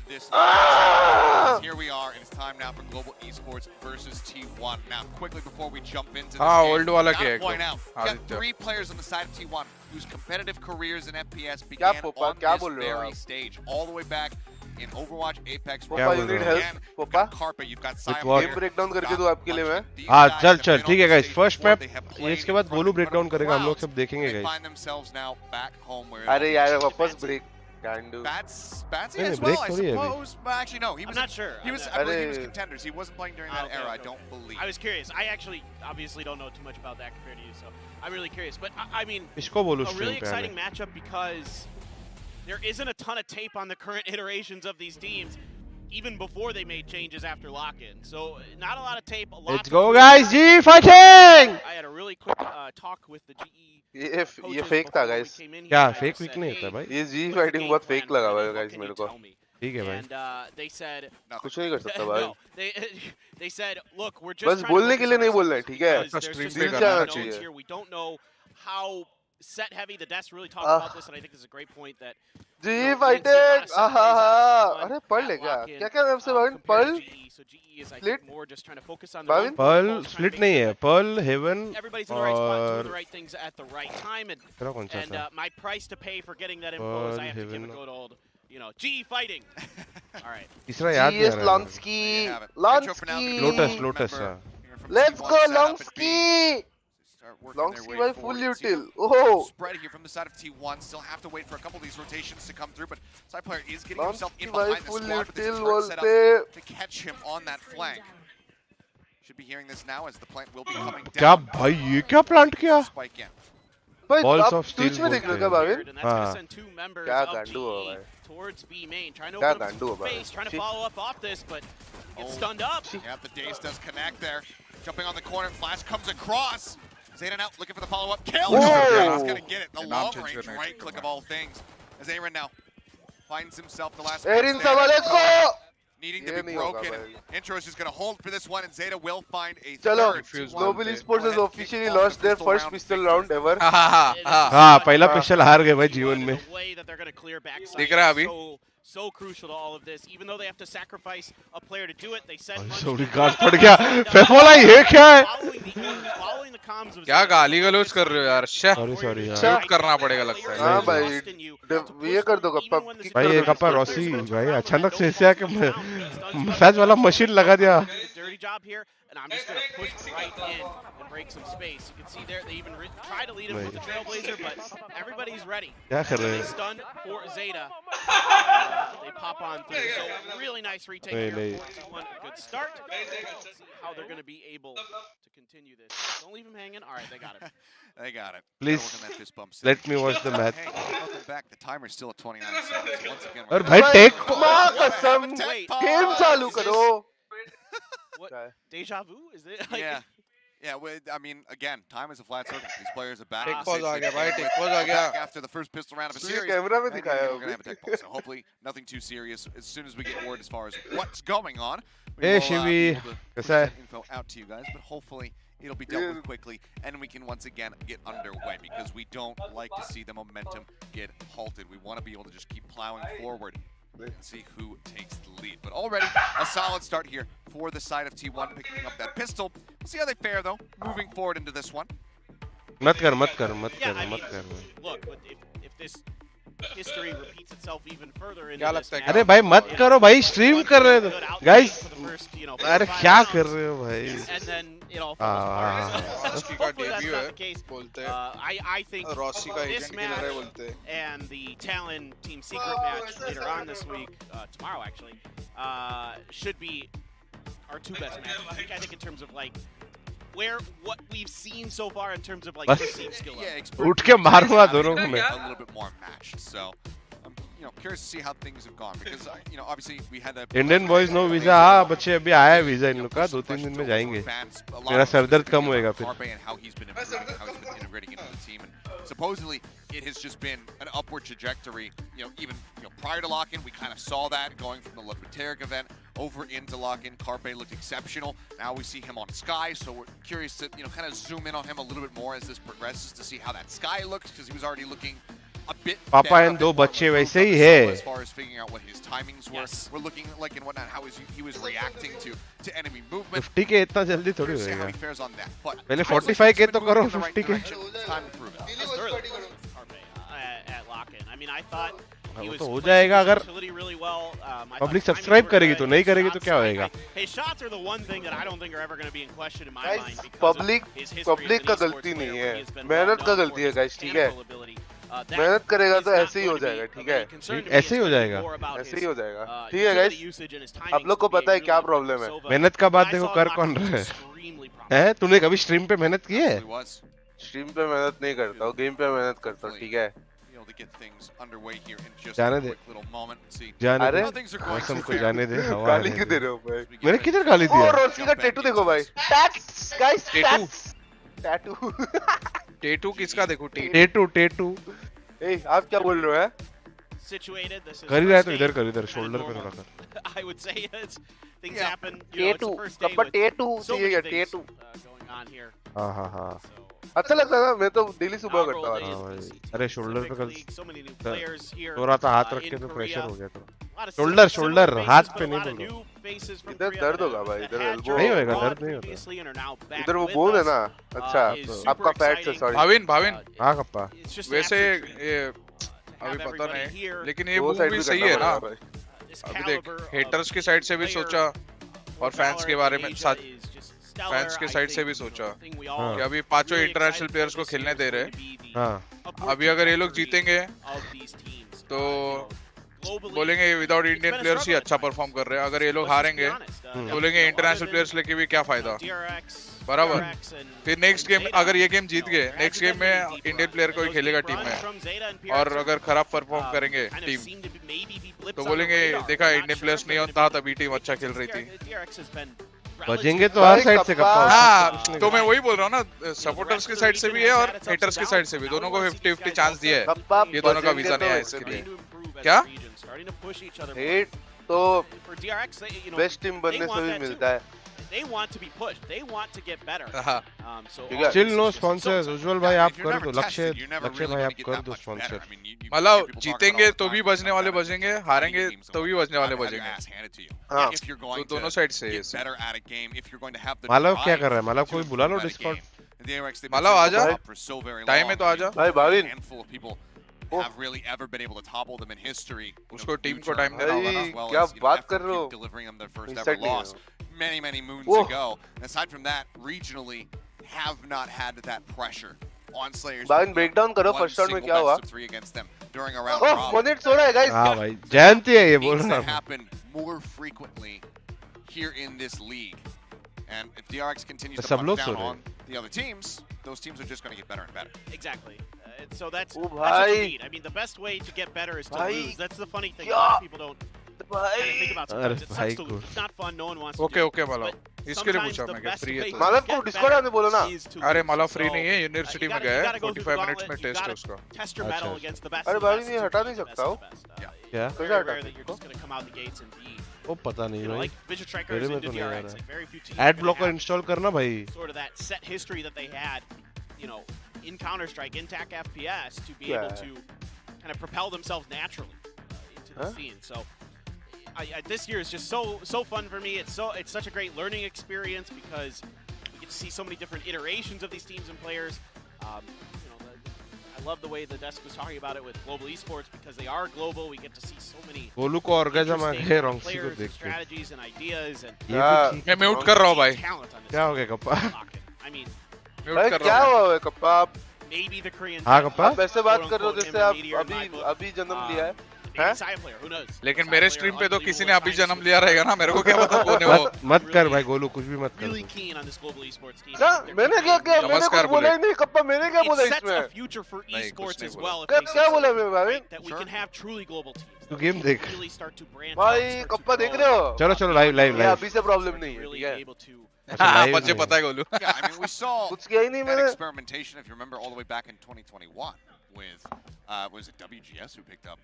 Here we are, and it's time now for Global Esports versus T1. Now, quickly before we jump into this हाँ, game, old वाला gotta क्या point है? out, we got 3 players on the side of T1 whose competitive careers in FPS began on this very stage, all the way back in Overwatch, Apex. Popa, you need help? Popa? Carpe, you've got Game breakdown करके दो आपके लिए मैं. हाँ चल चल ठीक है guys. First map ये इसके बाद गोलू breakdown करेगा. हम लोग सब देखेंगे guys. अरे यार वापस break. Can do. Bats as well, I suppose. But actually, no. He was I'm not sure. He was. I believe he was contenders. He wasn't playing during that era. I don't believe. I was curious. I actually obviously don't know too much about that compared to you, so I'm really curious. But I mean, इसको बोलो a stream really पे exciting आने. matchup because there isn't a ton of tape on the current iterations of these teams, even before they made changes after lock-in. So not a lot of tape. Let's go guys. G fighting. I had a really quick talk with the GE. ये fake था guys. क्या fake week नहीं होता भाई. ये G fighting बहुत fake लगा हुआ है guys मेरे को. ठीक है भाई. And they said कुछ नहीं कर सकता भाई. They said, look, we're just बस बोलने के लिए नहीं बोलना है, ठीक है? दिल जाना चाहिए. We don't know how set heavy. The desk really talked about this, and I think it's a great point that. G fighting. अरे पढ़ ले क्या? क्या नाम से भाविन? पढ़. Split. भाविन? Pearl split नहीं है. Pearl, Heaven Everybody's in the right spot, doing the right things at the right time, तेरा कौन सा था? my price to pay for getting that info is I have to give a good old, GE fighting. All right. तीसरा याद नहीं आ रहा है. Lonsky. Lotus हाँ. Let's go Lonsky. Longsky by full util. Oh! Spread here from the side of T1. Still have to wait for a couple of these rotations to come through, but side player is getting himself in behind the squad, but there's a turret set up to catch him on that flank. Should be hearing this now as the plant will be coming down. क्या भाई ये क्या plant किया? Spike in. Balls of steel में देख रहा भाविन? हाँ. क्या गांडू हो भाई? Towards B main, trying to क्या open up गांडू हो some भाई? space, trying to follow up off this, but gets stunned up. Yeah, the Daze does connect there. Jumping on the corner, Flash comes across. Zeta now looking for the follow-up kill. He's gonna get it. The long-range right click of all things. As Aaron now finds himself the last man standing. Needing to be broken. Intro is just going to hold for this one, and Zeta will find a third. Global Esports has officially lost their first pistol round ever. हाँ पहला pistol हार गए भाई जीवन में. दिख रहा है अभी? So crucial to all of this, even though they have to sacrifice a player to do it. They said sorry guard पड़ गया. फेफोला ये क्या है? following the comms of क्या गाली गलौज कर रहे हो यार? सॉरी यार. शूट करना पड़ेगा लगता है. हाँ भाई ये कर दो कप्पा. भाई ये कप्पा रॉसी भाई अचानक से ऐसे आके मसाज वाला मशीन लगा दिया. dirty job here, and I'm just going to push right in and break some space. You can see there, they even try to lead him with the Trailblazer, but everybody's ready. क्या कर रहे They हैं? stun for Zeta. They pop on through. So really nice retake here. नहीं. 4-2-1, a good start. See how they're going to be able to continue this. Don't leave him hanging. All right, they got him. They got it. Please let me watch the match. Hey, welcome back. The timer's still at 29 seconds. So once again, और भाई take माँ कसम game चालू करो. What? Deja vu? Is it? Like, yeah. Yeah, I mean, again, time is a flat circle. These players are back. Take pause आ गया भाई, take pause आ गया. Back after the first pistol round of a series. Camera में We're दिखाया going to have a tech pause. So hopefully, nothing too serious. As soon as we get word as far as what's going on, we Hey will Shivi, be able to push कैसा है? that info out to you guys. But hopefully, it'll be dealt with quickly, and we can once again get underway because we don't like to see the momentum get halted. We want to be able to just keep plowing forward and see who takes the lead. But already a solid start here for the side of T1 picking up that pistol. We'll see how they fare though, moving forward into this one. मत कर. Look, but if this history repeats itself even further in क्या लगता है? अरे भाई मत करो भाई स्ट्रीम कर रहे हो गाइस. अरे क्या कर रहे हो भाई? And then it all falls apart. Rossi का डेब्यू है बोलते हैं. I think रॉसी का this एजेंट खेल रहा है बोलते हैं. and the Talon Team Secret match later on this week, tomorrow actually, should be our two best matches. I think in terms of like what we've seen so far in terms of like perceived skill level. उठ के मारूंगा दोनों को मैं. A little bit more matched, so I'm curious to see how things have gone because obviously we had a Indian boys no visa. हाँ बच्चे अभी आया है वीजा इन लोग का 2-3 दिन में जाएंगे. मेरा सरदर्द कम होएगा फिर. and how he's been improving, how he's been integrating into the team, and supposedly it has just been an upward trajectory. Even prior to lock-in, we kind of saw that going from the Ludwig event over into lock-in. Carpe looked exceptional. Now we see him on Sky, so we're curious to kind of zoom in on him a little bit more as this progresses to see how that Sky looks because he was already looking a bit पापा इन दो बच्चे वैसे ही है. as far as figuring out what his timings were. We're looking like and whatnot how he was reacting to enemy movement. 50 के इतना जल्दी थोड़ी See how होएगा. he fares on that. But पहले 45 के तो करो 50 के. It's time to prove it. At lock-in. I mean, I thought he was तो हो जाएगा अगर utility really well. Public subscribe करेगी तो नहीं करेगी तो क्या होएगा? His shots are the one thing that I don't think are ever going to be in question in my Guys, mind because public का गलती नहीं है. मेहनत का गलती है गाइस, ठीक है? मेहनत करेगा तो ऐसे ही हो जाएगा, ठीक है? ऐसे ही हो जाएगा. ऐसे ही हो जाएगा. ठीक है गाइस? आप लोग को पता है क्या प्रॉब्लम है? मेहनत का बात देखो कर कौन रहा है? हैं तूने कभी स्ट्रीम पे मेहनत की है? स्ट्रीम पे मेहनत नहीं करता हूँ, गेम पे मेहनत करता हूँ, ठीक है? जाने दे. जाने दे. मौसम को जाने दे. गाली क्यों दे रहे हो भाई? मैंने किधर गाली दिया? रोसी का टैटू देखो भाई. टैट्स गाइस, टैटू. टेटू किसका देखो? टेटू. ए आप क्या बोल रहे हो? Situated. This is कर ही रहा है तो इधर कर, इधर शोल्डर पे थोड़ा कर. I would say things happen. Tattoo. कब टैटू चाहिए टैटू. Going on here. हाँ. अच्छा लगता है ना? मैं तो डेली सुबह करता हूँ. अरे शोल्डर पे कर. तो रहा था हाथ रख के तो प्रेशर हो गया तो. शोल्डर हाथ पे नहीं बोल रहा. इधर दर्द होगा भाई, इधर एल्बो नहीं होएगा, दर्द नहीं होता. इधर वो बोन है ना. अच्छा आपका पैट से सॉरी. भाविन हाँ कप्पा. वैसे ये अभी पता नहीं लेकिन ये मूवी सही है ना. अभी देख हेटर्स की साइड से भी सोचा और फैंस के बारे में साथ फैंस के साइड से भी सोचा कि अभी पांचों इंटरनेशनल प्लेयर्स को खेलने दे रहे। अभी अगर ये लोग जीतेंगे तो बोलेंगे विदाउट इंडियन प्लेयर्स ही अच्छा परफॉर्म कर रहे हैं। अगर ये लोग हारेंगे बोलेंगे इंटरनेशनल प्लेयर्स लेके भी क्या फायदा, बराबर। फिर नेक्स्ट गेम अगर ये गेम जीत गए, नेक्स्ट गेम में इंडियन प्लेयर को ही खेलेगा टीम में, और अगर खराब परफॉर्म करेंगे टीम तो बोलेंगे देखा इंडियन प्लेयर्स नहीं होता तभी टीम अच्छा खेल रही थी। बजेंगे तो हर साइड से कप्पा। हाँ तो मैं वही बोल रहा हूँ ना, सपोर्टर्स की साइड से भी है और हेटर्स की साइड से भी, दोनों को 50-50 चांस दिया है। ये दोनों का वीजा नहीं है इसके लिए। क्या हेट तो बेस्ट टीम बनने से भी मिलता है। They want to be pushed. They want to get better. Still no sponsors. उज्जवल भाई आप कर दो, लक्ष्य भाई आप कर दो स्पॉन्सर। मतलब जीतेंगे तो भी बजने वाले बजेंगे, हारेंगे तो भी बजने वाले बजेंगे। हाँ तो दोनों साइड से ये। मालव क्या कर रहा है? मालव कोई बुला लो डिस्कॉर्ड। मालव आजा, टाइम है तो आजा। भाई Bhavin have really ever been able to topple them in history. उसको टीम को टाइम देना होगा ना। क्या बात कर रहे हो? Delivering them their first ever loss many moons ago. Aside from that, regionally have not had that pressure on Slayers. Bhavin breakdown करो फर्स्ट राउंड में क्या हुआ? During a round robin. 1 minute हो रहा है गाइस। हाँ भाई जयंती है ये बोल रहा हूँ। Happen more frequently here in this league. And if DRX continues to सब लोग punch सो down रहे on the other teams, those teams are just going to get better and better. Exactly. So that's what you need. I mean, the best way to get better is to lose. That's the funny thing. A lot of people don't kind of think about sometimes. It sucks to lose. It's not fun. No one wants to do it. Okay, Malav इसके लिए पूछा मैं क्या free है तो। मालव को Discord आने बोलो ना। अरे मालव फ्री नहीं है, यूनिवर्सिटी में गया है, 45 मिनट्स में टेस्ट है उसका। अरे भाविन ये हटा नहीं सकता हो क्या? कैसे हटा? वो पता नहीं भाई, मेरे में तो नहीं आ रहा है। एड ब्लॉकर इंस्टॉल करना भाई। Sort of that set history that they had, you know, in Counter-Strike, in TAC FPS, to be able to kind of propel themselves naturally into the scene. So this year is just so fun for me. It's such a great learning experience because we get to see so many different iterations of these teams and players. You know, I love the way the desk was talking about it with Global Esports because they are global. We get to see so many Golu को orgasm आ गया रॉन्क्सी को देख के। strategies and ideas and मैं mute कर रहा हूँ भाई। क्या हो गया कप्पा? I mean, म्यूट कर क्या रहा हूँ। हुआ है कप्पा? maybe the Korean हाँ कप्पा? आप ऐसे बात कर रहे हो जैसे आप अभी जन्म लिया है। लेकिन मेरे स्ट्रीम पे तो किसी ने अभी जन्म लिया रहेगा ना, मेरे को क्या पता कौन है वो। मत कर भाई गोलू, कुछ भी मत कर। मैंने क्या किया? मैंने कुछ बोला ही नहीं कप्पा, मैंने क्या बोला इसमें? क्या बोला मैं भाई? तू गेम देख भाई, कप्पा देख रहे हो? चलो लाइव अभी से प्रॉब्लम नहीं है, ठीक है? हाँ मुझे पता है Golu. Yeah, I mean, we saw कुछ किया ही नहीं that मैंने। experimentation, if you remember, all the way back in 2021 with, was it WGS who picked up,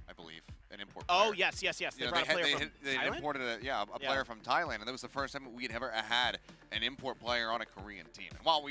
I believe, an import player. Oh, yes. They brought a player from they imported a player from Thailand, and that was the first time we had ever had an import player on a Korean team. And while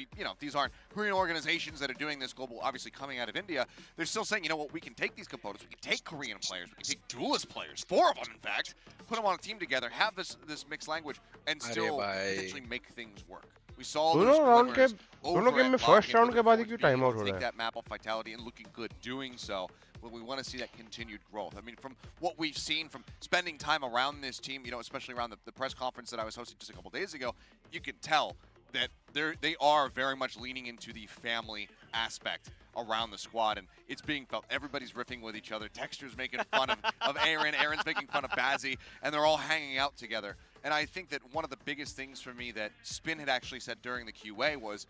these aren't Korean organizations that are doing this global, obviously coming out of India, they're still saying, you know what, we can take these components, we can take Korean players, we can take duelist players, 4 of them in fact, put them on a team together, have this mixed language, and still potentially make things work. We saw those glimmers over at first round के बाद ही क्यों being time able out to हो take रहा है? that map of vitality and looking good doing so. But we want to see that continued growth. I mean, from what we've seen from spending time around this team, especially around the press conference that I was hosting just a couple days ago, you can tell that they are very much leaning into the family aspect around the squad, and it's being felt. Everybody's riffing with each other. Texture's making fun of Aaron. Aaron's making fun of Bazzi, and they're all hanging out together. And I think that one of the biggest things for me that Spin had actually said during the QA was,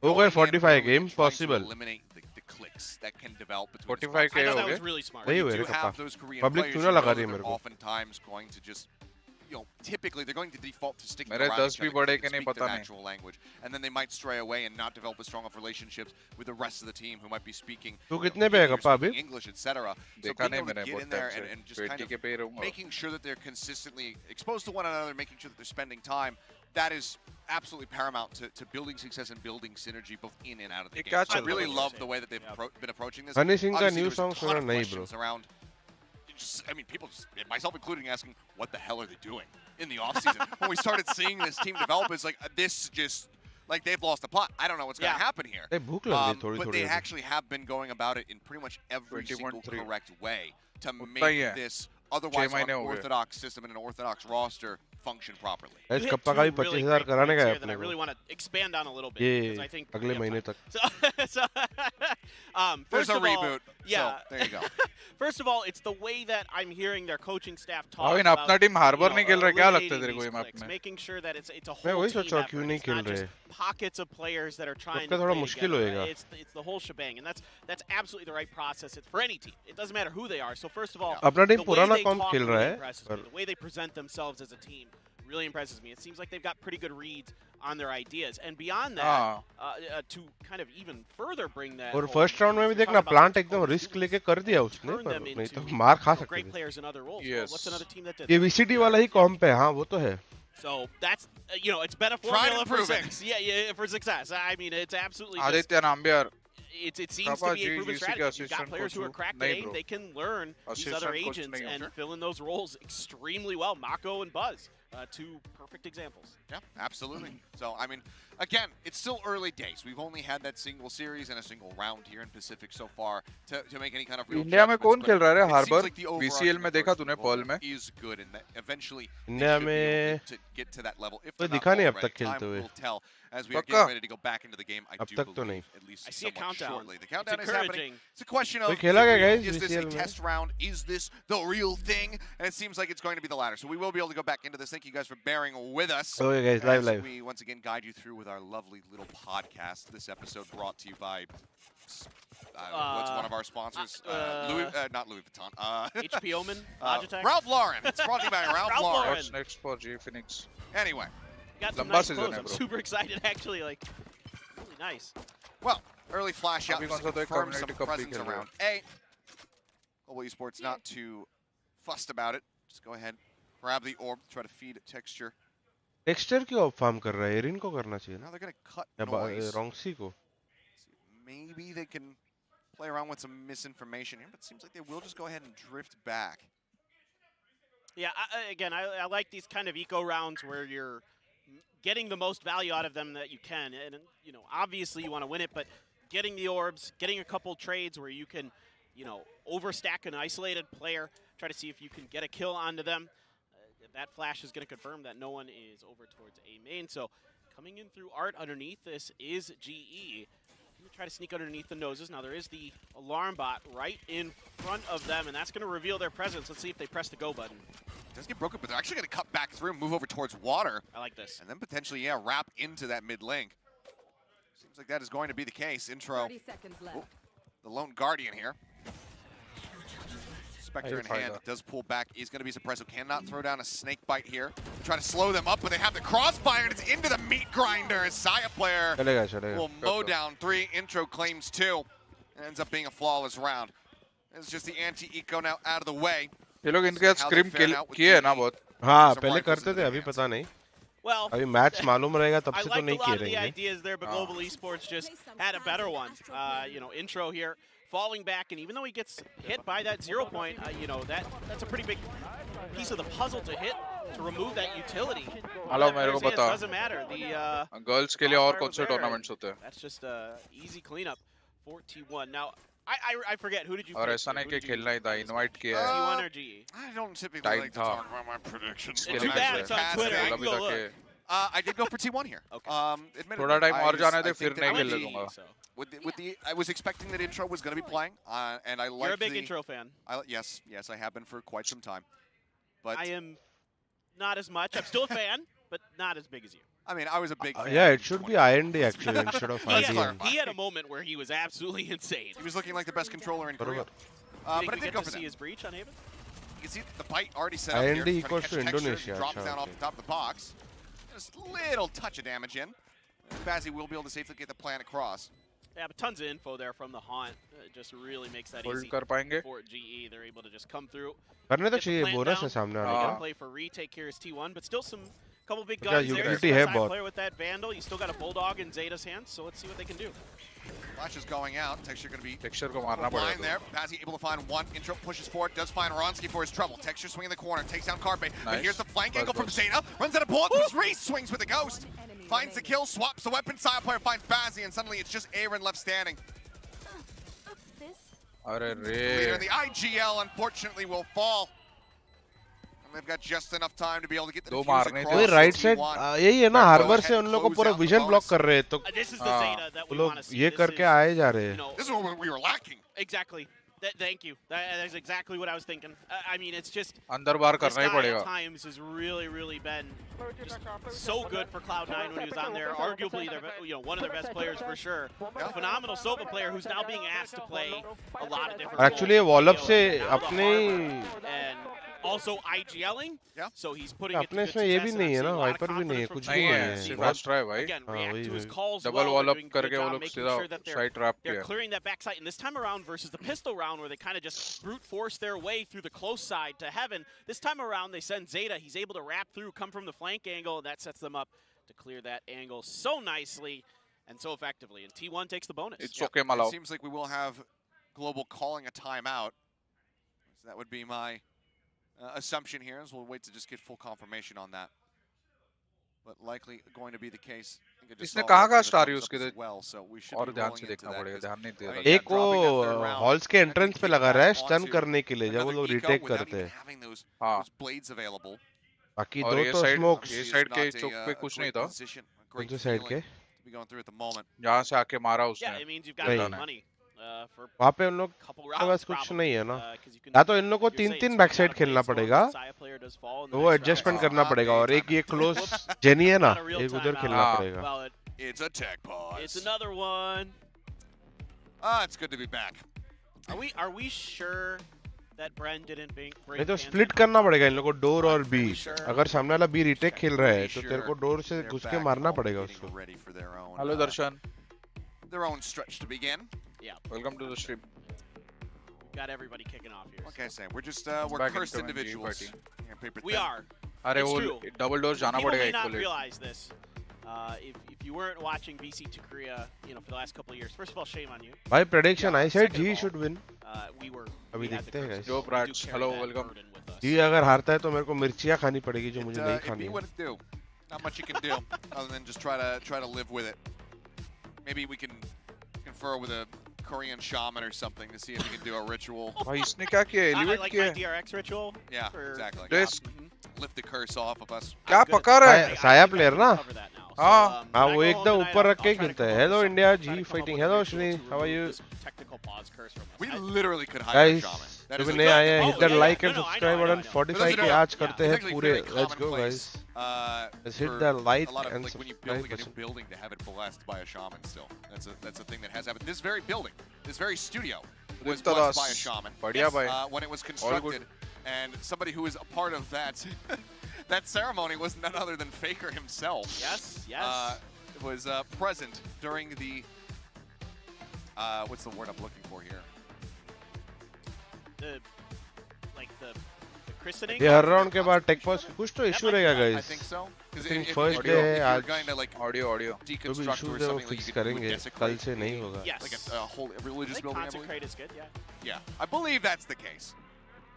over 45 game possible. Eliminate the clicks that can develop between 45 I thought that was really smart. वही you हुए do रे have kappa. those Korean Public players, चूना लगा रही है they're मेरे को। oftentimes going to just, typically they're going to default to sticking मेरे around 10 each भी other बड़े because के they नहीं speak पता their नहीं। natural language, and then they might stray away and not develop as strong of relationships with the rest of the team who might be speaking तू कितने पे है कप्पा अभी? English, etc. So देखा being नहीं able to मैंने get बहुत in there time से। and just 20 kind के पे ही of रहूँगा। making sure that they're consistently exposed to one another, making sure that they're spending time, that is absolutely paramount to building success and building synergy both in and out of the game. So I really love the way that they've been approaching this. Honey Singh का Obviously, new there's a song ton सुना of नहीं bro? questions around. I mean, people, myself including, asking, what the hell are they doing in the offseason? When we started seeing this team develop, it's like, this just, like, they've lost the plot. I don't know what's going to happen here. भूख लग रही थोड़ी But थोड़ी they अभी। actually have been going about it in pretty much every single 21-3 correct way to उतना ही make है। this otherwise unorthodox system and an orthodox roster function properly. Guys, kappa का भी 25,000 कराने का है that I really want to expand on a little bit because I think अगले महीने तक. There's a reboot. Yeah. So, there you go. First of all, it's the way that I'm hearing their coaching staff talk Bhavin, about अपना team harbour नहीं खेल रहा, क्या लगता है तेरे को ये मैप में? making sure that it's a मैं whole वही team सोच रहा हूँ effort. क्यों नहीं It's खेल not just रहे. pockets of players that are trying सबका to थोड़ा play मुश्किल together. होएगा. It's the whole shebang, and that's absolutely the right process for any team. It doesn't matter who they are. So first of all, अपना team the way पुराना they कौन talk खेल रहा really है? impresses me. The way they present themselves as a team really impresses me. It seems like they've got pretty good reads on their ideas, and beyond that, to kind of even further bring that. और first round में भी देखना plant एकदम risk लेके कर दिया उसने, पर नहीं तो मार खा सकते थे. ये VCT वाला ही कॉम्प है, हाँ वो तो है. So that's it's been a formula for success. Yeah, for success. I mean, it's absolutely. Aditya Nambiar. It seems to be a proven strategy. You've got players who are cracked at aim. They can learn these other agents and fill in those roles extremely well. Mako and Buzz, two perfect examples. Yeah, absolutely. So, I mean, again, it's still early days. We've only had that single series and a single round here in Pacific so far to make any kind of real India में कौन खेल रहा है harbour? like VCL में देखा तूने Paul में? Is good and that eventually India में to get to that level. If कोई they're not दिखा नहीं अब already, तक खेलते time हुए. will tell as we are getting ready to go back into the game. I do believe at least I see a somewhat countdown. shortly. The countdown It's is happening. encouraging. It's a question of कोई खेला क्या guys is this a VCL में? test round? Is this the real thing? And it seems like it's going to be the latter. So we will be able to go back into this. Thank you guys for bearing with us. Okay guys, live. We once again guide you through with our lovely little podcast. This episode brought to you by what's one of our sponsors? Not Louis Vuitton. HP OMEN, Logitech. Ralph Lauren. It's brought to you by Ralph Lauren. What's next for G Phoenix? Anyway. Got some nice clothes. I'm super excited, actually. Like, really nice. Well, early flash out just to confirm some presence around A. Global Esports not too fussed about it. Just go ahead, grab the orb, try to feed it texture. Texture क्यों farm कर रहा है? Erin को करना चाहिए Now ना? they're going to cut या noise. रॉन्क्सी को? Maybe they can play around with some misinformation here, but it seems like they will just go ahead and drift back. Yeah, again, I like these kind of eco rounds where you're getting the most value out of them that you can. And, obviously you want to win it, but getting the orbs, getting a couple trades where you can, overstack an isolated player, try to see if you can get a kill onto them. That flash is going to confirm that no one is over towards A main. So coming in through Art underneath this is GE. Try to sneak underneath the noses. Now there is the alarm bot right in front of them, and that's going to reveal their presence. Let's see if they press the go button. It does get broken, but they're actually going to cut back through and move over towards water. I like this. And then potentially, wrap into that mid link. Seems like that is going to be the case. Intro. 30 seconds left. The lone guardian here. Spectre in hand, does pull back, is going to be suppressed, so cannot throw down a snake bite here. Try to slow them up, but they have the crossfire, and it's into the meat grinder as 𝘼𝐽𝐿𝐴 player will mow down 3. Intro claims 2. It ends up being a flawless round. It's just the anti-eco now out of the way. ये लोग इनके साथ scream किए हैं ना बहुत. हाँ, पहले करते थे, अभी पता नहीं. Well, अभी मैच मालूम रहेगा तब से तो नहीं I like a lot of the किए ideas there, but Global Esports just had a better one. Intro here. Falling back, and even though he gets hit by that 0 point, that's a pretty big piece of the puzzle to hit to remove that utility. Hello मेरे को बता. Doesn't matter. The girls के लिए और कौन से tournaments होते हैं? That's just easy cleanup. 4-1. Now I forget, who did you? और ऐसा नहीं कि खेलना ही था, इनवाइट किया है. T1 or GE? I don't typically like to talk about my predictions. Too bad it's on Twitter. I can go look. I did go for T1 here. Okay. थोड़ा time और जाने दे फिर नहीं खेलने दूंगा. I was expecting that intro was going to be playing, and I liked You're a big intro fan. Yes, I have been for quite some time. But I am not as much. I'm still a fan, but not as big as you. I mean, I was a big fan. Yeah, it should be IND actually instead of IDM. He had a moment where he was absolutely insane. He was looking like the best controller in Korea. But I did go for that. See his breach on Haven? You can see the bite already set up IND here. equals to Indonesia. Drops down off the top of the box. Just a little touch of damage in. 𝘼𝐿𝐴 will be able to safely get the plan across. Yeah, but tons of info there from the Haunt. It just really makes that Hold easy कर पाएंगे? for GE. They're able to just come through. करने तो चाहिए, bonus है सामने आने का. Play for retake here is T1, but still some couple big Yeah, guns utility there. है बहुत. Player with that Vandal. You still got a Bulldog in Zeta's hands, so let's see what they can do. Flash is going out. Texture going to be Texture को मारना blind पड़ेगा. there. 𝘼𝐿𝐴 able to find one. Intro pushes forward. Does find Ronsky for his trouble. Texture swinging the corner. Takes down Carpe. But here's the flank angle from Zeta. Runs out of bullets. Reese swings with the ghost. Finds the kill. Swaps the weapon. 𝘼𝐿𝐴 player finds 𝘼𝐿𝐴, and suddenly it's just Aaron left standing. अरे Leader रे. in the IGL unfortunately will fall. They've got just enough time to be able to get the दो defuse मारने across. वही right side यही है ना, harbour से उन लोग को पूरा विजन ब्लॉक कर रहे हैं, तो वो लोग ये करके आए जा रहे हैं. This is what we were lacking. Exactly. Thank you. That is exactly what I was thinking. I mean, it's just अंदर बाहर करना ही पड़ेगा. at times has really been just so good for Cloud9 when he was on there. Arguably, one of their best players for sure. A phenomenal Sova player who's now being asked to play a lot of different. Actually, वॉलअप से अपने and also IGLing. Yeah. So he's putting it अपने इसमें ये भी नहीं है ना, wiper भी नहीं है, कुछ भी नहीं है. सिर्फ लास्ट ट्राई भाई. Again, react to his calls double well. Wall They're up doing a करके good वो job लोग making सीधा sure that side trap they're किया. clearing that backside. And this time around versus the pistol round where they kind of just brute force their way through the close side to heaven. This time around they send Zeta. He's able to wrap through, come from the flank angle, and that sets them up to clear that angle so nicely and so effectively. And T1 takes the bonus. It's okay, Malo. It seems like we will have Global calling a timeout. So that would be my assumption here, as we'll wait to just get full confirmation on that. But likely going to be the case. इसने कहाँ star use किया और ध्यान से देखना पड़ेगा, ध्यान नहीं दे रहा. एक वो हॉल्स के एंट्रेंस पे लगा रहा है स्टन करने के लिए जब वो लोग रिटेक करते हैं. हाँ. बाकी दो तो स्मोक्स. ये साइड के चौक पे कुछ नहीं था. कौन से साइड के? जहाँ से आके मारा उसने. वहाँ पे उन लोग के पास कुछ नहीं है ना. या तो इन लोग को 3-3 बैक साइड खेलना पड़ेगा, तो वो एडजस्टमेंट करना पड़ेगा. और एक ये क्लोज जेनी है ना, एक उधर खेलना पड़ेगा. It's a tech pause. It's another one. It's good to be back. Are we sure that Bren didn't bring? नहीं तो स्प्लिट करना पड़ेगा इन लोग को, डोर और बी. अगर सामने वाला बी रिटेक खेल रहा है तो तेरे को डोर से घुस के मारना पड़ेगा उसको. Hello Darshan. Their own stretch to begin. Yeah. Welcome to the stream. Got everybody kicking off here. What can I say? We're just we're cursed individuals. We are. अरे वो डबल डोर जाना पड़ेगा एक People को may not ले. realize this. If you weren't watching VC to Korea, for the last couple of years, first of all, shame on you. भाई prediction I said G should win. अभी देखते हैं guys. जो ब्राट्स, hello welcome. जी अगर हारता है तो मेरे को मिर्चियाँ खानी पड़ेगी जो मुझे नहीं खानी. Not much you can do other than just try to live with it. Maybe we can confer with a Korean shaman or something to see if we can do a ritual. भाई इसने क्या किया? Elevate like किया. my DRX ritual. Yeah, exactly. Lift the curse off of us. क्या पका रहा है? साया प्लेयर ना. हाँ. हाँ वो एकदम ऊपर रख के खेलता है. Hello India, G fighting. Hello Shri, how are you? We literally could hire a shaman. जो भी नए आए हैं, hit that like and subscribe button. 45 के आज करते हैं पूरे. Let's go guys. Let's hit that like and when you build a new building to have it blessed by a shaman still. That's a thing that has happened. This very building, this very studio was blessed by a shaman. When it was constructed, and somebody who was a part of that that ceremony was none other than Faker himself. Yes. Was present during the what's the word I'm looking for here? The christening. ये हर round के बाद take pause कुछ तो issue रहेगा guys. I think so. Because first day है आज. Audio जो भी इशू है वो फिक्स करेंगे. कल से नहीं होगा. Like a whole religious building. Consecrate is good, yeah. Yeah, I believe that's the case.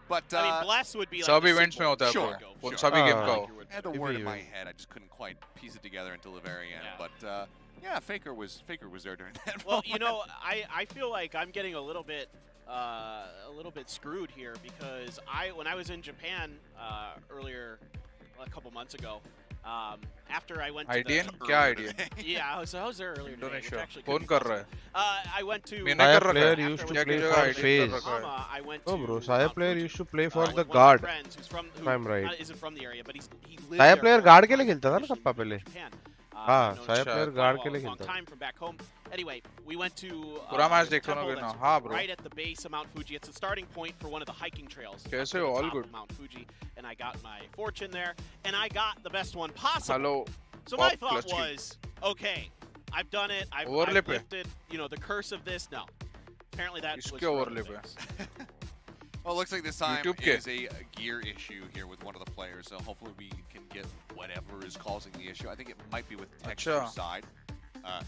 But I mean, bless would be like सब इवेंट्स में होता है. Sure. वो सभी गेम का हो. I had the word in my head. I just couldn't quite piece it together until the very end. Yeah. But yeah, Faker was there during that. Well, I feel like I'm getting a little bit screwed here because when I was in Japan earlier a couple months ago, after I went to IDN? क्या IDN? Yeah, I was there earlier today. Indonesia. कौन कर रहा है? I went to. मैंने कर रखा player है. used to क्या play कीजिएगा? for IDN phase. कर रखा है. I went to. Oh bro, Saya player used to play for the with guard. one of my friends who's from, If I'm right. isn't from the area, but he lived Saya there player for guard के लिए खेलता था ना kappa पहले. Japan. हाँ, known Saya him player for guard a के लिए long खेलता. time from back home. Anyway, we went to पूरा मैच the देखो ना temple बिना. that's हाँ bro. right at the base of Mount Fuji. It's the starting point for one of the hiking trails. कैसे up to हो? the All top good. of Mount Fuji, and I got my fortune there, and I got the best one possible. Hello. So my thought was, okay, I've done it. I've lifted, the curse of this. No, apparently that was. इसके overlap है. Well, it looks like this time YouTube is a gear issue here with one of the players, so hopefully we can get whatever is causing the issue. I think it might be with texture side.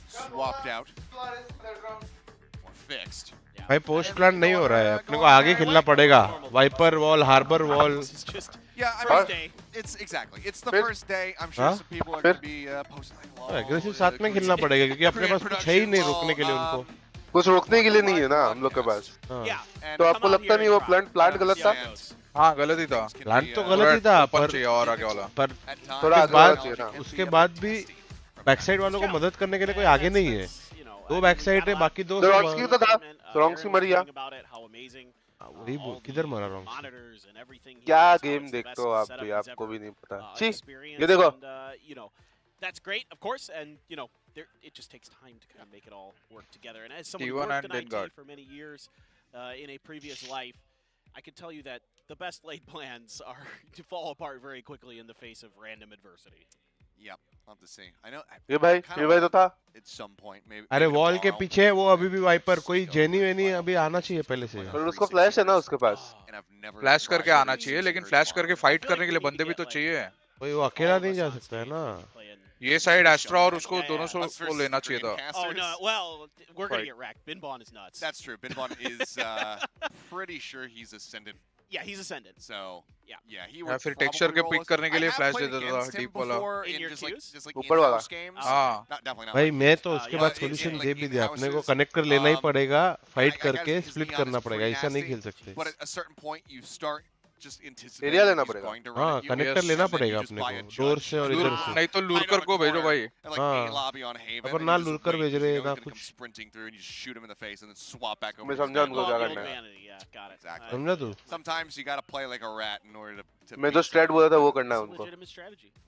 Swapped out or fixed. भाई post plan नहीं हो रहा है. अपने को आगे खेलना पड़ेगा. Viper wall, Harbor wall. Yeah, I mean, it's exactly. It's the first day. I'm sure some people are going to be posting like, aggressive साथ में खेलना पड़ेगा क्योंकि अपने पास कुछ है ही नहीं रोकने के लिए उनको. कुछ रोकने के लिए नहीं है ना हम लोग के पास. तो आपको लगता नहीं वो प्लांट गलत था? हाँ गलत ही था, प्लान तो गलत ही था, पर थोड़ा बाद उसके बाद भी बैक साइड वालों को मदद करने के लिए कोई आगे नहीं है। दो बैक साइड है, बाकी दो रॉन्स्की तो था, रॉन्स्की मर गया। वही किधर मरा रॉन्स्की? क्या गेम देखते हो आप भी, आपको भी नहीं पता। छी, ये देखो। That's great, of course, and you know, it just takes time to kind of make it all work together. And as someone who worked in IT for many years in a previous life, I can tell you that the best laid plans are to fall apart very quickly in the face of random adversity. Yep, love to see. I know. ये भाई तो था। At some point, maybe. अरे wall के पीछे वो अभी भी वाइपर, कोई जेनी वेनी अभी आना चाहिए पहले से। पर उसको फ्लैश है ना उसके पास। फ्लैश करके आना चाहिए, लेकिन फ्लैश करके फाइट करने के लिए बंदे भी तो चाहिए। भाई वो अकेला नहीं जा सकता है ना। ये साइड एस्ट्रा और उसको दोनों को लेना चाहिए था। Oh no, well, we're gonna get wrecked. Binbon is nuts. That's true. Binbon is pretty sure he's ascendant. Yeah, he's ascendant. So yeah, he would फिर टेक्सचर के पिक करने के लिए फ्लैश दे देता था डीप वाला। ऊपर वाला। हाँ। भाई मैं तो उसके बाद सोल्यूशन दे भी दिया, अपने को कनेक्टर लेना ही पड़ेगा, फाइट करके स्प्लिट करना पड़ेगा, ऐसा नहीं खेल सकते। But at a certain point you start area लेना पड़ेगा। हाँ कनेक्टर लेना पड़ेगा अपने को, डोर से और इधर से। नहीं तो लूरकर को भेजो भाई। हाँ अपन ना लूरकर भेज रहे ना कुछ। मैं समझा उनको क्या करना है। समझा तू? Sometimes you gotta play like a rat in order to मैं जो स्ट्रेट बोला था वो करना है उनको।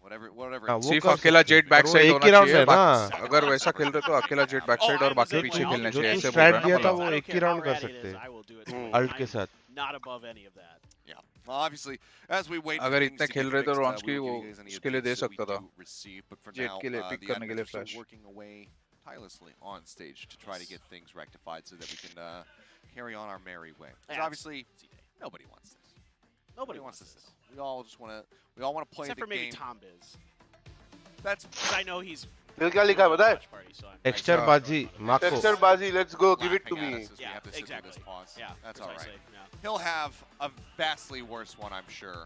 Whatever. सिर्फ अकेला जेट बैक साइड होना चाहिए। अगर वैसा खेल रहे तो अकेला जेट बैक साइड और बाकी पीछे खेलने चाहिए। ऐसे स्ट्रेट दिया था वो एक ही राउंड कर सकते हैं अल्ट के साथ। Not above any of that. Yeah. Well, obviously, as we wait. अगर इतने खेल रहे तो रॉन्स्की वो उसके लिए दे सकता था। जेट के लिए पिक करने के लिए flash. Working away tirelessly on stage to try to get things rectified so that we can carry on our merry way. Because obviously, nobody wants this. Nobody wants this. We all just want to. We all want to play Except the for maybe game. Tom Biz. That's. I know he's. फिर क्या लिखा है पता है? Texture बाजी माको। Texture बाजी, let's go, give it to me. Yeah, exactly. Yeah, that's all right. He'll have a vastly worse one, I'm sure.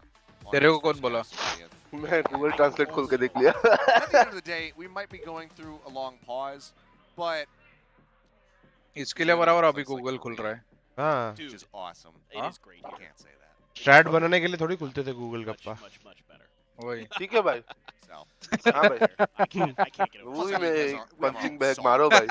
तेरे को कौन बोला? मैं Google Translate खोल के देख लिया। At the end of the day, we might be going through a long pause, but इसके लिए बराबर अभी गूगल खुल रहा है। हाँ। Which is awesome. It is great. You can't say that. Straight बनाने के लिए थोड़ी खुलते थे गूगल गप्पा। वही। ठीक है भाई। हाँ भाई। I can't get it. वही में पंचिंग बैग मारो भाई।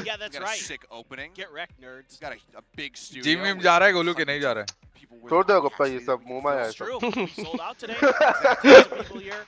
Yeah, that's right. Sick opening. Get wrecked, nerds. Got a big studio. Gym में जा रहा है गोलू के नहीं जा रहा है? छोड़ दो गप्पा ये सब मुंह में आया It's true. सब। We sold out today. Tons of people here.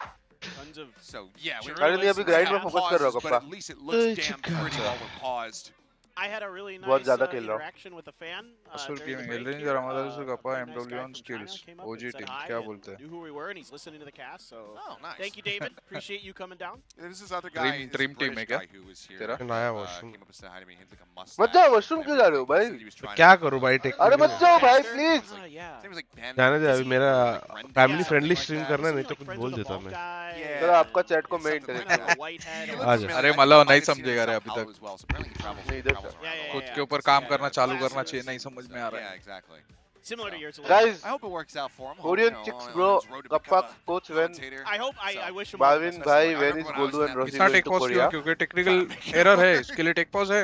Tons of. So yeah, अरे नहीं अभी ग्राइंड में फोकस कर रहा हूँ but गप्पा। at least it looks damn pretty while we're paused. I had a really बहुत nice ज़्यादा खेल रहा हूँ। interaction with a fan. असुर during the gaming break HellrangeR here. हमारा से गप्पा A nice MW guy on from skills China came up and OG said team hi क्या and बोलते हैं? knew who we were, and he's listening to the cast. So Oh, nice. thank you, David. Appreciate you coming down. This is other guy. this Dream team British है क्या? guy who was here. तेरा? नया washroom. Came up and said hi to me. He had like a mustache. मत जाओ washroom क्यों जा रहे हो भाई? Said he was trying क्या to- करूँ भाई टेक? अरे मत जाओ भाई please. Yeah. Seems like Ben. जाने दे, अभी मेरा family Yeah, friendly something stream like करना है, that. नहीं तो कुछ बोल देता मैं। Yeah. चलो आपका चैट को मैं Something like interact that. A white head. He a looks आ जा। familiar. अरे Like, मतलब I नहीं might have seen समझेगा him रे in अभी Sao तक। Paulo as well, so apparently he travels नहीं, इधर around. Yeah, yeah, खुद yeah. के ऊपर काम Yeah, करना yeah. चालू Classic करना चाहिए, nerds. नहीं समझ में आ रहा Yeah, है। exactly. Similar to yours. a little Guys, I hope it works out for him. Korean You know, chicks on bro, his road to गप्पा become a coach when commentator. bit. I hope. So, I wish him all the Bhavin best. भाई I when remember is when I was Goldu in and that Rosie इतना going take to pause क्यों? Korea? क्योंकि technical error है, इसके लिए take pause है।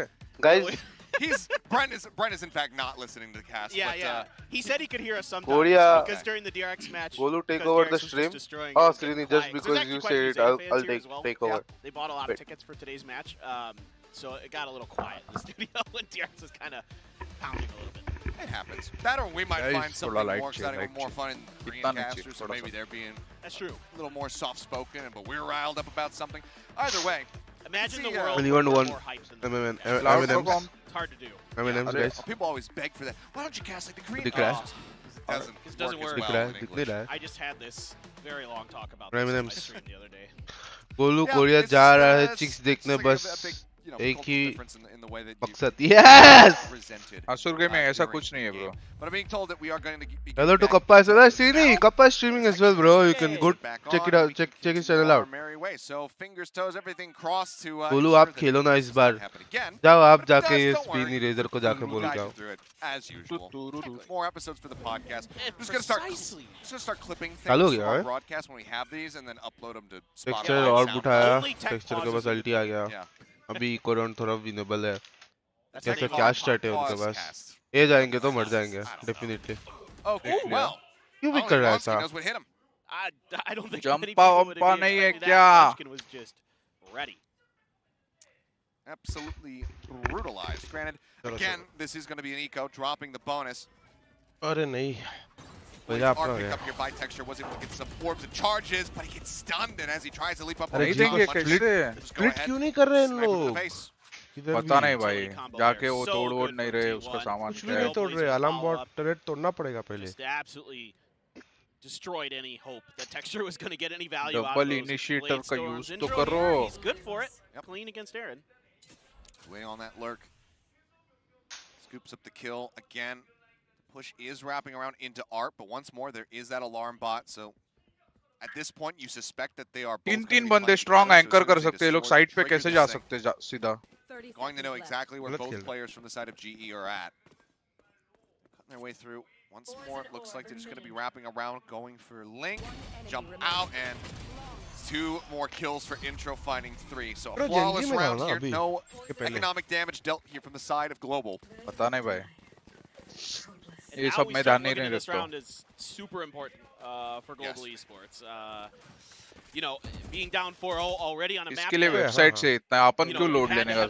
Guys, Brent is in fact not listening to the cast. Yeah, but, yeah. He said he could hear us sometimes. Korea- Because during the DRX match. Goldu take because over DRX the was just stream. destroying Oh, it, it was Srini, getting just quiet. because There's you actually quite a said few it, Zeta I'll fans here take as well. take over. They bought a lot of Wait. tickets for today's match, so it got a little quiet in the studio when DRX was kind of pounding a little bit. It happens. That or we might Guys, find something थोड़ा light more chill, exciting or light more chill. fun in Korean इतना नहीं casters, chill, so थोड़ा maybe सा। they're being That's true. a little more soft-spoken, but we're riled up about something. Either way, Imagine the See, world Will you want with one more hype than M&M Cloud M&Ms? Perform It's hard to do. M&Ms guys? people always beg for that. Why don't you cast like the Korean दिख रहा है? cast? Doesn't It doesn't work work. as दिख रहा well है, in दिख नहीं English. रहा है। I just had this very long talk about this on my M&Ms. stream the other day. Golu Yeah, Korea it's, जा रहा है it's चिक्स just देखने like a बस big, you know, एक cultural he difference in the way that you मकसद। Yes! presented, असुर gaming ऐसा during कुछ नहीं है the bro. game. But I'm being told that we are going to be Hello to back Kappa as well. into Srini, now. Kappa is streaming as well, bro. You can go Back check on, it and out. we Check can his continue channel our out. merry way. So fingers, toes, everything crossed to Golu ensure आप that खेलो ना this इस does bar. not happen again. जाओ आप But if it जाके does, ये don't worry. स्पीनी razor को जाके We'll बोल guide के you आओ। through it as usual. More episodes for the podcast. We're just gonna start clipping चालू हो things गया from our है? broadcast when we have these, and then upload them to Spotify. Texture और SoundCloud. उठाया, Only tech texture के pauses pass in the अल्टी आ गया। Yeah. अभी कोरोन थोड़ा विनेबल है। That's कैसे how you क्या call स्टार्ट है उनके pause पास? cast. ये जाएंगे तो मर जाएंगे डेफिनेटली। Okay, well. क्यों भी कर रहा है ऐसा? knows what hit him. I don't think Jumpa many people would have नहीं है expected क्या? that. Munchkin was just ready. Absolutely brutalized. Granted, again, this is going to be an eco dropping the bonus. अरे नहीं. Pick up here by Texture was able to get some orbs and charges, but he gets stunned, and as he tries to leap up, अरे split क्यों नहीं कर रहे इन लोग? पता नहीं भाई, जाके वो तोड़ वोड़ नहीं रहे उसका सामान. कुछ भी नहीं तोड़ रहे. Alarm bot turret तोड़ना पड़ेगा पहले. Just absolutely destroyed any hope that Texture was going to get any value out of Double those initiator blade का storms. use तो Intro करो. here, he's good for it. Clean against Aaron. Way on that lurk. Scoops up the kill again. Push is wrapping around into Art, but once more there is that alarm bot. So at this point you suspect that they are both तीन बंदे strong anchor कर सकते हैं. लोग side पे कैसे जा सकते हैं सीधा? Going to know exactly where both players from the side of GE are at. Cutting their way through. Once more, it looks like they're just going to be wrapping around, going for Link, jump out, and 2 more kills for Intro, finding 3. So a flawless round here. No economic damage dealt here from the side of Global. पता नहीं भाई. And now we start looking at this round is super important for Global Esports. You know, being down 4-0 already on a map. इसके लिए website से इतना अपन क्यों load लेने का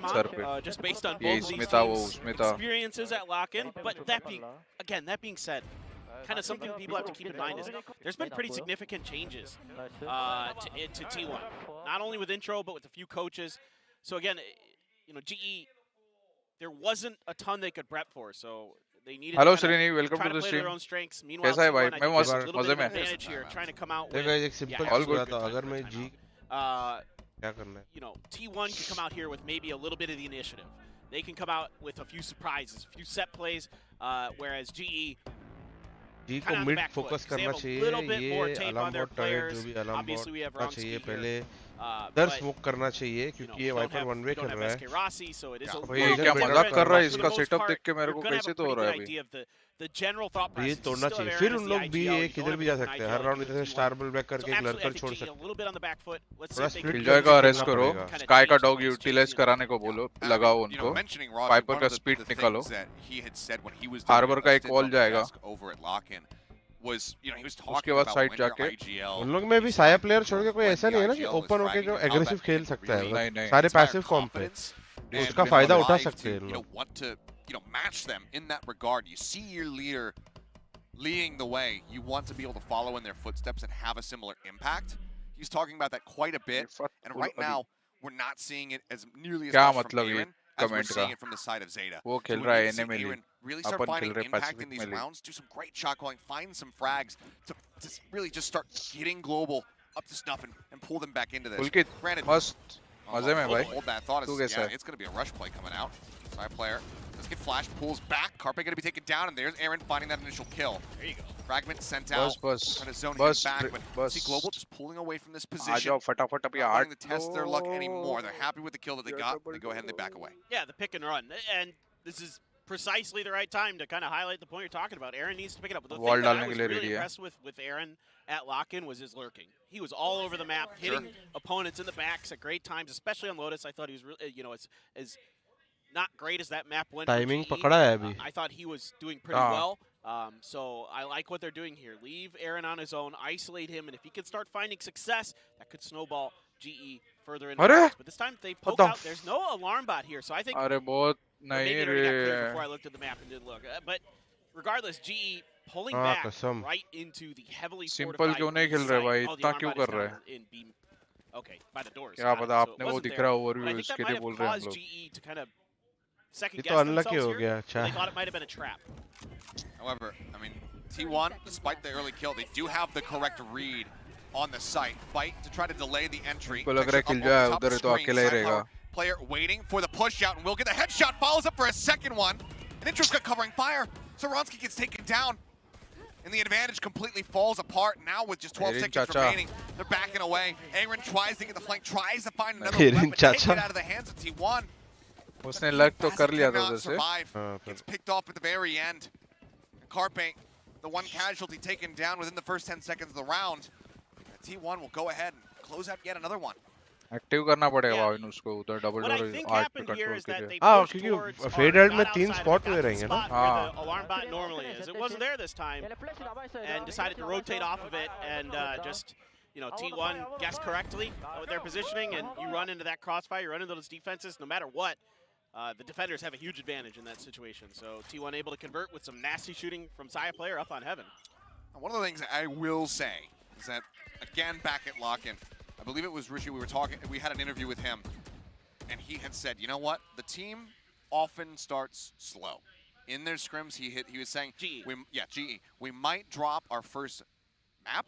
सर पे? Just based on both of these teams' experiences at lock-in. But that being said, kind of something people have to keep in mind is there's been pretty significant changes to T1. Not only with Intro, but with a few coaches. So again, you know, GE, there wasn't a ton they could prep for. So they needed Hello, to Srini, welcome try to to the play stream. their own strengths. Meanwhile, कैसा है भाई? T1, I मैं think, has a little मजे bit of में. advantage here, trying to come out with एक simple all good. था. अगर मैं G क्या करना है? you know, T1 can come out here with maybe a little bit of the initiative. They can come out with a few surprises, a few set plays, whereas GE G को mid focus करना चाहिए. ये alarm bot turret जो भी alarm bot का चाहिए पहले. दर smoke करना चाहिए क्योंकि ये वाइपर वन वे खेल रहा है. भाई क्या मजाक कर रहा है? इसका सेटअप देख के मेरे को कैसे तो हो रहा है अभी. ये तोड़ना चाहिए. फिर उन लोग भी ये किधर भी जा सकते हैं. हर राउंड इधर से स्टार बल बैक करके एक लड़कर छोड़ सकते हैं. थोड़ा स्प्लिट किलजॉय का अरेस्ट करो. स्काई का डॉग यूटिलाइज कराने को बोलो. लगाओ उनको. वाइपर का स्पीड निकालो. हार्बर का एक कॉल जाएगा. उसके बाद साइड जाके उन लोग में भी साया प्लेयर छोड़ के कोई ऐसा नहीं है ना कि ओपन होके जो एग्रेसिव खेल सकता है. सारे पैसिव कॉम पे उसका फायदा उठा सकते हैं लोग. You know, match them in that regard. You see your leader leading the way. You want to be able to follow in their footsteps and have a similar impact. He's talking about that quite a bit. And right now, we're not seeing it as nearly as much from Aaron as we're seeing it from the side of Zeta. वो खेल रहा है enemy. Really start finding impact in these rounds, do some great shot calling, find some frags to really just start getting Global up to snuff and pull them back into this. Granted, मस्त मजे में भाई. hold that thought. It's going to be a rush play coming out. Side player. Let's get flash, pulls back. Carpe going to be taken down, and there's Aaron finding that initial kill. There you go. Fragment sent out. Trying to zone him back, but see Global just pulling away from this position. आ जाओ फटाफट अभी Not wanting to test their luck anymore. They're happy with the kill that they got. They go ahead and they back away. Yeah, the pick and run. And this is precisely the right time to kind of highlight the point you're talking about. Aaron needs to pick it up. But the thing that I was really impressed with Aaron at lock-in was his lurking. He was all over the map, hitting opponents in the backs at great times, especially on Lotus. I thought he was really, you know, as not great as that map went. Timing पकड़ा है अभी. I thought he was doing pretty well. So I like what they're doing here. Leave Aaron on his own, isolate him, and if he can start finding success, that could snowball GE further in the race. But this time they poke out. There's no alarm bot here, so I think अरे बहुत नहीं रे. before I looked at the map and didn't look. But regardless, GE pulling back right into the heavily Simple क्यों नहीं खेल रहे भाई? इतना क्यों कर रहे हैं? Okay, by the doors. क्या पता आपने वो दिख रहा ओवरव्यू इसके लिए बोल रहे हैं हम लोग. GE to kind of second ये guess तो unlucky themselves हो गया. here. They thought it might have been a trap. However, I mean, T1, despite the early kill, they do have the correct read on the site. Fight to try to delay the entry. को लग रहा है killjoy उधर तो अकेला ही रहेगा. Player waiting for the push out, and we'll get the headshot. Follows up for a second one. And Intro's got covering fire. Soronsky gets taken down. And the advantage completely falls apart now with just 12 seconds remaining. They're backing away. Aaron tries to get the flank, tries to find another weapon, take it out of the hands of T1. उसने लग तो कर लिया था उधर से. Gets picked off at the very end. And Carpe, the one casualty taken down within the first 10 seconds of the round. T1 will go ahead and close out yet another one. Active करना पड़ेगा भाविन उसको उधर double door 8 पे control के लिए। हां क्योंकि fade head में 3 स्पॉट हुए रहेंगे ना। हां alarm bot normally is. It wasn't there this time and decided to rotate off of it and just T1 guessed correctly with their positioning, and you run into that crossfire, you run into those defenses, no matter what, the defenders have a huge advantage in that situation. So T1 able to convert with some nasty shooting from 𝘼𝘽 Player up on Heaven. One of the things I will say is that, again, back at Lock-In, I believe it was Rishi, we had an interview with him, and he had said, you know what, the team often starts slow. In their scrims, he was saying, GE. GE. We might drop our first map,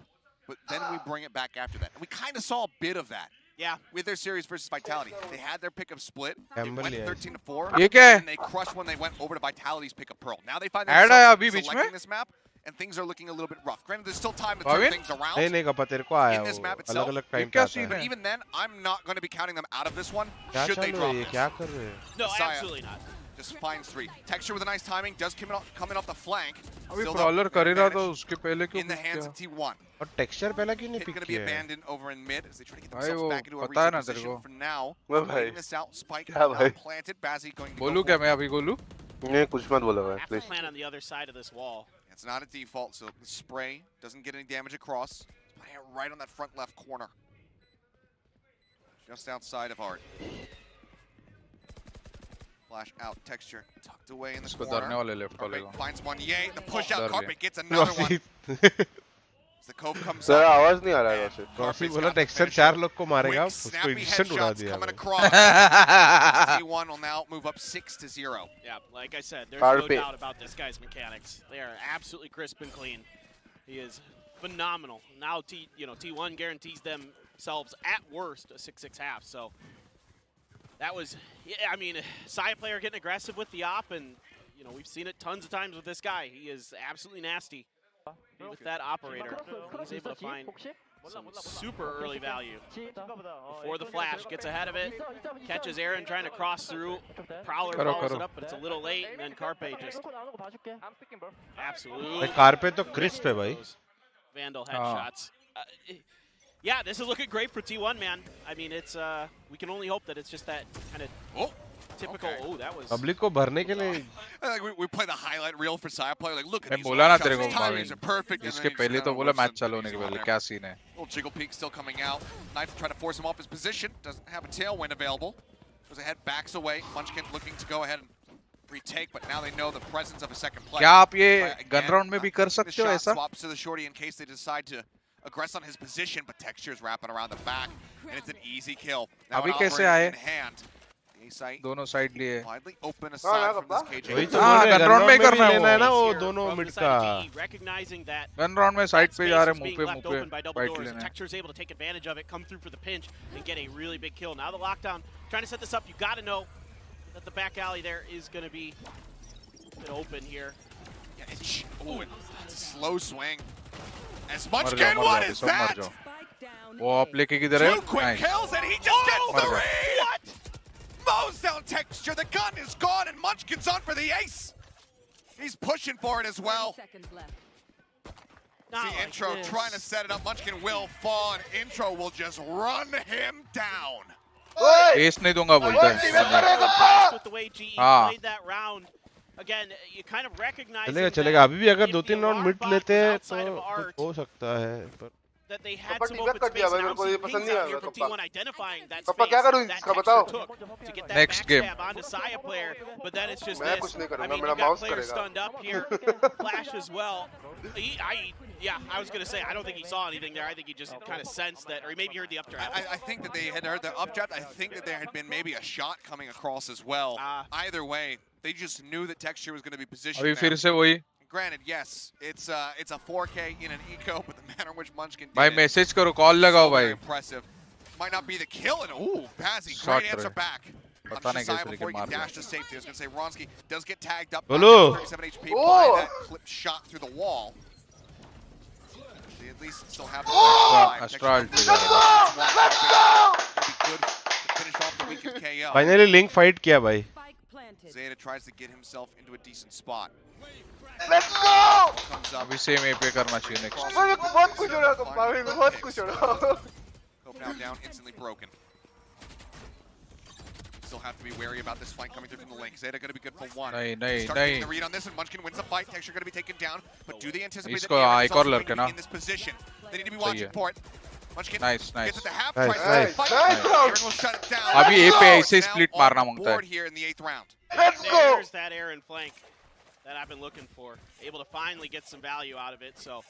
but then we bring it back after that. And we kind of saw a bit of that. Yeah. With their series versus Vitality. They had their pick of split. They went 13-4. Yeah. And they crushed when they went over to Vitality's pick of Pearl. Now they find themselves selecting this map, and things are looking a little bit rough. Granted, there's still time to turn things around in this map itself. But even then, I'm not going to be counting them out of this one, should they drop this. No, absolutely not. Just finds 3. Texture with a nice timing, does come in off the flank. अभी प्रॉलर कर ही रहा था उसके पहले क्यों in the hands of T1. और texture पहले क्यों नहीं पिक Going to be किया abandoned over in mid as they try to get themselves back into a पता है ना reaching तेरे position को for now. भाई This out, Spike भाई planted, Bazzi going to बोलूं क्या मैं अभी बोलूं नहीं कुछ मत बोलो भाई please. Plan on the other side of this wall. It's not a default, so the spray doesn't get any damage across. Right on that front left corner. Just outside of Art. Flash out, Texture tucked away in the corner. Carpet finds one, yay. The push out, Carpet gets another one. The Cove comes sir up. आवाज नहीं आ रहा है वैसे। Rossi बोला texture 4 लोग को मारेगा उसको इंस्टेंट उड़ा दिया। T1 will now move up 6-0. Yeah, like I said, there's no doubt about this guy's mechanics. They are absolutely crisp and clean. He is phenomenal. Now T1 guarantees themselves at worst a 6-6 half. So that was, I mean, 𝘼𝘽 Player getting aggressive with the op, and we've seen it tons of times with this guy. He is absolutely nasty with that operator. He's able to find some super early value. Before the flash, gets ahead of it, catches Aaron trying to cross through. Prowler follows it up, but it's a little late, and then Carpe just absolutely. Carpe तो crisp है भाई. Vandal headshots. Yeah, this is looking great for T1, man. I mean, it's we can only hope that it's just that kind of typical. Okay. Oh, that was. Public को भरने के लिए. We play the highlight reel for 𝘼𝘽 Player. Like, look at मैं these. बोला ना तेरे को timings are perfect. इसके पहले तो बोला मैच चालू होने के पहले क्या सीन है. Little jiggle peek still coming out. Knife to try to force him off his position. Doesn't have a tailwind available. Goes ahead, backs away. Munchkin looking to go ahead and retake, but now they know the presence of a second player. क्या आप ये gun round में भी कर सकते हो ऐसा? Swaps to the shorty in case they decide to aggress on his position, but Texture's wrapping around the back, and it's an easy kill. Now अभी कैसे आए? दोनों साइड लिए. Widely open aside from this KJ. वही तो gun round में करना है ना वो दोनों मिड का. गन राउंड में साइड पे जा रहे मुंह पे फाइट लेने. Texture's able to take advantage of it, come through for the pinch, and get a really big kill. Now the lockdown, trying to set this up. You got to know that the back alley there is going to be open here. Yeah, it's a slow swing. As Munchkin, what is that? वो आप लेके किधर है? 2 quick kills and he just gets the read! What? Mows down Texture, the gun is gone and Munchkin's on for the ace! He's pushing for it as well. See Intro trying to set it up, Munchkin will fall and Intro will just run him down. Ace नहीं दूंगा बोलता है. With the way GE played that round. Again, you kind of recognize चलेगा अभी भी अगर 2-3 round mid लेते हैं तो हो सकता है पर that they had some open space and pings out here from T1 identifying that space that Texture took to get that backstab onto 𝘼𝘽 Player, but then it's just this. I mean, you got players stunned up here. Flash as well. I was going to say, I don't think he saw anything there. I think he just kind of sensed that, or he maybe heard the updraft. I think that they had heard the updraft. I think that there had been maybe a shot coming across as well. Either way, they just knew that Texture was going to be positioned अभी फिर से वही. Granted, yes, it's a 4K in an eco, but the manner in which Munchkin did भाई message करो call लगाओ भाई. Impressive. Might not be the kill, and Bazzi, great answer back. पता नहीं कैसे लेके मार dash to safety. I was gonna say Ronski does get tagged up. Hello. 37 HP by that clip shot through the wall. They at least still have the Astral. Let's go! Good to finish off the weekend KO. Finally link fight किया भाई. Zeta tries to get himself into a decent spot. Let's go! अभी same ए पे करना चाहिए next. बहुत कुछ हो रहा है भाविन बहुत कुछ हो रहा है. Now down, instantly broken. still have to be wary about this flank coming through from the link. Zeta going to be good for one. नहीं Start getting the read on this, and Munchkin wins the fight. Texture going to be taken down, but do they anticipate that इसको Aaron is एक और also लड़के going to ना be in this position? They need to be watching for it. Munchkin Nice, gets nice. at the half Nice, price. nice. Fight. Nice. Aaron will shut it down. अभी A पे ऐसे Now split on मारना the मांगता है. board here in the 8th round. Let's go. There's that Aaron flank that I've been looking for. Able to finally get some value out of it. So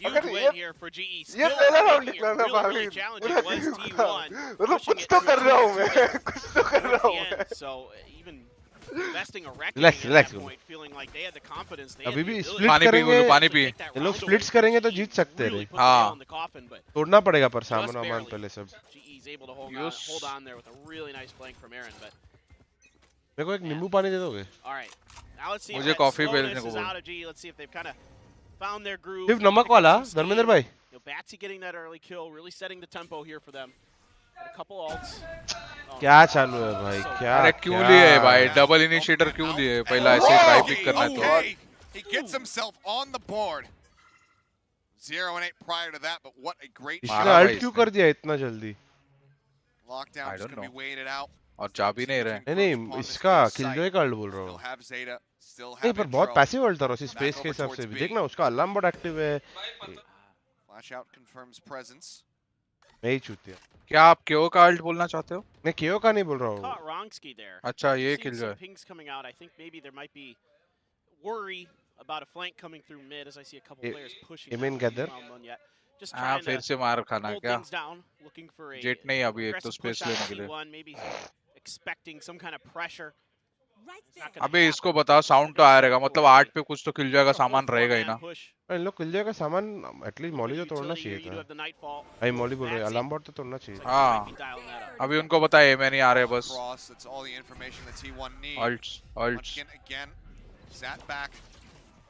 huge अगर win ये here for GE. ये Still पहला round making it निकला ना really, really भाभी challenging was T1. मतलब pushing कुछ it तो to कर रहा हूँ 2-2 मैं कुछ तो कर रहा towards हूँ the मैं end. So even investing a reckoning Relax, at relax, that bro. point, feeling like they had the confidence, they had अभी the भी ability स्प्लिट पानी पी करेंगे गोलू, पानी पी. take that ये लोग round स्प्लिट्स away. करेंगे तो GE जीत सकते हैं really रे put the nail हाँ. in the coffin, but तोड़ना पड़ेगा पर just सामान वामान barely. पहले सब GE's able to hold Yes. on there with a really nice flank from Aaron. But मेरे को एक नींबू पानी दे दोगे all right, now let's see if मुझे that कॉफी slowness भेजने को is बोल. out of GE. Let's see if they've kind of found their groove. सिर्फ नमक picked up वाला some steam. धर्मेंद्र भाई You know, Batsy getting that early kill, really setting the tempo here for them. Had a couple ults. Oh, क्या चालू है भाई क्या अरे क्यों क्या? लिए भाई डबल इनिशिएटर क्यों लिए पहला ऐसे ट्राई पिक करना है तो Okay. He gets himself on the board. 0 and 8 prior to that, but what a great इसने मारा अल्ट भाई क्यों इसने. कर दिया इतना जल्दी lockdown. I Just don't going to be know. waiting it out. और जा भी नहीं रहे. नहीं इसका किलजॉय का अल्ट बोल रहा Still हूँ have Zeta. Still नहीं have पर बहुत intro. पैसिव अल्ट था रोसी स्पेस Back के over हिसाब से towards भी B. देखना उसका अलार्म बहुत एक्टिव है Flash out confirms presence. मैं ही चूतिया क्या आप क्यों का अल्ट बोलना चाहते हो? मैं केओ का नहीं बोल रहा हूँ Caught Wrongski there. अच्छा ये Seeing किल some जो है. pings coming out. I think maybe there might be worry about a flank coming through mid as I see a couple players pushing. Amen down gather. round one yet. Just हाँ trying फिर to से मार खाना hold क्या? things down, looking for a jet नहीं अभी एक तो aggressive स्पेस push out लेने of के लिए. T1, maybe expecting some kind of pressure. It's not gonna अबे happen. इसको बताओ साउंड तो आया रहेगा मतलब 8 पे कुछ तो किल जाएगा सामान रहेगा ही ना. Push. इन लोग किलजॉय का सामान एटलीस्ट मॉली तो तोड़ना Utility here, चाहिए you do था have the Nightfall. भाई मॉली बोल रहे अलार्म बॉट तो तोड़ना चाहिए था हाँ Might be dialing that up. अभी उनको बताया मैं नहीं आ रहे बस. Cross. That's all the information that T1 needs. अल्ट्स अल्ट्स. Munchkin again. Sat back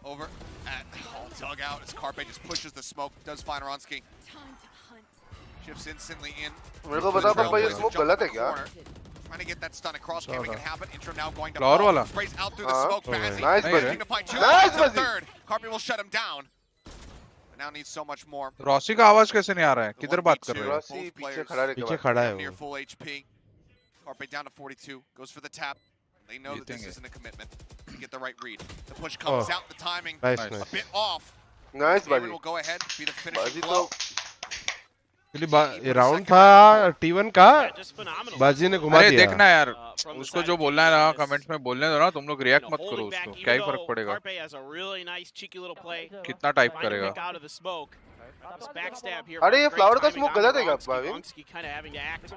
over at dugout as Carpe just pushes the smoke. Does find Ronsky. Shifts instantly in. मेरे को बता पापा ये स्मोक गलत है क्या Trying to get that stun across. Can't make it happen. Intro now going to Flower Paul. वाला. Sprays out through the smoke. Bazzi. Nice नहीं buddy. रे. Looking to find two. Nice Finds a buddy. third. Carpe will shut him down. But now needs so much more. Rossi का आवाज कैसे नहीं आ रहा है? The किधर 1v2, बात कर रहे हो? रॉसी both पीछे players खड़ा रहे पीछे खड़ा है near वो full HP. Carpe down to 42. Goes for the tap. They know that this Beating it. isn't a commitment. You get the right read. The push comes Oh. out. The timing nice Nice. a nice bit off. Nice Aaron buddy will go ahead. Be the finishing बाजी blow. तो ये round था T1 का Yeah, just phenomenal. बाजी ने घुमा अरे दिया देखना यार From the उसको side जो of बोलना है ना GE is, कमेंट्स में बोलने दो ना तुम लोग रिएक्ट you know, मत करो holding back, उसको क्या ही even फर्क though पड़ेगा. Carpe has a really nice cheeky little play. कितना टाइप Find a करेगा. pick out of the smoke. This backstab here. अरे ये great फ्लावर का timing स्मोक on गलत है क्या Wrongski. Bhavin Wrongski kind of having to act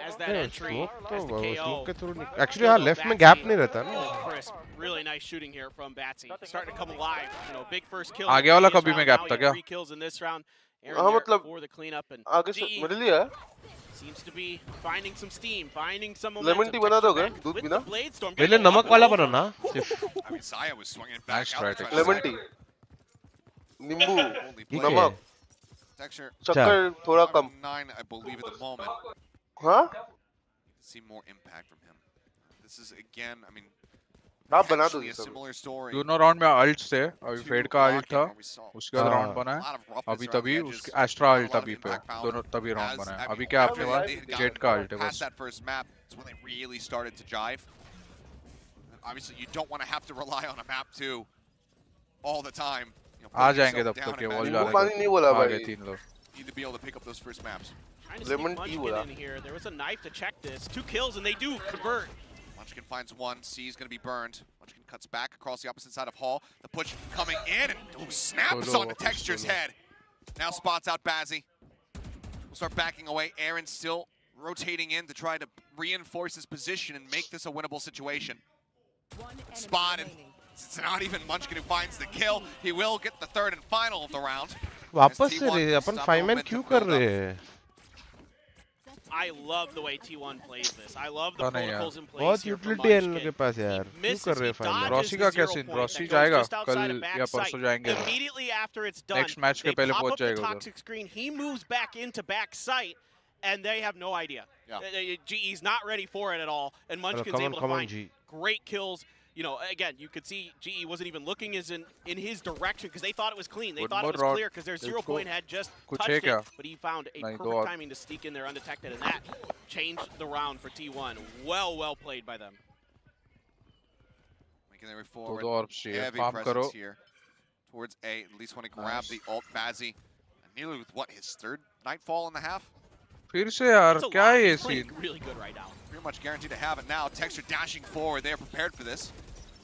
as that नहीं entry, smoke तो as the KO. स्मोक के थ्रू एक्चुअली हाँ लेफ्ट में गैप नहीं रहता ना Crisp. Really nice shooting here from Batsy. Starting to come alive. You know, big first kill. आगे in the वाला previous कभी में round. gap Now था he क्या? had 3 kills in this round. Aaron हाँ there मतलब for the cleanup and आगे से GE मिडिल ही है seems to be finding some steam, finding some lemon momentum. T बना Texture दोगे back दूध with बिना the blade storm. पहले Getting a नमक lot वाला of बनाना सिर्फ I mean, Zaya was swinging it back Nice out. try, to try to lemon save T it. नींबू Holy ठीक play. है नमक Texture शक्कर थोड़ा कम 9, I believe, at the moment. हाँ See more impact from him. This is again, I mean, आप बना दो actually a ये सब similar story. दोनों राउंड में अल्ट्स थे अभी to फेड का अल्ट Lock-in, था where we saw उसके बाद हाँ। राउंड बना a है lot of roughness अभी around the तभी edges, उसके Astra not a ult lot of अभी पे impact found. दोनों तभी राउंड As, बना I है mean, अभी क्या after आपके they pass had jet gotten का अल्ट है past बस. that first map, it's when they really started to jive. And obviously, you don't want to have to rely on a map too all the time. You know, आ putting जाएंगे yourself तब down तक ये and wall managing नींबू जाने पानी को नहीं बोला आ गए भाई 3 लोग. need to be able to pick up those first maps. Trying to sneak Lemon tea Munchkin बोला in here. There was a knife to check this. 2 kills and they do convert. Munchkin finds one. C is going to be burned. Munchkin cuts back across the opposite side of Hall. The push coming in and snaps Solo, onto Texture's solo. head. Now spots out Bazzi. We'll start backing away. Aaron still rotating in to try to reinforce his position and make this a winnable situation. Spotted. It's not even Munchkin who finds the kill. He will get the third and final of the round. वापस से रे अपन 5 man क्यों कर रहे हैं I love the way T1 plays this. I love the Oh, no, yeah. protocols in place बहुत here from utility है इनके Munchkin. पास यार He क्यों misses, कर रहे he हैं 5 मैन dodges रॉसी the का क्या 0 scene? point Rossi that goes जाएगा just outside कल of back या sight. परसों जाएंगे. Immediately after it's done, next match के they पहले pop पहुंच up the जाएगा उधर. toxic screen. He moves back into back sight, and they have no idea. Yeah. GE's not ready for it at all, and Munchkin's come on, able to come on, find G. great kills you know, again, you could see GE wasn't even looking in his direction because they thought it was clean. They thought it was clear because their 0 point had just touched it, but he found a perfect timing to sneak in there undetected, and that changed the round for T1. Well played by them. Making their way forward. Heavy presence here towards A. At least want to grab the ult. Bazzi, nearly with what, his 3rd Nightfall in the half? फिर से यार क्या है ये scene? Really good right now. Pretty much guaranteed to have it now. Texture dashing forward. They're prepared for this.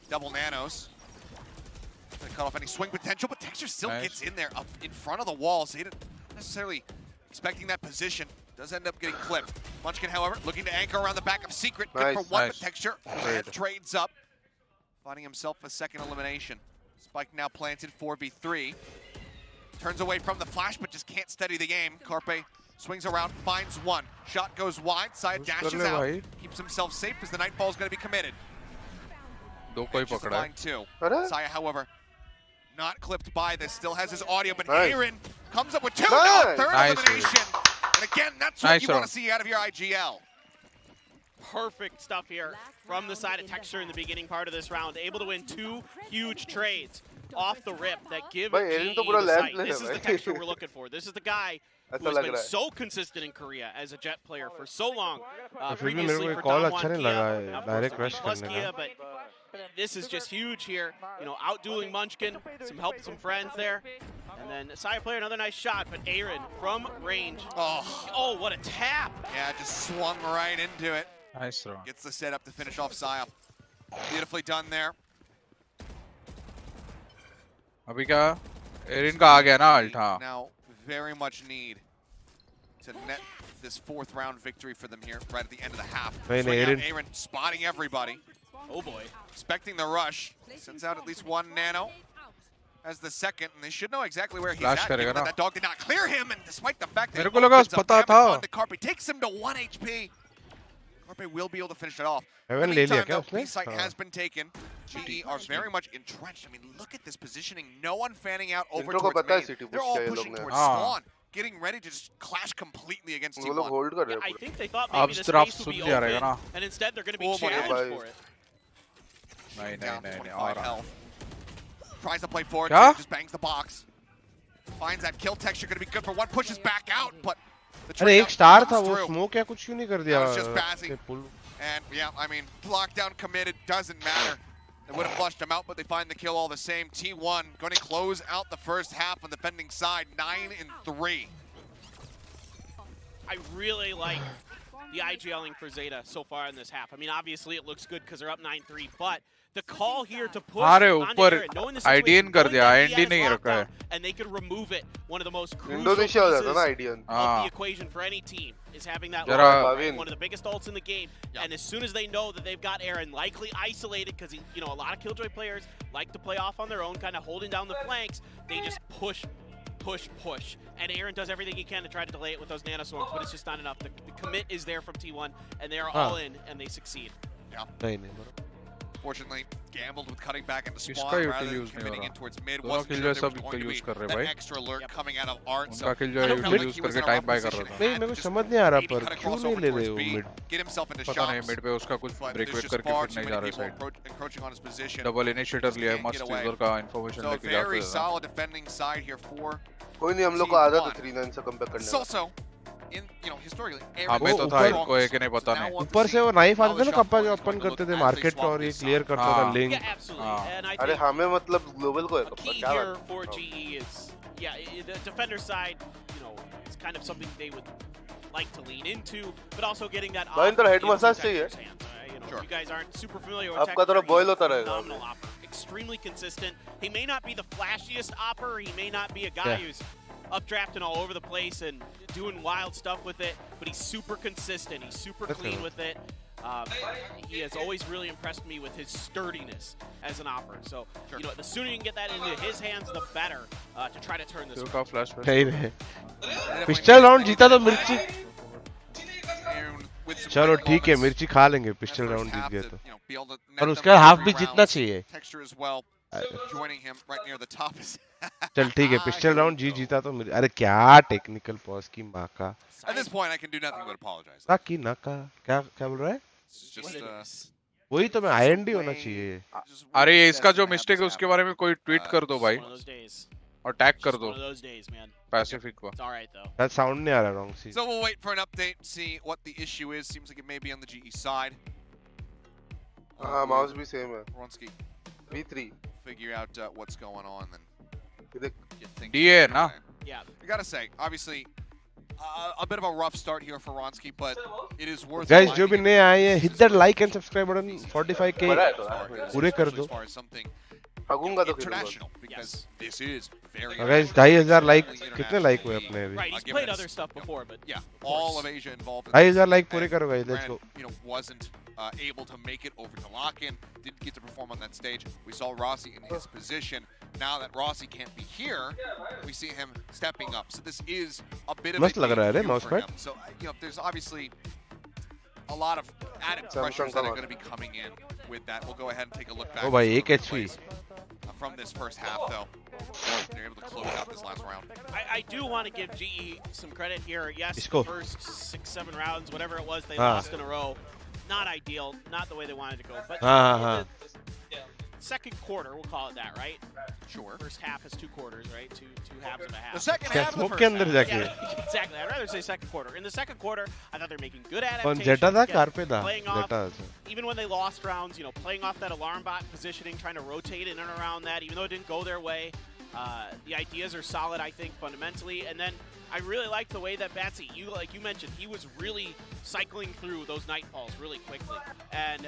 Double nanos. Gonna cut off any swing potential, but Texture still gets in there up in front of the wall, so he didn't necessarily expecting that position. Does end up getting clipped. Munchkin, however, looking to anchor around the back of Secret. Good for one, but Texture trades up, finding himself a 2nd elimination. Spike now planted 4v3. Turns away from the flash, but just can't steady the game. Carpe swings around, finds one. Shot goes wide, side dashes out. Keeps himself safe as the Nightfall is going to be committed. Find 2. Saya, however, not clipped by this. Still has his audio, but Aaron comes up with 2. Now 3rd elimination. And again, that's what you want to see out of your IGL. Perfect stuff here from the side of Texture in the beginning part of this round. Able to win 2 huge trades off the rip that give GE the sight. This is the Texture we're looking for. This is the guy who has been so consistent in Korea as a Jet player for so long. Previously for 𝘼𝐼𝐍𝐿𝐒, but this is just huge here. You know, outdueling Munchkin, some help, some friends there. And then Saya player, another nice shot, but Aaron from range. Oh, what a tap! Yeah, just swung right into it. Nice throw. Gets the setup to finish off Saya. Beautifully done there. अभी क्या Erin का आ गया ना alt हाँ Now very much need to net this 4th round victory for them here right at the end of the half. Aaron spotting everybody. Oh boy. Expecting the rush. Sends out at least 1 nano as the 2nd, and they should know exactly where he's at. That dog did not clear him, and despite the fact that Carpe takes him to 1 HP. Carpe will be able to finish it off. In the meantime, though, B site has been taken. GE are very much entrenched. I mean, look at this positioning. No one fanning out over towards main. They're all pushing towards spawn, getting ready to just clash completely against T1. Yeah, I think they thought maybe the space would be open, and instead they're going to be challenged for it. Down 25 health. Tries to play forward, just bangs the box. Finds that kill Texture, going to be good for 1, pushes back out, but अरे एक star था वो smoke या कुछ क्यों नहीं कर दिया and yeah, I mean, lockdown committed, doesn't matter. They would have flushed him out, but they find the kill all the same. T1 going to close out the first half on the defending side, 9-3. I really like the IGLing for Zeta so far in this half. I mean, obviously it looks good because they're up 9-3, but the call here to push onto Aaron, knowing the situation, knowing that he has lockdown, and they could remove it. One of the most crucial pieces of the equation for any team is having that lockdown, one of the biggest ults in the game. And as soon as they know that they've got Aaron likely isolated, because you know a lot of Killjoy players like to play off on their own, kind of holding down the flanks, they just push. And Aaron does everything he can to try to delay it with those nanoswarms, but it's just not enough. The commit is there from T1, and they are all in, and they succeed. Yeah. Fortunately, gambled with cutting back into spawn rather than committing in towards mid. Wasn't sure there was going to be that extra alert coming out of Art. So use करके time bye कर रहा था नहीं मेरे को समझ नहीं आ रहा पर क्यों नहीं ले रहे हो मिड पता नहीं मिड पे उसका कुछ ब्रेक वेट करके फिट नहीं जा रहा साइड डबल इनिशिएटर लिया है मस्त यूजर का इंफॉर्मेशन लेके जाते very solid defending side here for कोई नहीं हम लोग को आदत है 3-9 से कम पे करने का in, you know, historically, हमें तो था इनको एक नहीं पता नहीं ऊपर से वो नाइफ आते थे ना कप्पा जो अपन करते थे मार्केट का और ये क्लियर करता था लिंक अरे हमें मतलब ग्लोबल को है कप्पा क्या here for GE is the defender side, you know, it's kind of something they would like to lean into, but also getting that head massage चाहिए you guys aren't super familiar with आपका थोड़ा boil होता रहेगा extremely consistent. He may not be the flashiest opper, he may not be a guy who's updrafting all over the place and doing wild stuff with it, but he's super consistent, he's super clean with it. He has always really impressed me with his sturdiness as an opper. So, you know, the sooner you can get that into his hands, the better to try to turn this around. नहीं pistol round जीता तो मिर्ची चलो ठीक है मिर्ची खा लेंगे पिस्टल राउंड जीत गए तो और उसका हाफ भी जीतना चाहिए joining him right near the top is चल ठीक है पिस्टल राउंड जीता तो अरे क्या टेक्निकल पॉज की मां का at this point I can do nothing but apologize की ना का क्या बोल रहा है वही तो मैं IND होना चाहिए। अरे इसका जो मिस्टेक है उसके बारे में कोई ट्वीट कर दो भाई और टैग कर दो पैसिफिक को। That sound नहीं आ रहा wrong see. So we'll wait for an update, see what the issue is. Seems like it may be on the GE side. mouse भी same है। Ronski V3 figure out what's going on then. DA ना? Yeah, I gotta say, obviously, a bit of a rough start here for Ronski, but it is worth. Guys, जो भी नए आए हैं, hit that like and subscribe button. 45K पूरे कर दो. International, because this is very. Guys, 2,500 like कितने like हुए अपने अभी? Right, he's played other stuff before, but yeah, all of Asia involved. 2,500 like पूरे करो guys, let's go. You know, wasn't able to make it over to lock-in, didn't get to perform on that stage. We saw Rossi in his position. Now that Rossi can't be here, we see him stepping up. So this is a bit of मस्त लग रहा है रे Mousepad. So you know, there's obviously a lot of added pressures that are going to be coming in with that. We'll go ahead and take a look back. Oh भाई 1 HP. From this first half, though, they're able to close out this last round. I do want to give GE some credit here. Yes, Isco. the first 6-7 rounds, whatever it was, they lost in a row. Not ideal, not the way they wanted to go. But the second quarter, we'll call it that, right? Sure. First half is 2 quarters, right? Two halves of a half. The second half of the first half. Yeah, exactly. I'd rather say second quarter. In the second quarter, I thought they were making good adaptations. Zeta था car पे था. Playing off, Zeta. even when they lost rounds, you know, playing off that alarm bot positioning, trying to rotate in and around that, even though it didn't go their way. The ideas are solid, I think, fundamentally. And then I really like the way that Batsy, like you mentioned, he was really cycling through those nightfalls really quickly. And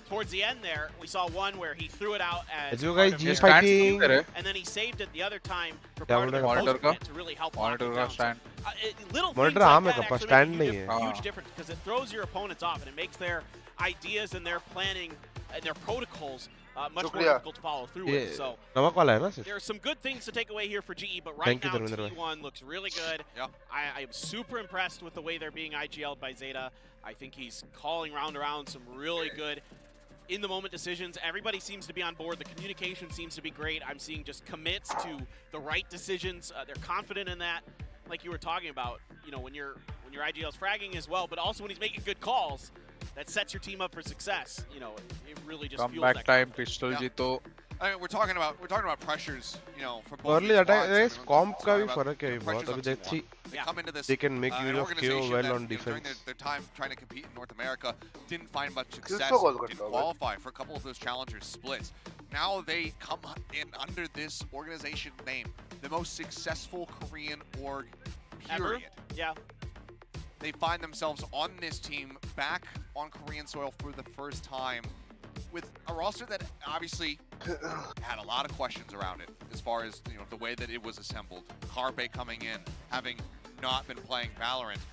towards the end there, we saw one where he threw it out as you guys G fighting, and then he saved it the other time for part of the monitor to really help monitor lock it down. Little monitor things like that का actually stand make नहीं a है. huge difference because it throws your opponents off and it makes their ideas and their planning and their protocols much more difficult to follow through with. So नमक वाला है ना सिर्फ. there are some good things to take away here for GE, but right now Dharmendra T1 looks really good. I am super impressed with the way they're being IGL'd by Zeta. I think he's calling round around some really good in-the-moment decisions. Everybody seems to be on board. The communication seems to be great. I'm seeing just commits to the right decisions. They're confident in that. Like you were talking about, you know, when your IGL's fragging as well, but also when he's making good calls, that sets your team up for success. You know, it really just fuels that. Comeback time, pistol जीतो. I mean, we're talking about pressures, you know, for both. Early attack, comp का भी फर्क है बहुत. अभी देखिए. They come into this. They can make use of KO well on defense. During their time trying to compete in North America, didn't find much success. Didn't qualify for a couple of those challengers splits. Now they come in under this organization name, the most successful Korean org, period. Yeah. They find themselves on this team back on Korean soil for the first time with a roster that obviously had a lot of questions around it as far as, you know, the way that it was assembled. 𝘼𝐽𝐿 coming in, having not been playing Valorant.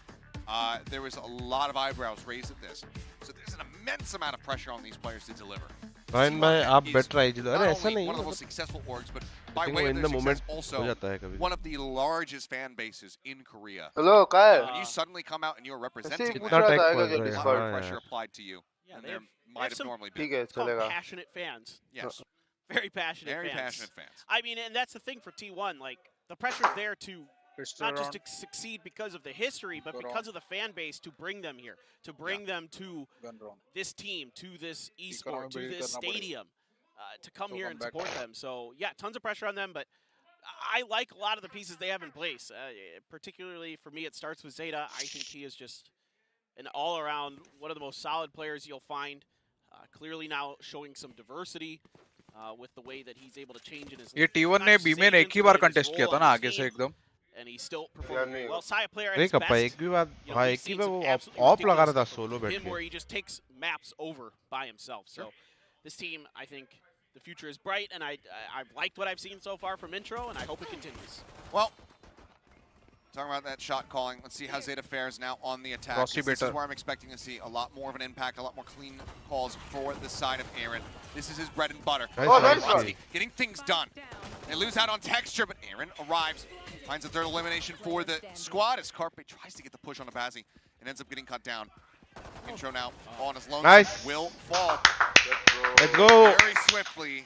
There was a lot of eyebrows raised at this. So there's an immense amount of pressure on these players to deliver. Bhavin bhai, आप better IGL. अरे ऐसा नहीं. One of the most successful orgs, but by way of their success, also one of the largest fan bases in Korea. Hello, Kyle. When you suddenly come out and you're representing कितना that, tech पर there's a lot of pressure applied to you. Yeah, And they there have might have normally been. it's called passionate fans. Yes. Very passionate Very fans. passionate fans. I mean, and that's the thing for T1. Like, the pressure's there to not just to succeed because of the history, but because of the fan base to bring them here, to bring them to this team, to this esport, to this stadium, to come here and support them. So, yeah, tons of pressure on them, but I like a lot of the pieces they have in place. Particularly for me, it starts with Zeta. I think he is just an all-around one of the most solid players you'll find. Clearly now showing some diversity with the way that he's able to change in his. ये T1 ने B-main एक ही बार contest किया था ना आगे से एकदम. And he's still performing well. 𝘼𝐽𝐿 player at नहीं his कप्पा best. एक भी बात You know, हाँ we've एक ही seen बार some वो absolutely ऑफ लगा रहा था ridiculous सोलो बैठ him के. where he just takes maps over by himself. So this team, I think the future is bright, and I've liked what I've seen so far from intro, and I hope it continues. Well, talking about that shot calling, let's see how Zeta fares now on the attack. Rossi This is better. where I'm expecting to see a lot more of an impact, a lot more clean calls for the side of Aaron. This is his bread and butter. Nice Rossi getting things done. They lose out on texture, but Aaron arrives, finds a third elimination for the squad as 𝘼𝐽𝐿 tries to get the push on Abazi and ends up getting cut down. Intro now on his lone. Nice. Will fall. Let's go. Very swiftly.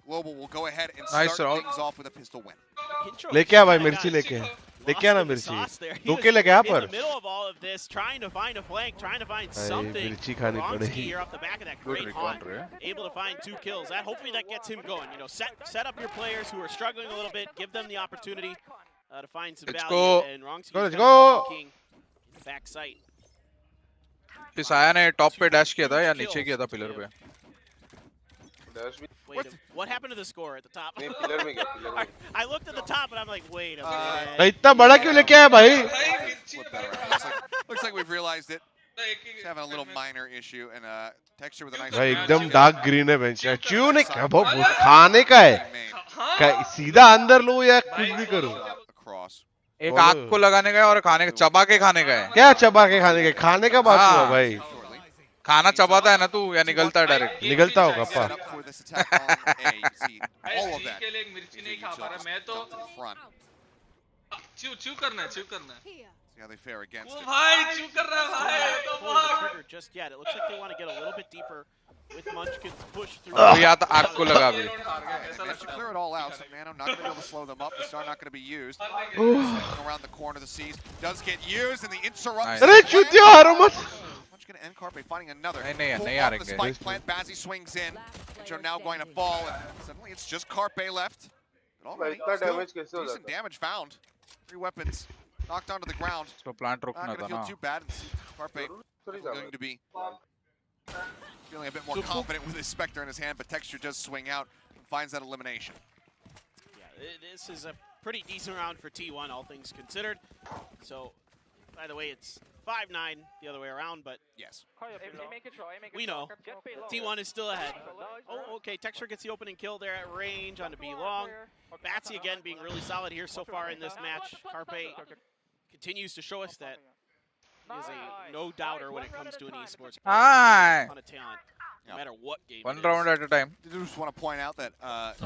Global will go ahead and start things off with a pistol win. Intro लेके आ भाई मिर्ची लेके. लेके आना मिर्ची दो के लगे यहाँ पर middle of all of this, trying to find a flank, trying to find something. मिर्ची खानी पड़ेगी Here off the back of that great hunt, able to find 2 kills. That hopefully that gets him going. You know, set up your players who are struggling a little bit, give them the opportunity to find some value. And let's go. King back sight. पिसाया ने top पे dash किया था या नीचे किया था pillar पे? Wait, what happened to the score at the top? नहीं पिलर में गया पिलर में. I looked at the top and I'm like, wait a minute. इतना बड़ा क्यों लेके आया भाई? Looks like we've realized it. Just having a little minor issue and texture with a nice. भाई एकदम डार्क ग्रीन है बेंच. क्यों नहीं क्या वो खाने का है? सीधा अंदर लो या कुछ भी करो. एक आग को लगाने का है और खाने का चबा के खाने का है. क्या चबा के खाने का? खाने का बात हुआ भाई. खाना चबाता है ना तू या निकलता है डायरेक्ट? निकलता होगा पा. के लिए मिर्ची नहीं खा पा रहा मैं तो चू करना है. See how they fare against it. भाई चू कर रहा है भाई. Just yet, it looks like they want to get a little bit deeper with Munchkin's push through. या तो आग को लगा भी. To clear it all out, so Nano not going to be able to slow them up. The star not going to be used. Around the corner, the C's does get used, and the interrupt. अरे चूतिया हारो मत. Munchkin and Carpe finding another. नहीं आ The spike plant, Bazzi swings in, which are now going to fall, and suddenly it's just Carpe left. But already still decent damage found. 3 weapons knocked onto the ground. इसको plant रोकना Not था going to ना. feel too bad. Carpe going to be feeling a bit more confident with his Spectre in his hand, but Texture does swing out and finds that elimination. Yeah, this is a pretty decent round for T1, all things considered. So, by the way, it's 5-9 the other way around, but yes, we know T1 is still ahead. Oh, okay, Texture gets the opening kill there at range on the B long. Batsy again being really solid here so far in this match. Carpe continues to show us that he is a no-doubter when it comes to an esports player. A ton of talent, no matter what game. One round at a time. I just want to point out that at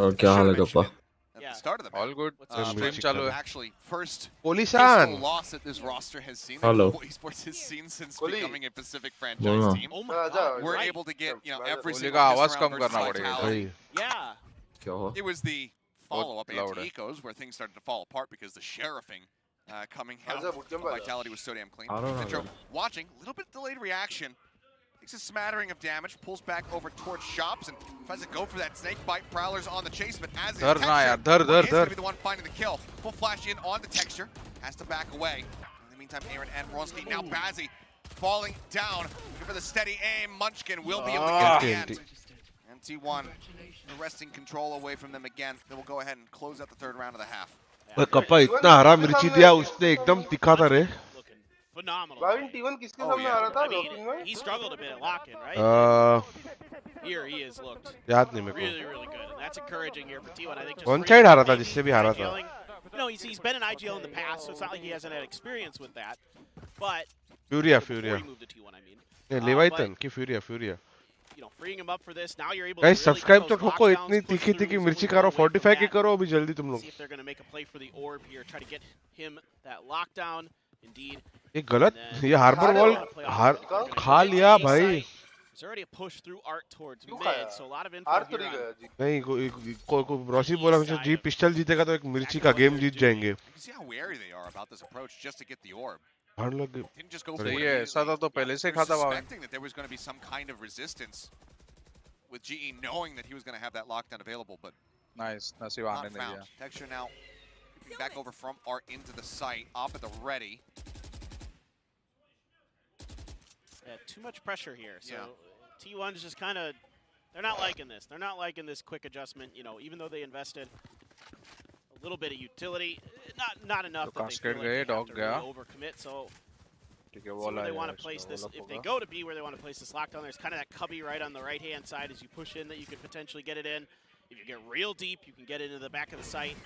the start of the match, all good. Stream chalu actually first Polisan loss that this roster has seen. Hello. Global Esports has seen since becoming a Pacific franchise team. Oh my God, we're right. able to get every Police single का आवाज round कम versus करना पड़ेगा. Vitality. Yeah. It was the follow-up anti-ecos where things started to fall apart because the sheriffing coming out of Vitality was so damn clean. Metro watching, a little bit delayed reaction. Takes a smattering of damage, pulls back over towards shops, and tries to go for that snake bite. Prowler's on the chase, but as is Texture, going to be the one finding the kill. Full flash in on the Texture, has to back away. In the meantime, Aaron and Bronski, now Bazzi falling down. Give her the steady aim. Munchkin will be able to get the end. And T1 wresting control away from them again. They will go ahead and close out the third round of the half. Kappa इतना हरा मिर्ची दिया उसने एकदम तीखा था रे. Phenomenal. Bhavin T1 किसके सामने आ रहा था लॉकिंग में? He struggled a bit at lock-in, right? Here he is looked याद नहीं मेरे को. really, really good. And that's encouraging here for T1. I think just One side हारा था जिससे भी हारा था. You know, he's been in IGL in the past, so it's not like he hasn't had experience with that. But Furia. before he moved to T1, I mean. ये Leviathan की Furia. You know, freeing him up for this. Now you're able Guys, to really subscribe get तो those ठोको lockdowns, इतनी push तीखी through तीखी some मिर्ची good करो away from 45 की that. करो अभी जल्दी तुम लोग. See if they're going to make a play for the orb here, try to get him that lockdown. Indeed. ये गलत ये हार्बर वॉल खा लिया भाई. There's already a push through art towards mid, so a lot of info here. नहीं को रोशी बोला मुझे जी पिस्टल जीतेगा तो एक मिर्ची का गेम जीत जाएंगे. See how wary they are about this approach just to get the orb. Didn't just go for it. सही है ऐसा था तो पहले से खाता हुआ. Expecting that there was going to be some kind of resistance with GE knowing that he was going to have that lockdown available, but nice. नसीब आने नहीं दिया. Texture now back over from art into the site, off at the ready. Yeah, too much pressure here. So T1's just kind of, they're not liking this. They're not liking this quick adjustment. You know, even though they invested a little bit of utility, not enough that they feel like they have to really overcommit. So where they want to place this, if they go to B where they want to place this lockdown, there's kind of that cubby right on the right-hand side as you push in that you could potentially get it in. If you get real deep, you can get into the back of the site.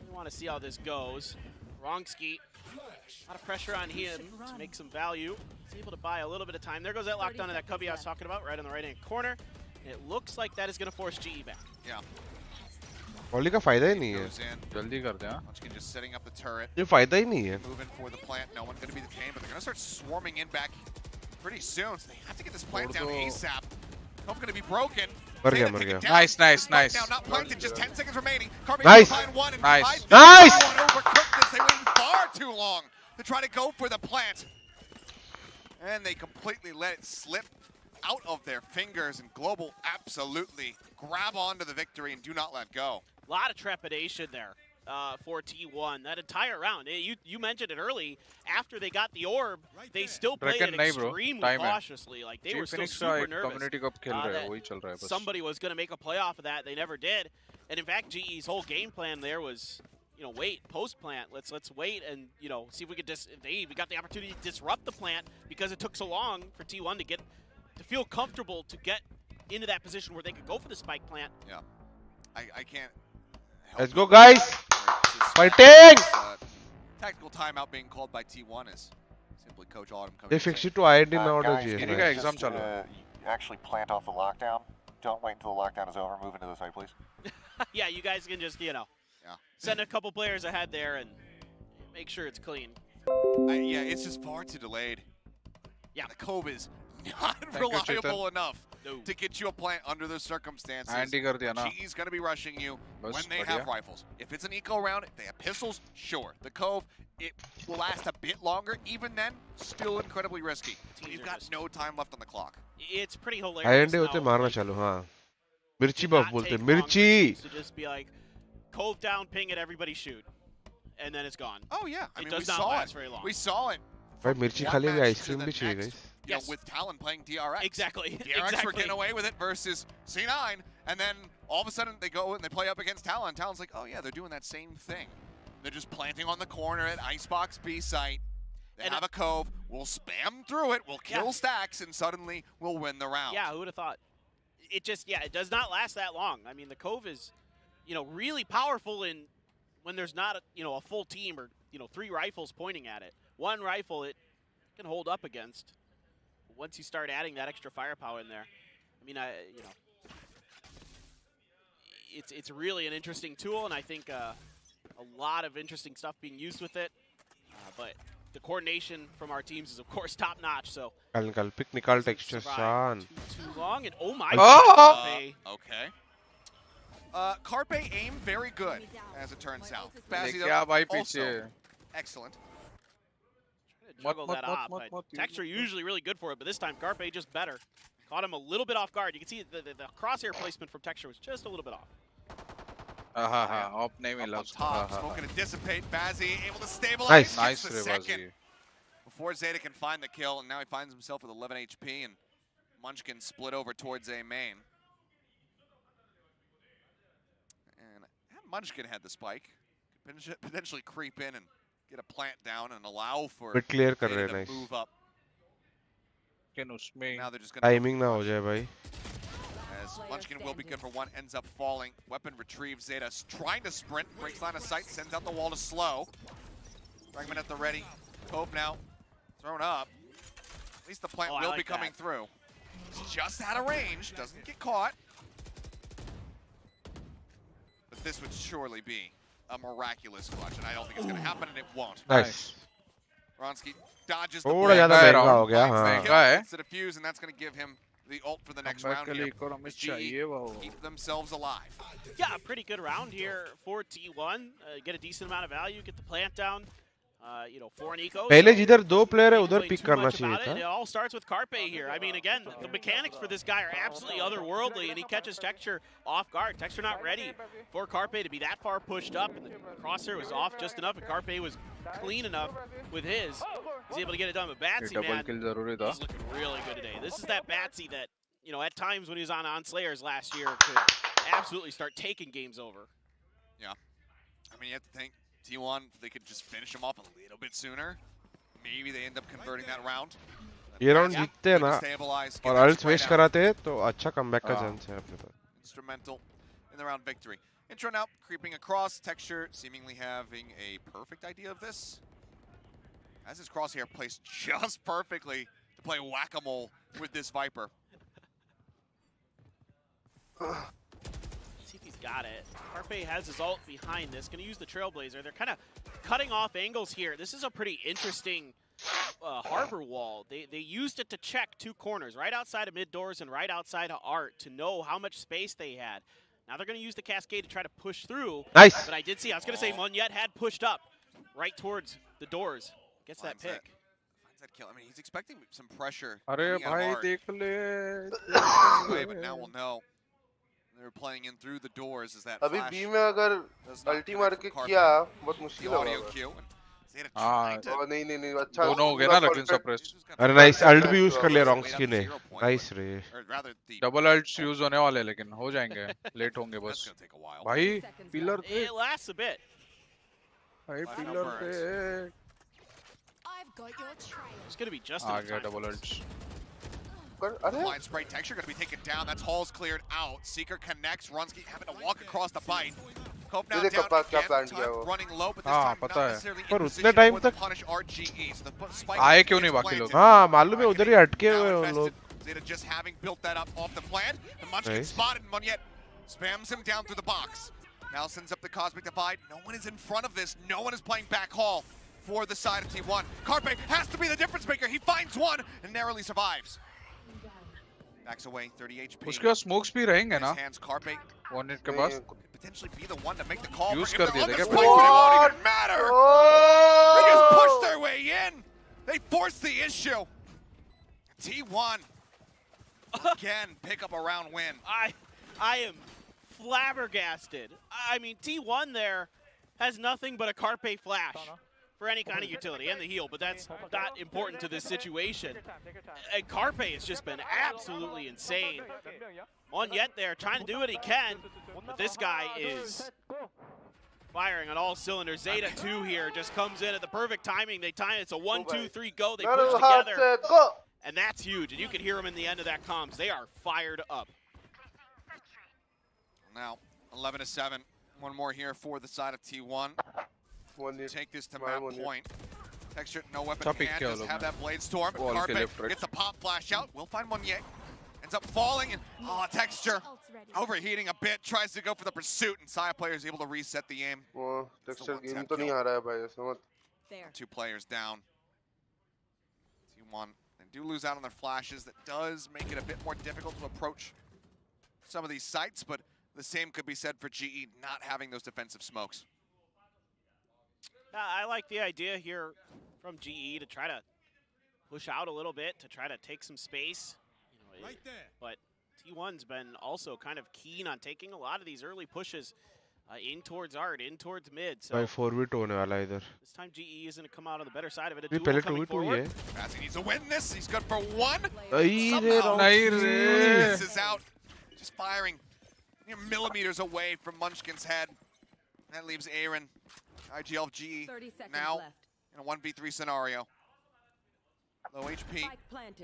We want to see how this goes. Wrongski. A lot of pressure on him to make some value. He's able to buy a little bit of time. There goes that lockdown of that cubby I was talking about, right on the right-hand corner. And it looks like that is going to force GE back. Yeah. Wally का फायदा ही नहीं है. जल्दी कर दे. Munchkin just setting up the turret. ये फायदा ही नहीं है. Moving for the plant. No one's going to be detained, but they're going to start swarming in back pretty soon. So they have to get this plant down ASAP. Hope going to be broken. मर गया Nice, nice, nice. Now not planted, just 10 seconds remaining. Nice. Nice. Nice. Overcooked this. They waited far too long to try to go for the plant. And they completely let it slip out of their fingers, and Global absolutely grab onto the victory and do not let go. A lot of trepidation there for T1. That entire round, you mentioned it early, after they got the orb, they still played it extremely cautiously. Like, they were still super nervous that somebody was going to make a play off of that. They never did. And in fact, GE's whole game plan there was, you know, wait, post-plant. Let's wait and, you know, see if we could we got the opportunity to disrupt the plant because it took so long for T1 to feel comfortable to get into that position where they could go for the spike plant. Yeah. I can't. Let's go, guys. Fighting. Tactical timeout being called by T1 is simply Coach Autumn coming. They fixed it to ID now. Guys, actually plant off the lockdown. Don't wait until the lockdown is over. Move into the site, please. Yeah, you guys can just, you know, send a couple players ahead there and make sure it's clean. Yeah, it's just far too delayed. Yeah, the Cove is not reliable enough to get you a plant under those circumstances. GE's going to be rushing you when they have rifles. If it's an eco round, if they have pistols, sure. The Cove, it will last a bit longer. Even then, still incredibly risky. You've got no time left on the clock. It's pretty hilarious. होते मारना चालू हाँ मिर्ची बफ बोलते मिर्ची to just be like Cove down, ping it, everybody shoot, and then it's gone. Oh yeah, I mean, it does not last very long. We saw it. भाई मिर्ची खा लेंगे आइसक्रीम भी चाहिए guys. You know, with Talon playing DRX. Exactly. DRX were getting away with it versus C9, and then all of a sudden they go and they play up against Talon. Talon's like, oh yeah, they're doing that same thing. They're just planting on the corner at Icebox B site. They have a Cove. We'll spam through it. We'll kill stacks, and suddenly we'll win the round. Yeah, who would have thought? It just, it does not last that long. I mean, the Cove is, you know, really powerful in when there's not, a full team or, 3 rifles pointing at it. One rifle, it can hold up against. Once you start adding that extra firepower in there, I mean, it's really an interesting tool, and I think a lot of interesting stuff being used with it. But the coordination from our teams is, of course, top notch. So pick Nicole texture son. Too long, and oh my God. Okay. Carpe aim very good, as it turns out. Also excellent. Juggle that up. Texture usually really good for it, but this time Carpe just better. Caught him a little bit off guard. You can see the crosshair placement from Texture was just a little bit off. Up top, smoke gonna dissipate. Bazzi able to stabilize. Nice the second before Zeta can find the kill, and now he finds himself with 11 HP, and Munchkin split over towards A main. And Munchkin had the spike. Could potentially creep in and get a plant down and allow for clear Zeta to move up. Now they're just gonna timing ना हो जाए भाई. As Munchkin will be good for one, ends up falling. Weapon retrieves. Zeta trying to sprint, breaks line of sight, sends out the wall to slow. Fragment at the ready. Cove now thrown up. At least the plant will be coming through. It's just out of range, doesn't get caught. But this would surely be a miraculous clutch, and I don't think it's going to happen, and it won't. Nice. Ronsky dodges the थोड़ा ज़्यादा महंगा हो गया हाँ. It's a defuse, and that's going to give him the ult for the next round here. Keep themselves alive. Yeah, a pretty good round here for T1. Get a decent amount of value, get the plant down. 4 eco. पहले जिधर 2 player है उधर pick करना चाहिए था. It all starts with Carpe here. I mean, again, the mechanics for this guy are absolutely otherworldly, and he catches Texture off guard. Texture not ready for Carpe to be that far pushed up, and the crosshair was off just enough, and Carpe was clean enough with his. He's able to get it done with Batsy, man. He's looking really good today. This is that Batsy that, at times when he was on Slayers last year, could absolutely start taking games over. Yeah. I mean, you have to think T1, they could just finish him off a little bit sooner. Maybe they end up converting that round. ये round जीतते हैं ना और ults waste कराते हैं तो अच्छा comeback का chance है अपने पास. Instrumental in the round victory. Intro now creeping across. Texture seemingly having a perfect idea of this. As his crosshair placed just perfectly to play whack-a-mole with this Viper. See if he's got it. Carpe has his ult behind this. Going to use the Trailblazer. They're kind of cutting off angles here. This is a pretty interesting harbor wall. They used it to check 2 corners, right outside of mid doors and right outside of Art, to know how much space they had. Now they're going to use the cascade to try to push through. Nice. But I did see, I was going to say Monyet had pushed up right towards the doors. Gets that pick. Finds that kill. I mean, he's expecting some pressure. अरे भाई देख ले. But now we'll know. They're playing in through the doors. Is that अभी flash? B में अगर अल्टी मार के किया बहुत मुश्किल होगा. नहीं अच्छा दोनों हो गए ना लेकिन सप्रेस. अरे नाइस अल्ट भी यूज कर लिया रॉन्ग्सकी ने. नाइस रे. डबल अल्ट्स यूज होने वाले लेकिन हो जाएंगे. लेट होंगे बस. भाई पिलर पे. It lasts a bit. भाई पिलर पे. It's going to be just आ गया double अल्ट्स. Line spray texture going to be taken down. That's Hall's cleared out. Seeker connects. Runsky having to walk across the bite. Cope now down again. Time running low, but this time not necessarily in position to punish RGE. So the spike आए क्यों नहीं बाकी लोग? हाँ मालूम है उधर ही अटके हुए हैं उन लोग. Zeta just having built that up off the plant. And Munchkin spotted Monyet. Spams him down through the box. Now sends up the Cosmic Divide. No one is in front of this. No one is playing back Hall for the side of T1. Carpe has to be the difference maker. He finds one and narrowly survives. Backs away, 30 HP. उसके पास smokes भी रहेंगे ना? Hands Carpe. 1 hit के पास. Could potentially be the one to make the call. Use कर दिया देखा. It won't even matter. They just pushed their way in. They forced the issue. T1 again pick up a round win. I am flabbergasted. I mean, T1 there has nothing but a Carpe flash for any kind of utility and the heal, but that's not important to this situation. And Carpe has just been absolutely insane. Monyet there trying to do what he can, but this guy is firing on all cylinders. Zeta 2 here just comes in at the perfect timing. They time it's a 1-2-3 go. They push together, and that's huge. And you can hear them in the end of that comms. They are fired up. Now 11-7. One more here for the side of T1. Take this to map point. Texture, no weapon in hand, does have that Blade Storm. Carpe gets a pop flash out. We'll find Monyet. Ends up falling, and Texture overheating a bit. Tries to go for the pursuit, and Saya player is able to reset the aim. Texture game तो नहीं आ रहा है भाई समझ. 2 players down. T1, they do lose out on their flashes. That does make it a bit more difficult to approach some of these sites, but the same could be said for GE not having those defensive smokes. I like the idea here from GE to try to push out a little bit, to try to take some space. Right there. But T1's been also kind of keen on taking a lot of these early pushes in towards Art, in towards mid. So भाई 4v2 होने वाला है इधर. This time GE is going to come out on the better side of it. भी पहले 2v2 ही है. As he needs to win this, he's good for 1. नहीं This is out. Just firing near millimeters away from Munchkin's head. That leaves Aaron. 𝐼𝐍𝐿𝐒 now in a 1v3 scenario. Low HP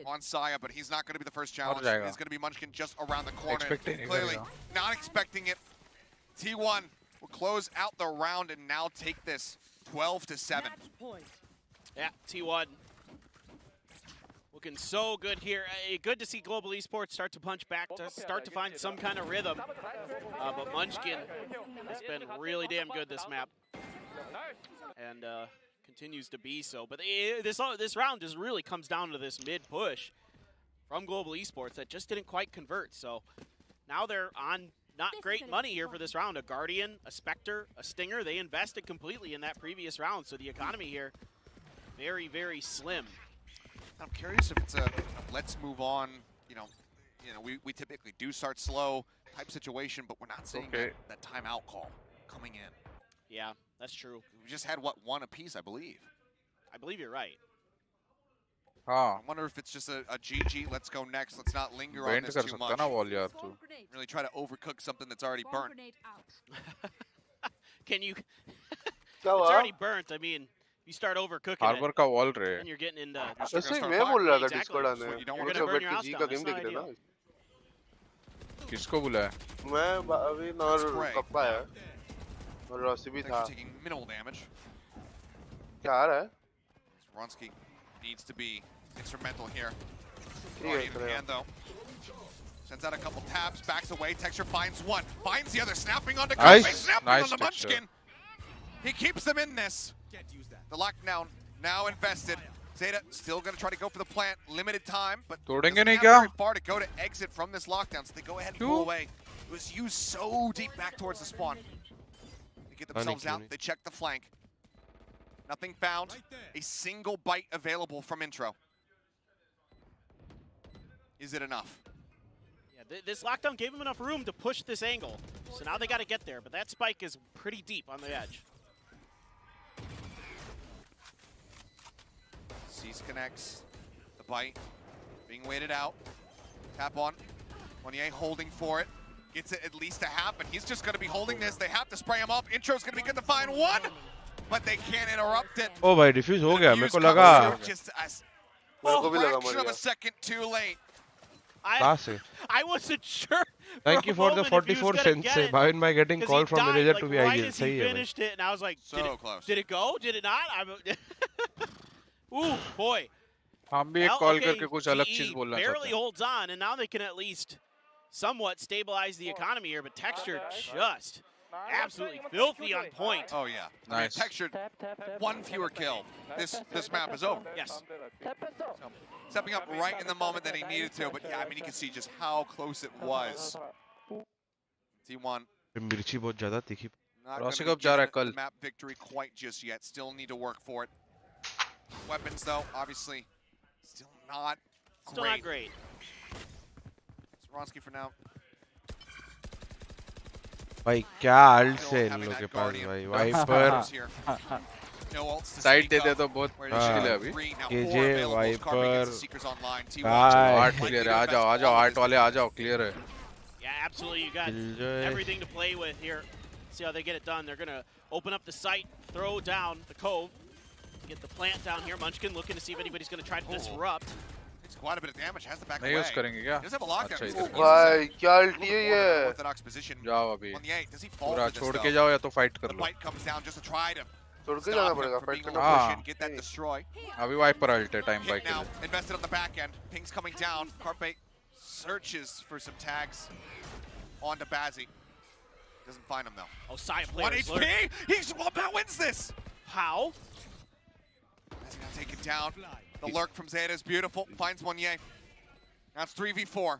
on Saya, but he's not going to be the first challenge. It's going to be Munchkin just around the corner. Clearly not expecting it. T1 will close out the round and now take this 12-7. Yeah, T1 looking so good here. Good to see Global Esports start to punch back, to start to find some kind of rhythm. But Munchkin has been really damn good this map. And continues to be so. But this round just really comes down to this mid push from Global Esports that just didn't quite convert. So now they're on not great money here for this round. A Guardian, a Spectre, a Stinger. They invested completely in that previous round. So the economy here, very, very slim. I'm curious if it's a let's move on. You know, we typically do start slow type situation, but we're not seeing that timeout call coming in. Yeah, that's true. We just had, what, 1 apiece, I believe. I believe you're right. I wonder if it's just a GG, let's go next, let's not linger on this too much. Really try to overcook something that's already burnt. Can you... It's already burnt. I mean, you start overcooking it, and you're getting into... ऐसे मैं बोल रहा था Discord आने. You're going to burn your house down. That's not ideal. किसको बुलाया? मैं अभी नॉर कप्पा है. और रॉसी भी था. Taking minimal damage. क्या आ रहा है? Runsky needs to be instrumental here. Guardian in hand though. Sends out a couple taps, backs away. Texture finds one, finds the other, snapping onto Carpe, snapping on the Munchkin. He keeps them in this. The lockdown now invested. Zeta still going to try to go for the plant. Limited time, but तोड़ेंगे doesn't नहीं have क्या? very far to go to exit from this lockdown, so they go ahead and pull away. It was used so deep back towards the spawn. They get themselves out. They check the flank. Nothing found. A single bite available from intro. Is it enough? Yeah, this lockdown gave him enough room to push this angle. So now they got to get there, but that spike is pretty deep on the edge. Cease connects. The bite being waited out. Tap on. Wanye holding for it. Gets it at least a half, and he's just going to be holding this. They have to spray him up. Intro's going to be good to find one, but they can't interrupt it. Oh भाई diffuse हो गया मेरे को लगा Just a fraction of a second too late. I wasn't sure. Thank you for the 44 cents. Bhavin by getting call from manager to be ideal. सही है. Finished it, and I was like, did it go? Did it not? Ooh, boy. हम भी एक call करके कुछ अलग चीज बोलना चाहते हैं. Barely holds on, and now they can at least somewhat stabilize the economy here, but Texture just absolutely filthy on point. Oh yeah, nice. I mean, Texture, one fewer kill. This map is over. Yes. So, stepping up right in the moment that he needed to, but yeah, I mean you can see just how close it was. T1. मिर्ची बहुत ज़्यादा तीखी. Not going to get the map victory quite just yet. Still need to work for it. Weapons though, obviously, still not great. Still not great. Swarovski for now. भाई क्या alt से इन लोगों के पास भाई वाइपर साइड दे दे तो बहुत मुश्किल है अभी केजे वाइपर आर्ट क्लियर है आ जाओ आर्ट वाले आ जाओ क्लियर है Yeah, absolutely. You got everything to play with here. See how they get it done. They're going to open up the site, throw down the cove, get the plant down here. Munchkin looking to see if anybody's going to try to disrupt. It's quite a bit of damage. Has the back नहीं use करेंगे क्या? Does have a lockdown. भाई क्या अल्टी है ये? Orthodox position. जाओ अभी. On the 8. Does he fall पूरा for this, छोड़ though? के जाओ या तो फाइट कर The low. bite comes down just to try to छोड़ के जाना पड़ेगा फाइट करना. हाँ. get that destroy. अभी वाइपर अल्ट है टाइम बाय के Now लिए. invested on the back end. Ping's coming down. Carpe searches for some tags onto Bazzi. Doesn't find him though. Oh, Sia 1 HP. He's Wombat wins this. How? Bazzi now taken down. The lurk from Zeta is beautiful. Finds Wanye. Now it's 3v4.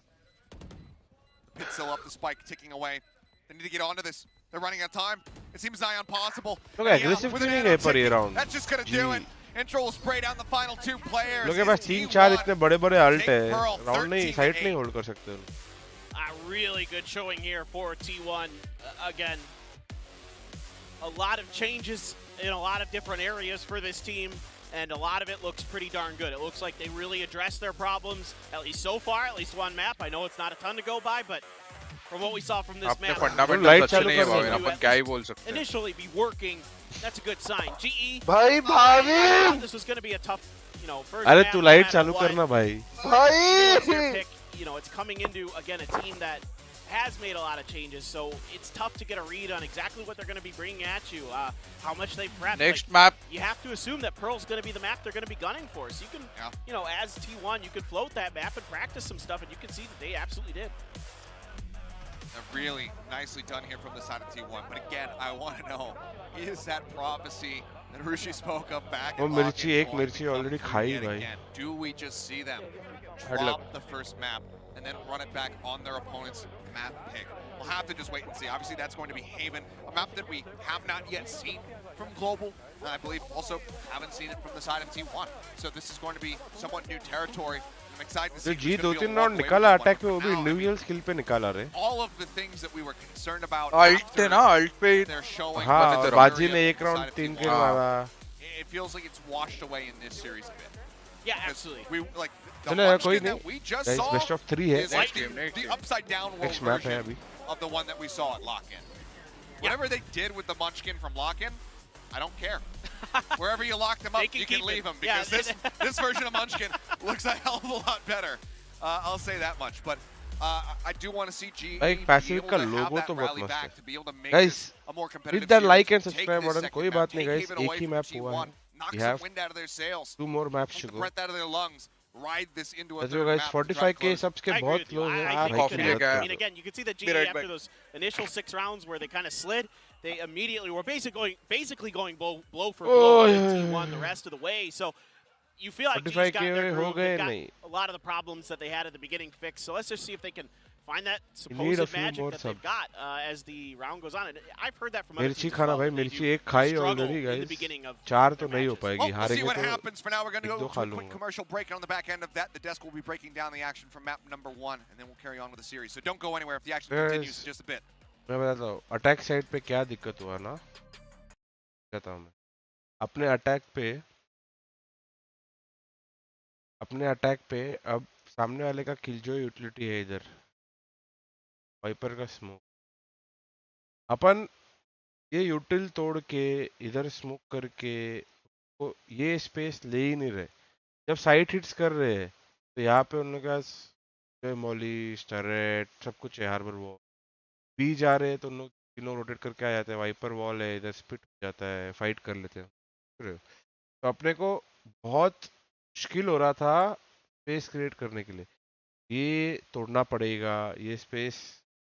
Pit still up, the spike ticking away. They need to get onto this. They're running out of time. It seems nigh impossible. Look aggressive नहीं है पर ये round. That's just gonna do it. Intro will spray down the final two players. लोगों के पास 3-4 इतने बड़े-बड़े alt है. Round नहीं साइड नहीं होल्ड कर सकते. A really good showing here for T1. Again, a lot of changes in a lot of different areas for this team, and a lot of it looks pretty darn good. It looks like they really addressed their problems, at least so far, at least one map. I know it's not a ton to go by, but from what we saw from this map, initially be working. That's a good sign. GE, भाई भाभी, this was going to be a tough, first अरे map, तू no light matter चालू what. करना भाई. Their pick, it's coming into, again, a team that has made a lot of changes, so it's tough to get a read on exactly what they're going to be bringing at you, how much they prep. Next map. You have to assume that Pearl's going to be the map they're going to be gunning for. So you can, as T1, you can float that map and practice some stuff, and you can see that they absolutely did. Really nicely done here from the side of T1. But again, I want to know, is that prophecy that Rushi spoke of back in मिर्ची एक मिर्ची already खाई भाई. Do we just see them drop the first map and then run it back on their opponent's map pick? We'll have to just wait and see. Obviously, that's going to be Haven, a map that we have not yet seen from Global, and I believe also haven't seen it from the side of T1. So this is going to be somewhat new territory. I'm excited to see. जी 2-3 round निकाला attack में वो भी individual skill पे निकाला रे. All of the things that we were concerned about. Ult है ना अल्ट पे. They're showing. हाँ बाजी ने एक राउंड 3 किल मारा. It feels like it's washed away in this series a bit. Yeah, absolutely. We like. चलो कोई नहीं. Guys, best of 3 है. The upside down world version of the one that we saw at Lock-In. Whatever they did with the Munchkin from Lock-In, I don't care. Wherever you lock them up, you can leave them, because this version of Munchkin looks a hell of a lot better. I'll say that much. But I do want to see GE भाई passive का लोगो तो बहुत मस्त है. Guys, hit that like and subscribe button. कोई बात नहीं guys, एक ही मैप हुआ है. We have 2 more maps to go. Breath out of their lungs. Ride this into a Let's go guys, 45k subs के बहुत close है. I mean, again, you can see that GE after those initial 6 rounds where they kind of slid, they immediately were basically going blow for blow with T1 the rest of the way. So, you feel like G's got their groove. They've got a lot of the problems that they had at the beginning fixed. So let's just see if they can find that supposed magic that they've got as the round goes on. And I've heard that from other teams as well. भाई मिर्ची एक खाई already guys 4 तो नहीं हो पाएगी We'll see what happens. For now, we're going to go to a quick commercial break, and on the back end of that, the desk will be breaking down the action from map number 1, and then we'll carry on with the series. So don't go anywhere if the action continues just a bit. मैं बताता हूँ attack side पे क्या दिक्कत हुआ ना, कहता हूँ मैं अपने अटैक पे अब सामने वाले का किलजॉय यूटिलिटी है इधर वाइपर का स्मोक, अपन ये यूटिल तोड़ के इधर स्मोक करके वो ये स्पेस ले ही नहीं रहे। जब साइड हिट्स कर रहे हैं तो यहाँ पे उन लोगों के पास मॉली स्टरेट सब कुछ है, हार्बर वॉल बी जा रहे हैं तो उन लोग तीनों रोटेट करके आ जाते हैं, वाइपर वॉल है इधर स्पिट हो जाता है, फाइट कर लेते हैं। तो अपने को बहुत मुश्किल हो रहा था स्पेस क्रिएट करने के लिए, ये तोड़ना पड़ेगा, ये स्पेस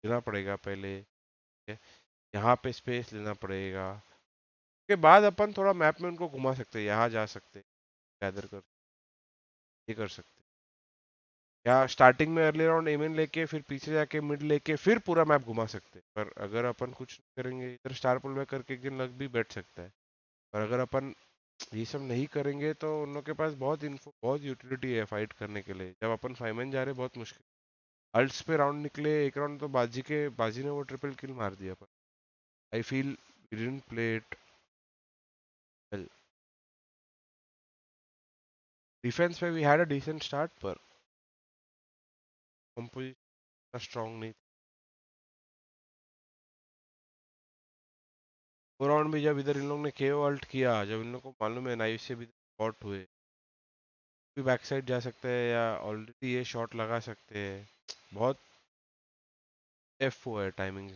लेना पड़ेगा पहले, यहाँ पे स्पेस लेना पड़ेगा, उसके बाद अपन थोड़ा मैप में उनको घुमा सकते हैं, यहाँ जा सकते हैं, गैदर कर ये कर सकते हैं, या स्टार्टिंग में अर्ली राउंड एमएन लेके फिर पीछे जाके मिड लेके फिर पूरा मैप घुमा सकते हैं। पर अगर अपन कुछ करेंगे इधर स्टार पुल में करके गिन लग भी बैठ सकता है, पर अगर अपन ये सब नहीं करेंगे तो उन लोग के पास बहुत यूटिलिटी है फाइट करने के लिए। जब अपन 5 मैन जा रहे बहुत मुश्किल, अल्ट्स पे राउंड निकले, एक राउंड तो बाजी ने वो ट्रिपल किल मार दिया, पर I feel we didn't play it well. Defence में we had a decent start पर कंपोजिशन स्ट्रांग नहीं था। वो राउंड भी जब इधर इन लोगों ने केओ अल्ट किया, जब इन लोगों को मालूम है नाइफ से भी शॉट हुए, भी बैक साइड जा सकते हैं या ऑलरेडी ये शॉट लगा सकते हैं, बहुत एफ हुआ है टाइमिंग।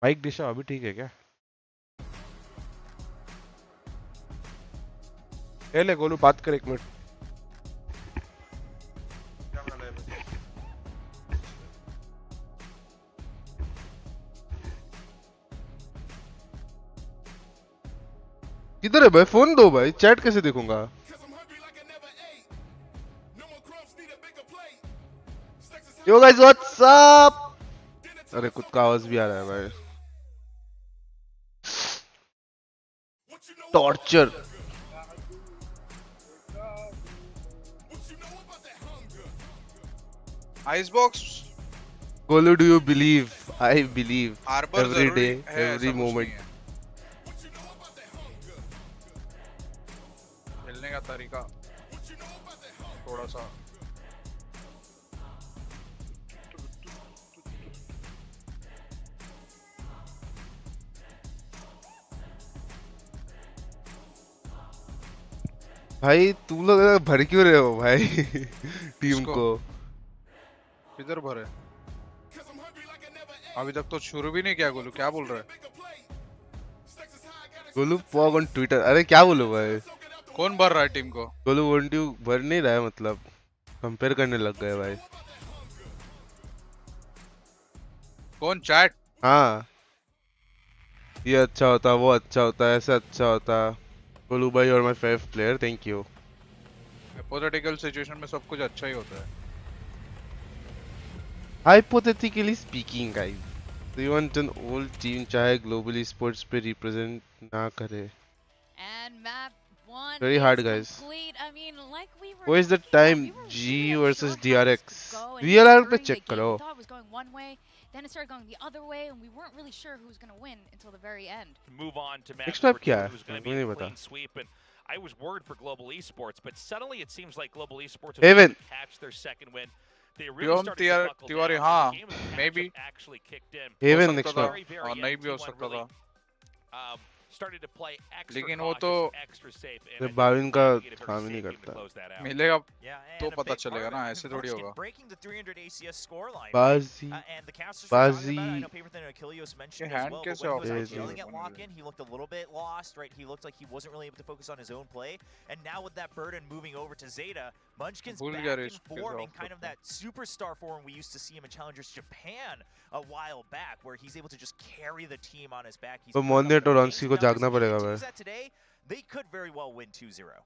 माइक डिशा अभी ठीक है क्या? ले गोलू बात कर 1 मिनट। किधर है भाई? फोन दो भाई, चैट कैसे देखूंगा? Yo guys what's up? अरे खुद का आवाज भी आ रहा है भाई। Torture Icebox Golu, do you believe? I believe Harbor every day every moment. खेलने का तरीका थोड़ा सा भाई तुम लोग भर क्यों रहे हो भाई टीम को? किधर भरे? अभी तक तो शुरू भी नहीं किया। गोलू क्या बोल रहा है? Golu पॉग on Twitter. अरे क्या बोलूं भाई? कौन भर रहा है टीम को? गोलू वोंट यू भर नहीं रहा है, मतलब कंपेयर करने लग गए भाई। कौन? चैट? हाँ, ये अच्छा होता, वो अच्छा होता, ऐसा अच्छा होता। गोलू भाई और my favourite player, thank you. Hypothetical situation में सब कुछ अच्छा ही होता है। Hypothetically speaking guys, do you want an old team चाहे ग्लोबल esports पे रिप्रेजेंट ना करे? Very hard guys. I mean, like we were Where's the time? G versus DRX. VLR पे check करो. Then it started going the other way, and we weren't really sure who was going to win until the very end. Move on to match Next map number 2, क्या है? who's going to be मुझे a नहीं पता। clean sweep, and I was worried for Global Esports, but suddenly it seems like Global Esports Even. have catch their second win. They really started to buckle down. हाँ, The game of maybe actually kicked in. Even next map. Very, very और नहीं भी हो सकता था। started to play extra लेकिन वो cautious, तो extra safe, and ये I think बाविन का navigated very काम ही नहीं safely to करता। close that out. मिलेगा Yeah, तो and a पता big चलेगा part ना, of it, ऐसे थोड़ी Varskin होगा। breaking the 300 ACS scoreline. बाजी And the casters were talking about it. I बाजी know Paperthin and 𝐼𝐽𝐿𝐒 mentioned ये as hand well, कैसे but when he off was है? yelling at lock-in, he looked a little bit lost, right? He looked like he wasn't really able to focus on his own play. And now with that burden moving over to Zeta, Munchkin's back in form in kind of that superstar form we used to see him in Challengers Japan a while back, where he's able to just carry the team on his back. तो मोन्नेट और रॉन्सी को जागना पड़ेगा भाई. Today, they could very well win 2-0.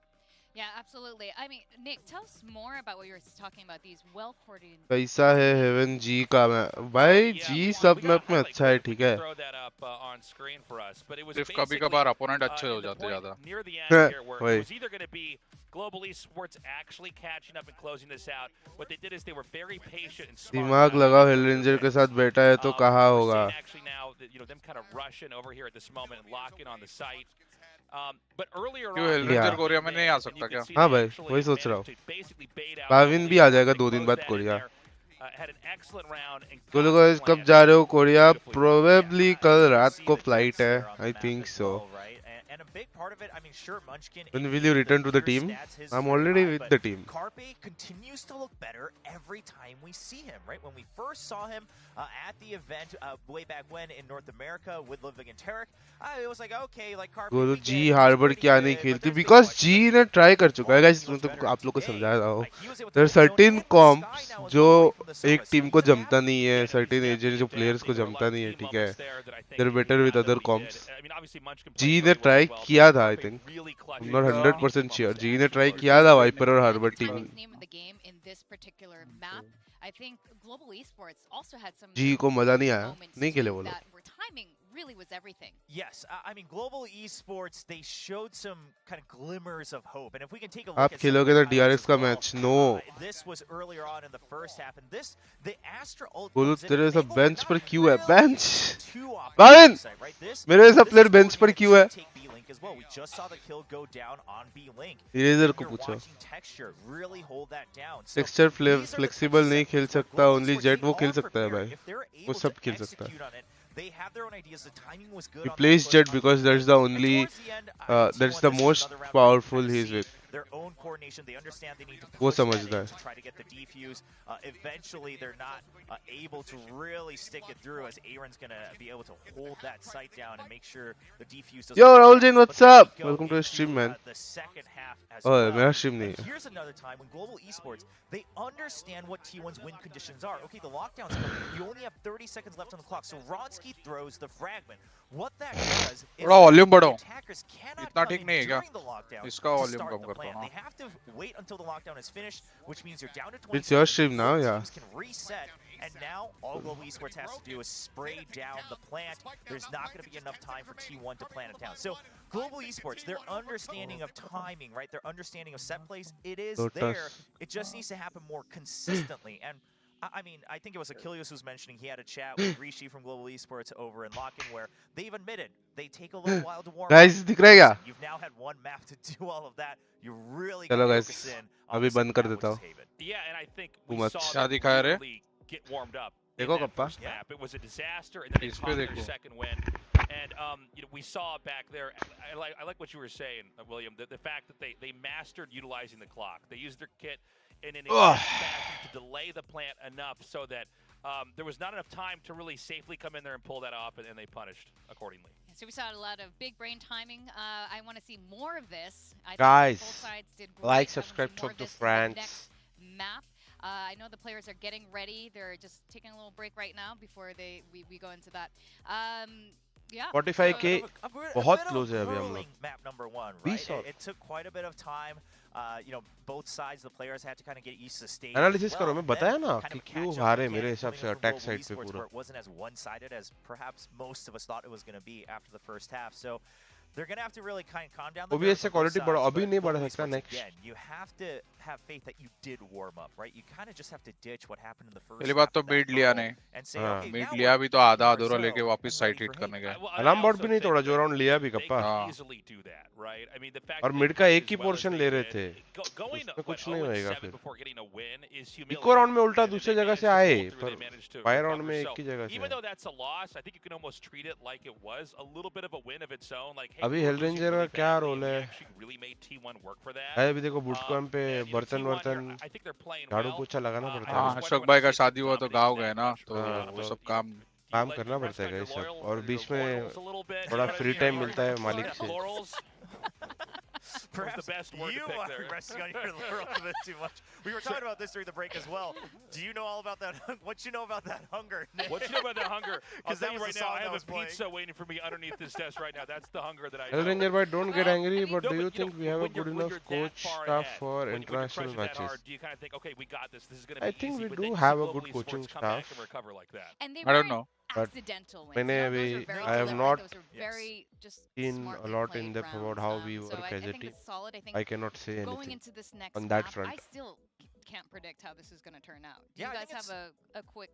Yeah, absolutely. I mean, Nick, tell us more about what you were talking about, these well-coordinated. कैसा है haven जी का भाई? जी सब मैप में अच्छा है, ठीक है. सिर्फ कभी-कभार अपोनेंट अच्छे हो जाते ज्यादा. वही. Global Esports actually catching up and closing this out. What they did is they were very patient and smart. दिमाग लगाओ, HellrangeR के साथ बैठा है तो कहाँ होगा? Actually now, you know, them kind of rushing over here at this moment and locking on the site. But earlier on, HellrangeR Korea में नहीं आ सकता क्या? हाँ भाई, वही सोच रहा हूँ. भाविन भी आ जाएगा 2 दिन बाद कोरिया. तो लोग कब जा रहे हो कोरिया? Probably कल रात को फ्लाइट है. I think so. And a big part of it, I mean, sure, Munchkin. When will you return to the team? I'm already with the team. Carpe continues to look better every time we see him, right? When we first saw him at the event way back when in North America with Ludwig and Tarek, it was like, okay, like Carpe. बोलो जी Harvard क्या नहीं खेलती? Because जी ने try कर चुका है guys. मतलब आप लोग को समझा रहा हूँ. There are certain comps जो एक टीम को जमता नहीं है, certain agents जो players को जमता नहीं है, ठीक है? They're better with other comps. जी ने ट्राई किया था, I think. I'm not 100% sure. जी ने ट्राई किया था वाइपर और Harvard team. I think Global Esports also had some. जी को मजा नहीं आया, नहीं खेले वो लोग. Timing really was everything. Yes, I mean Global Esports, they showed some kind of glimmers of hope, and if we can take a look आप खेलोगे तो DRX का match? No. This was earlier on in the first half, and this the Astra ult. बोलो तेरे सब bench पर क्यों है? बेंच. भाविन, मेरे सब प्लेयर बेंच पर क्यों है? We just saw the kill go down on B-Link. Eraser को पूछो. टेक्सचर फ्लेक्सिबल नहीं खेल सकता, ओनली जेट वो खेल सकता है भाई. वो सब खेल सकता है. They have their own ideas. The timing was good. He plays Jet because that's the only, that's the most powerful he's with. Their own coordination. They understand they need to वो push समझता है. to try to get the defuse. Eventually, they're not able to really stick it through, as Aaron's gonna be able to hold that site down and make sure the defuse doesn't. Yo, Rahul Jain, what's up? Welcome to the stream, man. The second half as Oh, well. मेरा stream नहीं है. Here's another time when Global Esports, they understand what T1's win conditions are. Okay, the lockdown's coming. You only have 30 seconds left on the clock, so Ronsky throws the fragment. What that does is थोड़ा volume बढ़ाओ. attackers cannot इतना come ठीक in नहीं है क्या? during the lockdown इसका to volume start come the करता plan. हूँ. They have to wait until the lockdown is finished, which means you're down to 20 It's your stream now, yeah. teams can reset, and now all Global Esports has to do is spray down the plant. There's not going to be enough time for T1 to plant it down. So Global Esports, their understanding of timing, right? Their understanding of set plays, it is there. It just needs to happen more consistently. And I mean, I think it was 𝐿𝐽𝐿 who was mentioning he had a chat with Rishi from Global Esports over in Lock-in, where they've admitted they take a little while to warm Guys, up. दिख रहा है क्या? You've now had one map to do all of that. You're really चलो going to guys, focus in on अभी the बंद second कर half, देता which हूँ. is Haven. Yeah, and I think Too we much. saw क्या them दिखाया रे? really get warmed up. देखो kappa. Map. It was a disaster, and then they इस caught पे their देखो. second win. And you know, we saw back there. I like what you were saying, William. The fact that they mastered utilizing the clock. They used their kit in an fashion to delay the plant enough so that there was not enough time to really safely come in there and pull that off, and they punished accordingly. So we saw a lot of big brain timing. I want to see more of this. I Guys, think both sides did great. like, I wanna subscribe, see more talk of to this in the friends. next map. I know the players are getting ready. They're just taking a little break right now before we go into that. Yeah. 45K A बहुत bit of close है अभी हम grueling लोग. map number one, 20 right? और. It took quite a bit of time. You know, both sides, the players had to kind of get used to the stage. Analysis करो, मैं Well, बताया then ना kind कि of क्यों catch up हारे again मेरे हिसाब coming से from attack Global side पे Esports, पूरा. where it wasn't as one-sided as perhaps most of us thought it was going to be after the first half. So they're going to have to really kind of calm down the OBS nerves से on both quality बढ़ा, sides, अभी but नहीं बढ़ा Global सकता Esports, next. again, you have to have faith that you did warm up, right? You kind of just have to ditch what happened in the first पहली बात half तो of that beat लिया bubble नहीं. and say, हाँ. okay, beat now लिया we're भी तो back in आधा our अधूरा zone लेके वापस and site ready hit for करने hate. गए. अलार्म बॉट भी नहीं तोड़ा, जो राउंड लिया भी They kappa. could easily do that, right? I mean, the fact और that मिड they का played एक as he well as portion they ले रहे did, थे. going उसमें कुछ नहीं 0-7 होएगा फिर. before getting a win is eco humiliating. Round में उल्टा And then दूसरे they जगह managed से to आए, pull through, पर they managed to buy round recover. में एक So ही जगह से even आए. though that's a loss, I think you can almost treat it like it was a little bit of a win of its own. Like, hey, अभी we were losing HellrangeR really का क्या badly, role and we है? actually really made T1 work for that. भाई अभी देखो boot camp पे And, you know, बर्तन T1 here, वर्तन I think they're playing झाड़ू well. पोछा लगाना पड़ता I है. हाँ, just अशोक want भाई to का see शादी हुआ तो dominating गाँव that गए ना, much तो early on. वो So सब काम काम करना पड़ता है गाइस सब. और बीच में थोड़ा फ्री टाइम मिलता है मालिक से. Perhaps the best word you to pick are there. resting on your laurels a bit too much. We were talking about this during the break as well. Do you know all about that? What you know about that hunger, Nick? What you know about that hunger? I'll tell you right now, I have a playing. pizza waiting for me underneath this desk right now. That's the hunger that I know. HellrangeR bhai, don't get angry, but do you but, think we have a when good you're enough that coach far staff ahead, for when international you're that matches? hard, do you kind of think, okay, we got this. This is going to be I think easy, we but do then you have see a Global good Esports coaching come back staff. and recover like that. And they I don't weren't know, but accidental wins. मैंने You know, those अभी are very I have deliberate. not Those are very just seen smartly a lot played in depth rounds. about how we So work I as a think team. it's solid. I think I cannot say going anything into this next on that map, front. I still can't predict how this is going to turn out. Do Yeah, you I guys think have a quick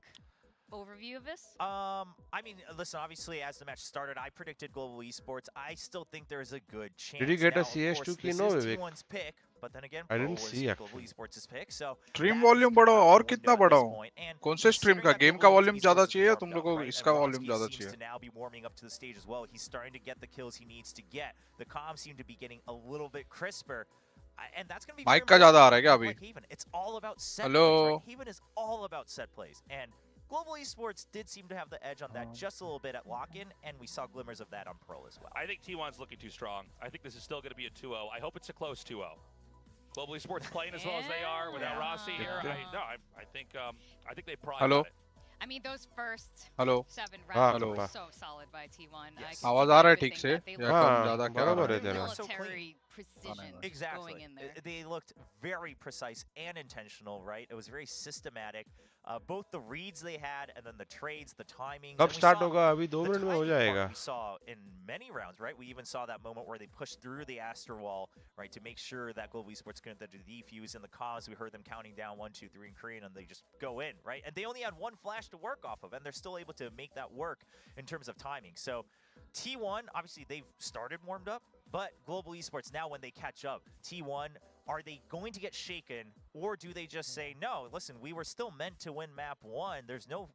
overview of this? I mean, listen, obviously, as the match started, I predicted Global Esports. I still think there's a good chance. Did you get now, a CS2 course, key? this No, is Vivek. T1's pick, but then again, I Pro didn't was see Global actually. Esports' pick, so stream that volume is बढ़ाओ kind of और the कितना window at this बढ़ाओ point. And कौन से stream considering का that game का Global volume ज्यादा Esports is चाहिए warmed तुम up, लोगों को right? इसका And वॉल्यूम Bronski ज्यादा seems चाहिए to now be warming up to the stage as well. He's starting to get the kills he needs to get. The comms seem to be getting a little bit crisper. And that's going to be mic very का much ज्यादा आ रहा है क्या अभी like Haven. It's all about set hello plays, right? Haven is all about set plays. And Global Esports did seem to have the edge on that just a little bit at lock-in, and we saw glimmers of that on Pro as well. I think T1's looking too strong. I think this is still going to be a 2-0. I hope it's a close 2-0. Global Esports playing as well as they are without Rossi here. I think they probably hello got it. I mean, those first hello 7 हाँ, rounds hello were so solid by T1. Yes. I आवाज could uh see रहा है ठीक everything से that they या looked कम हाँ, ज्यादा क्या आ बराबर रहा है है तेरा. military precision Exactly. going in there. They looked very precise and intentional, right? It was very systematic. Both the reads they had and then the trades, the timings. कब and we start saw होगा? अभी 2 the minute में हो timing part जाएगा. We saw in many rounds, right? We even saw that moment where they pushed through the Aster wall, right, to make sure that Global Esports couldn't do the defuse in the comms. We heard them counting down 1, 2, 3 in Korean, and they just go in, right? And they only had one flash to work off of, and they're still able to make that work in terms of timing. So T1, obviously, they've started warmed up, but Global Esports, now when they catch up, T1, are they going to get shaken, or do they just say, no, listen, we were still meant to win map 1. There's no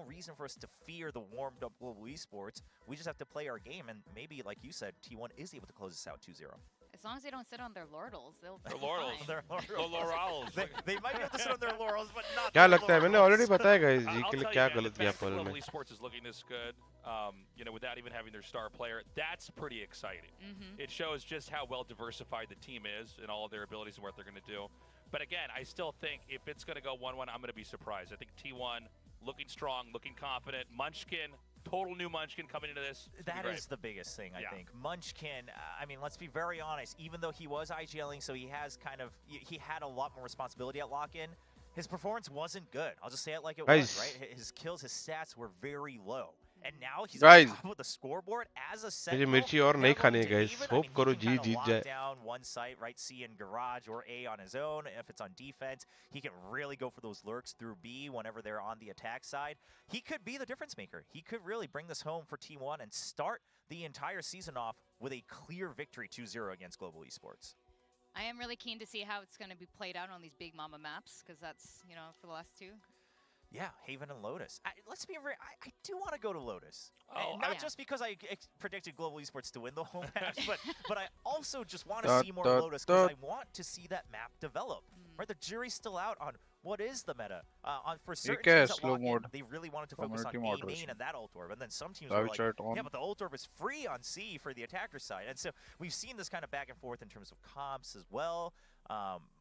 reason for us to fear the warmed up Global Esports. We just have to play our game, and maybe, like you said, T1 is able to close this out 2-0. As long as they don't sit on their laurels, they'll be laurels. fine. Their laurels. They might be able to sit on their laurels, but not क्या their लगता है? मैंने laurels. already बताया guys जी I'll के लिए tell क्या you, man, गलत the किया fact that पहले Global में. Esports is looking this good, without even having their star player, that's pretty exciting. It shows just how well diversified the team is and all of their abilities and what they're going to do. But again, I still think if it's going to go 1-1, I'm going to be surprised. I think T1 looking strong, looking confident. Munchkin, total new Munchkin coming into this. That is the biggest thing, I think. Munchkin, I mean, let's be very honest. Even though he was IGLing, so he has he had a lot more responsibility at lock-in, his performance wasn't good. I'll just say it like it was, right? His kills, his stats were very low. And now he's on top of the scoreboard as a sentinel. मुझे मिर्ची और नहीं खानी है guys. Hope करो जी जीत जाए. Down one site, right? C in garage or A on his own. If it's on defense, he can really go for those lurks through B whenever they're on the attack side. He could be the difference maker. He could really bring this home for T1 and start the entire season off with a clear victory 2-0 against Global Esports. I am really keen to see how it's going to be played out on these big mama maps, because that's, for the last 2. Yeah, Haven and Lotus. Let's be very. I do want to go to Lotus. Oh, not just because I predicted Global Esports to win the whole match, but I also just want to see more Lotus because I want to see that map develop. Right, the jury's still out on what is the meta. For certain teams that log in, they really wanted to focus on A main and that ult orb, and then some teams were like, yeah, but the ult orb is free on C for the attacker side, and so we've seen this kind of back and forth in terms of comps as well.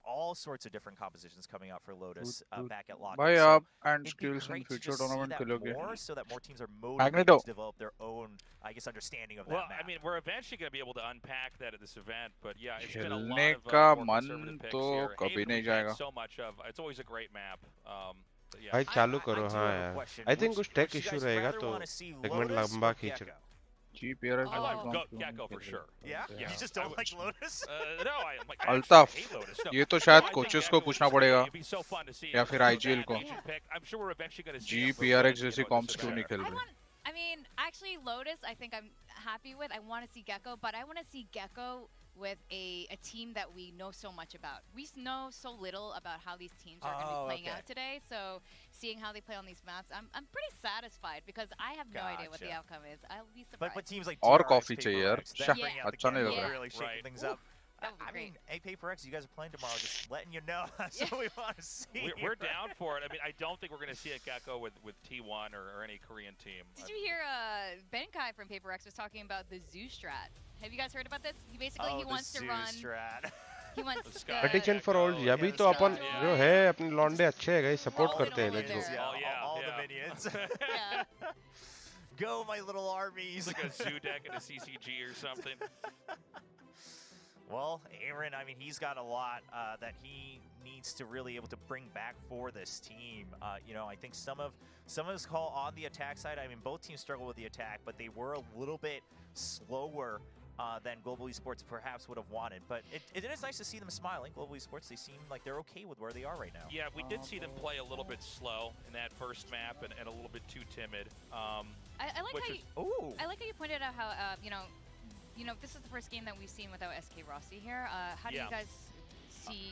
All sorts of different compositions coming out for Lotus back at lock-in. भाई So आप and skills in future tournament खेलोगे. more so that more teams are motivated to develop their own, I guess, understanding of that map. I mean, we're eventually going to be able to unpack that at this event, but yeah, it's been a lot खेलने of का more मन conservative picks तो here. कभी Haven नहीं we've had जाएगा. so much of. It's always a great map. But yeah. भाई चालू करो हाँ यार. I think कुछ tech issue रहेगा तो segment लंबा खींच रहा. GPRS. I like Gecko for sure. Yeah? You just don't like Lotus? No, I like Altaf, hate Lotus. No. ये तो शायद I think कोचेस Gecko को पूछना is पड़ेगा it'd be so fun to see या him फिर do IGL that को. nation pick. I'm sure we're eventually going to see him GPRX for जैसी what comps this क्यों नहीं event. खेल रहे? I mean, actually, Lotus, I think I'm happy with. I want to see Gecko, but I want to see Gecko with a team that we know so much about. We know so little about how these teams are going to be playing out today, so seeing how they play on these maps, I'm pretty satisfied because I have no idea what the outcome is. I'll be surprised. But teams like और TRX, coffee चाहिए यार. Peripherals, that bring out the अच्छा नहीं लग Gecko, रहा. really shaking things up. I mean, hey, Peripherals, you guys are playing tomorrow. Just letting you know. That's what we want to see. We're down for it. I mean, I don't think we're going to see a Gecko with T1 or any Korean team. Did you hear Benkai from Peripherals was talking about the Zoo Strat? Have you guys heard about this? He basically he wants to run. Strat. He wants Attention for all. अभी तो अपन जो है अपने लॉन्डे अच्छे हैं guys support करते हैं let's go. All the minions. Go, my little armies. It's like a zoo deck and a CCG or something. Well, Aaron, I mean, he's got a lot that he needs to really able to bring back for this team. You know, I think some of his call on the attack side. I mean, both teams struggle with the attack, but they were a little bit slower than Global Esports perhaps would have wanted. But it is nice to see them smiling. Global Esports, they seem like they're okay with where they are right now. Yeah, we did see them play a little bit slow in that first map and a little bit too timid. I like how I like how you pointed out how you know this is the first game that we've seen without 𝐻𝐈𝐍𝐊𝐒 here. How do you guys see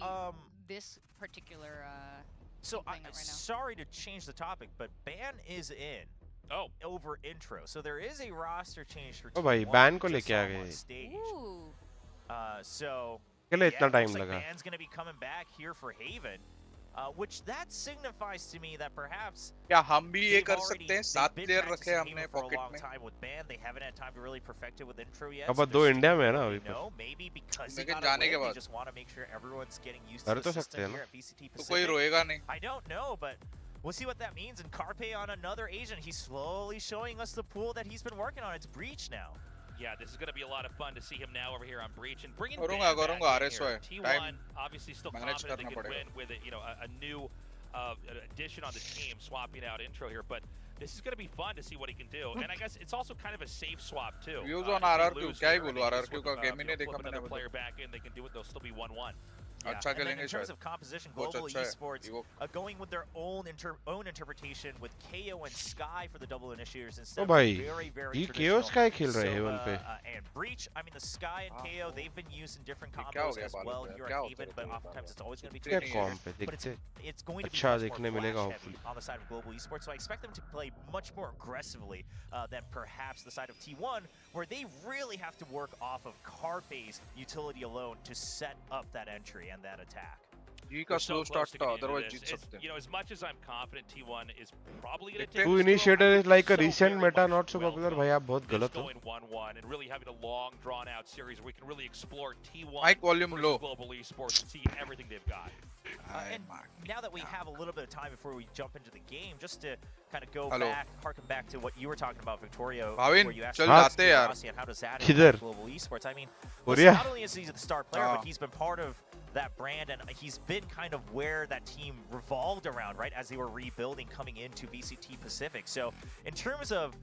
this particular? So I'm sorry to change the topic, but ban is in. Oh, over intro. So there is a roster change for. Oh भाई ban को लेके आ गए. So क्या इतना time लगा? Ban's going to be coming back here for Haven, which that signifies to me that perhaps. क्या हम भी ये कर सकते हैं? 7 player रखे हमने pocket में. With ban, they haven't had time to really perfect it with intro yet. अब 2 इंडिया में है ना अभी. No, maybe because they just want to make sure everyone's getting used to the system here at VCT Pacific. तो कोई रोएगा नहीं. I don't know, but. We'll see what that means. And Carpe on another Asian. He's slowly showing us the pool that he's been working on. It's Breach now. Yeah, this is going to be a lot of fun to see him now over here on Breach and bringing T1 obviously still confident they can win with a new addition on the team, swapping out intro here. But this is going to be fun to see what he can do. And I guess it's also kind of a safe swap too. Views on RRQ. क्या ही बोलूं RRQ का game ही नहीं देखा मैंने. Another player back in, they can do it. They'll still be 1-1. Yeah. And then in terms of composition, Global Esports going with their own interpretation with KO and Sky for the double initiators instead of very traditional. Sky खेल रहे हैं Haven पे. And Breach, I mean the Sky and KO, they've been used in different combos as well here at Haven, but oftentimes it's always going to be traditional. But it's going to be much more flash heavy on the side of Global Esports, so I expect them to play much more aggressively than perhaps the side of T1, where they really have to work off of Carpe's utility alone to set up that entry and that attack. Slow start otherwise you know, as much as I'm confident T1 is probably going to take two initiator is like a recent meta not so popular भाई आप बहुत गलत हो. Going 1-1 and really having a long drawn out series where we can really explore T1 mic volume low. Global Esports and see everything they've got. And now that we have a little bit of time before we jump into the game, just to kind of go back, harken back to what you were talking about, Victoria, where you asked Rossi and how does that impact Global Esports? I mean, not only is he the star player, but he's been part of that brand, and he's been kind of where that team revolved around, right, as they were rebuilding coming into VCT Pacific. So in terms of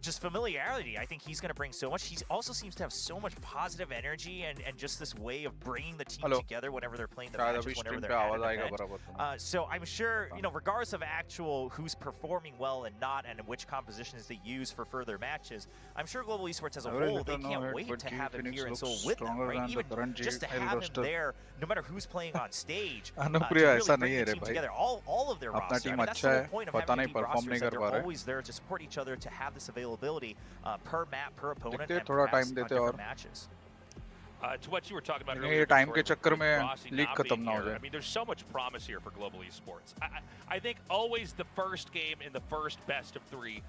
just familiarity, I think he's going to bring so much. He also seems to have so much positive energy and just this way of bringing the team together whenever they're playing the matches, whenever they're at an event. So I'm sure, you know, regardless of actual who's performing well and not, and which compositions they use for further matches, I'm sure Global Esports as a whole, they can't wait to have him here in Seoul with them, right? Even just to have him there, no matter who's playing on stage, to really bring the team together, all of their roster. I mean, that's the whole point of having deep rosters, that they're always there to support each other, to have this availability per map, per opponent, and perhaps on different matches. To what you were talking about earlier, time के चक्कर में league खत्म ना हो जाए. I mean, there's so much promise here for Global Esports. I think always the first game in the first best of 3,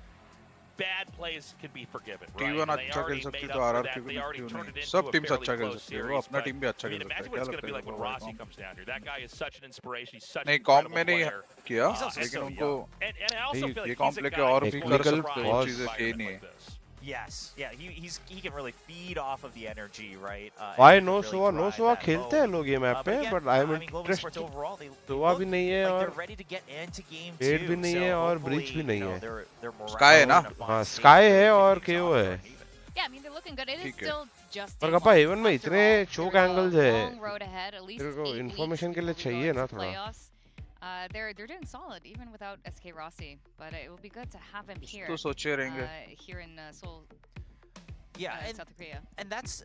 bad plays can be forgiven. T1 अच्छा खेल सकती तो RRQ भी क्यों नहीं? सब teams अच्छा खेल सकती है. वो अपना team भी अच्छा खेल सकता है. Imagine what it's going to be like when Rossi comes down here. That guy is such an inspiration. He's such an incredible player. नहीं कॉम में नहीं किया, लेकिन उनको ये कॉम लेके और भी कर सकते हैं चीजें की नहीं. Yes, yeah, he can really feed off of the energy, right? Why no Sova खेलते हैं लोग ये map पे, but I'm interested. Sova भी नहीं है और Fade भी नहीं है और Breach भी नहीं है. Sky है ना? हाँ, Sky है और KO है. Yeah, I mean they're looking good. It is still just. पर कपा Haven में इतने choke angles है. तेरे को information के लिए चाहिए ना थोड़ा. They're doing solid even without 𝐻𝐈𝐍𝐿𝐒, but it will be good to have him here. Here in Seoul. Yeah, South Korea. And that's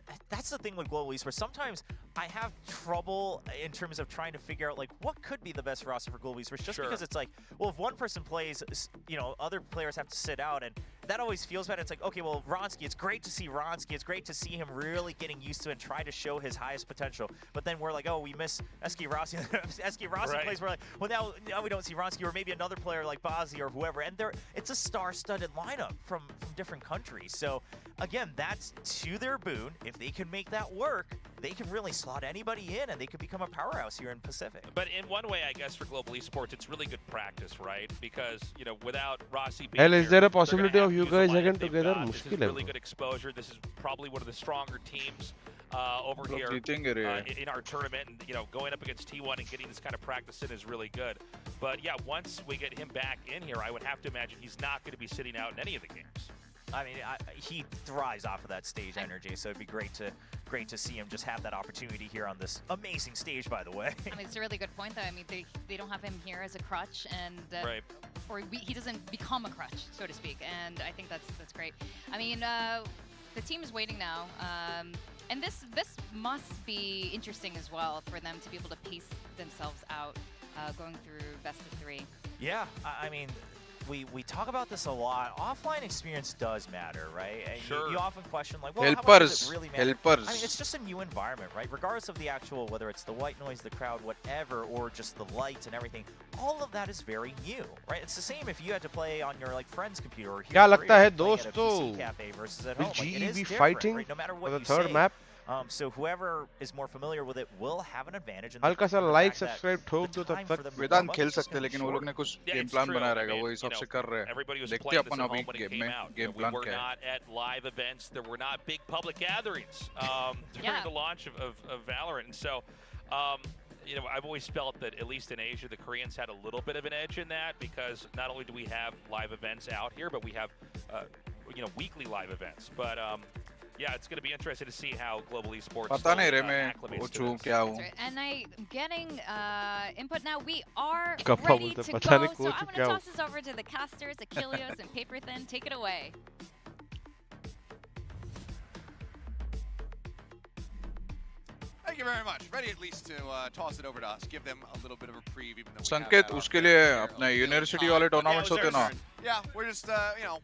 the thing with Global Esports. Sometimes I have trouble in terms of trying to figure out like what could be the best roster for Global Esports, just because it's like, well, if one person plays, you know, other players have to sit out, and that always feels bad. It's like, okay, well, Ronski, it's great to see Ronski. It's great to see him really getting used to and try to show his highest potential. But then we're like, oh, we miss 𝘍𝐿𝐼. 𝘍𝐿𝐼 plays, we're like, well, now we don't see Ronski, or maybe another player like 𝘍𝐼 or whoever. And it's a star-studded lineup from different countries. So again, that's to their boon. If they can make that work, they can really slot anybody in, and they could become a powerhouse here in Pacific. But in one way, I guess, for Global Esports, it's really good practice, right? Because, you know, without Rossi being is there a possibility of you guys again together? This is really good exposure. This is probably one of the stronger teams over here in our tournament. And, you know, going up against T1 and getting this kind of practice in is really good. But, yeah, once we get him back in here, I would have to imagine he's not going to be sitting out in any of the games. I mean, he thrives off of that stage energy, so it'd be great to see him just have that opportunity here on this amazing stage, by the way. I mean, it's a really good point, though. I mean, they don't have him here as a crutch, and or he doesn't become a crutch, so to speak, and I think that's great. I mean, the team is waiting now, and this must be interesting as well for them to be able to pace themselves out going through best of 3. Yeah, I mean, we talk about this a lot. Offline experience does matter, right? Sure. You often question, like, well, how much does it really matter? Helpers. I mean, it's just a new environment, right? Regardless of the actual, whether it's the white noise, the crowd, whatever, or just the lights and everything, all of that is very new, right? It's the same if you had to play on your like friend's computer or क्या लगता है playing at a दोस्तों? PC cafe versus at home. Like, it is be different, fighting right? No matter what for the you third say. map? So whoever is more familiar with it will have an advantage. हल्का सा like subscribe ठोक दो तब तक वेदांत खेल सकते हैं, लेकिन वो लोग ने कुछ गेम प्लान बनाया रहेगा, वो हिसाब से कर रहे हैं. देखते हैं अपन अभी गेम प्लान क्या है. We were not at live events. There were not big public gatherings during the launch of Valorant. And so, you know, I've always felt that, at least in Asia, the Koreans had a little bit of an edge in that, because not only do we have live events out here, but we have, you know, weekly live events. But, yeah, it's going to be interesting to see how Global Esports acclimates to this. And I'm getting input now. We are ready to go, so I'm going to toss this over to the casters, 𝘍𝐿𝐼 and Paperthin. Take it away. Thank you very much. Ready at least to toss it over to us, give them a little bit of a preview. संकेत उसके लिए अपने university वाले tournaments होते ना. Yeah, we're just you know,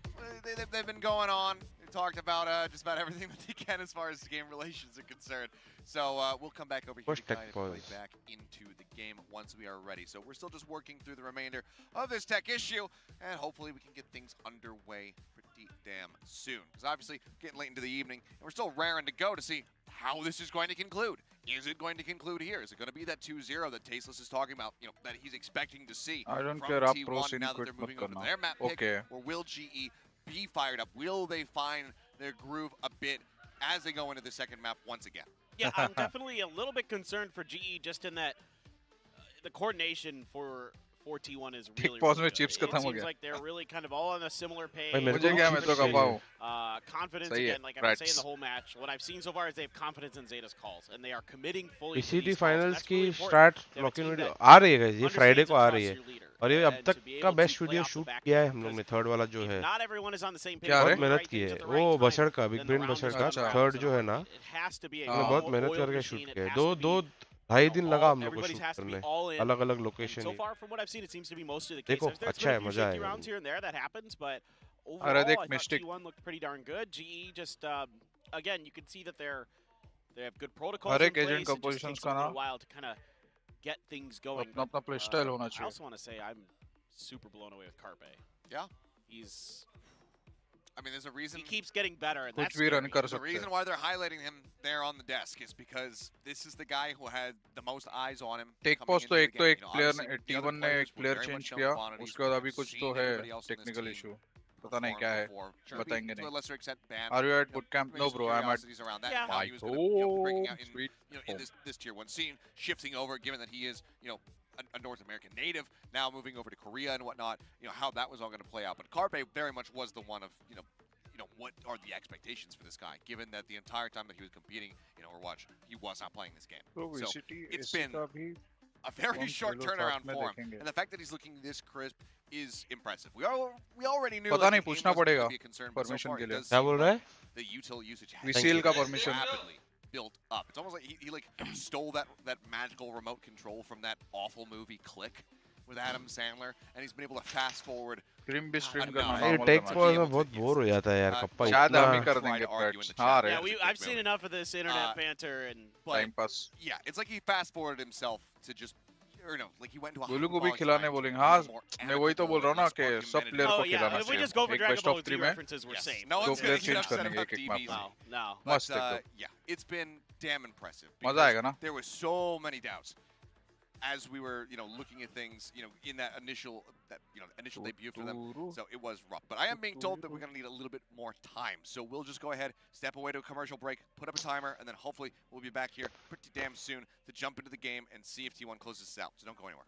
they've been going on. Talked about just about everything that they can as far as game relations are concerned. So we'll come back over here to kind of play back into the game once we are ready. So we're still just working through the remainder of this tech issue, and hopefully we can get things underway pretty damn soon. Because obviously getting late into the evening, and we're still raring to go to see how this is going to conclude. Is it going to conclude here? Is it going to be that 2-0 that Tasteless is talking about, you know, that he's expecting to see I don't from care, T1 now that they're moving over to their map pick? Or will GE be fired up? Will they find their groove a bit as they go into the second map once again? Yeah, I'm definitely a little bit concerned for GE, just in that the coordination for T1 is really, really good. It seems like they're really kind of all on a similar page. Confidence, again, like I've been saying the whole match. What I've seen so far is they have confidence in 𝘍𝐿𝐼's calls, and they are committing fully to these finals calls. की start locking video आ रही है guys, ये Friday को आ रही है. और ये अब तक का बेस्ट वीडियो शूट किया है हम लोग ने, थर्ड वाला जो है. बहुत मेहनत की है. वो बशर का, बिग ब्रेन बशर का थर्ड जो है ना, हमने बहुत मेहनत करके शूट किया है. दो 2.5 दिन लगा हम लोग को शूट करने, अलग-अलग लोकेशन. देखो अच्छा है, मजा आएगा. Overall, I thought T1 looked pretty darn good. GE just, again, you can see that they have good protocols in place. It just takes them a little while to kind of get things going. I also want to say I'm super blown away with 𝘍𝐼. Yeah. I mean, there's a reason. He keeps getting better, and that's the reason why they're highlighting him there on the desk is because this is the guy who had the most eyes on him. Take post तो एक player ने T1 ने एक player change किया, उसके बाद अभी कुछ तो है टेक्निकल इशू. पता नहीं क्या है, बताएंगे नहीं. Are you at bootcamp? No bro, I'm at. Sweet. In this tier 1 scene, shifting over, given that he is, you know, a North American native, now moving over to Korea and whatnot, you know, how that was all going to play out. But 𝘍𝐼 very much was the one of, you know, what are the expectations for this guy, given that the entire time that he was competing in Overwatch, he was not playing this game. So it's been a very short turnaround for him, and the fact that he's looking this crisp is impressive. We already knew पता नहीं, पूछना पड़ेगा permission के लिए. क्या बोल रहा है? The util usage VCL का permission. built up. It's almost like he like stole that magical remote control from that awful movie Click with Adam Sandler, and he's been able to fast forward. Stream भी stream करना ये take pause में बहुत bore हो जाता है यार kappa शायद हम ही इतना कर देंगे बट हाँ रे Yeah, I've seen enough of this internet banter and time pass yeah, it's like he fast forwarded himself to just or no, like he went to a Golu को भी खिलाने बोलेंगे हाँ मैं वही तो बोल रहा हूँ ना कि सब प्लेयर को खिलाना if we just go for चाहिए एक best Dragon of Ball 3 Z में references, we're safe. No दो one's player gonna change upset him करेंगे about एक एक मैप DBs. में No. मस्त But एकदम yeah, it's been damn impressive. मजा आएगा ना There was so many doubts as we were, looking at things, in that initial debut for them. So it was rough. But I am being told that we're going to need a little bit more time. So we'll just go ahead, step away to a commercial break, put up a timer, and then hopefully we'll be back here pretty damn soon to jump into the game and see if T1 closes this out. So don't go anywhere.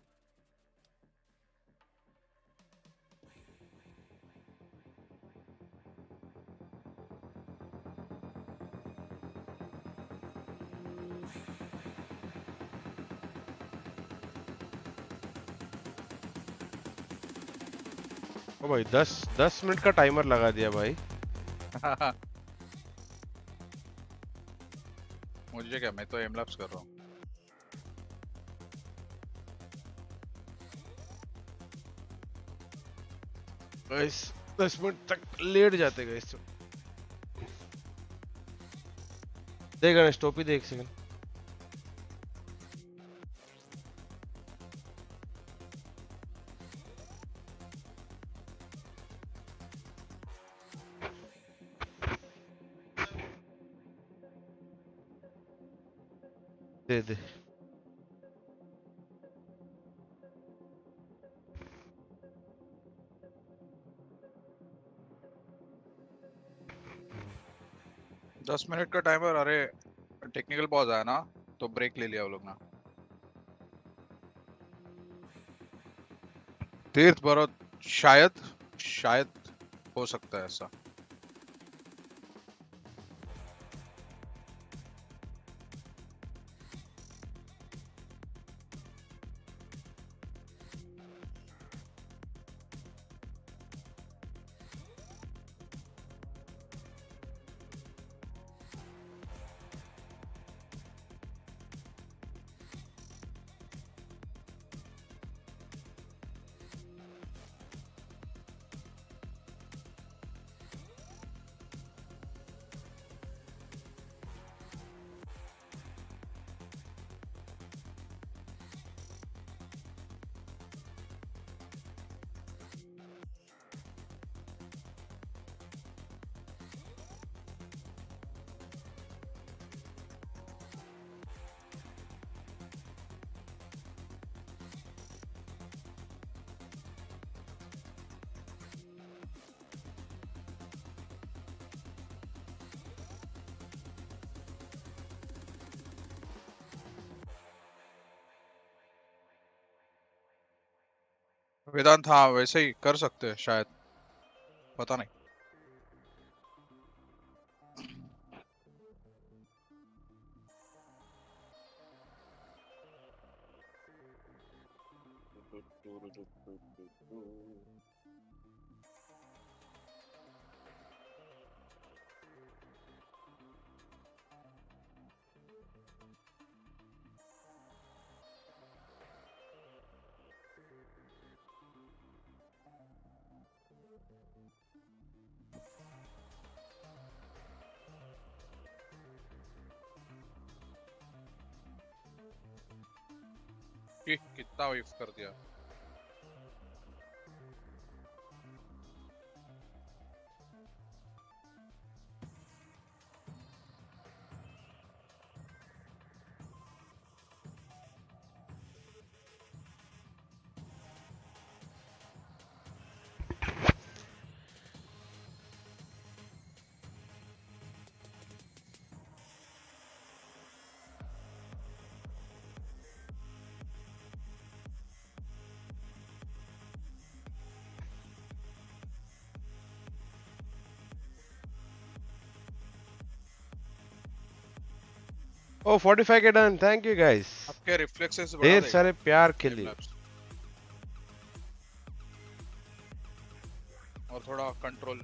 ओ भाई 10 minute का timer लगा दिया भाई मुझे क्या मैं तो M lapse कर रहा हूँ गाइस 10 मिनट तक लेट जाते गाइस दे गणेश टोपी दे एक सेकंड दे दे दस मिनट का टाइमर अरे टेक्निकल पॉज आया ना तो ब्रेक ले लिया वो लोग ना तीर्थ भरत शायद हो सकता है ऐसा वेदांत हाँ वैसे ही कर सकते हैं शायद पता नहीं कितना वेव कर दिया ओ 45 के डन थैंक यू गाइस आपके रिफ्लेक्सेस ढेर सारे प्यार के लिए और थोड़ा कंट्रोल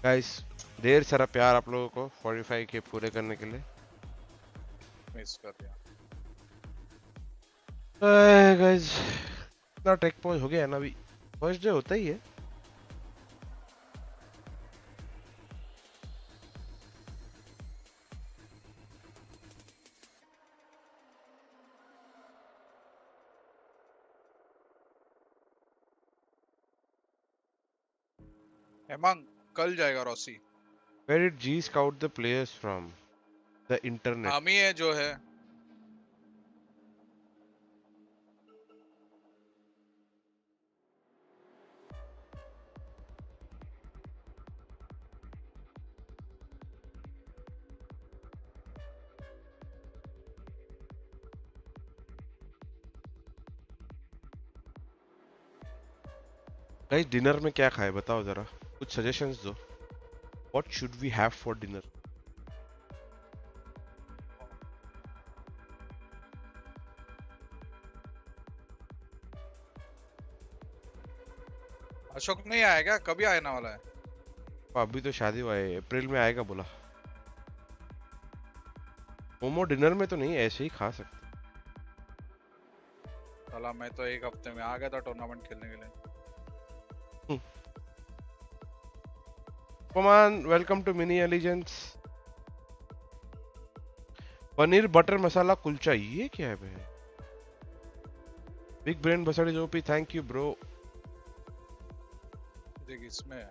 गाइस ढेर सारा प्यार आप लोगों को 45K पूरे करने के लिए। मिस कर दिया गाइस इतना टेक पॉज हो गया है ना, अभी फर्स्ट डे होता ही है। हेमंग कल जाएगा Rossi. Where did G scout the players from? The internet. हम ही है जो है। गाइस डिनर में क्या खाए बताओ जरा, कुछ सजेशंस दो। What should we have for dinner? Ashok नहीं आएगा, कभी आने वाला है? अभी तो शादी हुआ है, अप्रैल में आएगा बोला। मोमो डिनर में तो नहीं, ऐसे ही खा सकते। साला मैं तो एक हफ्ते में आ गया था टूर्नामेंट खेलने के लिए। Come on, welcome to Mini Allegiance. Paneer butter masala kulcha, ये क्या है भाई? बिग ब्रेन बसड़ी जोपी, थैंक यू ब्रो। देख इसमें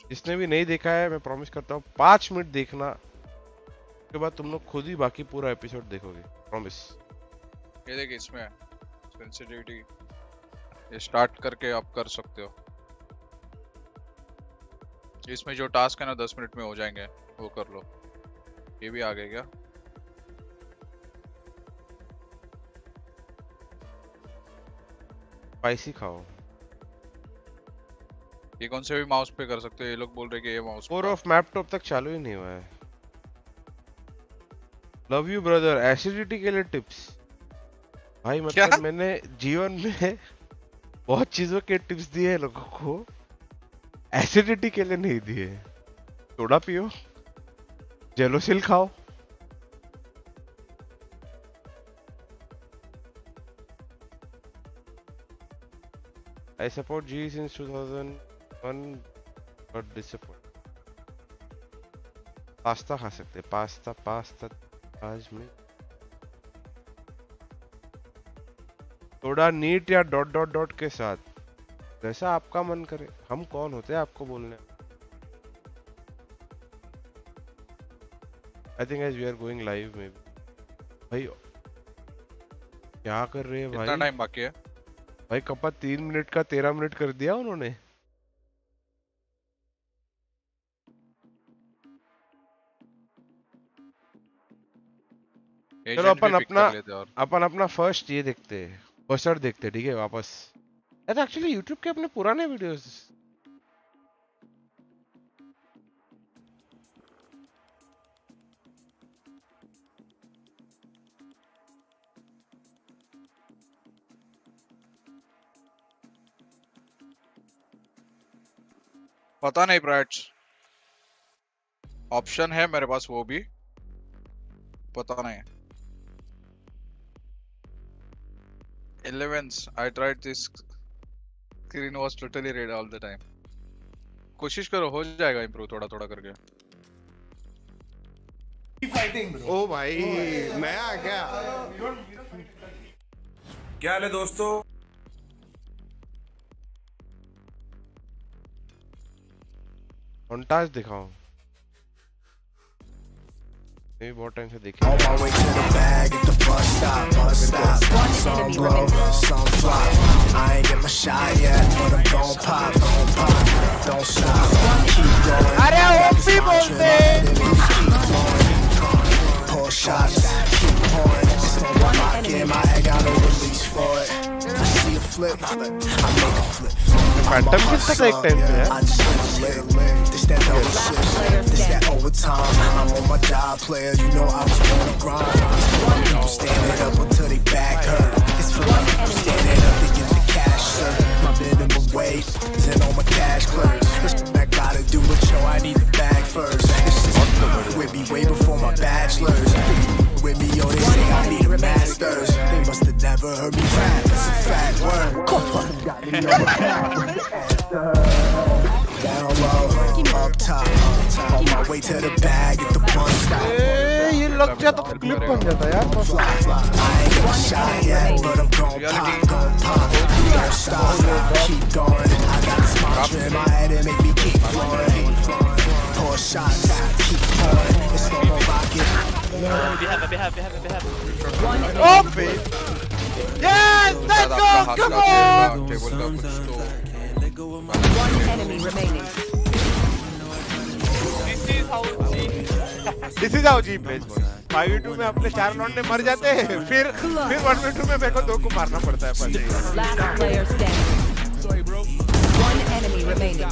जिसने भी नहीं देखा है मैं प्रॉमिस करता हूँ 5 मिनट देखना, उसके बाद तुम लोग खुद ही बाकी पूरा एपिसोड देखोगे, प्रॉमिस। ये देख इसमें सेंसिटिविटी, ये स्टार्ट करके आप कर सकते हो। इसमें जो टास्क है ना 10 मिनट में हो जाएंगे, वो कर लो। ये भी आ गया क्या? स्पाइसी खाओ। ये कौन से भी माउस पे कर सकते हो, ये लोग बोल रहे कि ये माउस 4 ऑफ मैप टॉप तक चालू ही नहीं हुआ है। Love you brother. एसिडिटी के लिए टिप्स भाई, मतलब क्या? मैंने जीवन में बहुत चीजों के टिप्स दिए हैं लोगों को, एसिडिटी के लिए नहीं दिए। सोडा पियो, जेलोसिल खाओ। I support G since 2001 but disappoint। Pasta खा सकते, पास्ता आज में थोड़ा नीट या डॉट डॉट डॉट के साथ, जैसा आपका मन करे। हम कौन होते हैं आपको बोलने? I think as we are going live maybe। भाई क्या कर रहे हैं भाई? कितना टाइम बाकी है भाई? कपा 3 मिनट का 13 मिनट कर दिया उन्होंने। चलो अपन अपना फर्स्ट ये देखते हैं, बसर देखते, ठीक है वापस। यार एक्चुअली यूट्यूब के अपने पुराने वीडियोस पता नहीं ब्राइट्स, ऑप्शन है मेरे पास, वो भी पता नहीं। 11s I tried this, screen was totally red all the time। कोशिश करो, हो जाएगा इम्प्रूव थोड़ा थोड़ा करके। ओ भाई नया क्या हाल है दोस्तों? मोन्टाज दिखाओ, ये बहुत टाइम से देखे। अरे ओपी बोलते फैंटम किस तक एक टाइम पे है? I'm on my job player, you know I was on the grind. People standing up until they back hurt. It's for like people standing up to get the cash, sir. My minimum wait, and all my cash clerks. I gotta do a show, I need the bag first. With me way before my bachelors. With me, yo, they say I need a master's. They must have never heard me rap, that's a fat word. Down low, up top, on my way to the bag at the bus stop. ये लग जाता तो clip बन जाता यार. I ain't got shot yet, but I'm gon' pop. Don't stop, keep going. I got this mantra in my head and make me keep flowing. Pour shots, keep pouring. It's no more rocket. Behave. Oh, babe. Yes, let's go. Come on. One enemy remaining. This is how G plays. 5v2 में अपने 4 not में मर जाते हैं, फिर 1v2 में मेरे को 2 को मारना पड़ता है बस. Last player standing. One enemy remaining.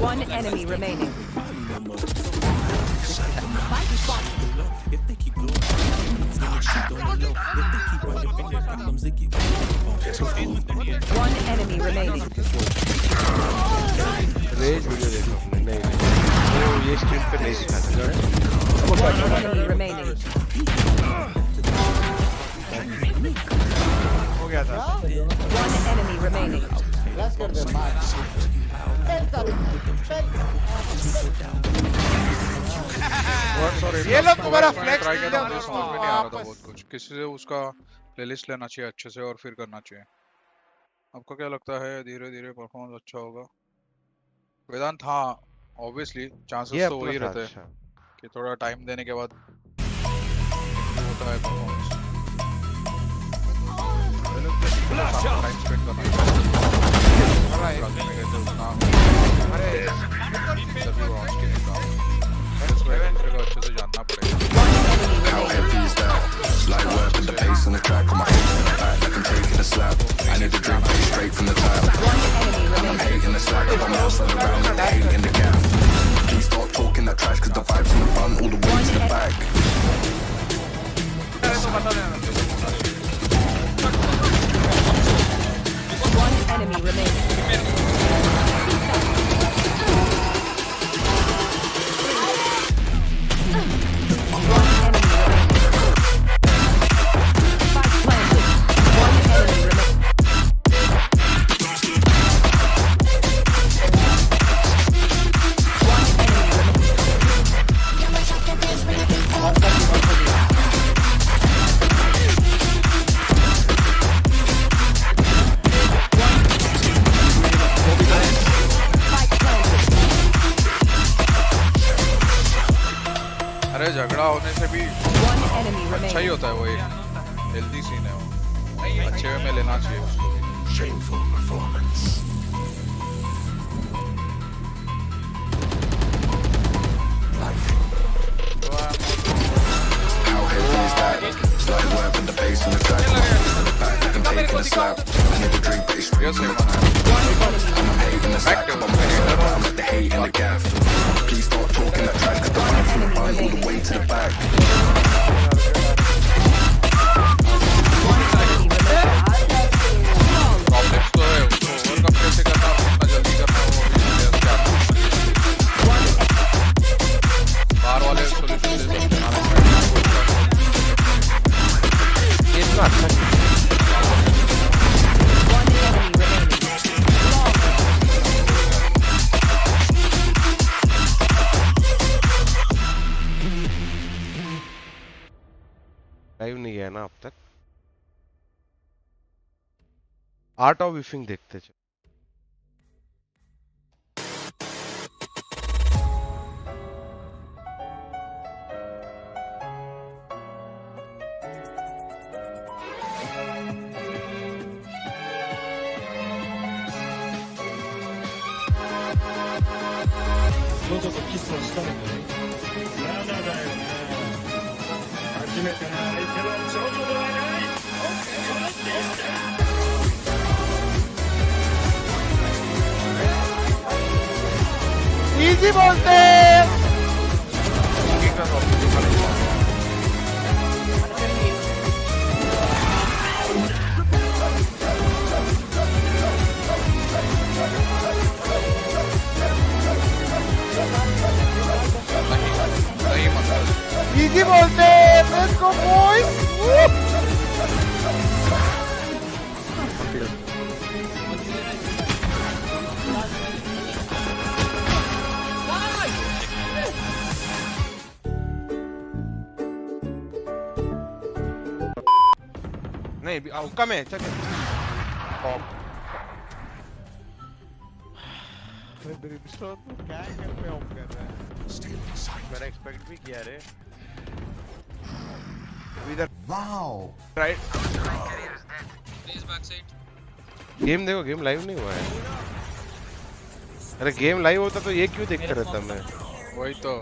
One enemy remaining. One enemy remaining. Raze video देखो नहीं वो ये स्ट्रीम पे नहीं दिखाता है. One enemy remaining. हो गया था. One enemy remaining. Let's get this match. ये लोग तुम्हारा फ्लेक्स ट्राई किया था, मुझे समझ में नहीं आ रहा था बहुत कुछ. किसी से उसका प्लेलिस्ट लेना चाहिए अच्छे से और फिर करना चाहिए. आपको क्या लगता है धीरे धीरे परफॉर्मेंस अच्छा होगा? वेदांत हाँ ऑब्वियसली चांसेस तो वही रहते हैं कि थोड़ा टाइम देने के बाद होता है परफॉर्मेंस. टाइम स्पेंड करना अच्छे से जानना पड़ेगा. How heavy is that? Like work with the pace on the track, on my hips in the back, like I'm taking a slap. I need to drink straight from the tap. I'm hating the slack, I'm outside around like the hate in the gap. Please stop talking that trash, cause the vibes in the front all the way to the back. One enemy remaining. अरे झगड़ा होने से भी अच्छा ही होता है. वो एक हेल्दी सीन है, वो अच्छे वे में लेना चाहिए उसको. Shameful performance. How heavy is that? Slide work with the bass on the track, on my hips in the back, like I'm taking a slap. I need to drink, but it's straight from the tap. I'm hating the slack, I'm outside around like the hate in the gaff. Please stop talking that trash, cause the vibes in the front all the way to the back. Problems तो है, उसको overcome कैसे करना और कितना जल्दी करना वो बाहर वाले सॉल्यूशन दे सकते हैं. ये इतना अच्छा लाइव नहीं गया ना अब तक. आर्ट ऑफ विफिंग देखते चलो. इजी बोलते इजी बोलते लेट्स गो बॉयज नहीं कम है चल क्या पे ऑफ कर रहा है मैंने एक्सपेक्ट भी किया रे इधर वाओ राइट गेम देखो गेम लाइव नहीं हुआ है अरे गेम लाइव होता तो ये क्यों देखता रहता मैं वही तो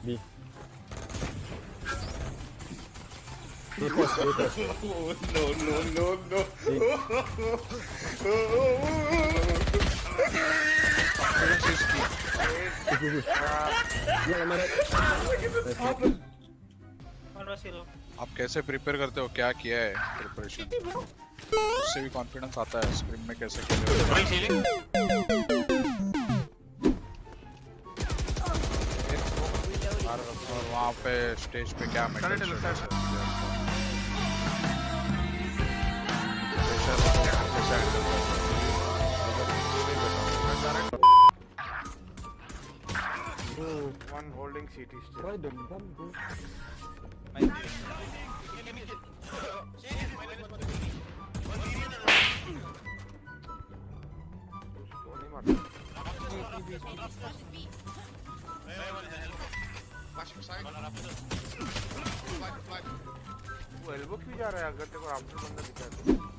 B. No. आप कैसे प्रिपेयर करते हो क्या किया है प्रिपरेशन उससे भी कॉन्फिडेंस आता है स्क्रीन में कैसे खेले और वहाँ पे स्टेज पे क्या One holding CT still. Try them. वो एल्बो क्यों जा रहा है अगर तेरे को आफ्टर बंदा दिखा तो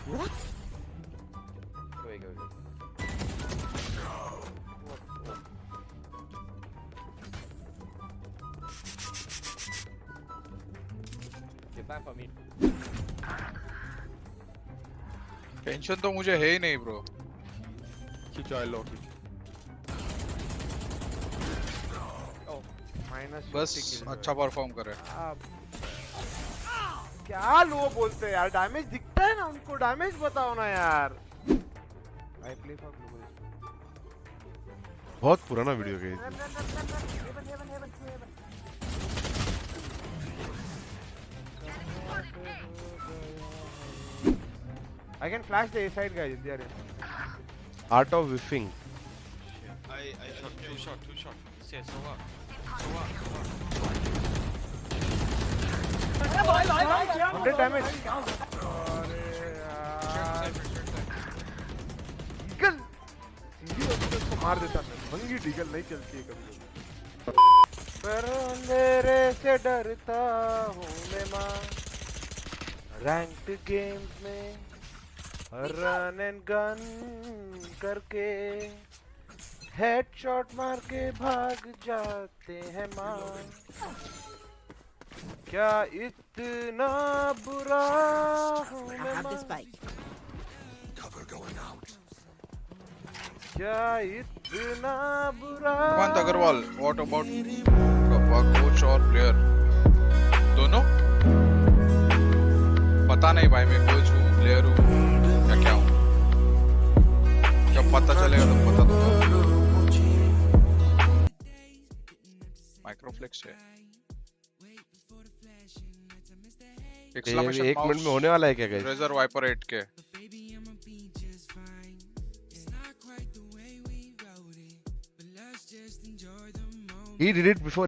What? Wait. Get back for me. Tension तो मुझे है ही नहीं ब्रो बस अच्छा परफॉर्म करे क्या लो बोलते हैं यार डैमेज दिखता है ना उनको डैमेज बताओ ना यार आई प्ले फॉर ग्लोबल बहुत पुराना वीडियो है I can flash the A side guys if they are in. Art of whiffing. Too short. Say so what? 100 damage. Diggle सीधी होती तो उसको मार देता मैं भंगी डीगल नहीं चलती है कभी पर अंधेरे से डरता हूँ मैं माँ रैंक्ड गेम्स में रन एंड गन करके हेडशॉट मार के भाग जाते हैं माँ क्या इतना बुरा हूँ मैं माँ क्या इतना बुरा Hemant Agarwal what about coach और प्लेयर दोनों पता नहीं भाई मैं कोच हूँ प्लेयर हूँ क्या हूँ जब पता चलेगा तो पता तो माइक्रोफ्लेक्स है एक मिनट में होने वाला है क्या guys Raze or Viper 8K he did it before